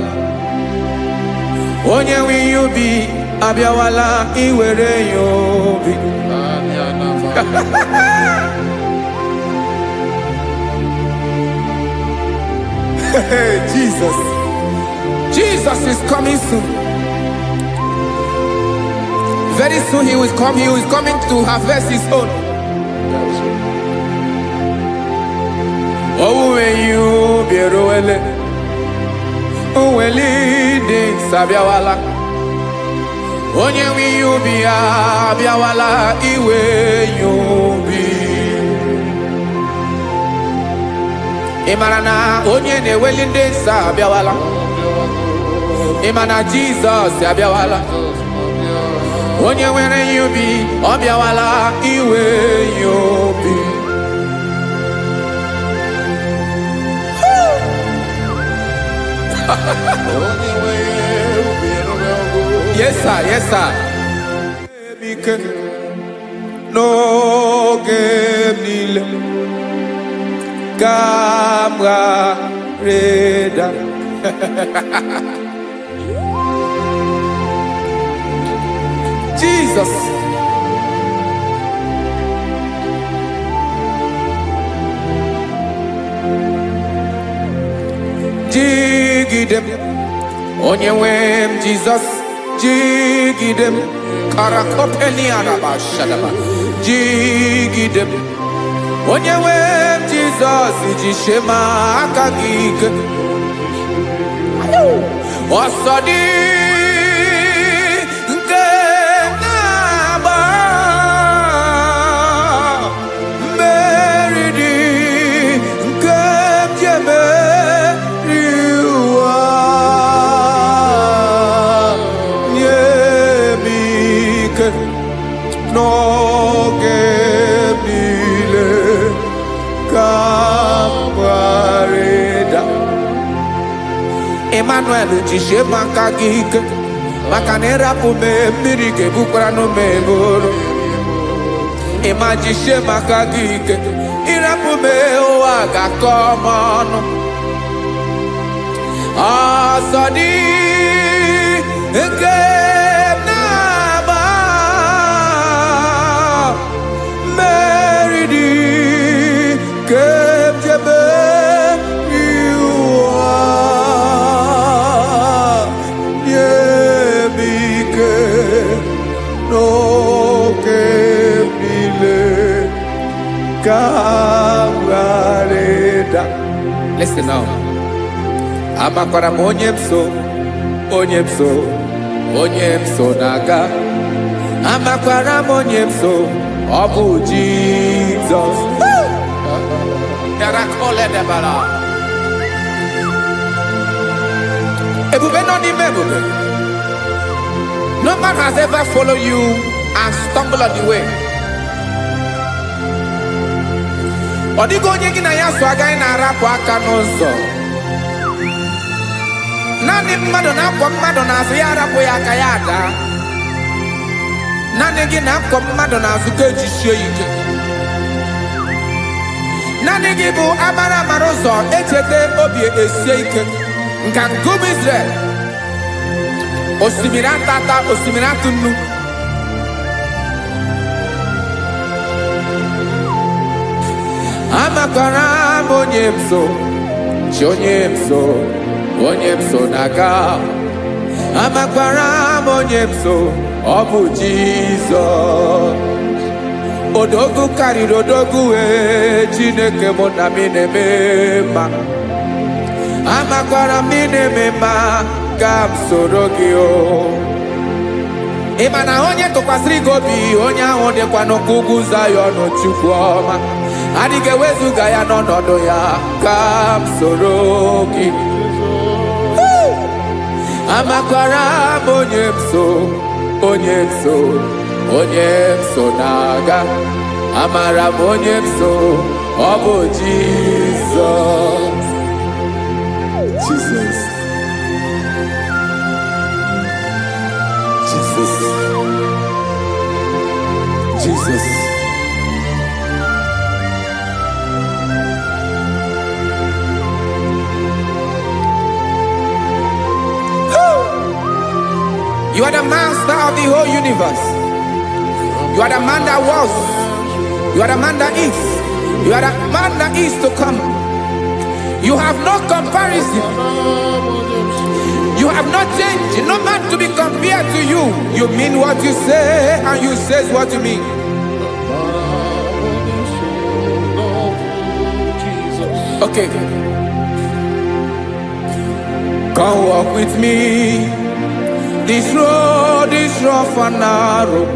Speaker 5: Onye will you be Abiawala? Iwere you be. Jesus. Jesus is coming soon. Very soon he will come. He is coming to harvest his own. Oh, when you be roele, oh, when leading Sabiawala, onye will you be Abiawala, iwe you be. Imanana, onye ne welinde Sabiawala, Imana Jesus Sabiawala, onye where you be, Abiawala, iwe you be. Yes, sir. Yes, sir. No game Gamra Reda. Jesus. Jigidem, Onyewem, Jesus, Jigidem, Karakopeni Araba Shadaba, Jigidem, Onyewem, Jesus, Jishema Akagig, Osadi. No gemile kambareda Emmanuel jishe makagike makanera pume mirike bukrano meboro Ema jishe makagike irapume oaga komono Asadi
Speaker 2: No que
Speaker 5: Listen now. Amakwara m onye m so, onye m so, onye m so na-aga. Amakwara m onye m so, ọ bụ Jizọs. Yarakoledebara. Ebube nọ n'ime ebube. No man has ever followed you and stumbled on the way. Ọ dịghị onye gị na ya so agaghị na-arapụ aka n'ụzọ. Naanị mmadụ na-akwọ mmadụ n'azụ ya arapụ ya aka ya ada. Naanị gị na-akwọ mmadụ n'azụ ka ejisie ike. Naanị gị bụ amara amara ụzọ echete obi esie ike. Nka ngụm Israel. Osimiri atata, osimiri atụ nnu. Amakwara m onye m so, chi onye m so, onye m so na-aga. Amakwara m onye m so, ọ bụ Jizọs. Odogwu karịrị odogwu wee Chineke mụ na mi na-eme mma. Amakwara m ị na-eme mma ka m soro gị o. Ị ma na onye tụkwasịrị gị obi, onye ahụ dịkwa n'ụkwụ ugwu Zayọn Chukwu ọma. Adịghị ewezuga ya n'ọnọdụ ya ka m soro gị. Amakwara m onye m so, onye m so, onye m so na-aga. Amara m onye m so, ọ bụ Jizọs.
Speaker 3: Jesus. Jesus. Jesus.
Speaker 5: You are the master of the whole universe. You are the man that was. You are the man that is. You are the man that is to come. You have no comparison. You have not changed. No man to be compared to you. You mean what you say and you say what you mean. Okay. Come walk with me. This road is rough and narrow.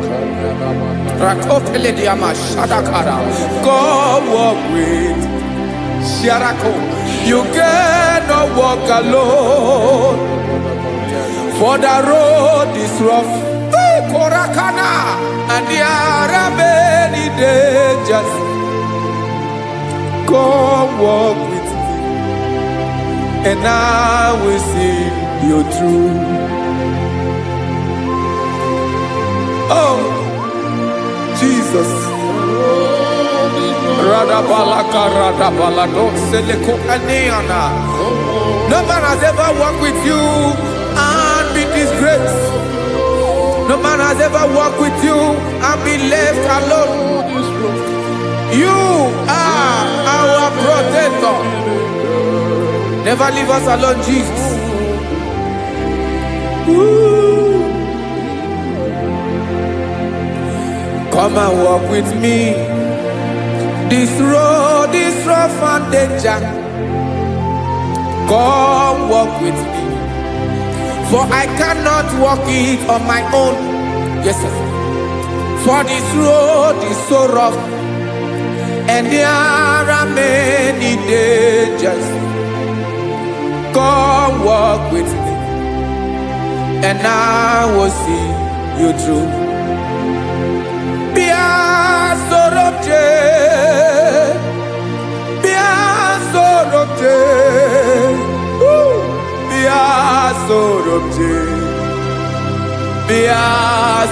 Speaker 5: Come walk with Sharako. You cannot walk alone. For the road is rough. Korakana. And there are many dangers. Come walk with me. And I will see you through. Oh, Jesus. No man has ever walked with you and be disgraced. No man has ever walked with you and be left alone. You are our protector. Never leave us alone, Jesus. Woo. Come and walk with me. This road is rough and danger. Come walk with me. For I cannot walk it on my own. Yes, sir. For this road is so rough. And there are many dangers. Come walk with me. And I will see you through.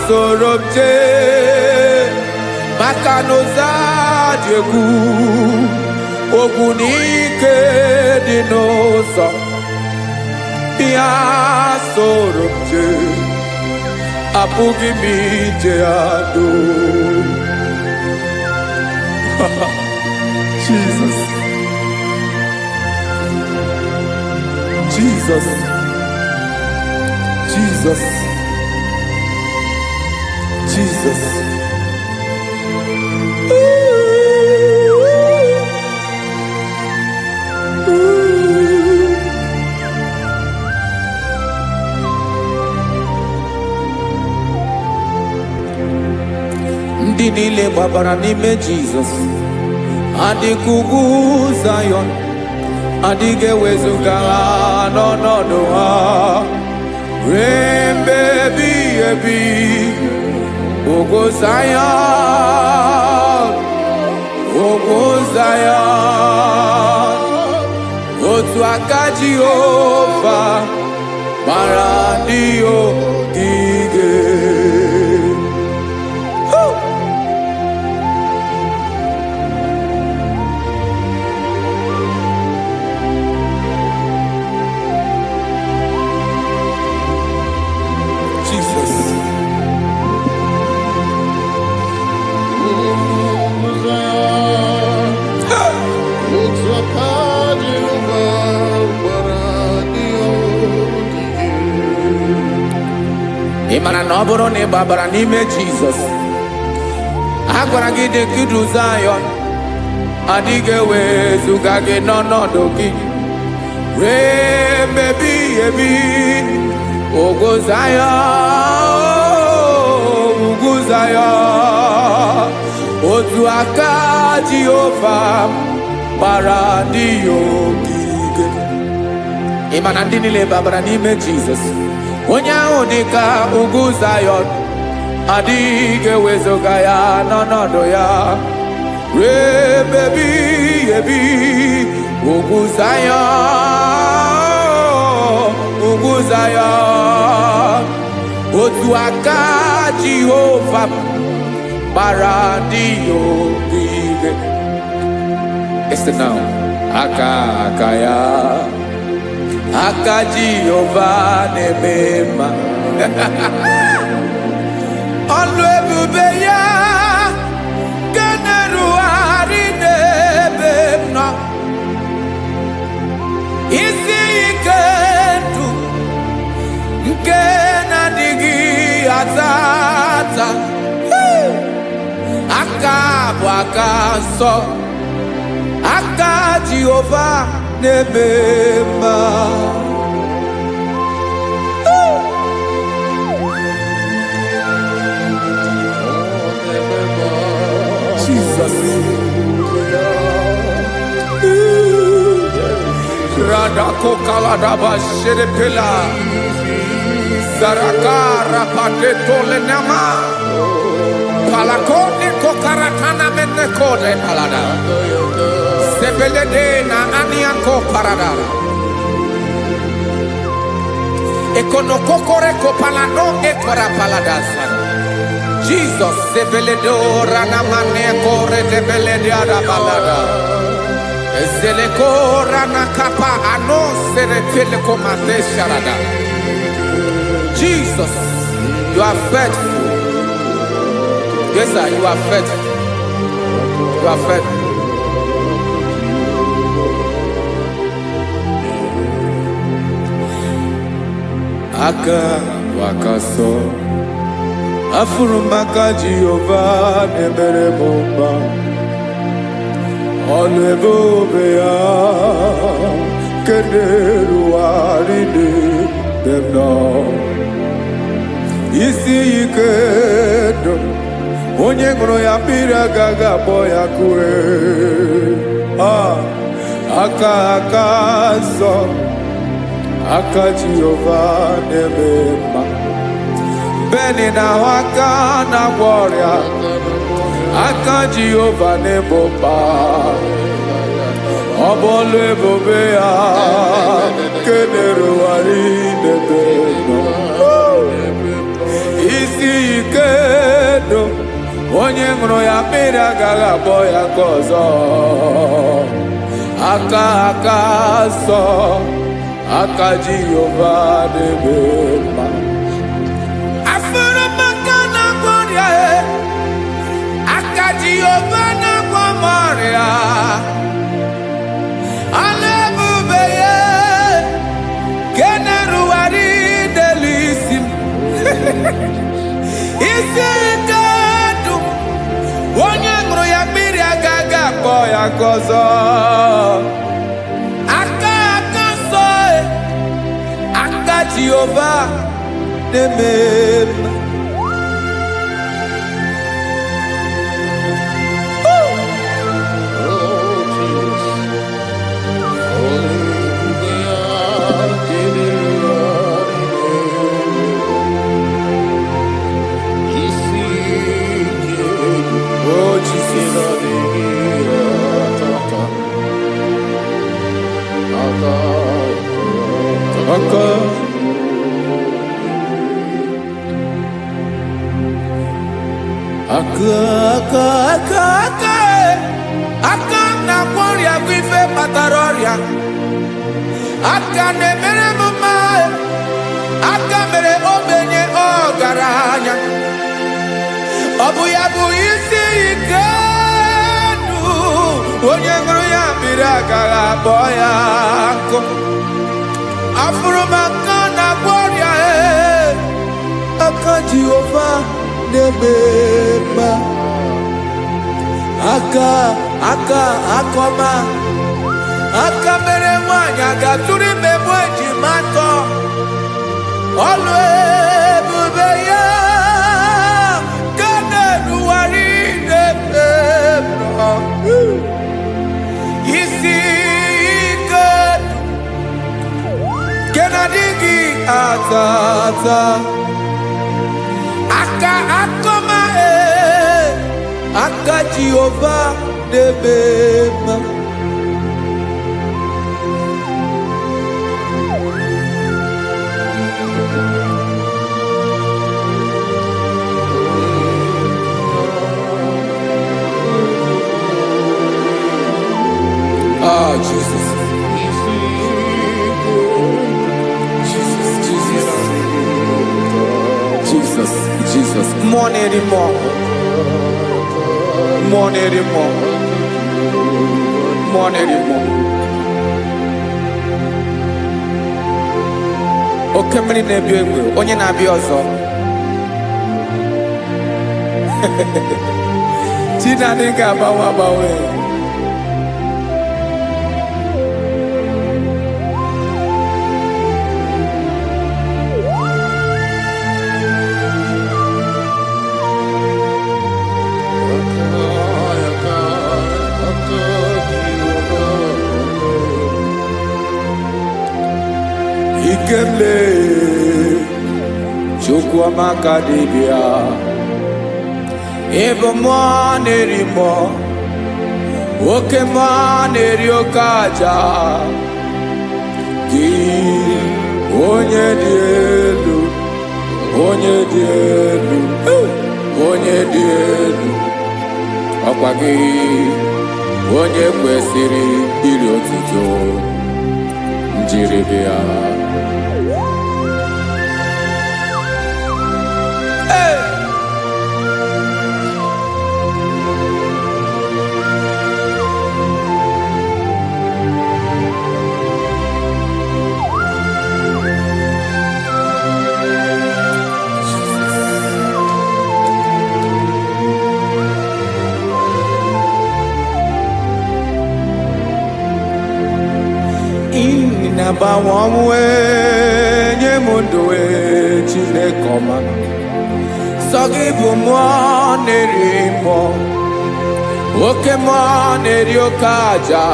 Speaker 5: Sorobje Makanoza Diegu Ogunike Dinosa Bia Sorobje Apugi Mijeado.
Speaker 2: Jesus. Jesus. Jesus. Jesus. Ooh. Ooh.
Speaker 5: ndị niile gbabara n'ime Jizọs adịghị ugwu Zayọn adịghị ewezuga ha n'ọnọdụ ha ruo mgbe ebighị ebi. Ugwu Zayọn, ugwu Zayọn, otu aka Jehova gbara ndị ogige. Ị mara na ọ bụrụ na ị gbabara n'ime Jizọs, a gwara gị dị ka idu Zayọn adịghị ewezuga gị n'ọnọdụ gị ruo mgbe ebighị ebi. Ugwu Zayọn, ugwu Zayọn, otu aka Jehova gbara ndị ogige. Ị ma na ndị niile gbabara n'ime Jizọs, onye ahụ dị ka ugwu Zayọn adịghị ewezuga ya n'ọnọdụ ya ruo mgbe ebighị ebi. Ugwu Zayọn, ugwu Zayọn, otu aka Jehova gbara ndị ogige. Ese now aka ya, aka Jehova na-eme mma. Ọlụ ebube ya ka na-erugharị n'ebe m nọ. Isi ike ndụ nke na-adịghị ata ata. Aka bụ aka nsọ, aka Jehova na-eme mma. Jesus. Radako kaladaba sherepela Zarakara pateto lenama Palakone kokaratana mene kode palada Sebelede na aniako parada Ekonokokore kopalano ekora paladasa Jesus sebeledo rana mane kore debelede ada balada Ezeleko rana kapa ano serefele komande sharada. Jesus, you are faithful. Yes, sir, you are faithful. You are faithful. Aka wakaso afurumaka Jehova nebere bomba. Ọlụ ebube ya keneruarị n'ebe m nọ. Isi ike ndụ onye ṅụrụ ya mmiri agaghị akpọ ya kue. Aka nsọ, aka Jehova na-eme mma. Beni na-ahụ aka na-agwọ ọrịa, aka Jehova na-ebo mba. Ọ bụ ọlụ ebube ya kenerugharị n'ebe nọ. Isi ike ndụ onye ṅụrụ ya mmiri agaghị akpọ ya nke ọzọ. Aka nsọ, aka Jehova na-eme mma. Jehova na-agwọ m ọrịa, ọlụ ebube ya ka na-erugharị n'elu isi m. Isi ike ndụ onye ṅụrụ ya mmiri agaghị akpọ ya nke ọzọ. Aka nsọ, aka Jehova na-eme mma. aka na-agwọ ọrịa bụ ife kpatara ọrịa, aka na-emere m mma, aka mere ogbenye ọgaranya, ọ bụ ya bụ isi ike ndụ, onye ṅụrụ ya mmiri agaghị akpọ ya nkụ. Afụrụ m aka na-agwọ ọrịa, aka Jehova na-eme mma, aka ọma, aka mere nwanyị aga-atụrụ ime mụ ejima atọ, ọlụ ebube ya ka na-erugharị n'ebe m nọ. Isi ike nke na-adịghị ata ata, aka ọma, aka Jehova na-eme mma. Ah, Jesus. Jesus. More anymore. Oke mmiri na-ebi egbe, onye na-abịa ọzọ. Chinadị ga-agbanwe. Ikemle Chukwuamaka dibịa, ebe mmụọ na-eri mmụọ, oke mmụọ na-eri oke aja, gị onye dị elu, onye dị elu, onye dị elu, ọkwa gị onye kwesịrị iri otuto, njiri bịa. Inagbanwe ọnwụ nye m ndụ Chineke ọma, sọ gị bụ mmụọ na-eri mmụọ, oke mmụọ na-eri oke aja,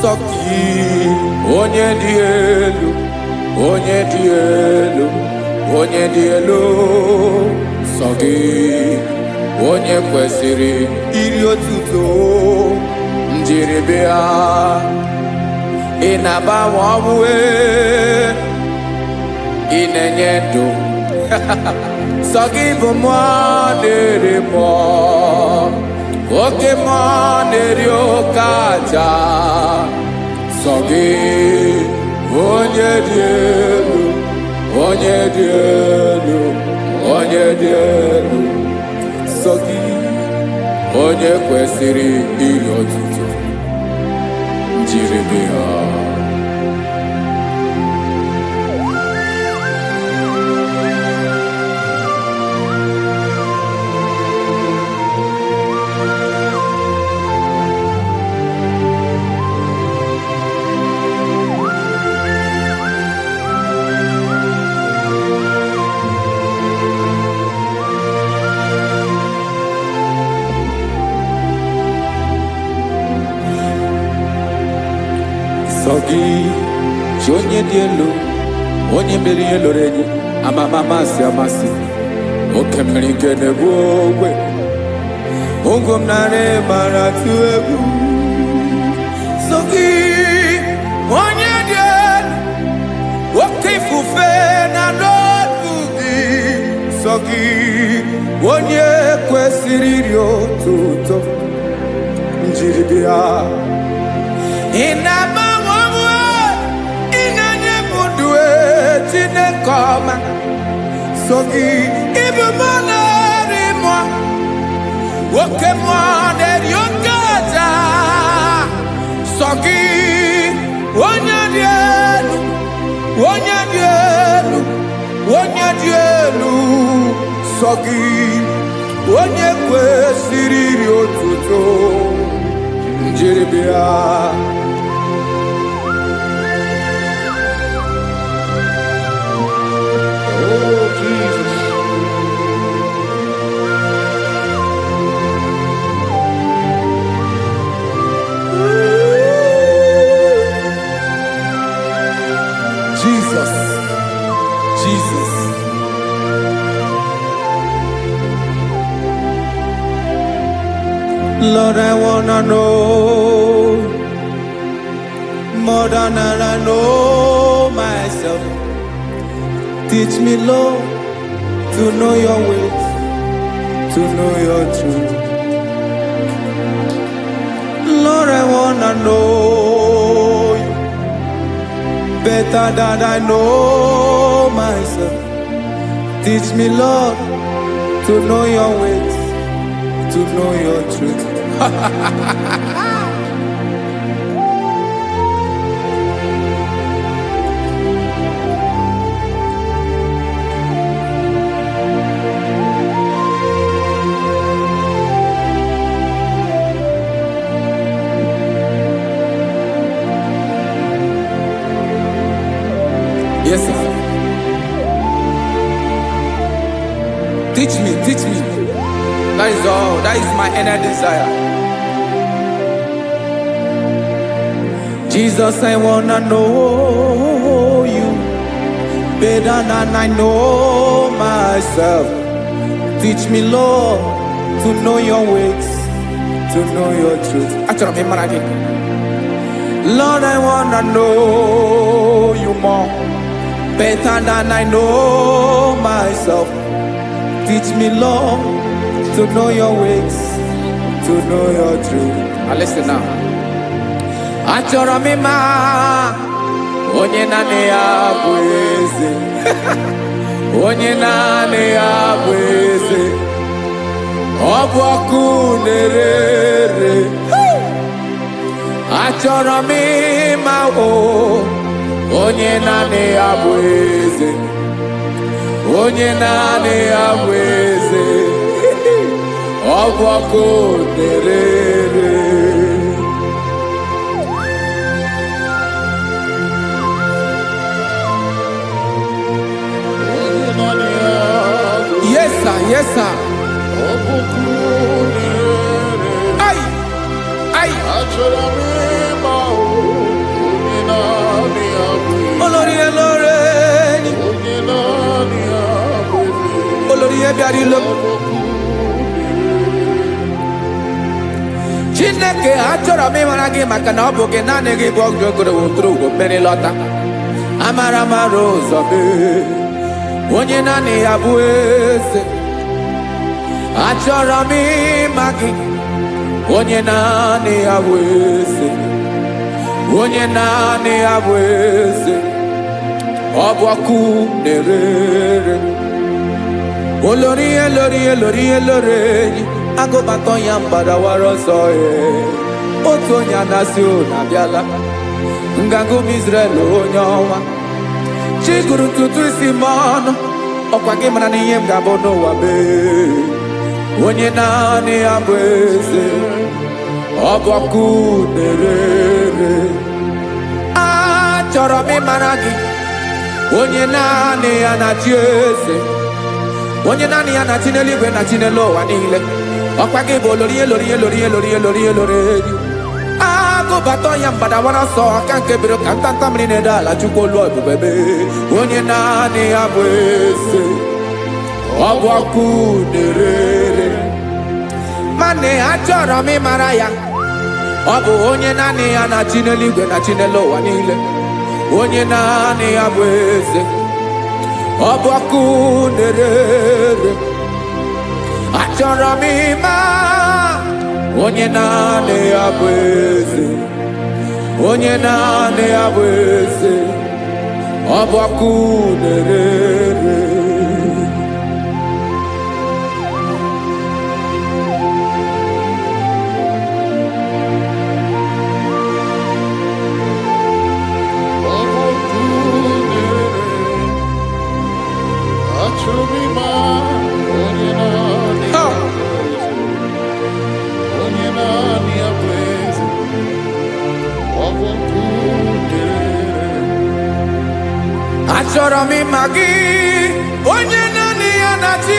Speaker 5: sọ gị onye dị elu, onye dị elu, onye dị elu, sọ gị onye kwesịrị iri otuto, njiri bịa. Ị na-agbanwe ọnwụ, ị na-enye ndụ, sọ gị bụ mmụọ na-eri mmụọ, oke mmụọ na-eri oke aja, sọ gị onye dị elu, onye dị elu, onye dị elu, sọ gị onye kwesịrị iri otuto, njiri bịa. Sọgị chi onye dị elu, onye mere ihe loro enyi, amama amasị amasị, oke mmiri nke na-ebu ogwe, ụgwọ m narị mara atụ egwu. Sọgị onye dị elu, oke ifufe na n'ọdụ gị, sọgị onye kwesịrị iri otuto njiri bịa. Ị na-agbanwe ọnwụ, ị na-enye m ndụ Chineke ọma, so gị ịbụ mmụọ na-eri mmụọ, oke mmụọ na-eri oke aja, so gị onye dị elu, onye dị elu, onye dị elu, so gị onye kwesịrị iri otuto njiri bịa.
Speaker 6: Oh, Jesus.
Speaker 5: Jesus, Jesus. Lord, I wanna know more than I know myself. Teach me, Lord, to know your ways, to know your truth. Lord, I wanna know you better than I know myself. Teach me, Lord, to know your ways, to know your truth. Yes, sir. Teach me, teach me. That is all. That is my inner desire. Jesus, I wanna know you better than I know myself. Teach me, Lord, to know your ways, to know your truth. Lord, I wanna know you more, better than I know myself. Teach me, Lord, to know your ways, to know your truth. Now listen now. Achọrọ m ịma onye naanị ya bụ eze. Onye naanị ya bụ eze. Ọ bụ ọkụ na-ere. Achọrọ m ịma onye naanị ya bụ eze. Onye naanị ya bụ eze. Ọ bụ ọkụ na-ere. Yes, sir. Yes, sir. Ay, ay. Olórí Olórí, Olórí Ebiari lo. Chineke achọrọ m ịmara gị maka na ọ bụ gị naanị gị bụ ọgụ ogoro woturu ugwo mmeri lọta. Amara mara ụzọ mee. Onye naanị ya bụ eze. Achọrọ m ịma gị. Onye naanị ya bụ eze. Onye naanị ya bụ eze. Ọ bụ ọkụ na-ere. Olórí Olórí Olórí Olórí, agụbatọ ya mgbadawara ọsọ ya. Otu onye anasị na-abịala. Nganga ụmụ Izrel onye ọnwa. Chi gụrụ ntutu isi m ọnụ. Ọkwa gị mara na ihe m ga-abụ n'ụwa mee. Onye naanị ya bụ eze. Ọ bụ ọkụ na-ere. Achọrọ m ịmara gị. Onye naanị ya na-achị eze. Onye naanị ya na-achị n'eluigwe na-achị n'elu ụwa niile. Ọkwa gị bụ Olórí Olórí Olórí Olórí Olórí Olórí. Agụbatọ ya mgbadawara ọsọ aka nke biri ka ntanta mmiri na-ede ala Chukwu olu ebube mee. Onye naanị ya bụ eze. Ọ bụ ọkụ na-ere. Mane achọrọ m ịmara ya. Ọ bụ onye naanị ya na-achị n'eluigwe na-achị n'elu ụwa niile. Onye naanị ya bụ eze. Ọ bụ ọkụ na-ere. achọrọ m ịma onye naanị ya bụ eze, onye naanị ya bụ eze, ọ bụ ọkụ na-ere. Achọrọ m ịma gị, onye naanị ya na-achị,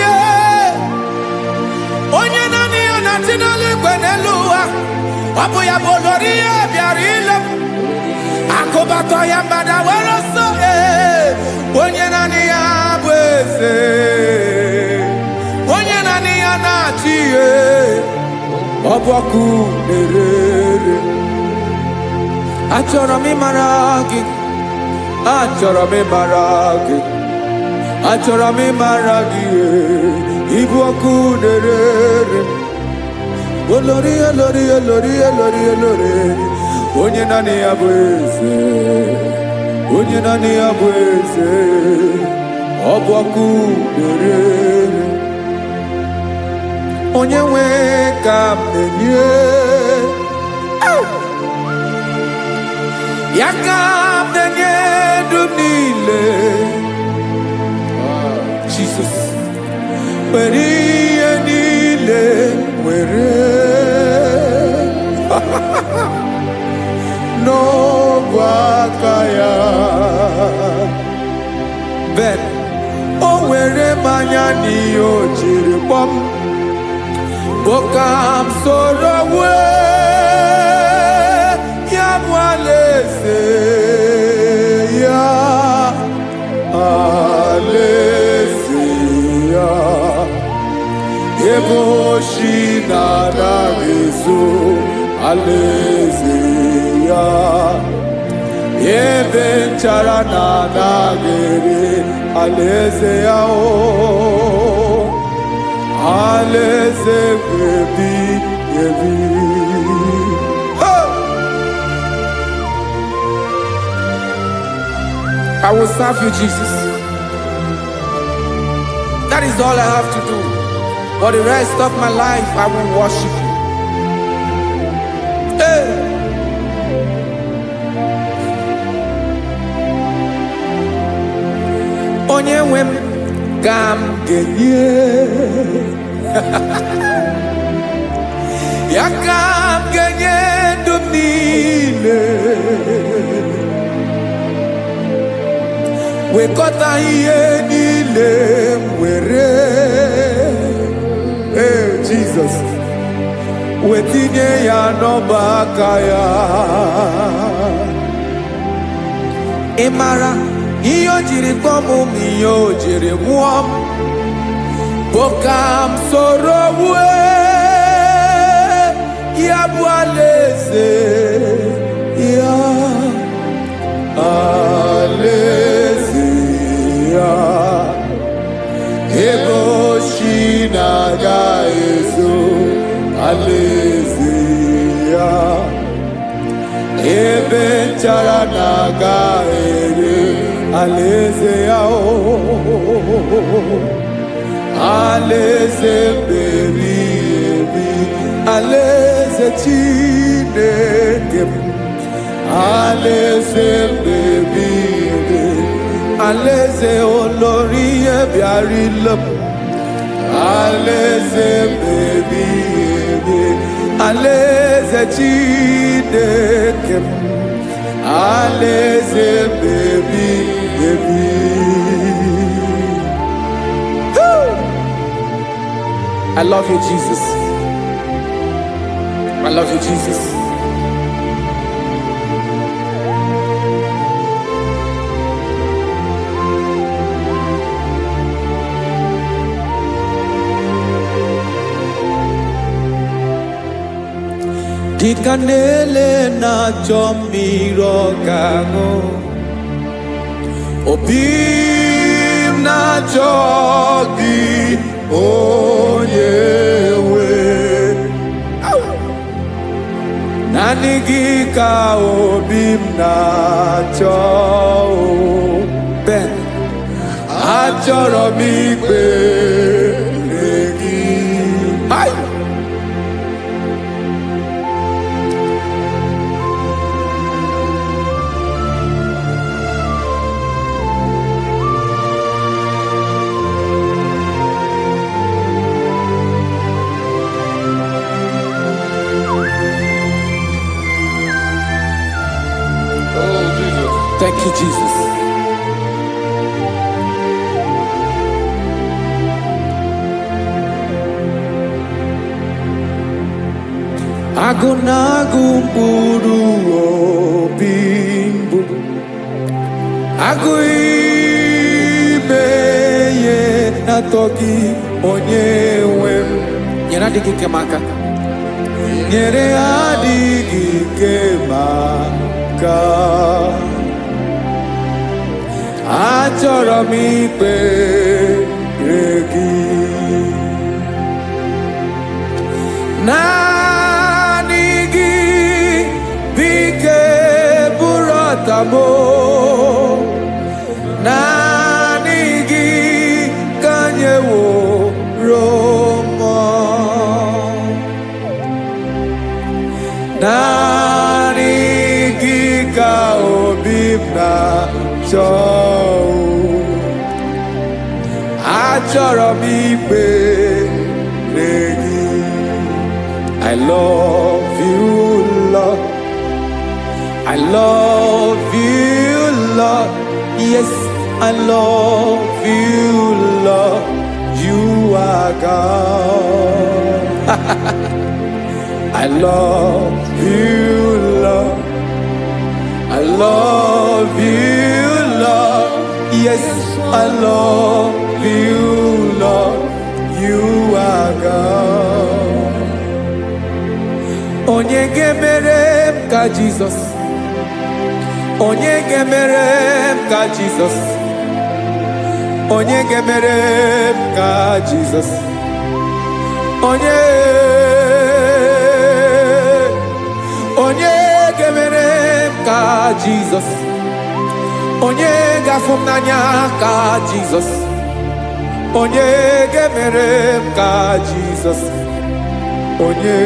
Speaker 5: onye naanị ya na-achị n'eluigwe n'elu ụwa. Ọ bụ ya bụ olori ya bịara ile m, akụbatọ ya mgbada were ọsọ. Onye naanị ya bụ eze, onye naanị ya na-achị, ọ bụ ọkụ na-ere. Achọrọ m ịmara gị, achọrọ m ịmara gị, achọrọ m ịmara gị, ịbụ ọkụ na-ere. Olori olori olori olori olori, onye naanị ya bụ eze, onye naanị ya bụ eze, ọ bụ ọkụ na-ere. Onye nwe ka m na-enye, ya ka m na-enye ndụ niile. Jesus, were ihe niile were n'ọbụ aka ya. Ben, o were mmanya n'ihe o jiri kpọọ m, bụ ka m soro wee ya bụ alaeze ya, alaeze ya, ebe oshi na-adaghị ezo, alaeze ya, ebe nchara na-adaghị ere, alaeze ya. Alaeze ebi ebi. I will serve you, Jesus. That is all I have to do. For the rest of my life, I will worship you. Hey. Onye nwe m ka m ga-enye, ya ka m ga-enye ndụ m niile, wekọta ihe niile m were, Jesus, wetinye ya n'ọba aka ya. Ị mara ihe o jiri kpọọ m, ihe o jiri mụọ m, bụ ka m soro wee ya bụ alaeze ya, alaeze ya, ebe oshi na-agaghị ezo, alaeze ya, ebe nchara na-agaghị ere, alaeze ya. Alaeze ebi ebi, alaeze Chineke m, alaeze ebi ebi, alaeze olori ihe bịara ile m, alaeze ebi ebi, alaeze Chineke m, alaeze ebi ebi. I love you, Jesus. I love you, Jesus. Dịka na-ele na-achọ mmiri ọgaṅụ, obi m na-achọ gị onye Nani gị ka obi m na-achọ Ben achọrọ m ikpere gị. Hai! Thank you, Jesus. Agụ na-agụ mkpụrụ obi mbụ, agụ ime ihe na-atọ gị onye nwe m. Nyere adịghị ike m aka, nyere adịghị ike m aka. Achọrọ m ikpere gị. Naanị gị bike bụrụ ọtamo. Naanị gị ka nyeworo m. Naanị gị ka obi m na-achọ. Achọrọ m ikpere gị. I love you, Lord. I love you, Lord. Yes, I love you, Lord. You are God. I love you, Lord. I love you, Lord. Yes, I love you, Lord. You are God. Onye ga-emere m ka Jesus. Onye ga-emere m ka Jesus. Onye ga-emere m ka Jesus. Onye ga-emere m ka Jesus. Onye ga-afụ m n'anya ka Jesus. Onye ga-emere m ka Jesus. Onye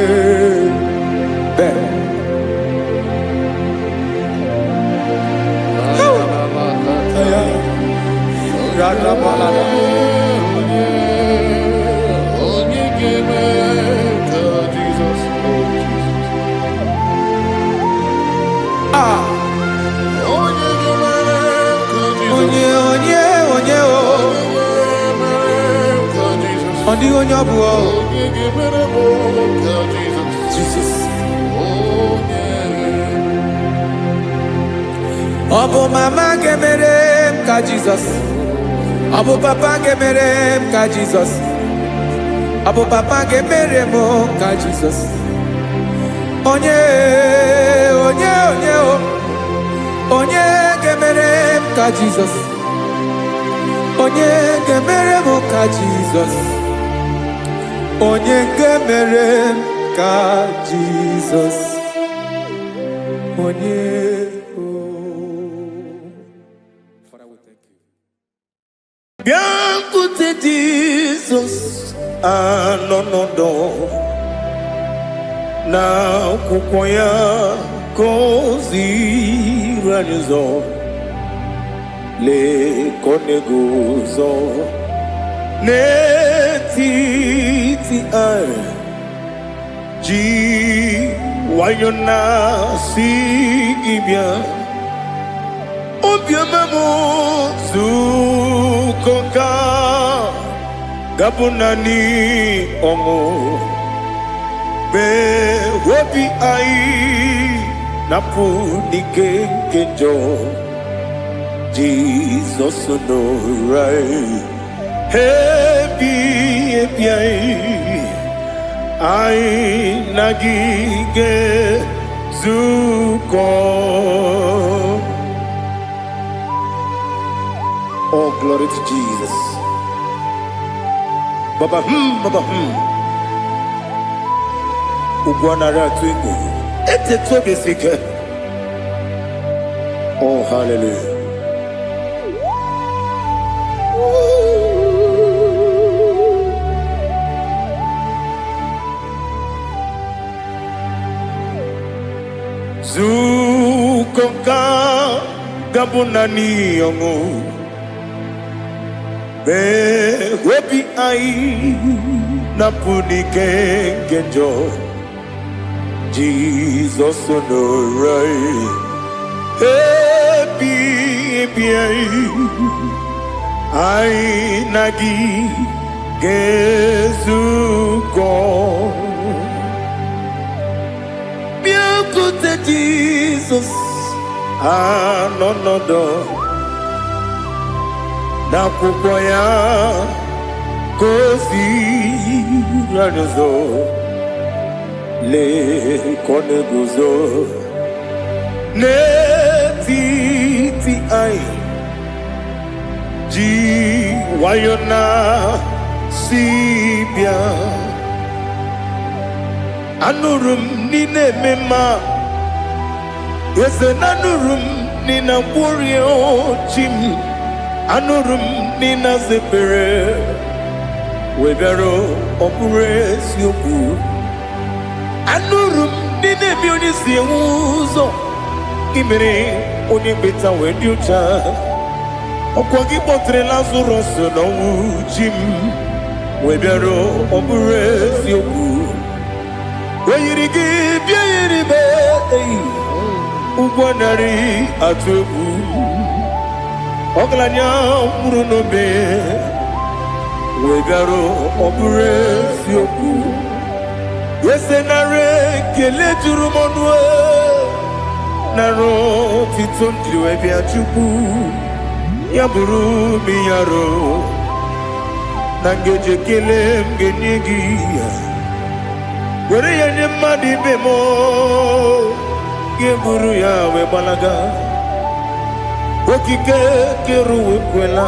Speaker 5: Ben. Onye ọ bụ Jesus. Ọ bụ mama ga-emere m ka Jesus. Ọ bụ papa ga-emere m ka Jesus. Ọ bụ papa ga-emere m ka Jesus. Onye ga-emere m ka Jesus. Onye ga-emere m ka Jesus. Onye ga-emere m ka Jesus. Onye
Speaker 3: Bịakwute Jizọs anọ n'ọdụ n'akwụkwọ ya ka o ziri anyị ụzọ. Lee ka ọ na-eguzo n'etiti anyị, ji nwayọọ na-asị gị bịa. Obiọma m nzukọ ka gabụ naanị ọṅụ, mee obi anyị napụ n'ike nke njọ. Jizọs nọrọ anyị ebi anyị na gị ga-ezukọ. Oh, glory to Jesus. Baba, Baba, Ugwanara twingo. It's a basic. Oh, hallelujah. Zukonka gabunani yongo be webi ai napuni kenjo Jesus onorai happy ai nagi gezuko Beautiful Jesus, no, na kukwaya kosi ranozo le kone guzo ne ti ai ji wayona sibia anurum nine mema yese nanurum nina warrior chim anurum nina zepere webero opure sioku anurum nine bionisi uzo imere oni beta wediucha okwagi potre lazarus no chim webero opure sioku Weyirigi biyiribe ugwanari atubu oglanya murunobe wegaro obure sioku yesenare kele jurumonwe naro titondriwe biachuku yaburu miyaro nangeje kele mgenigi Where you madi bemo, Geburu ya we balaga, Wokike keru kwela,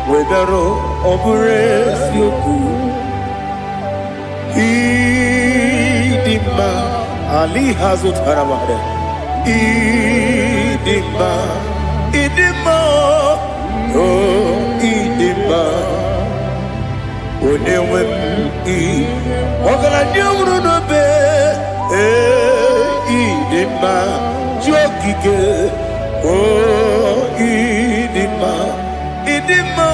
Speaker 3: Wedaro obure sioku, Idima Ali hazut haramade, Idima, oh Idima. Onewem ogala nyamru no be idima jogige idima idima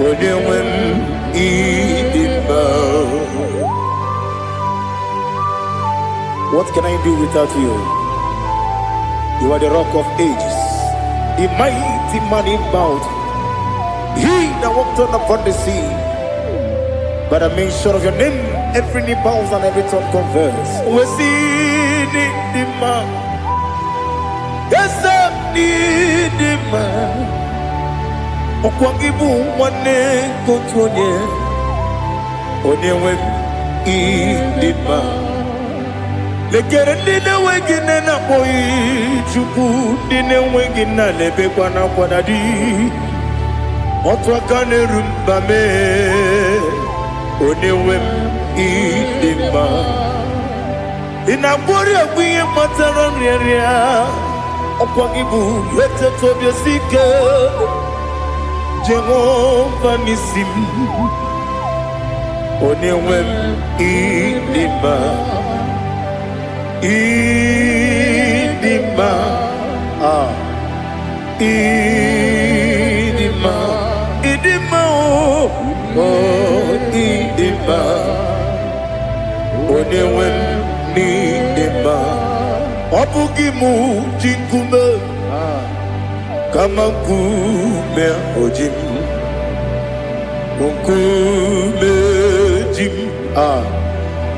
Speaker 3: onewem idima. What can I do without you? You are the rock of ages, the mighty man in mountain, he that walked upon the sea. By the mention of your name, every knee bows and every tongue confess. We see the man, yes, the man. Okwangibu wane kotonye, onyewe idima. Lekere nine wegine na boy chuku nine wegina lebe kwa na kwadadi otwa kane rumba me onewe idima ina bori ogbiye matara nriya okwagibu lete tobye sike Jehovah nisim onewe idima Idima, Idima, Idima, oh, Idima, Onewem Nidima, Obugimu Jinkume, Kamakume Ojim, Unkume Jim,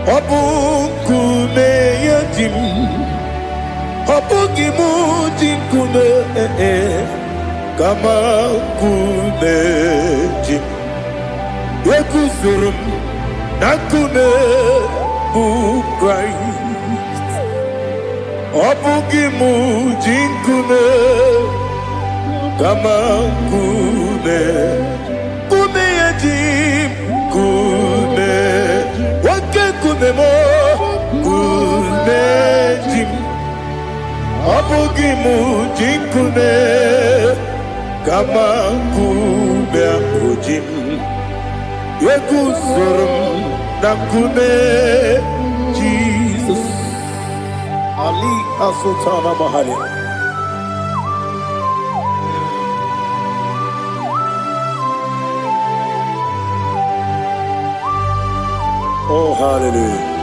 Speaker 3: Obukume Yajim, Obugimu Jinkume, Kamakume Jim, Yekusurum, Nakune, Christ, Obugimu Jinkume, Kamakume, Kume Yajim, Kume. memo unejim Abugimu jikume Kama kume ujim Yekusurum nakume Jesus Ali Asultana Mahali. Oh, hallelujah.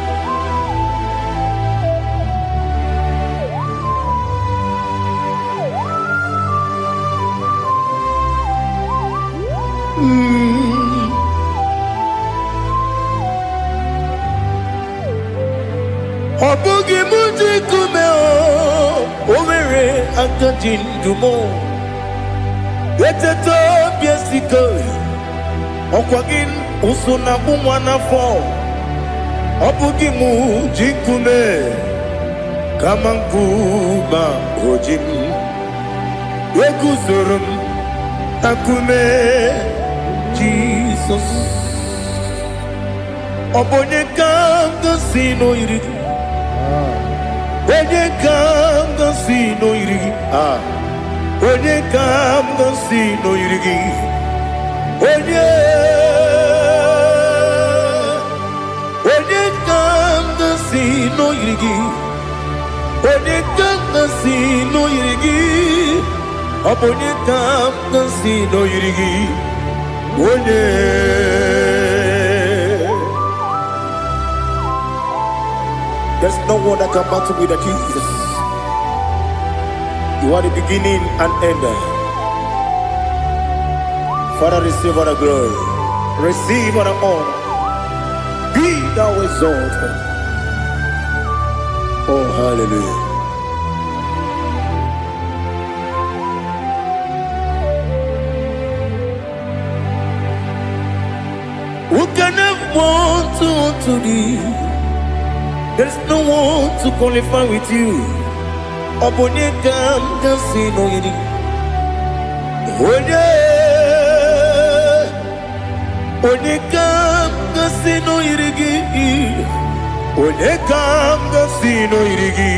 Speaker 3: Obugi muji kume o mere akajin dumo Eteto biesiko Okwagin usuna bumwana fo Obugi muji kume Kamanguma ojim Yeguzurum akume Jesus Obonye kanga sino irigi Onye kanga sino irigi Onye kanga sino irigi Onye kanga sino irigi Onye kanga sino irigi Onye kanga sino irigi Onye There's no one that can battle with Jesus. You are the beginning and end. Father, receive all the glory. Receive all the honor. Be thou exalted. Oh, hallelujah. Who can have one to thee? There's no one to qualify with you. Obonye kam kasino yidi. Onye kam kasino yidi. Onye kam kasino yidi.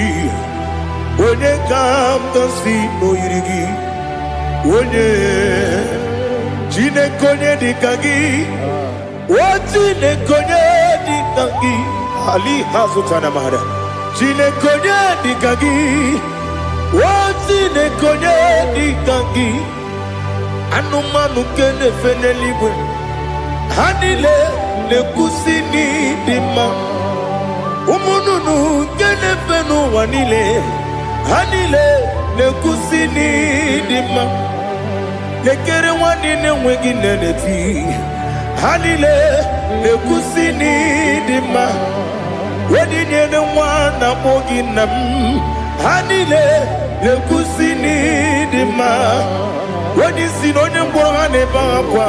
Speaker 3: Onye kam kasino yidi. Onye jine konye dikagi. Wajine konye dikagi. Ali Hazutana Mahada. Jine konye dikagi. Wajine konye dikagi. Anumanu kene fene libwe. Hanile le kusini dima. Umununu kene fenu wanile. Hanile le kusini dima. Lekere wanine wengi neneti. Hanile le kusini dima. Wedi nyene wana mogi nam Hanile le kusini dima Wedi sinonye mbwangane bakwa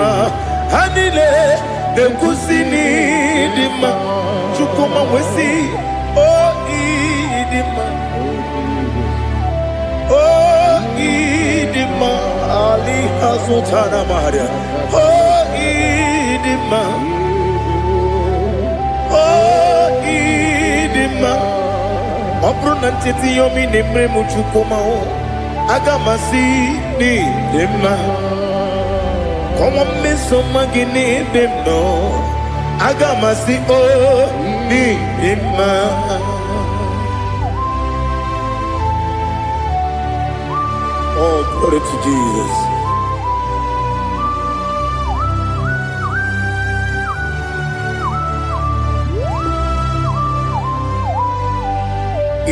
Speaker 3: Hanile le kusini dima Chukuma wesi Oh idima Oh idima Ali Hazutana Maria Oh idima Obruna titi yomi nemre muchukoma o Agamasi ni demma Komo meso magini demno Agamasi o ni demma Oh, glory to Jesus.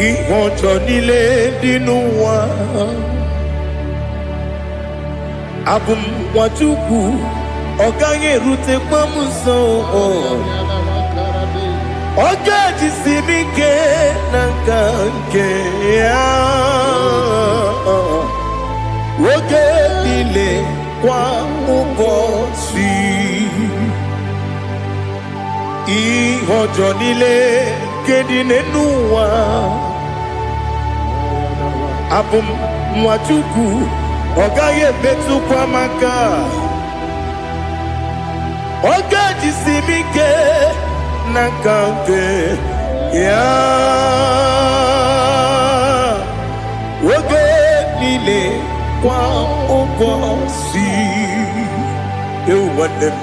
Speaker 3: Ìwọ̀njọ́ nílé nínú wa Abumwachukwu ọ̀gá erute kpamusan ọ̀gá jisimi ke na nke ya oge niile kwa ụbọchị Ìwọ̀njọ́ nílé Kedi n'ụwa Abumwachukwu ọ gaghị emetụkwa maka ọ ga-ejisi m ike nakante ya woge nile kwa ubosi ewanem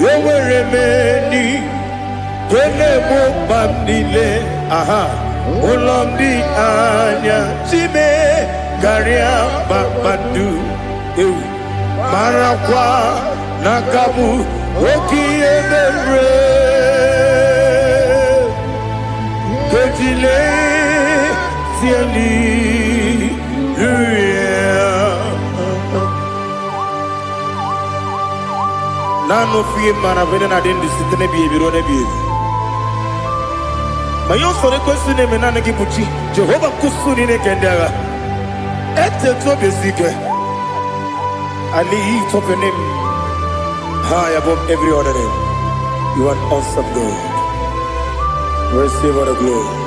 Speaker 3: yeweremeni kene mo bandile aha olomdi anya chime garia babadu eu marakwa nakabu okiemere kejile tieni nano fie mana vene na den disitene bi ebiro na bi mayo sore kwesune me nana gibuchi Jehova kusuni ne kendaga ete to besike Ali top your name high above every other name. You are awesome God. Receive all the glory.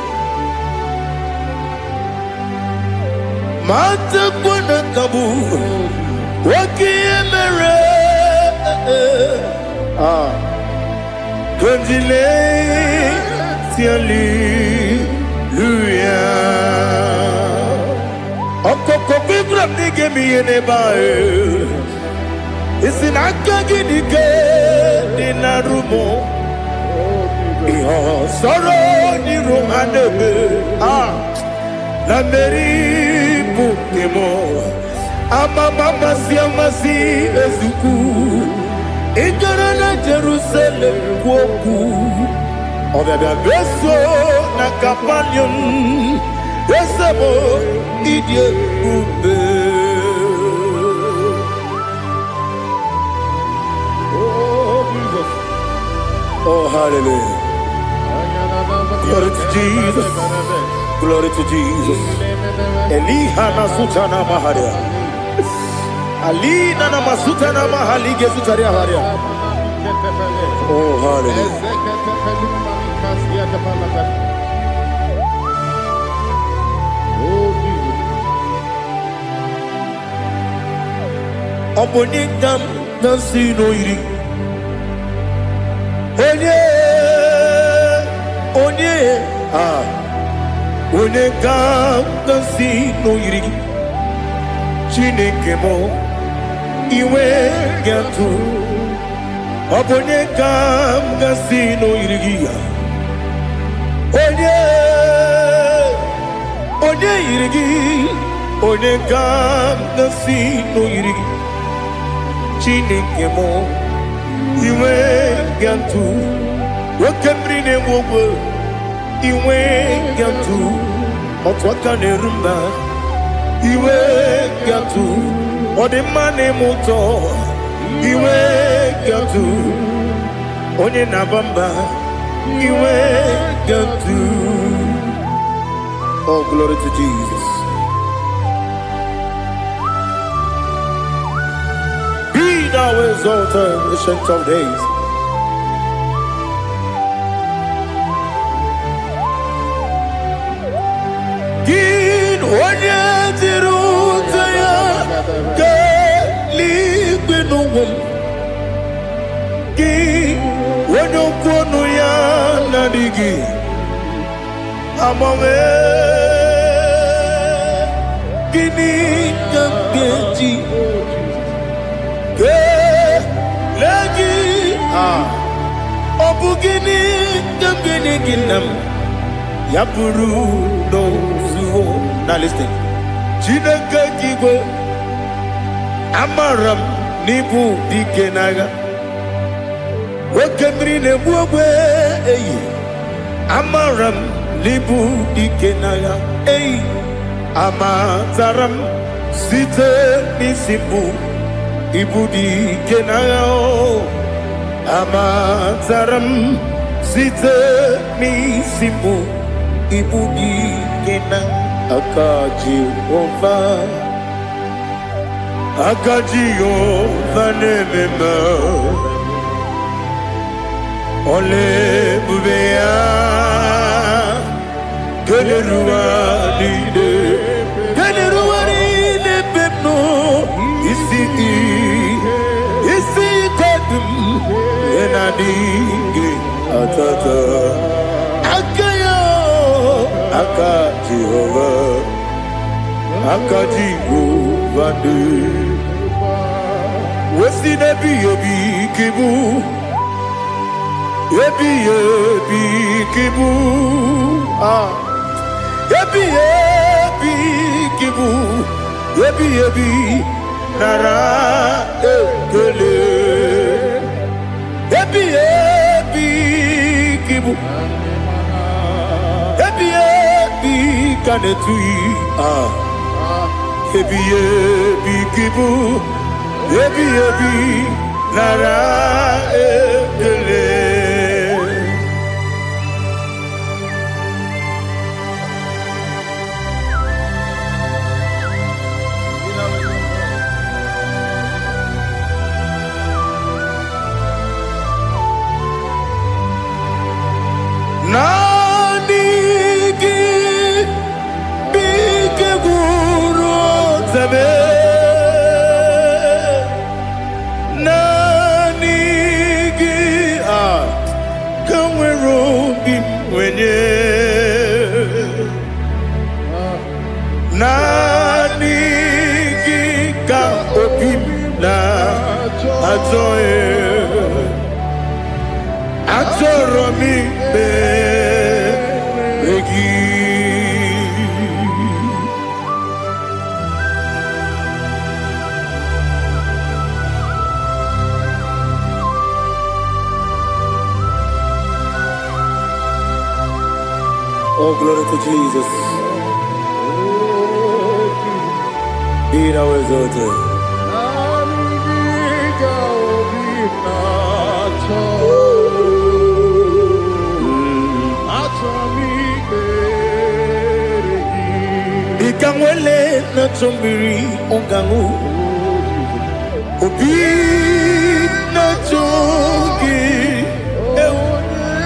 Speaker 3: Mata kuna kabu wakiemere Kundile tiali luya Okoko bibra nige miyene bae Isina kagidike dinarumo Iho soro ni romanebe La meri bukemo Ama mama siamasi ezuku Igara na Jerusalem kwoku Obebe beso na kapanion Esebo idye ube Oh, hallelujah. Glory to Jesus. Glory to Jesus. Elihana sutana maharia. Alina na masutana mahalige sutaria haria. Oh, hallelujah. Obonikam nasino iri. Onye ga-agasi n'oyiri gị Chineke mụ iwe ga-atụ ọ bụ onye ga-agasi n'oyiri gị ya onye yiri gị onye ga-agasi n'oyiri gị Chineke mụ iwe ga-atụ nwoke mmiri na-enwe ogwe iwe ga-atụ otu aka na-eru mba iwe ga-atụ ọ dị mma na-eme ụtọ iwe ga-atụ onye na-aba mba iwe ga-atụ Oh, glory to Jesus. Be thou exalted, ancient of days. Onye jiri ụzọ ya ga-eligwe n'ụwa gị onye okwu ọnụ ya na-adịghị agbanwe gịnị ka m ga-eji kelee gị ọ bụ gịnị ka m ga-enye gị nna m ya bụrụ n'ozuo Now listen. Chineke kigwe amaram n'ibu dike n'agha nwoke mmiri na-egbu ogwe eyi amaram n'ibu dike n'agha eyi amatara m site n'isi mbụ ibu dike n'agha amatara m site n'isi mbụ ibu dike n'agha Aka Jehovah nemema Ole bubea Keleruwa lide pepno Isi kodum Enadige tata Akayo Aka Jehovah Aka Jehovah Wesi nebi yebi kibu Yebi yebi kibu Yebi yebi kibu Yebi yebi nara ekele Yebi yebi kibu Yebi yebi kanetui Yebi yebi kibu Yebi yebi nara ekele Nanigi bige guru zabe Nanigi kamwero bimwenye Nanigi ka opimna atoe Atoro mi beregi Oh, glory to Jesus. Be thou exalted. Ikangwele na chombiri ongangu Obi na chogi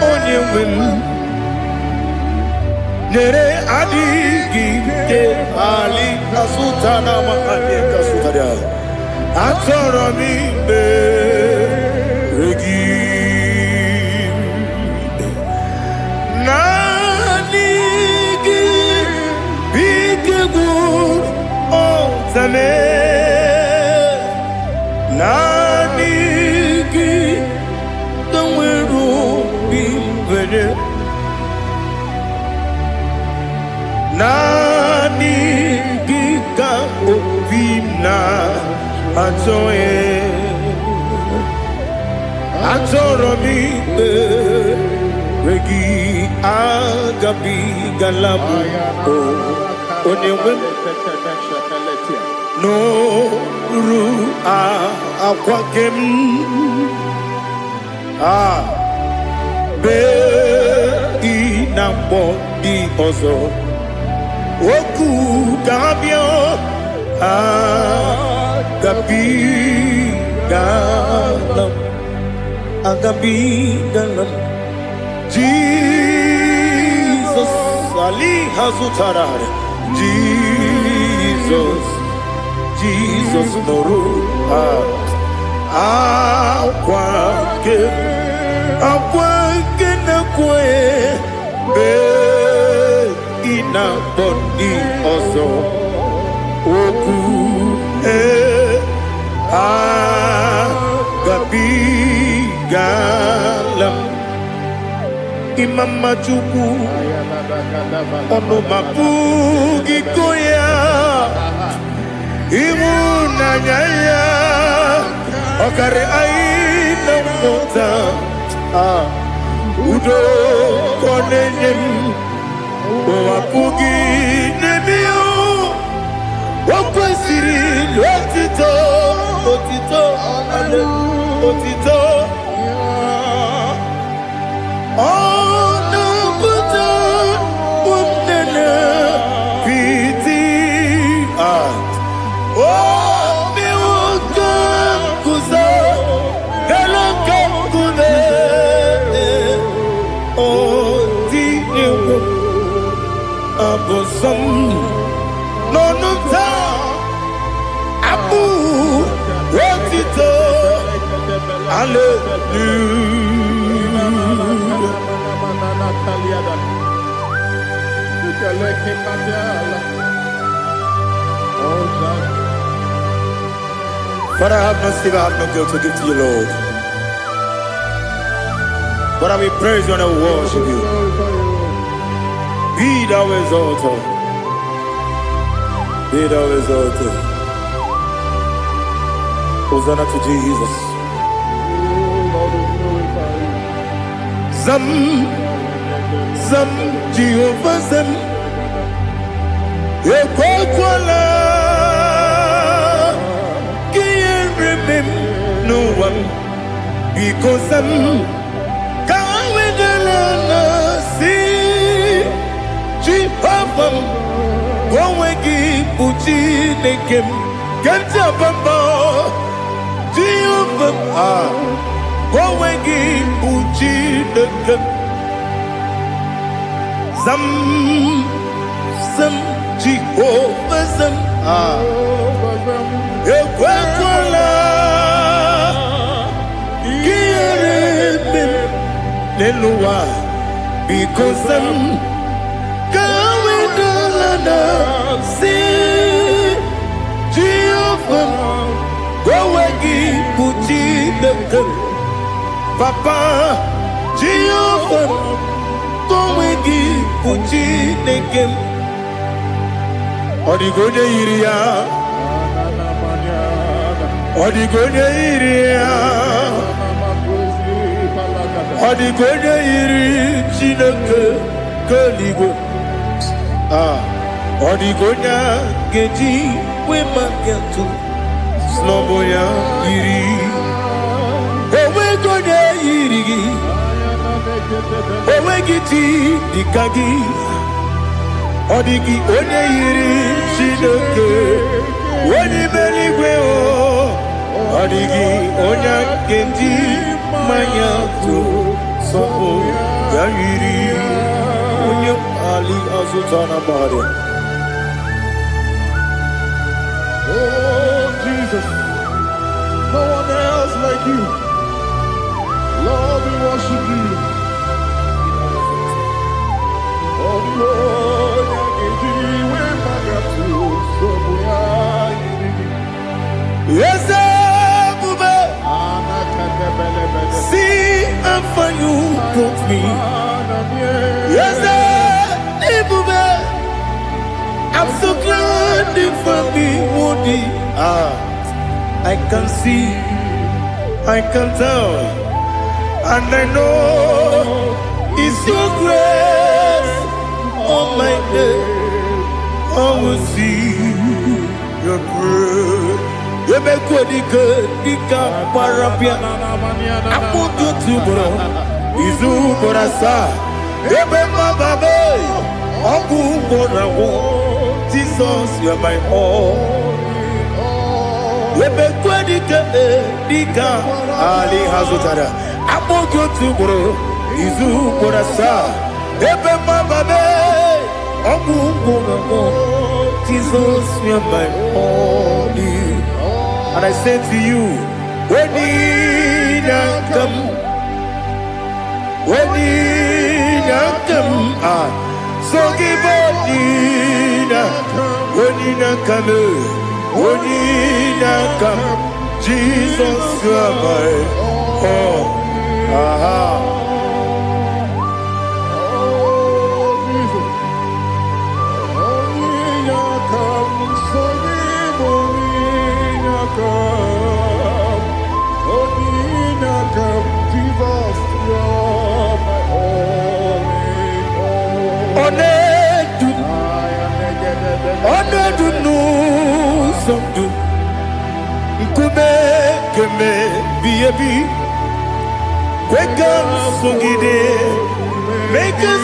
Speaker 3: onye wem Nere adigi ke ali kasutana mahali kasutaria Atoro mi beregi Zame Nanigi Kamweru Bimwene Nanigi Ka Obimna Atoye Atoro mi Regi Agabi Galabu Onewem No ru akwakem be inambo di ozo oku kabio agabi galam Jesus ali hazutarare Jesus noru akwake na kwe be ina bodi ozo oku gabi galam imama chuku ono mapugi koya Imuna nyaya Okare aina mota Udo konenyem Wapugi nemio Wakwesiri Otito Otito Otito Ono buta Umnene Piti Oh, mi wakam kuza, galakam kune. Oh, di ewo abosam, nonuta abu rotito. Hallelujah. But I have no silver, I have no gold to give to you, Lord. But I will praise you and I will worship you. Be thou exalted. Be thou exalted. Hosanna to Jesus. Zam, Zam, Jehovah Zam. Ekwakwala, can't remember no one because I'm Kawedalana see Jehovah Gowegi Puchi Nekem Ganta Bamba Jehovah Gowegi Puchi Nekem Zam Zam Jehovah Zam Ekwakwala Kiyarebe Neluwa because I'm Kawedalana see Jehovah Gowegi Puchi Nekem Papa Jehovah Gowegi Puchi Nekem Odigonye iria, Odigonye iria, Odigonye iri chineke keligo. Odigonya geji wemaketu, sloboya iri. Owe gonye iri, owe giti dikagi. Odigi onye yiri Chineke onye meligwe o Odigi onye kendi manya to sopo ya yiri onye ali azutana bari.
Speaker 6: Oh Jesus, no one else like you. Lord, we worship you. Oh Lord,
Speaker 3: yes, see how far you brought me. Yes, I'm so glad for me, Woody. I can see, I can tell, and I know it's your grace on my day. I will see your grace. You make good, Dika Parapia. I put you to bro. Izu Borasa. You make my baby. Oku Borawo. Jesus, you are my all. You make good, Dika Ali Hazutara. I put you to bro. Izu Borasa. You make my baby. Jesus, you are my only. And I say to you, when he come, so give up when he come, Jesus, you are my all. Make us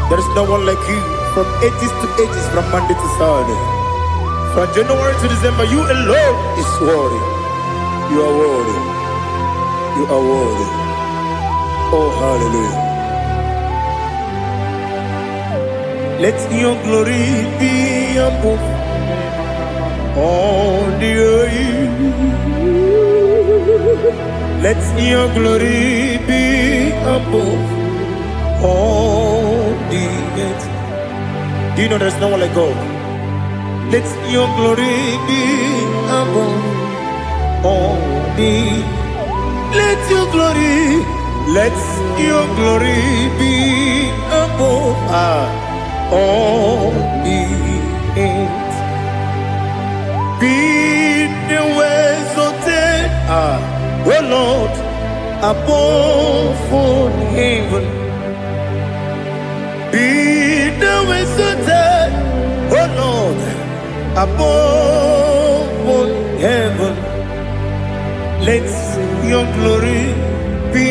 Speaker 3: There is no one like you. From ages to ages, from Monday to Saturday. From January to December, you alone is worthy. You are worthy. You are worthy. Oh, hallelujah. Let your glory be above all the earth. Let your glory be above all the earth. Do you know there's no one like God? Let your glory be above all the. Let your glory be above all the earth. Be the ways of death, oh Lord, above all heaven. Be the ways of death, oh Lord, above all heaven. Let your glory be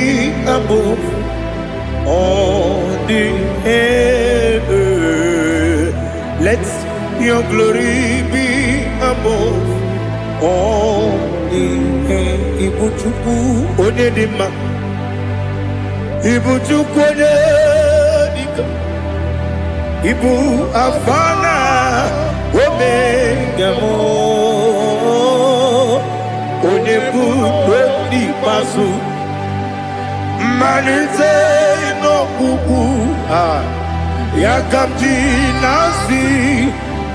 Speaker 3: above all the earth. Let your glory be above all the earth. Ibuchuku onedima, Ibuchuku onedika, Ibu afana omega mo, onebu oni pasu, manite no kuku yakamji nasi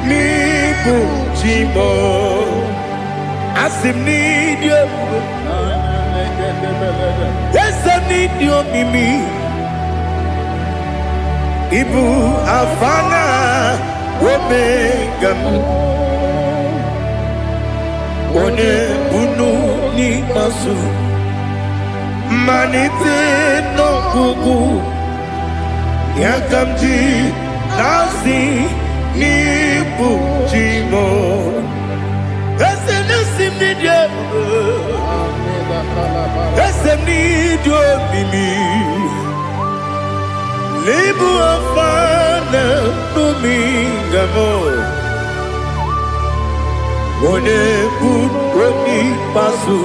Speaker 3: nibu chimo asim nidio esa nidio mimi ibu afana omega one bunu ni masu manite no kuku yakamji nasi nibu chimo ese nasi nidio ese nidio mimi libu afana numingamo one bunu pasu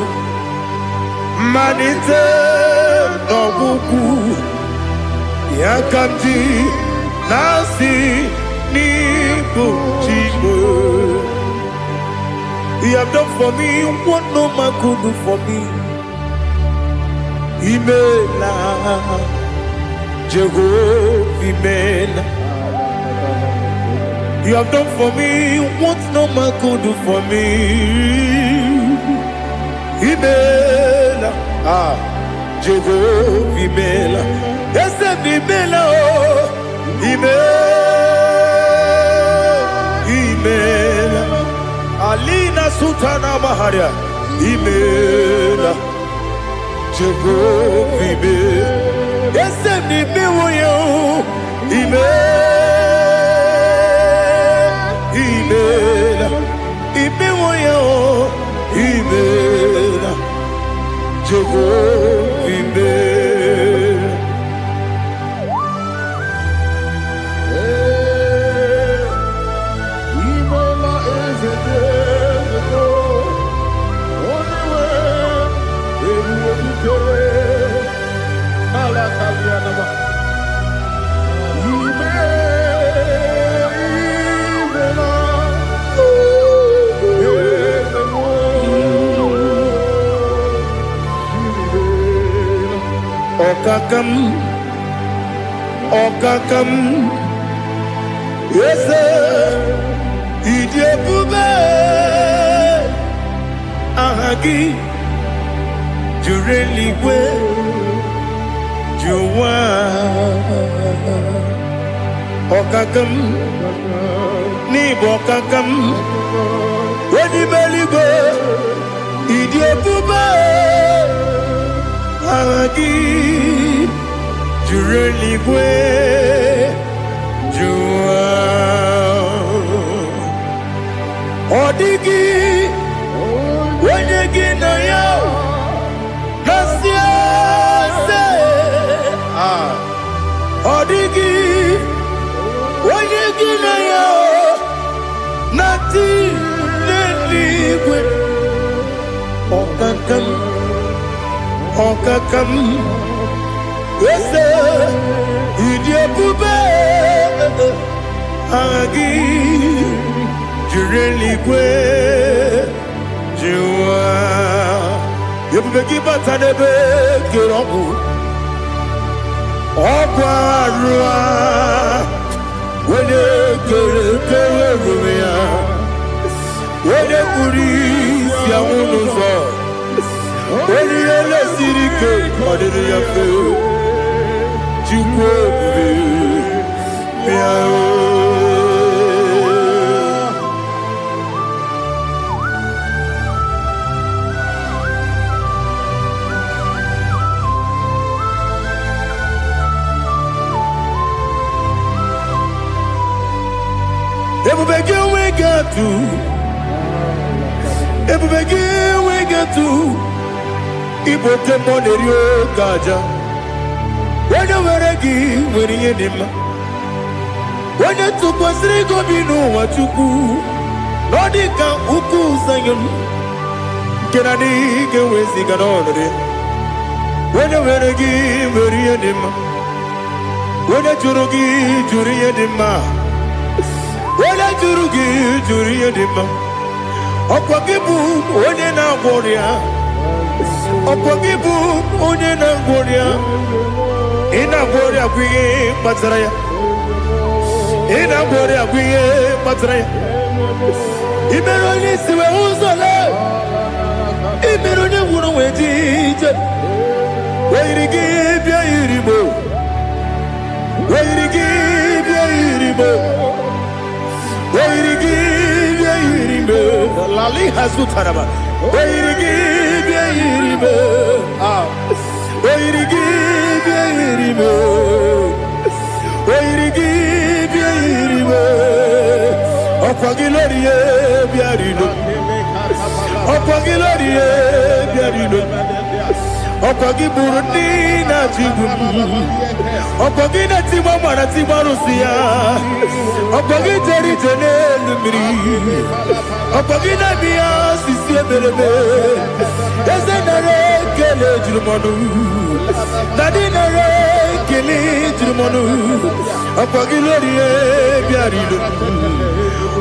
Speaker 3: manite no kuku yakamji nasi nibu chimo. You have done for me what no man could do for me. Imela, Jehovah, Imela. You have done for me what no man could do for me. Imela, Jehovah, Imela. Yes, Imela, Imela. Alina Sutana Maharia, Imela, Jehovah, Imela. Yes, Imela, Imela, Imela, Jehovah, Imela. Okakam, yes, Idiabube, Ahagi, Jureliwe, Juwa, Okakam, Nibokakam, Wedibeligo, Idiabube, Ahagi. Jureligwe, Jua, Odigi, Wenyegi na yo, Nasia se, Odigi, Okakam, yes, Idia Bube, Agi, Jureligwe, Jua, Yabaki Batanebe, Kiroku, Okwarua, when you get when you police, Yamuno. When you let City go, what did you feel? You Ever begin we got to. Ever begin we got to. Ibo tembo nerio gaja. Wena weregi weri yenima. Wena tukwa srigo binu wachuku. Nodika uku sanyon. Kenani gewezi ganonore. Wena weregi weri yenima. Wena jurugi juri yenima. Wena jurugi juri yenima. Okwa kibu onye na warrior. Opogibu onye na ngoria ina ngoria kwiye matraya ina ngoria kwiye matraya ibero ni siwe uzole ibero ni wuro wejije weirigi bia iribo weirigi bia iribo weirigi bia iribo lali hasutaraba weirigi bia iribo weirigi bia iribo weirigi bia iribo okwagilorie bia rino okwagilorie bia rino okwagiburundi na jibum okwagina timama na timarusia okwagiteri tenelumiri okwagina bia sisi eberebe ezenare kele jirumonu nadinare kele jirumonu okwagilorie bia rino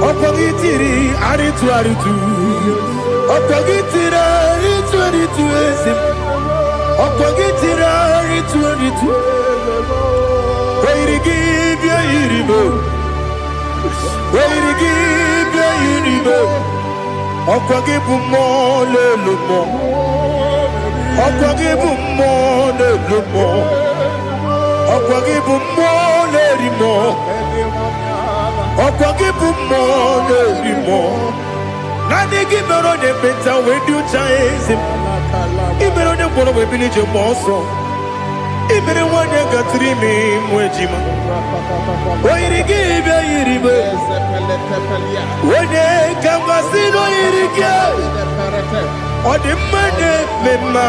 Speaker 3: okwagitiri aritu okwagitira aritu esim Okogitira ritu Weirigi bia iribo Weirigi bia iribo Okogibu mo lelumo Okogibu mo lelumo Okogibu mo lerimo Okogibu mo lerimo Nani gibero de beta wedu chaizim Ibero de kono we bilije moso Ibere wanya gatrimi mwejima Oirigi bia iribe Wene kamasino irige Ode mane mema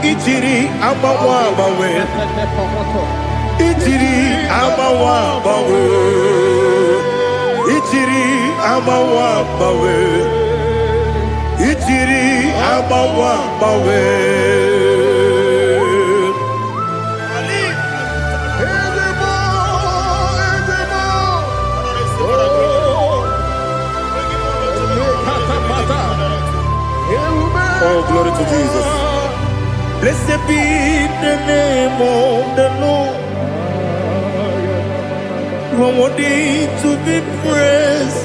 Speaker 3: Ichiri amawa bawe Ichiri amawa bawe Ichiri amawa bawe Ichiri amawa bawe Oh, glory to Jesus. Blessed be the name of the Lord. You are worthy to be praised,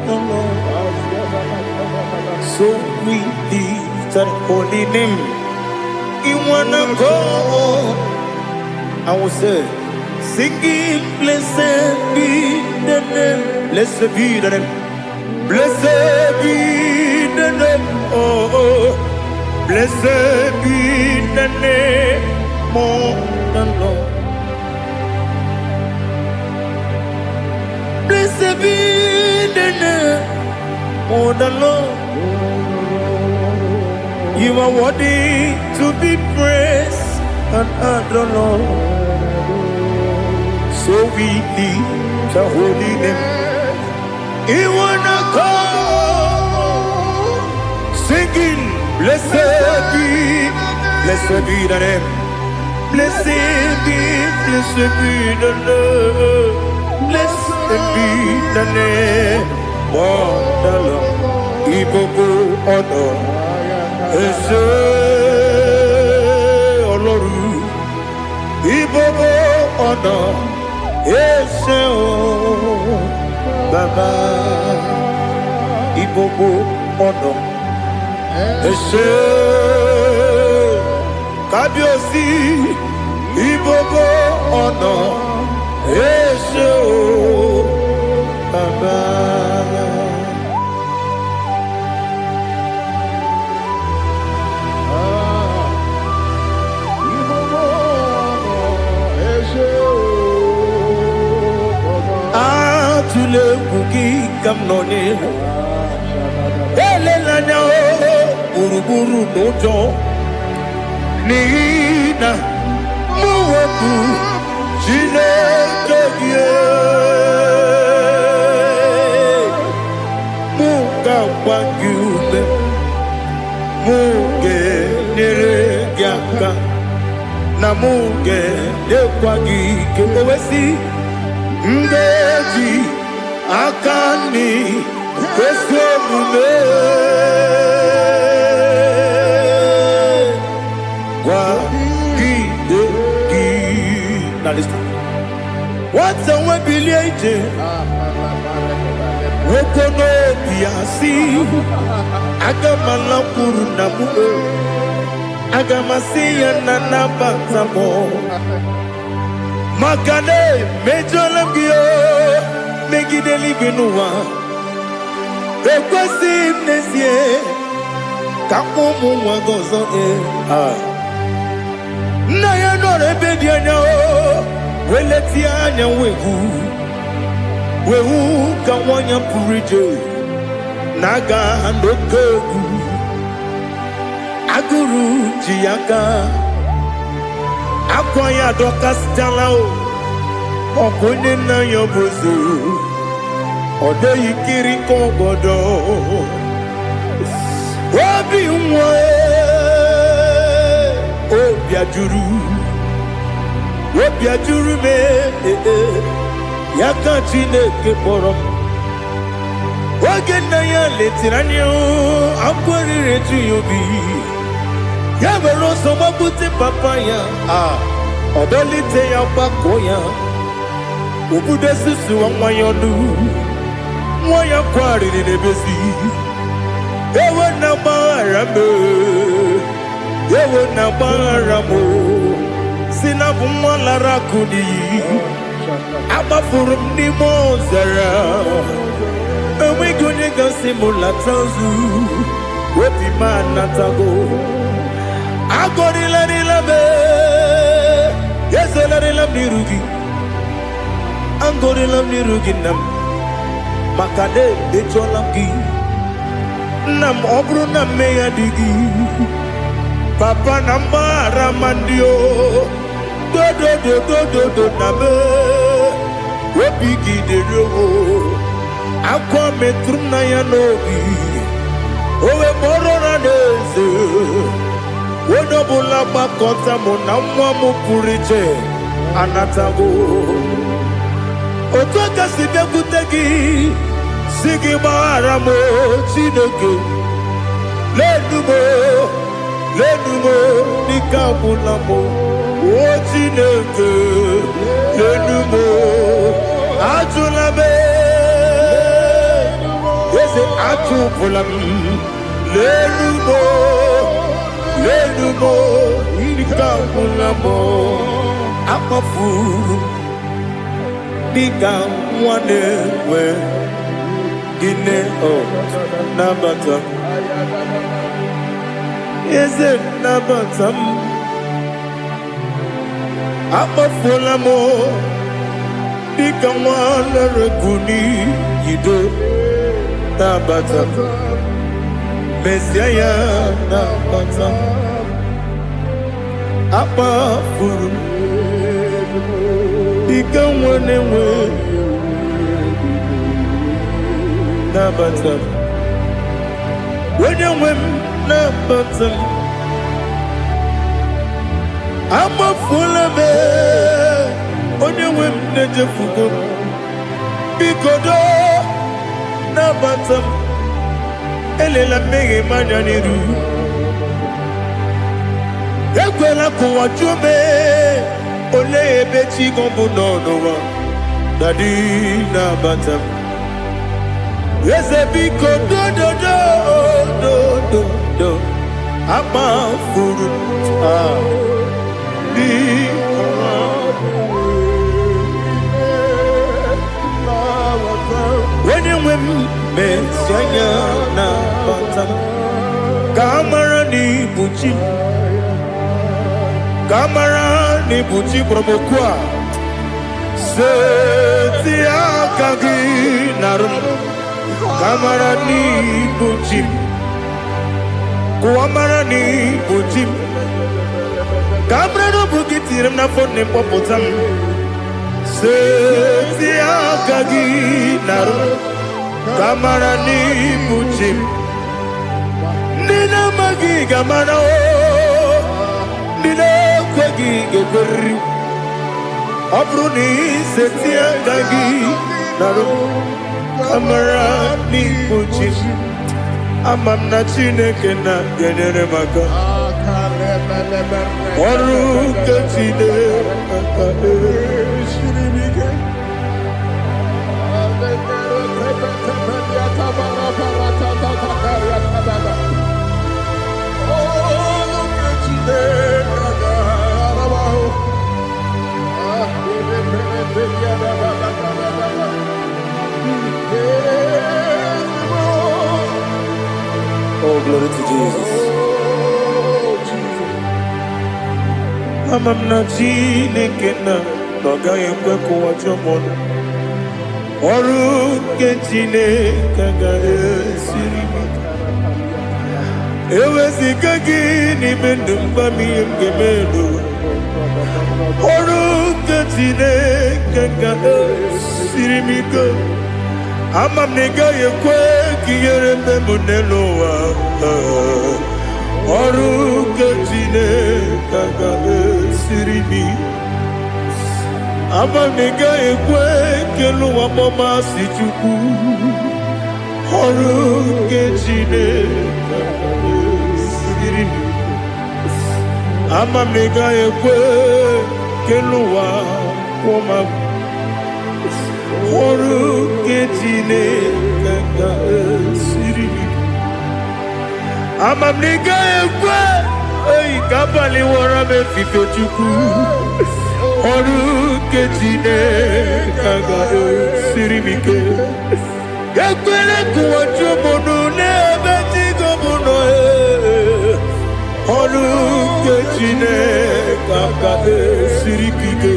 Speaker 3: the Lord. So we lift that holy name. You wanna go? I will say, singing, blessed be the name. Blessed be the name. Blessed be the name. Oh, blessed be the name of the Lord. Blessed be the name of the Lord. You are worthy to be praised and adored, Lord. So we lift the holy name. You wanna go? Singing, blessed be the name. Blessed be the name. Blessed be the name. Wonderful, Ibobo honor. Ese Oloru, Ibobo honor. Ese o Baba, Ibobo honor. Ese Kabiosi, Ibobo honor. Ese o Baba. Atule kuki kamnoni elelanya buruburu nojo nina muweku Chineke muka wangume muge neregiaka na muge dekwagi kewesi Ndeji akani kwesomume Kwa gidegi. Now listen. What's a webileje? Wokono biasi Agamalakuru namu Agamasiya nanabatamo Makane mejolamgiyo megideli binuwa ekwesi mnezie kakumu wagozo na ya nore bedi anya weleti anya wehu kawanya purije naga ndokogu aguru jiyaka Akwaya dokas jalao Okone na yobozo Ode yikiri kogodo Obi mwe Obi ajuru me Yaka Chineke porom Oge na ya letiranyo Akwari retu yobi Yabero somabute papaya Odolite ya bakoya Ubude susu wa mwayonu Mwaya kwari ni nebesi Ewe na barame Ewe na baramo Sinabu mwala rakuni Abafurum ni mozara Ewe gonye gasi mulatanzu Wepi manatago Agorila nilabe Yesela nilam nirugi Angorila nirugi nam Makade becholamgi Nam obru nam meya digi Papa namara mandio Do nabe Wepigi de rogo Akwa metrum na yanogi Owe morona neze Wonobula bakota mona mwamu puriche Anatago Otoka sibekutegi Sigi maharamo Chineke Lenumo Nikabulamo O Chineke Lenumo Ajulame Yese ajupulam Lenumo Nikabulamo Akafuru Nika mwanewe Gine o Nabata Yese Nabatam Akafulamo Nika mwanewe Guni Yido Nabata Mesiaya Nabata Akafuru Ika mwanewe Nabata when you win na bottom. I'm a full of it when you win na jefugo. Bikodo na bottom. Elela mege manyaniru. Ekwela kuwa chume. Ole ebechi gombu nonowa. Dadi na bottom. Yes, a big do. I'm a fool. When you win, Messiah, na bottom. Kamarani Buchi. Kamarani Buchi Promokwa. Setia Kagi Narum. Kamarani Buchim, Kuamarani Buchim, Kamarano Bukitiram na phone Popotam, Setia Kagi Naru, Kamarani Buchim, Nina Magi Gamano, Nina Kwagi Gabri, Abruni Setia Kagi Naru. Kamarani Buchim, Amamna Chineke na genere maka. Oru kachine akade shiribike.
Speaker 2: Oh, glory to Jesus.
Speaker 3: Amamna Chineke na noga yekwe kuwa chomon. Oru Chineke ga esiribike. Ewezi kagi ni mendumba miyemgemelu. Oru Chineke ga esiribike. Amam nega yekwe kiyere memuneloa. Oru kachine kaga siribi. Amam nega yekwe keluwa mama sichuku. Oru kachine kaga siribi. Amam nega yekwe keluwa mama. Oru ketine kaka siribi. Amam nega ekwe, ei kabali wara me fife chuku. Oru ketine kaka siribi ke. Ekwele kuwa chumono ne beti gomono e. Oru ketine kaka siribi ke.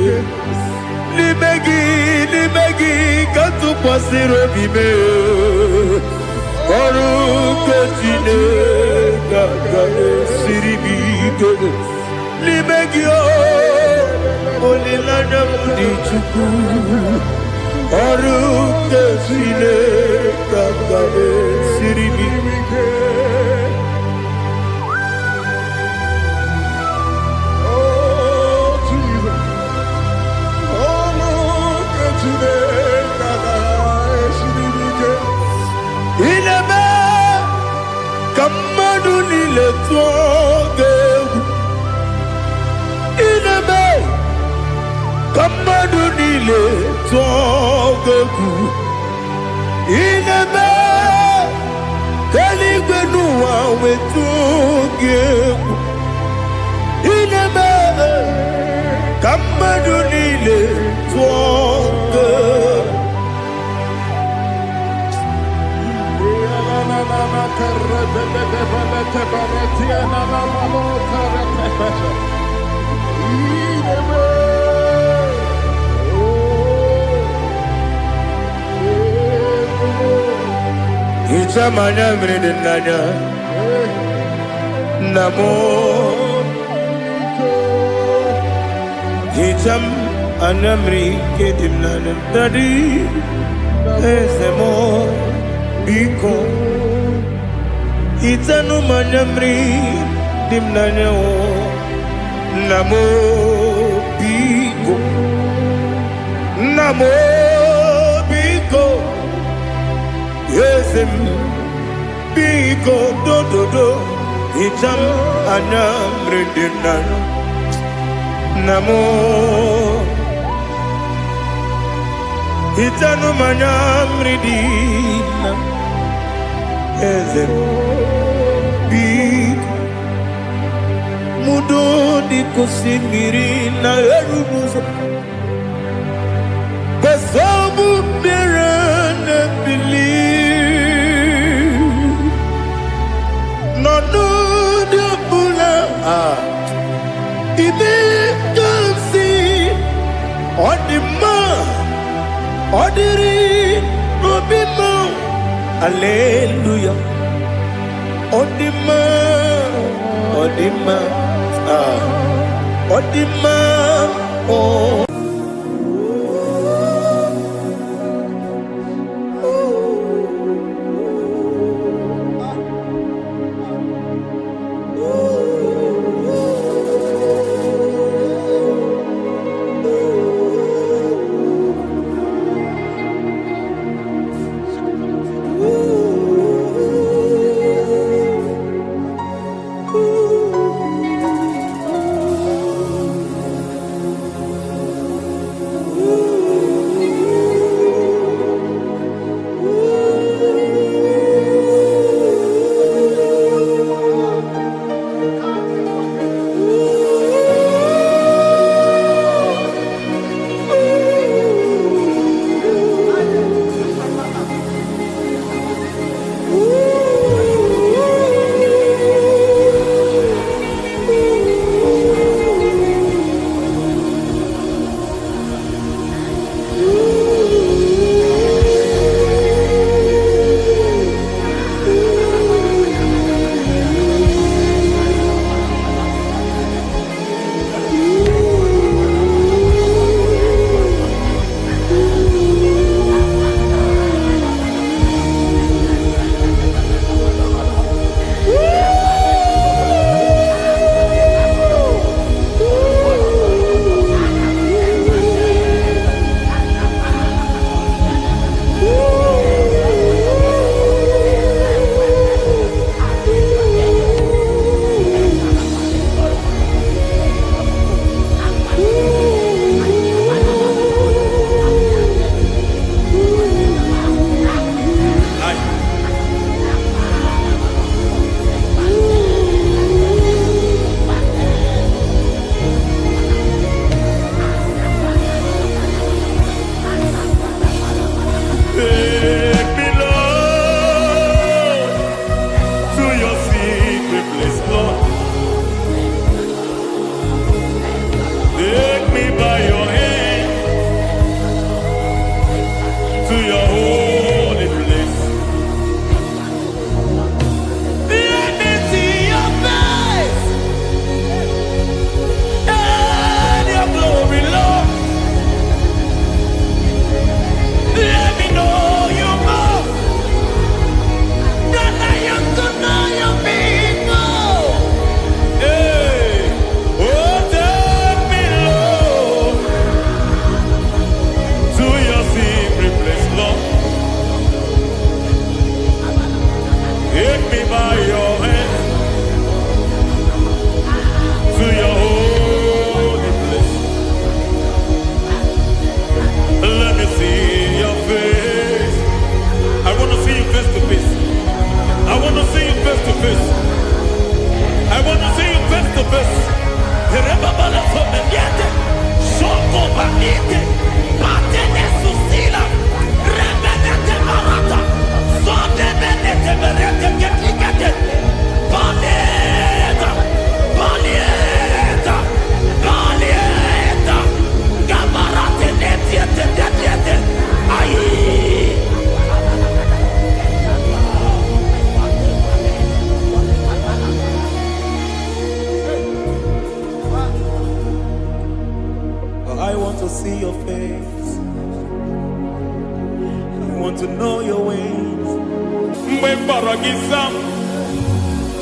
Speaker 3: Libegi, kantu pasiro bime. Oru ketine kaka siribi ke. Libegi o, olilanya mudi chuku. Oru ketine kaka siribi ke. Inebe kamadu nile tuoge. Inebe kamadu nile tuoge. Inebe kaligwe nuwa wetuge. Inebe kamadu nile tuoge. Ichamanya mridinanya Namo Icham anamri kedimnanam Tadi Ezemo Biko Itanu manyamri dimnanyo namo bigo yesem bigo do itam anyamri dimnanyo namo itanu manyamri dimnanyo yesem bigo mudo di kusimiri na erubuzo besobu mirane believe no de bula ibe kansi odima odiri obima hallelujah odima oh. to see your face. I want to know your ways. Mwe paragisa,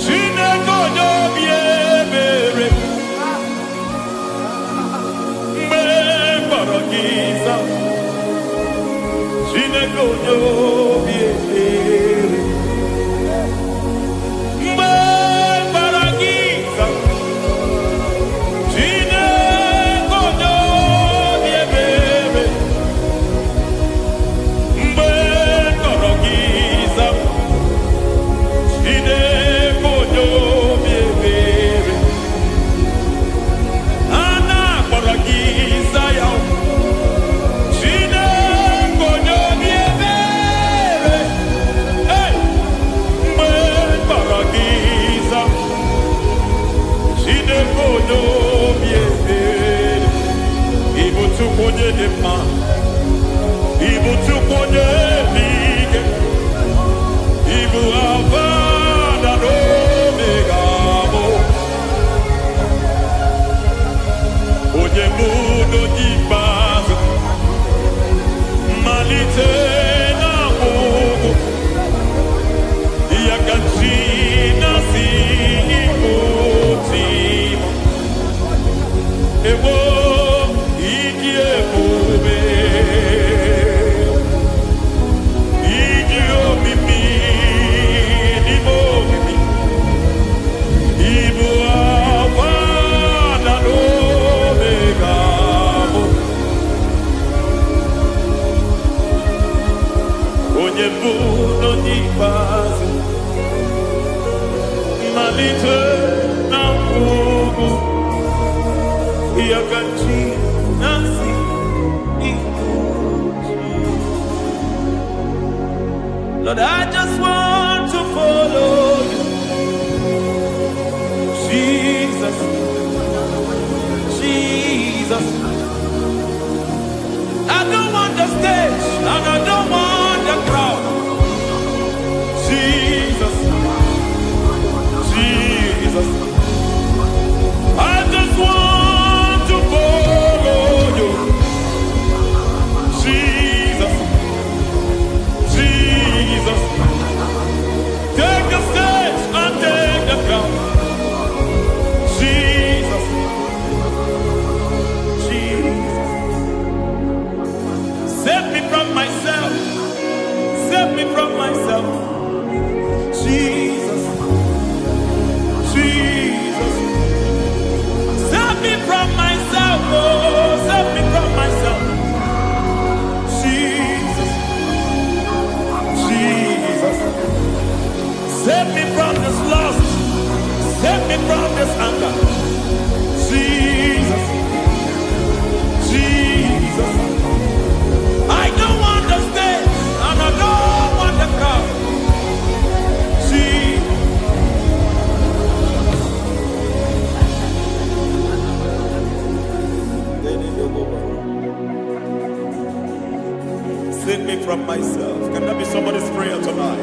Speaker 3: Chineke onye obi ebere mgbe kpọrọ gị ịza Chineke onye obi ebere mgbe kpọrọ gị ịza Chineke onye obi ebere mgbe kpọrọ gị ịza Chineke onye obi ebere a na-akpọrọ gị ịza ya Chineke onye obi ebere mgbe kpọrọ gị ịza Chineke onye obi ebere ịbụ Chukwu onye dị mma ịbụ Chukwu onye dị ike ịbụ Alfa na Omega bụ onye bụ n'oge ikpeazụ mmalite na ọgwụgwụ ya ka chi na-asị igbo tima egbo iji ebube iji omimi n'ime omimi ibu Alfa na Omega bụ onye mbụ n'onye ikpeazụ mmalite na ọgwụgwụ ya ka chi na-asị igbo Lord, I just want to follow you, Jesus, Jesus. I don't want the stage and I don't want the crowd. Jesus, Jesus. I just want to follow you, Jesus, Jesus. Take the stage and take the crown. Jesus, Jesus. Save me from myself. Save me from myself. Jesus, Jesus. Save me from myself. Oh, save me from myself. Jesus, Jesus. Save me from this lust. Save me from this anger. Jesus, Jesus. I don't want the stage and I don't want the crowd. Jesus. Save me from myself. Can that be somebody's prayer tonight?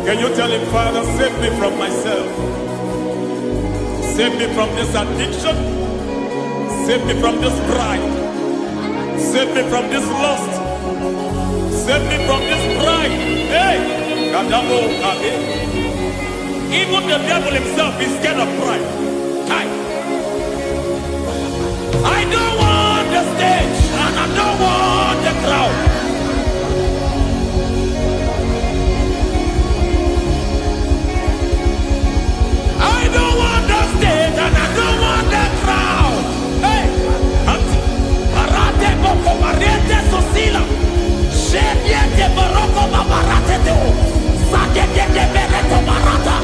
Speaker 3: Can you tell him, Father, save me from myself? Save me from this addiction. Save me from this pride. Save me from this lust. Save me from this pride. Hey! Kadabo, Kabe. Even the devil himself is scared of pride. Hi. I don't want the stage and I don't want the crowd. I don't want the stage and I don't want the crowd. Hey, Parate Boko Mariete Sosila. Shediete Baroko Babarate Teo. Sadete Bereto Barata.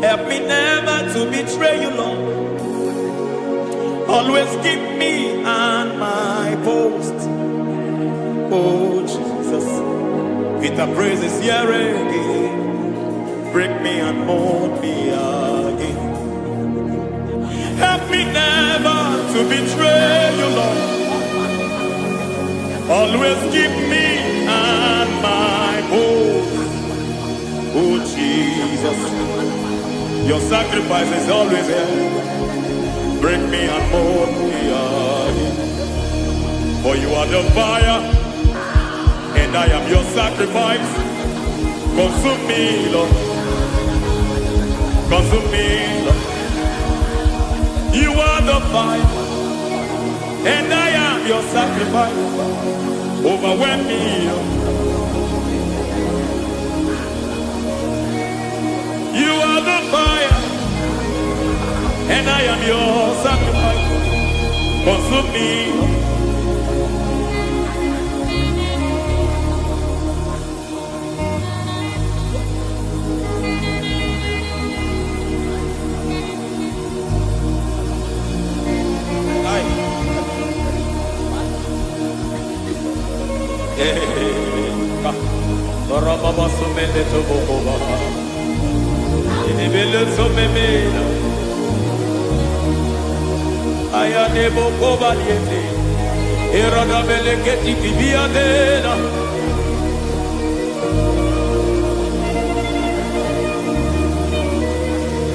Speaker 3: Help me never to betray you, Lord. Always keep me on my post. Oh, Jesus. With the praises here again. Break me and mold me again. Help me never to betray you, Lord. Always keep me on my post. Oh, Jesus. Your sacrifice is always here. Break me and mold me again. For you are the fire, and I am your sacrifice. Consume me, Lord. Consume me, Lord. You are the fire, and I am your sacrifice. Overwhelm me, Lord. You are the fire, and I am your sacrifice. Consume me, Lord.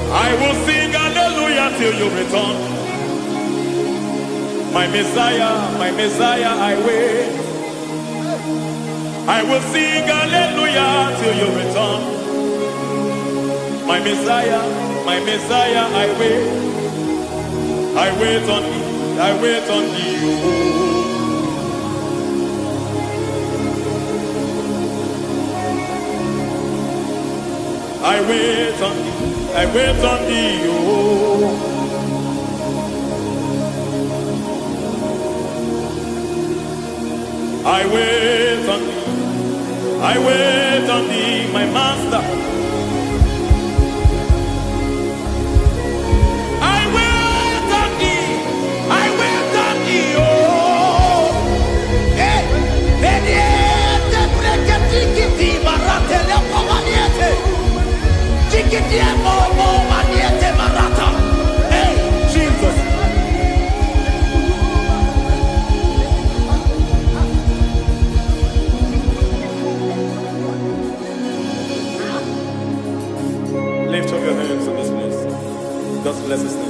Speaker 3: I will sing hallelujah till you return. My Messiah, I wait. I will sing hallelujah till you return. My Messiah, I wait. I wait on thee, I wait on thee. Oh. I wait on thee, I wait on thee. Oh. I wait on thee. I wait on thee, my master. I wait on thee. I wait on thee, oh. Hey, veniete, preketi, marate, lepo maniete. Chikiti, mo, maniete, marata. Hey, Jesus. Lift up your hands in this place. God bless his name.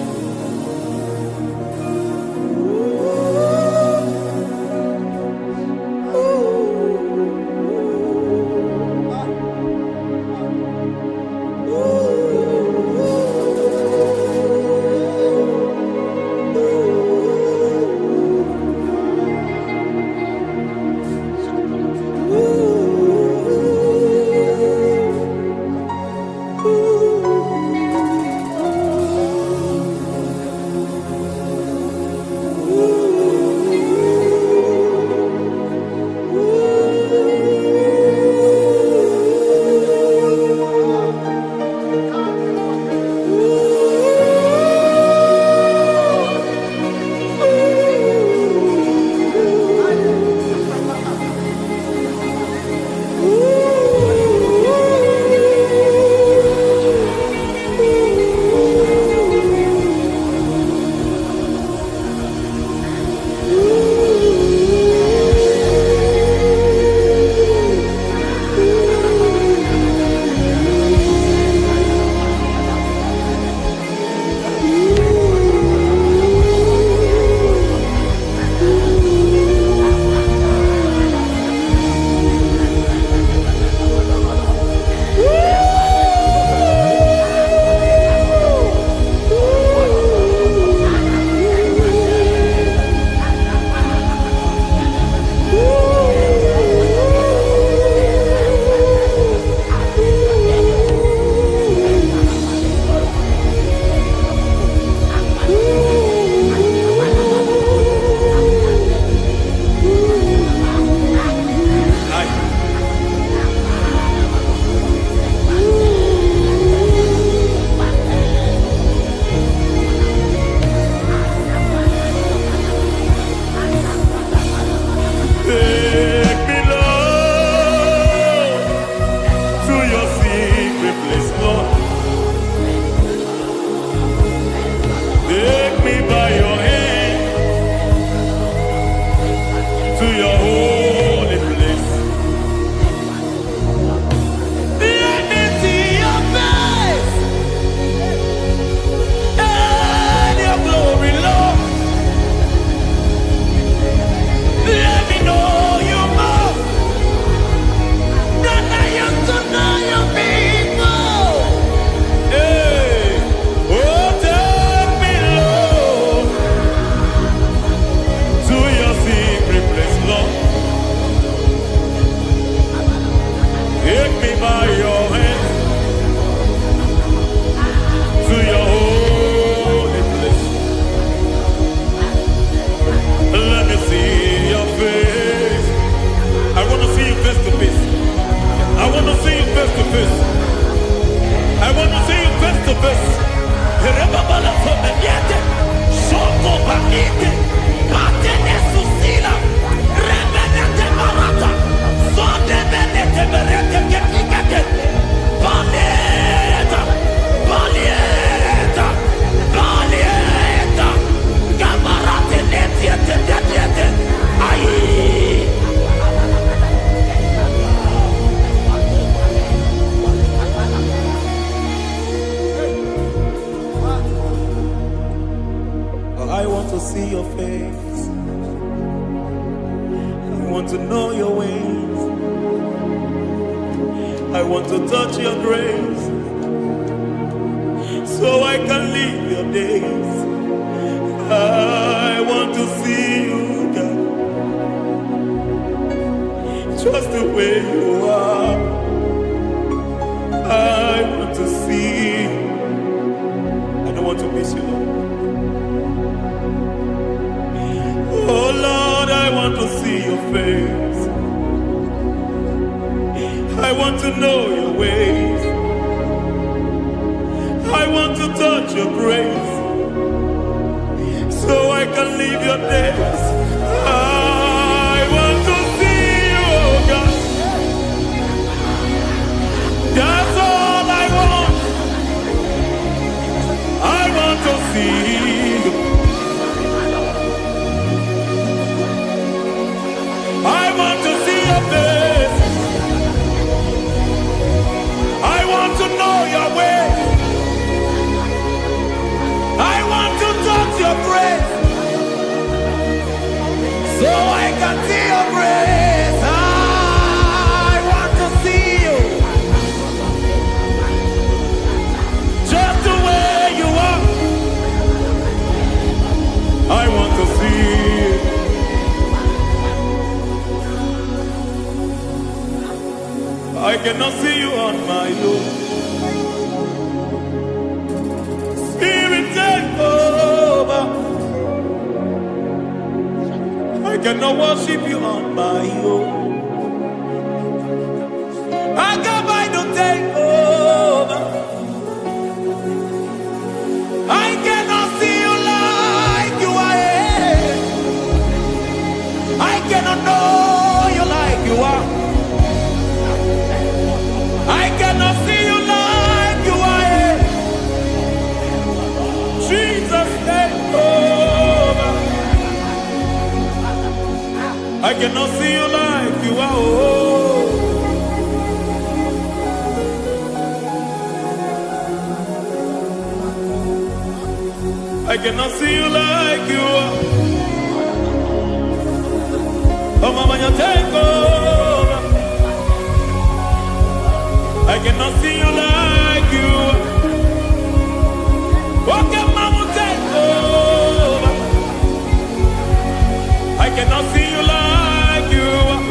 Speaker 3: to see your face. I want to know your ways. I want to touch your grace, so I can live your days. I want to see you, God, just the way you are. I want to see you. I don't want to miss you, Lord. Oh Lord, I want to see your face. I want to know your ways. I want to touch your grace, so I can live your days. I want to see you, oh God. That's all I want. I want to see you. I want to see your face. I want to know your way. I want to touch your grace, so I can see your grace. I want to see you, just the way you are. I want to see you. I cannot see you on my own. Spirit, take over. I cannot worship you on my own. I can buy to take over. I cannot see you like you are. I cannot know you like you are. I cannot see you like you are. Jesus, take over. I cannot see you like you are. Oh. I cannot see you like you are. Oh, Mama, you take over. I cannot see you like you are. Okay, Mama, take over. I cannot see you like you are.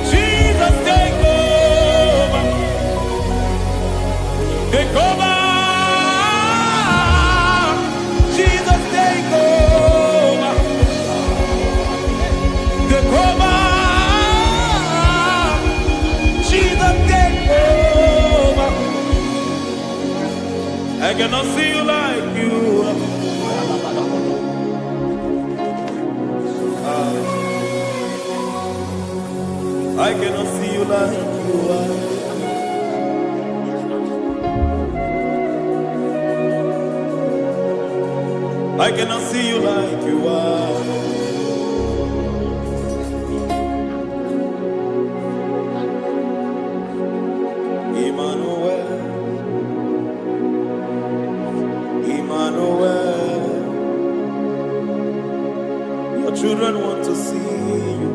Speaker 3: Jesus, take over. Take over. Jesus, take over. Take over. Jesus, take over. I cannot see you like you are. I cannot see you like you are. I cannot see you like you are. Emmanuel, Emmanuel, your children want to see you.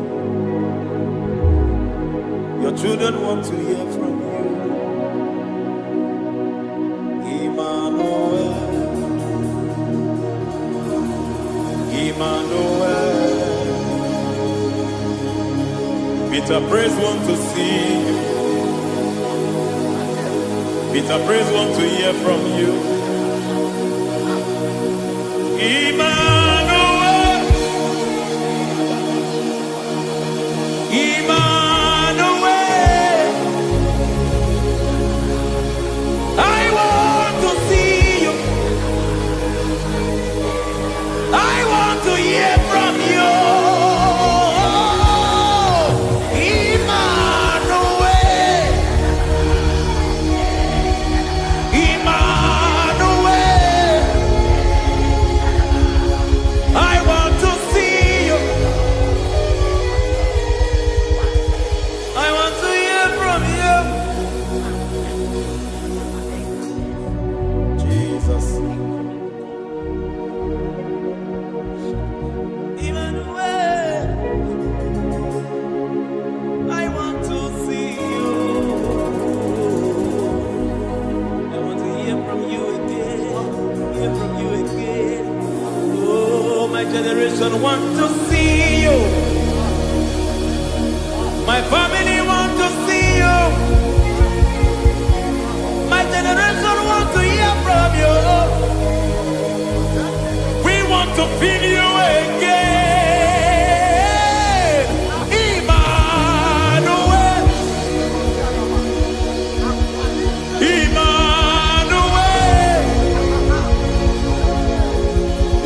Speaker 3: Your children want to hear from you. Emmanuel, Emmanuel. Peter Praise want to see you. Peter Praise want to hear from you. Emmanuel, Emmanuel. I want to see you. I want to hear from you. Emmanuel, Emmanuel.
Speaker 5: generation want to see you. My family want to see you. My generation want to hear from you. We want to feel you again. Emmanuel. Emmanuel.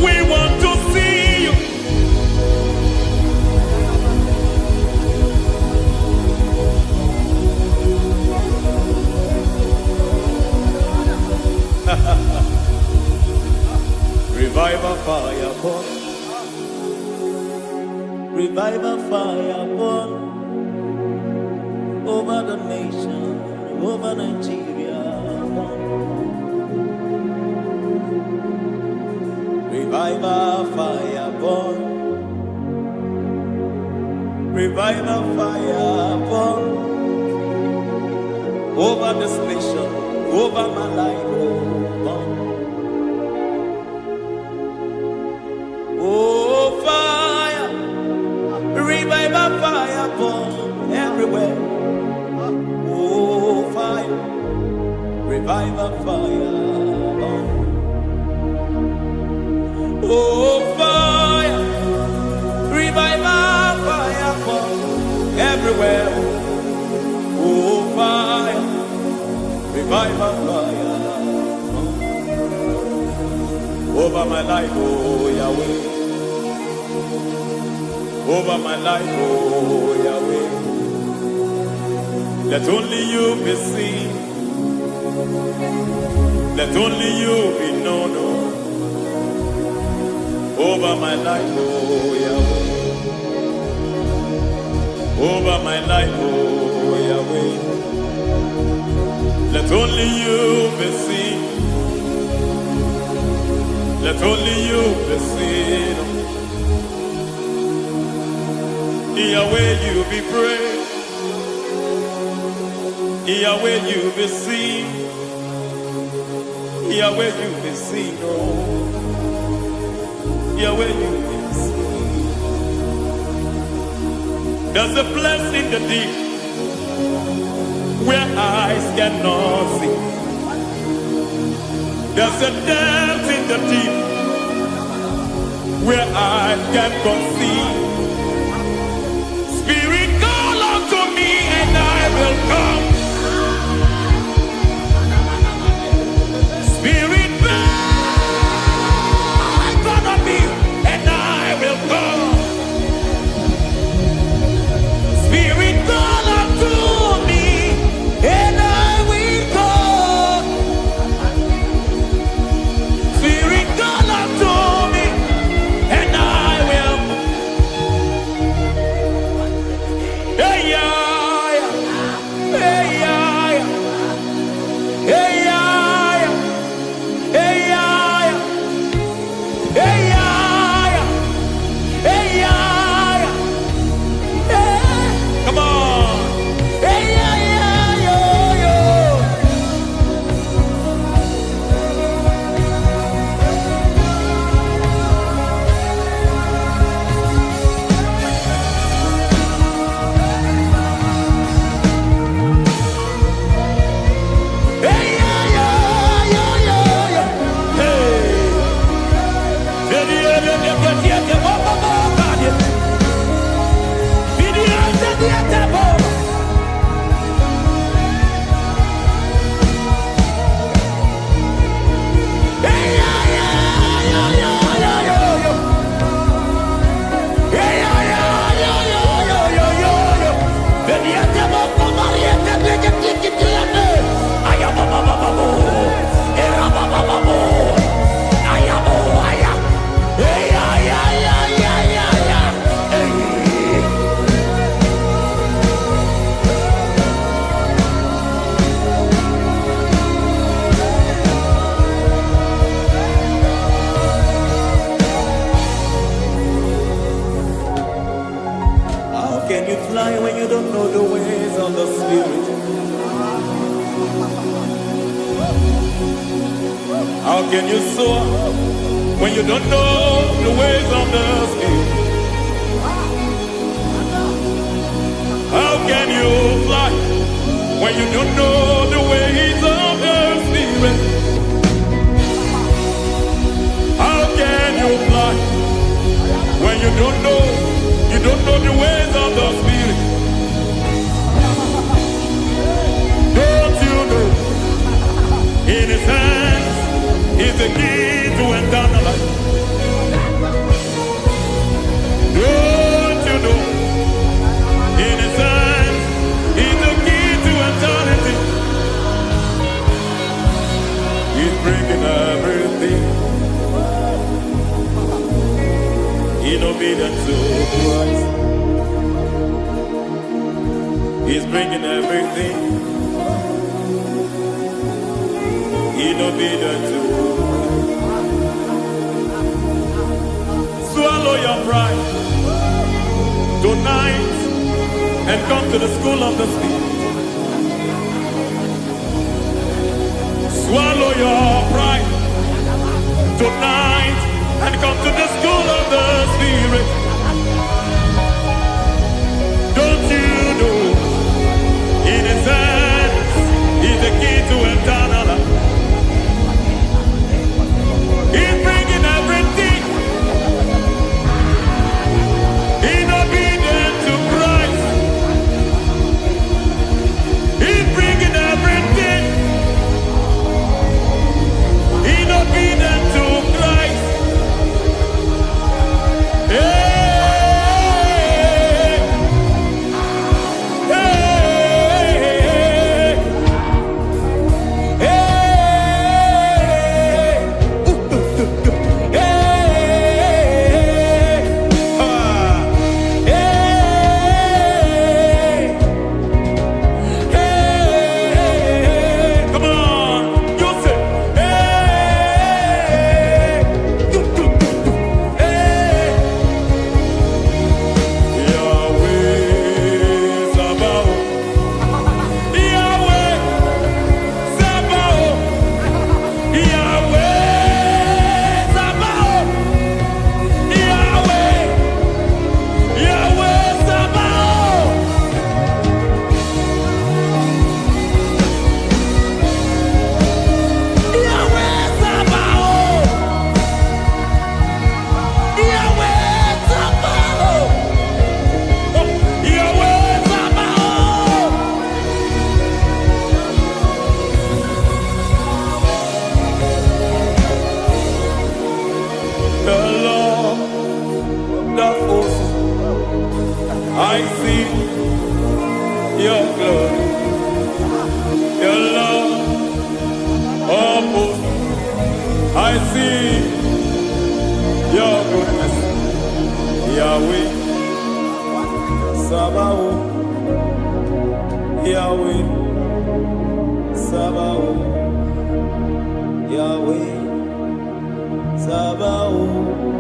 Speaker 5: We want to see you. Revival fire burn. Revival fire burn over the nation, over Nigeria. Revival fire burn. Revival fire burn over this nation, over my life. Oh, fire, revival fire burn everywhere. Oh, fire, revival fire burn. Oh, fire, revival fire burn everywhere. Oh, fire, revival fire burn over my life, oh Yahweh. Over my life, oh Yahweh. Let only you be seen. Let only you be known. Over my life, oh Yahweh. Over my life, oh Yahweh. Let only you be seen. Let only you be seen. Yahweh, you be praised. Yahweh, you be seen. Yahweh, you be seen. Oh, Yahweh, you be seen. There's a place in the deep where eyes cannot see. There's a depth in the deep where I can conceive. Spirit, call unto me and I will come. Spirit, bend unto me and I will come. Spirit, call unto me and I will come. Spirit, call unto me and I will. Hey, yeah, hey, yeah, hey, yeah, hey, yeah, hey, yeah, hey, yeah, hey. Come on. Hey, yeah, yo, yo. Hey, yeah, yo, yo, yo. Hey. How can you fly when you don't know the ways of the Spirit? How can you soar when you don't know the ways of the
Speaker 3: spirit. How can you fly when you don't know the ways of the spirit? How can you fly when you don't know the ways of the spirit? Don't you know in his hands is the key to eternal life? Don't you know in his hands is the key to eternity? He's bringing everything in obedience to Christ. He's bringing everything in obedience to Christ. Swallow your pride tonight and come to the school of the Spirit. Swallow your pride tonight and come to the school of the Spirit. Don't you know in his hands is the key to eternal life? He's bringing everything in obedience to Christ. He's bringing everything in obedience to Christ. Hey, hey, hey, hey, come on, you say, Yahweh Sabaoth, Yahweh Sabaoth, Yahweh Sabaoth, Yahweh, Yahweh Sabaoth. Yahweh Sabaoth, Yahweh Sabaoth, Yahweh Sabaoth. The Lord of hosts, I see your glory. The Lord of hosts, I see your goodness. Yahweh Sabaoth, Yahweh Sabaoth, Yahweh Sabaoth.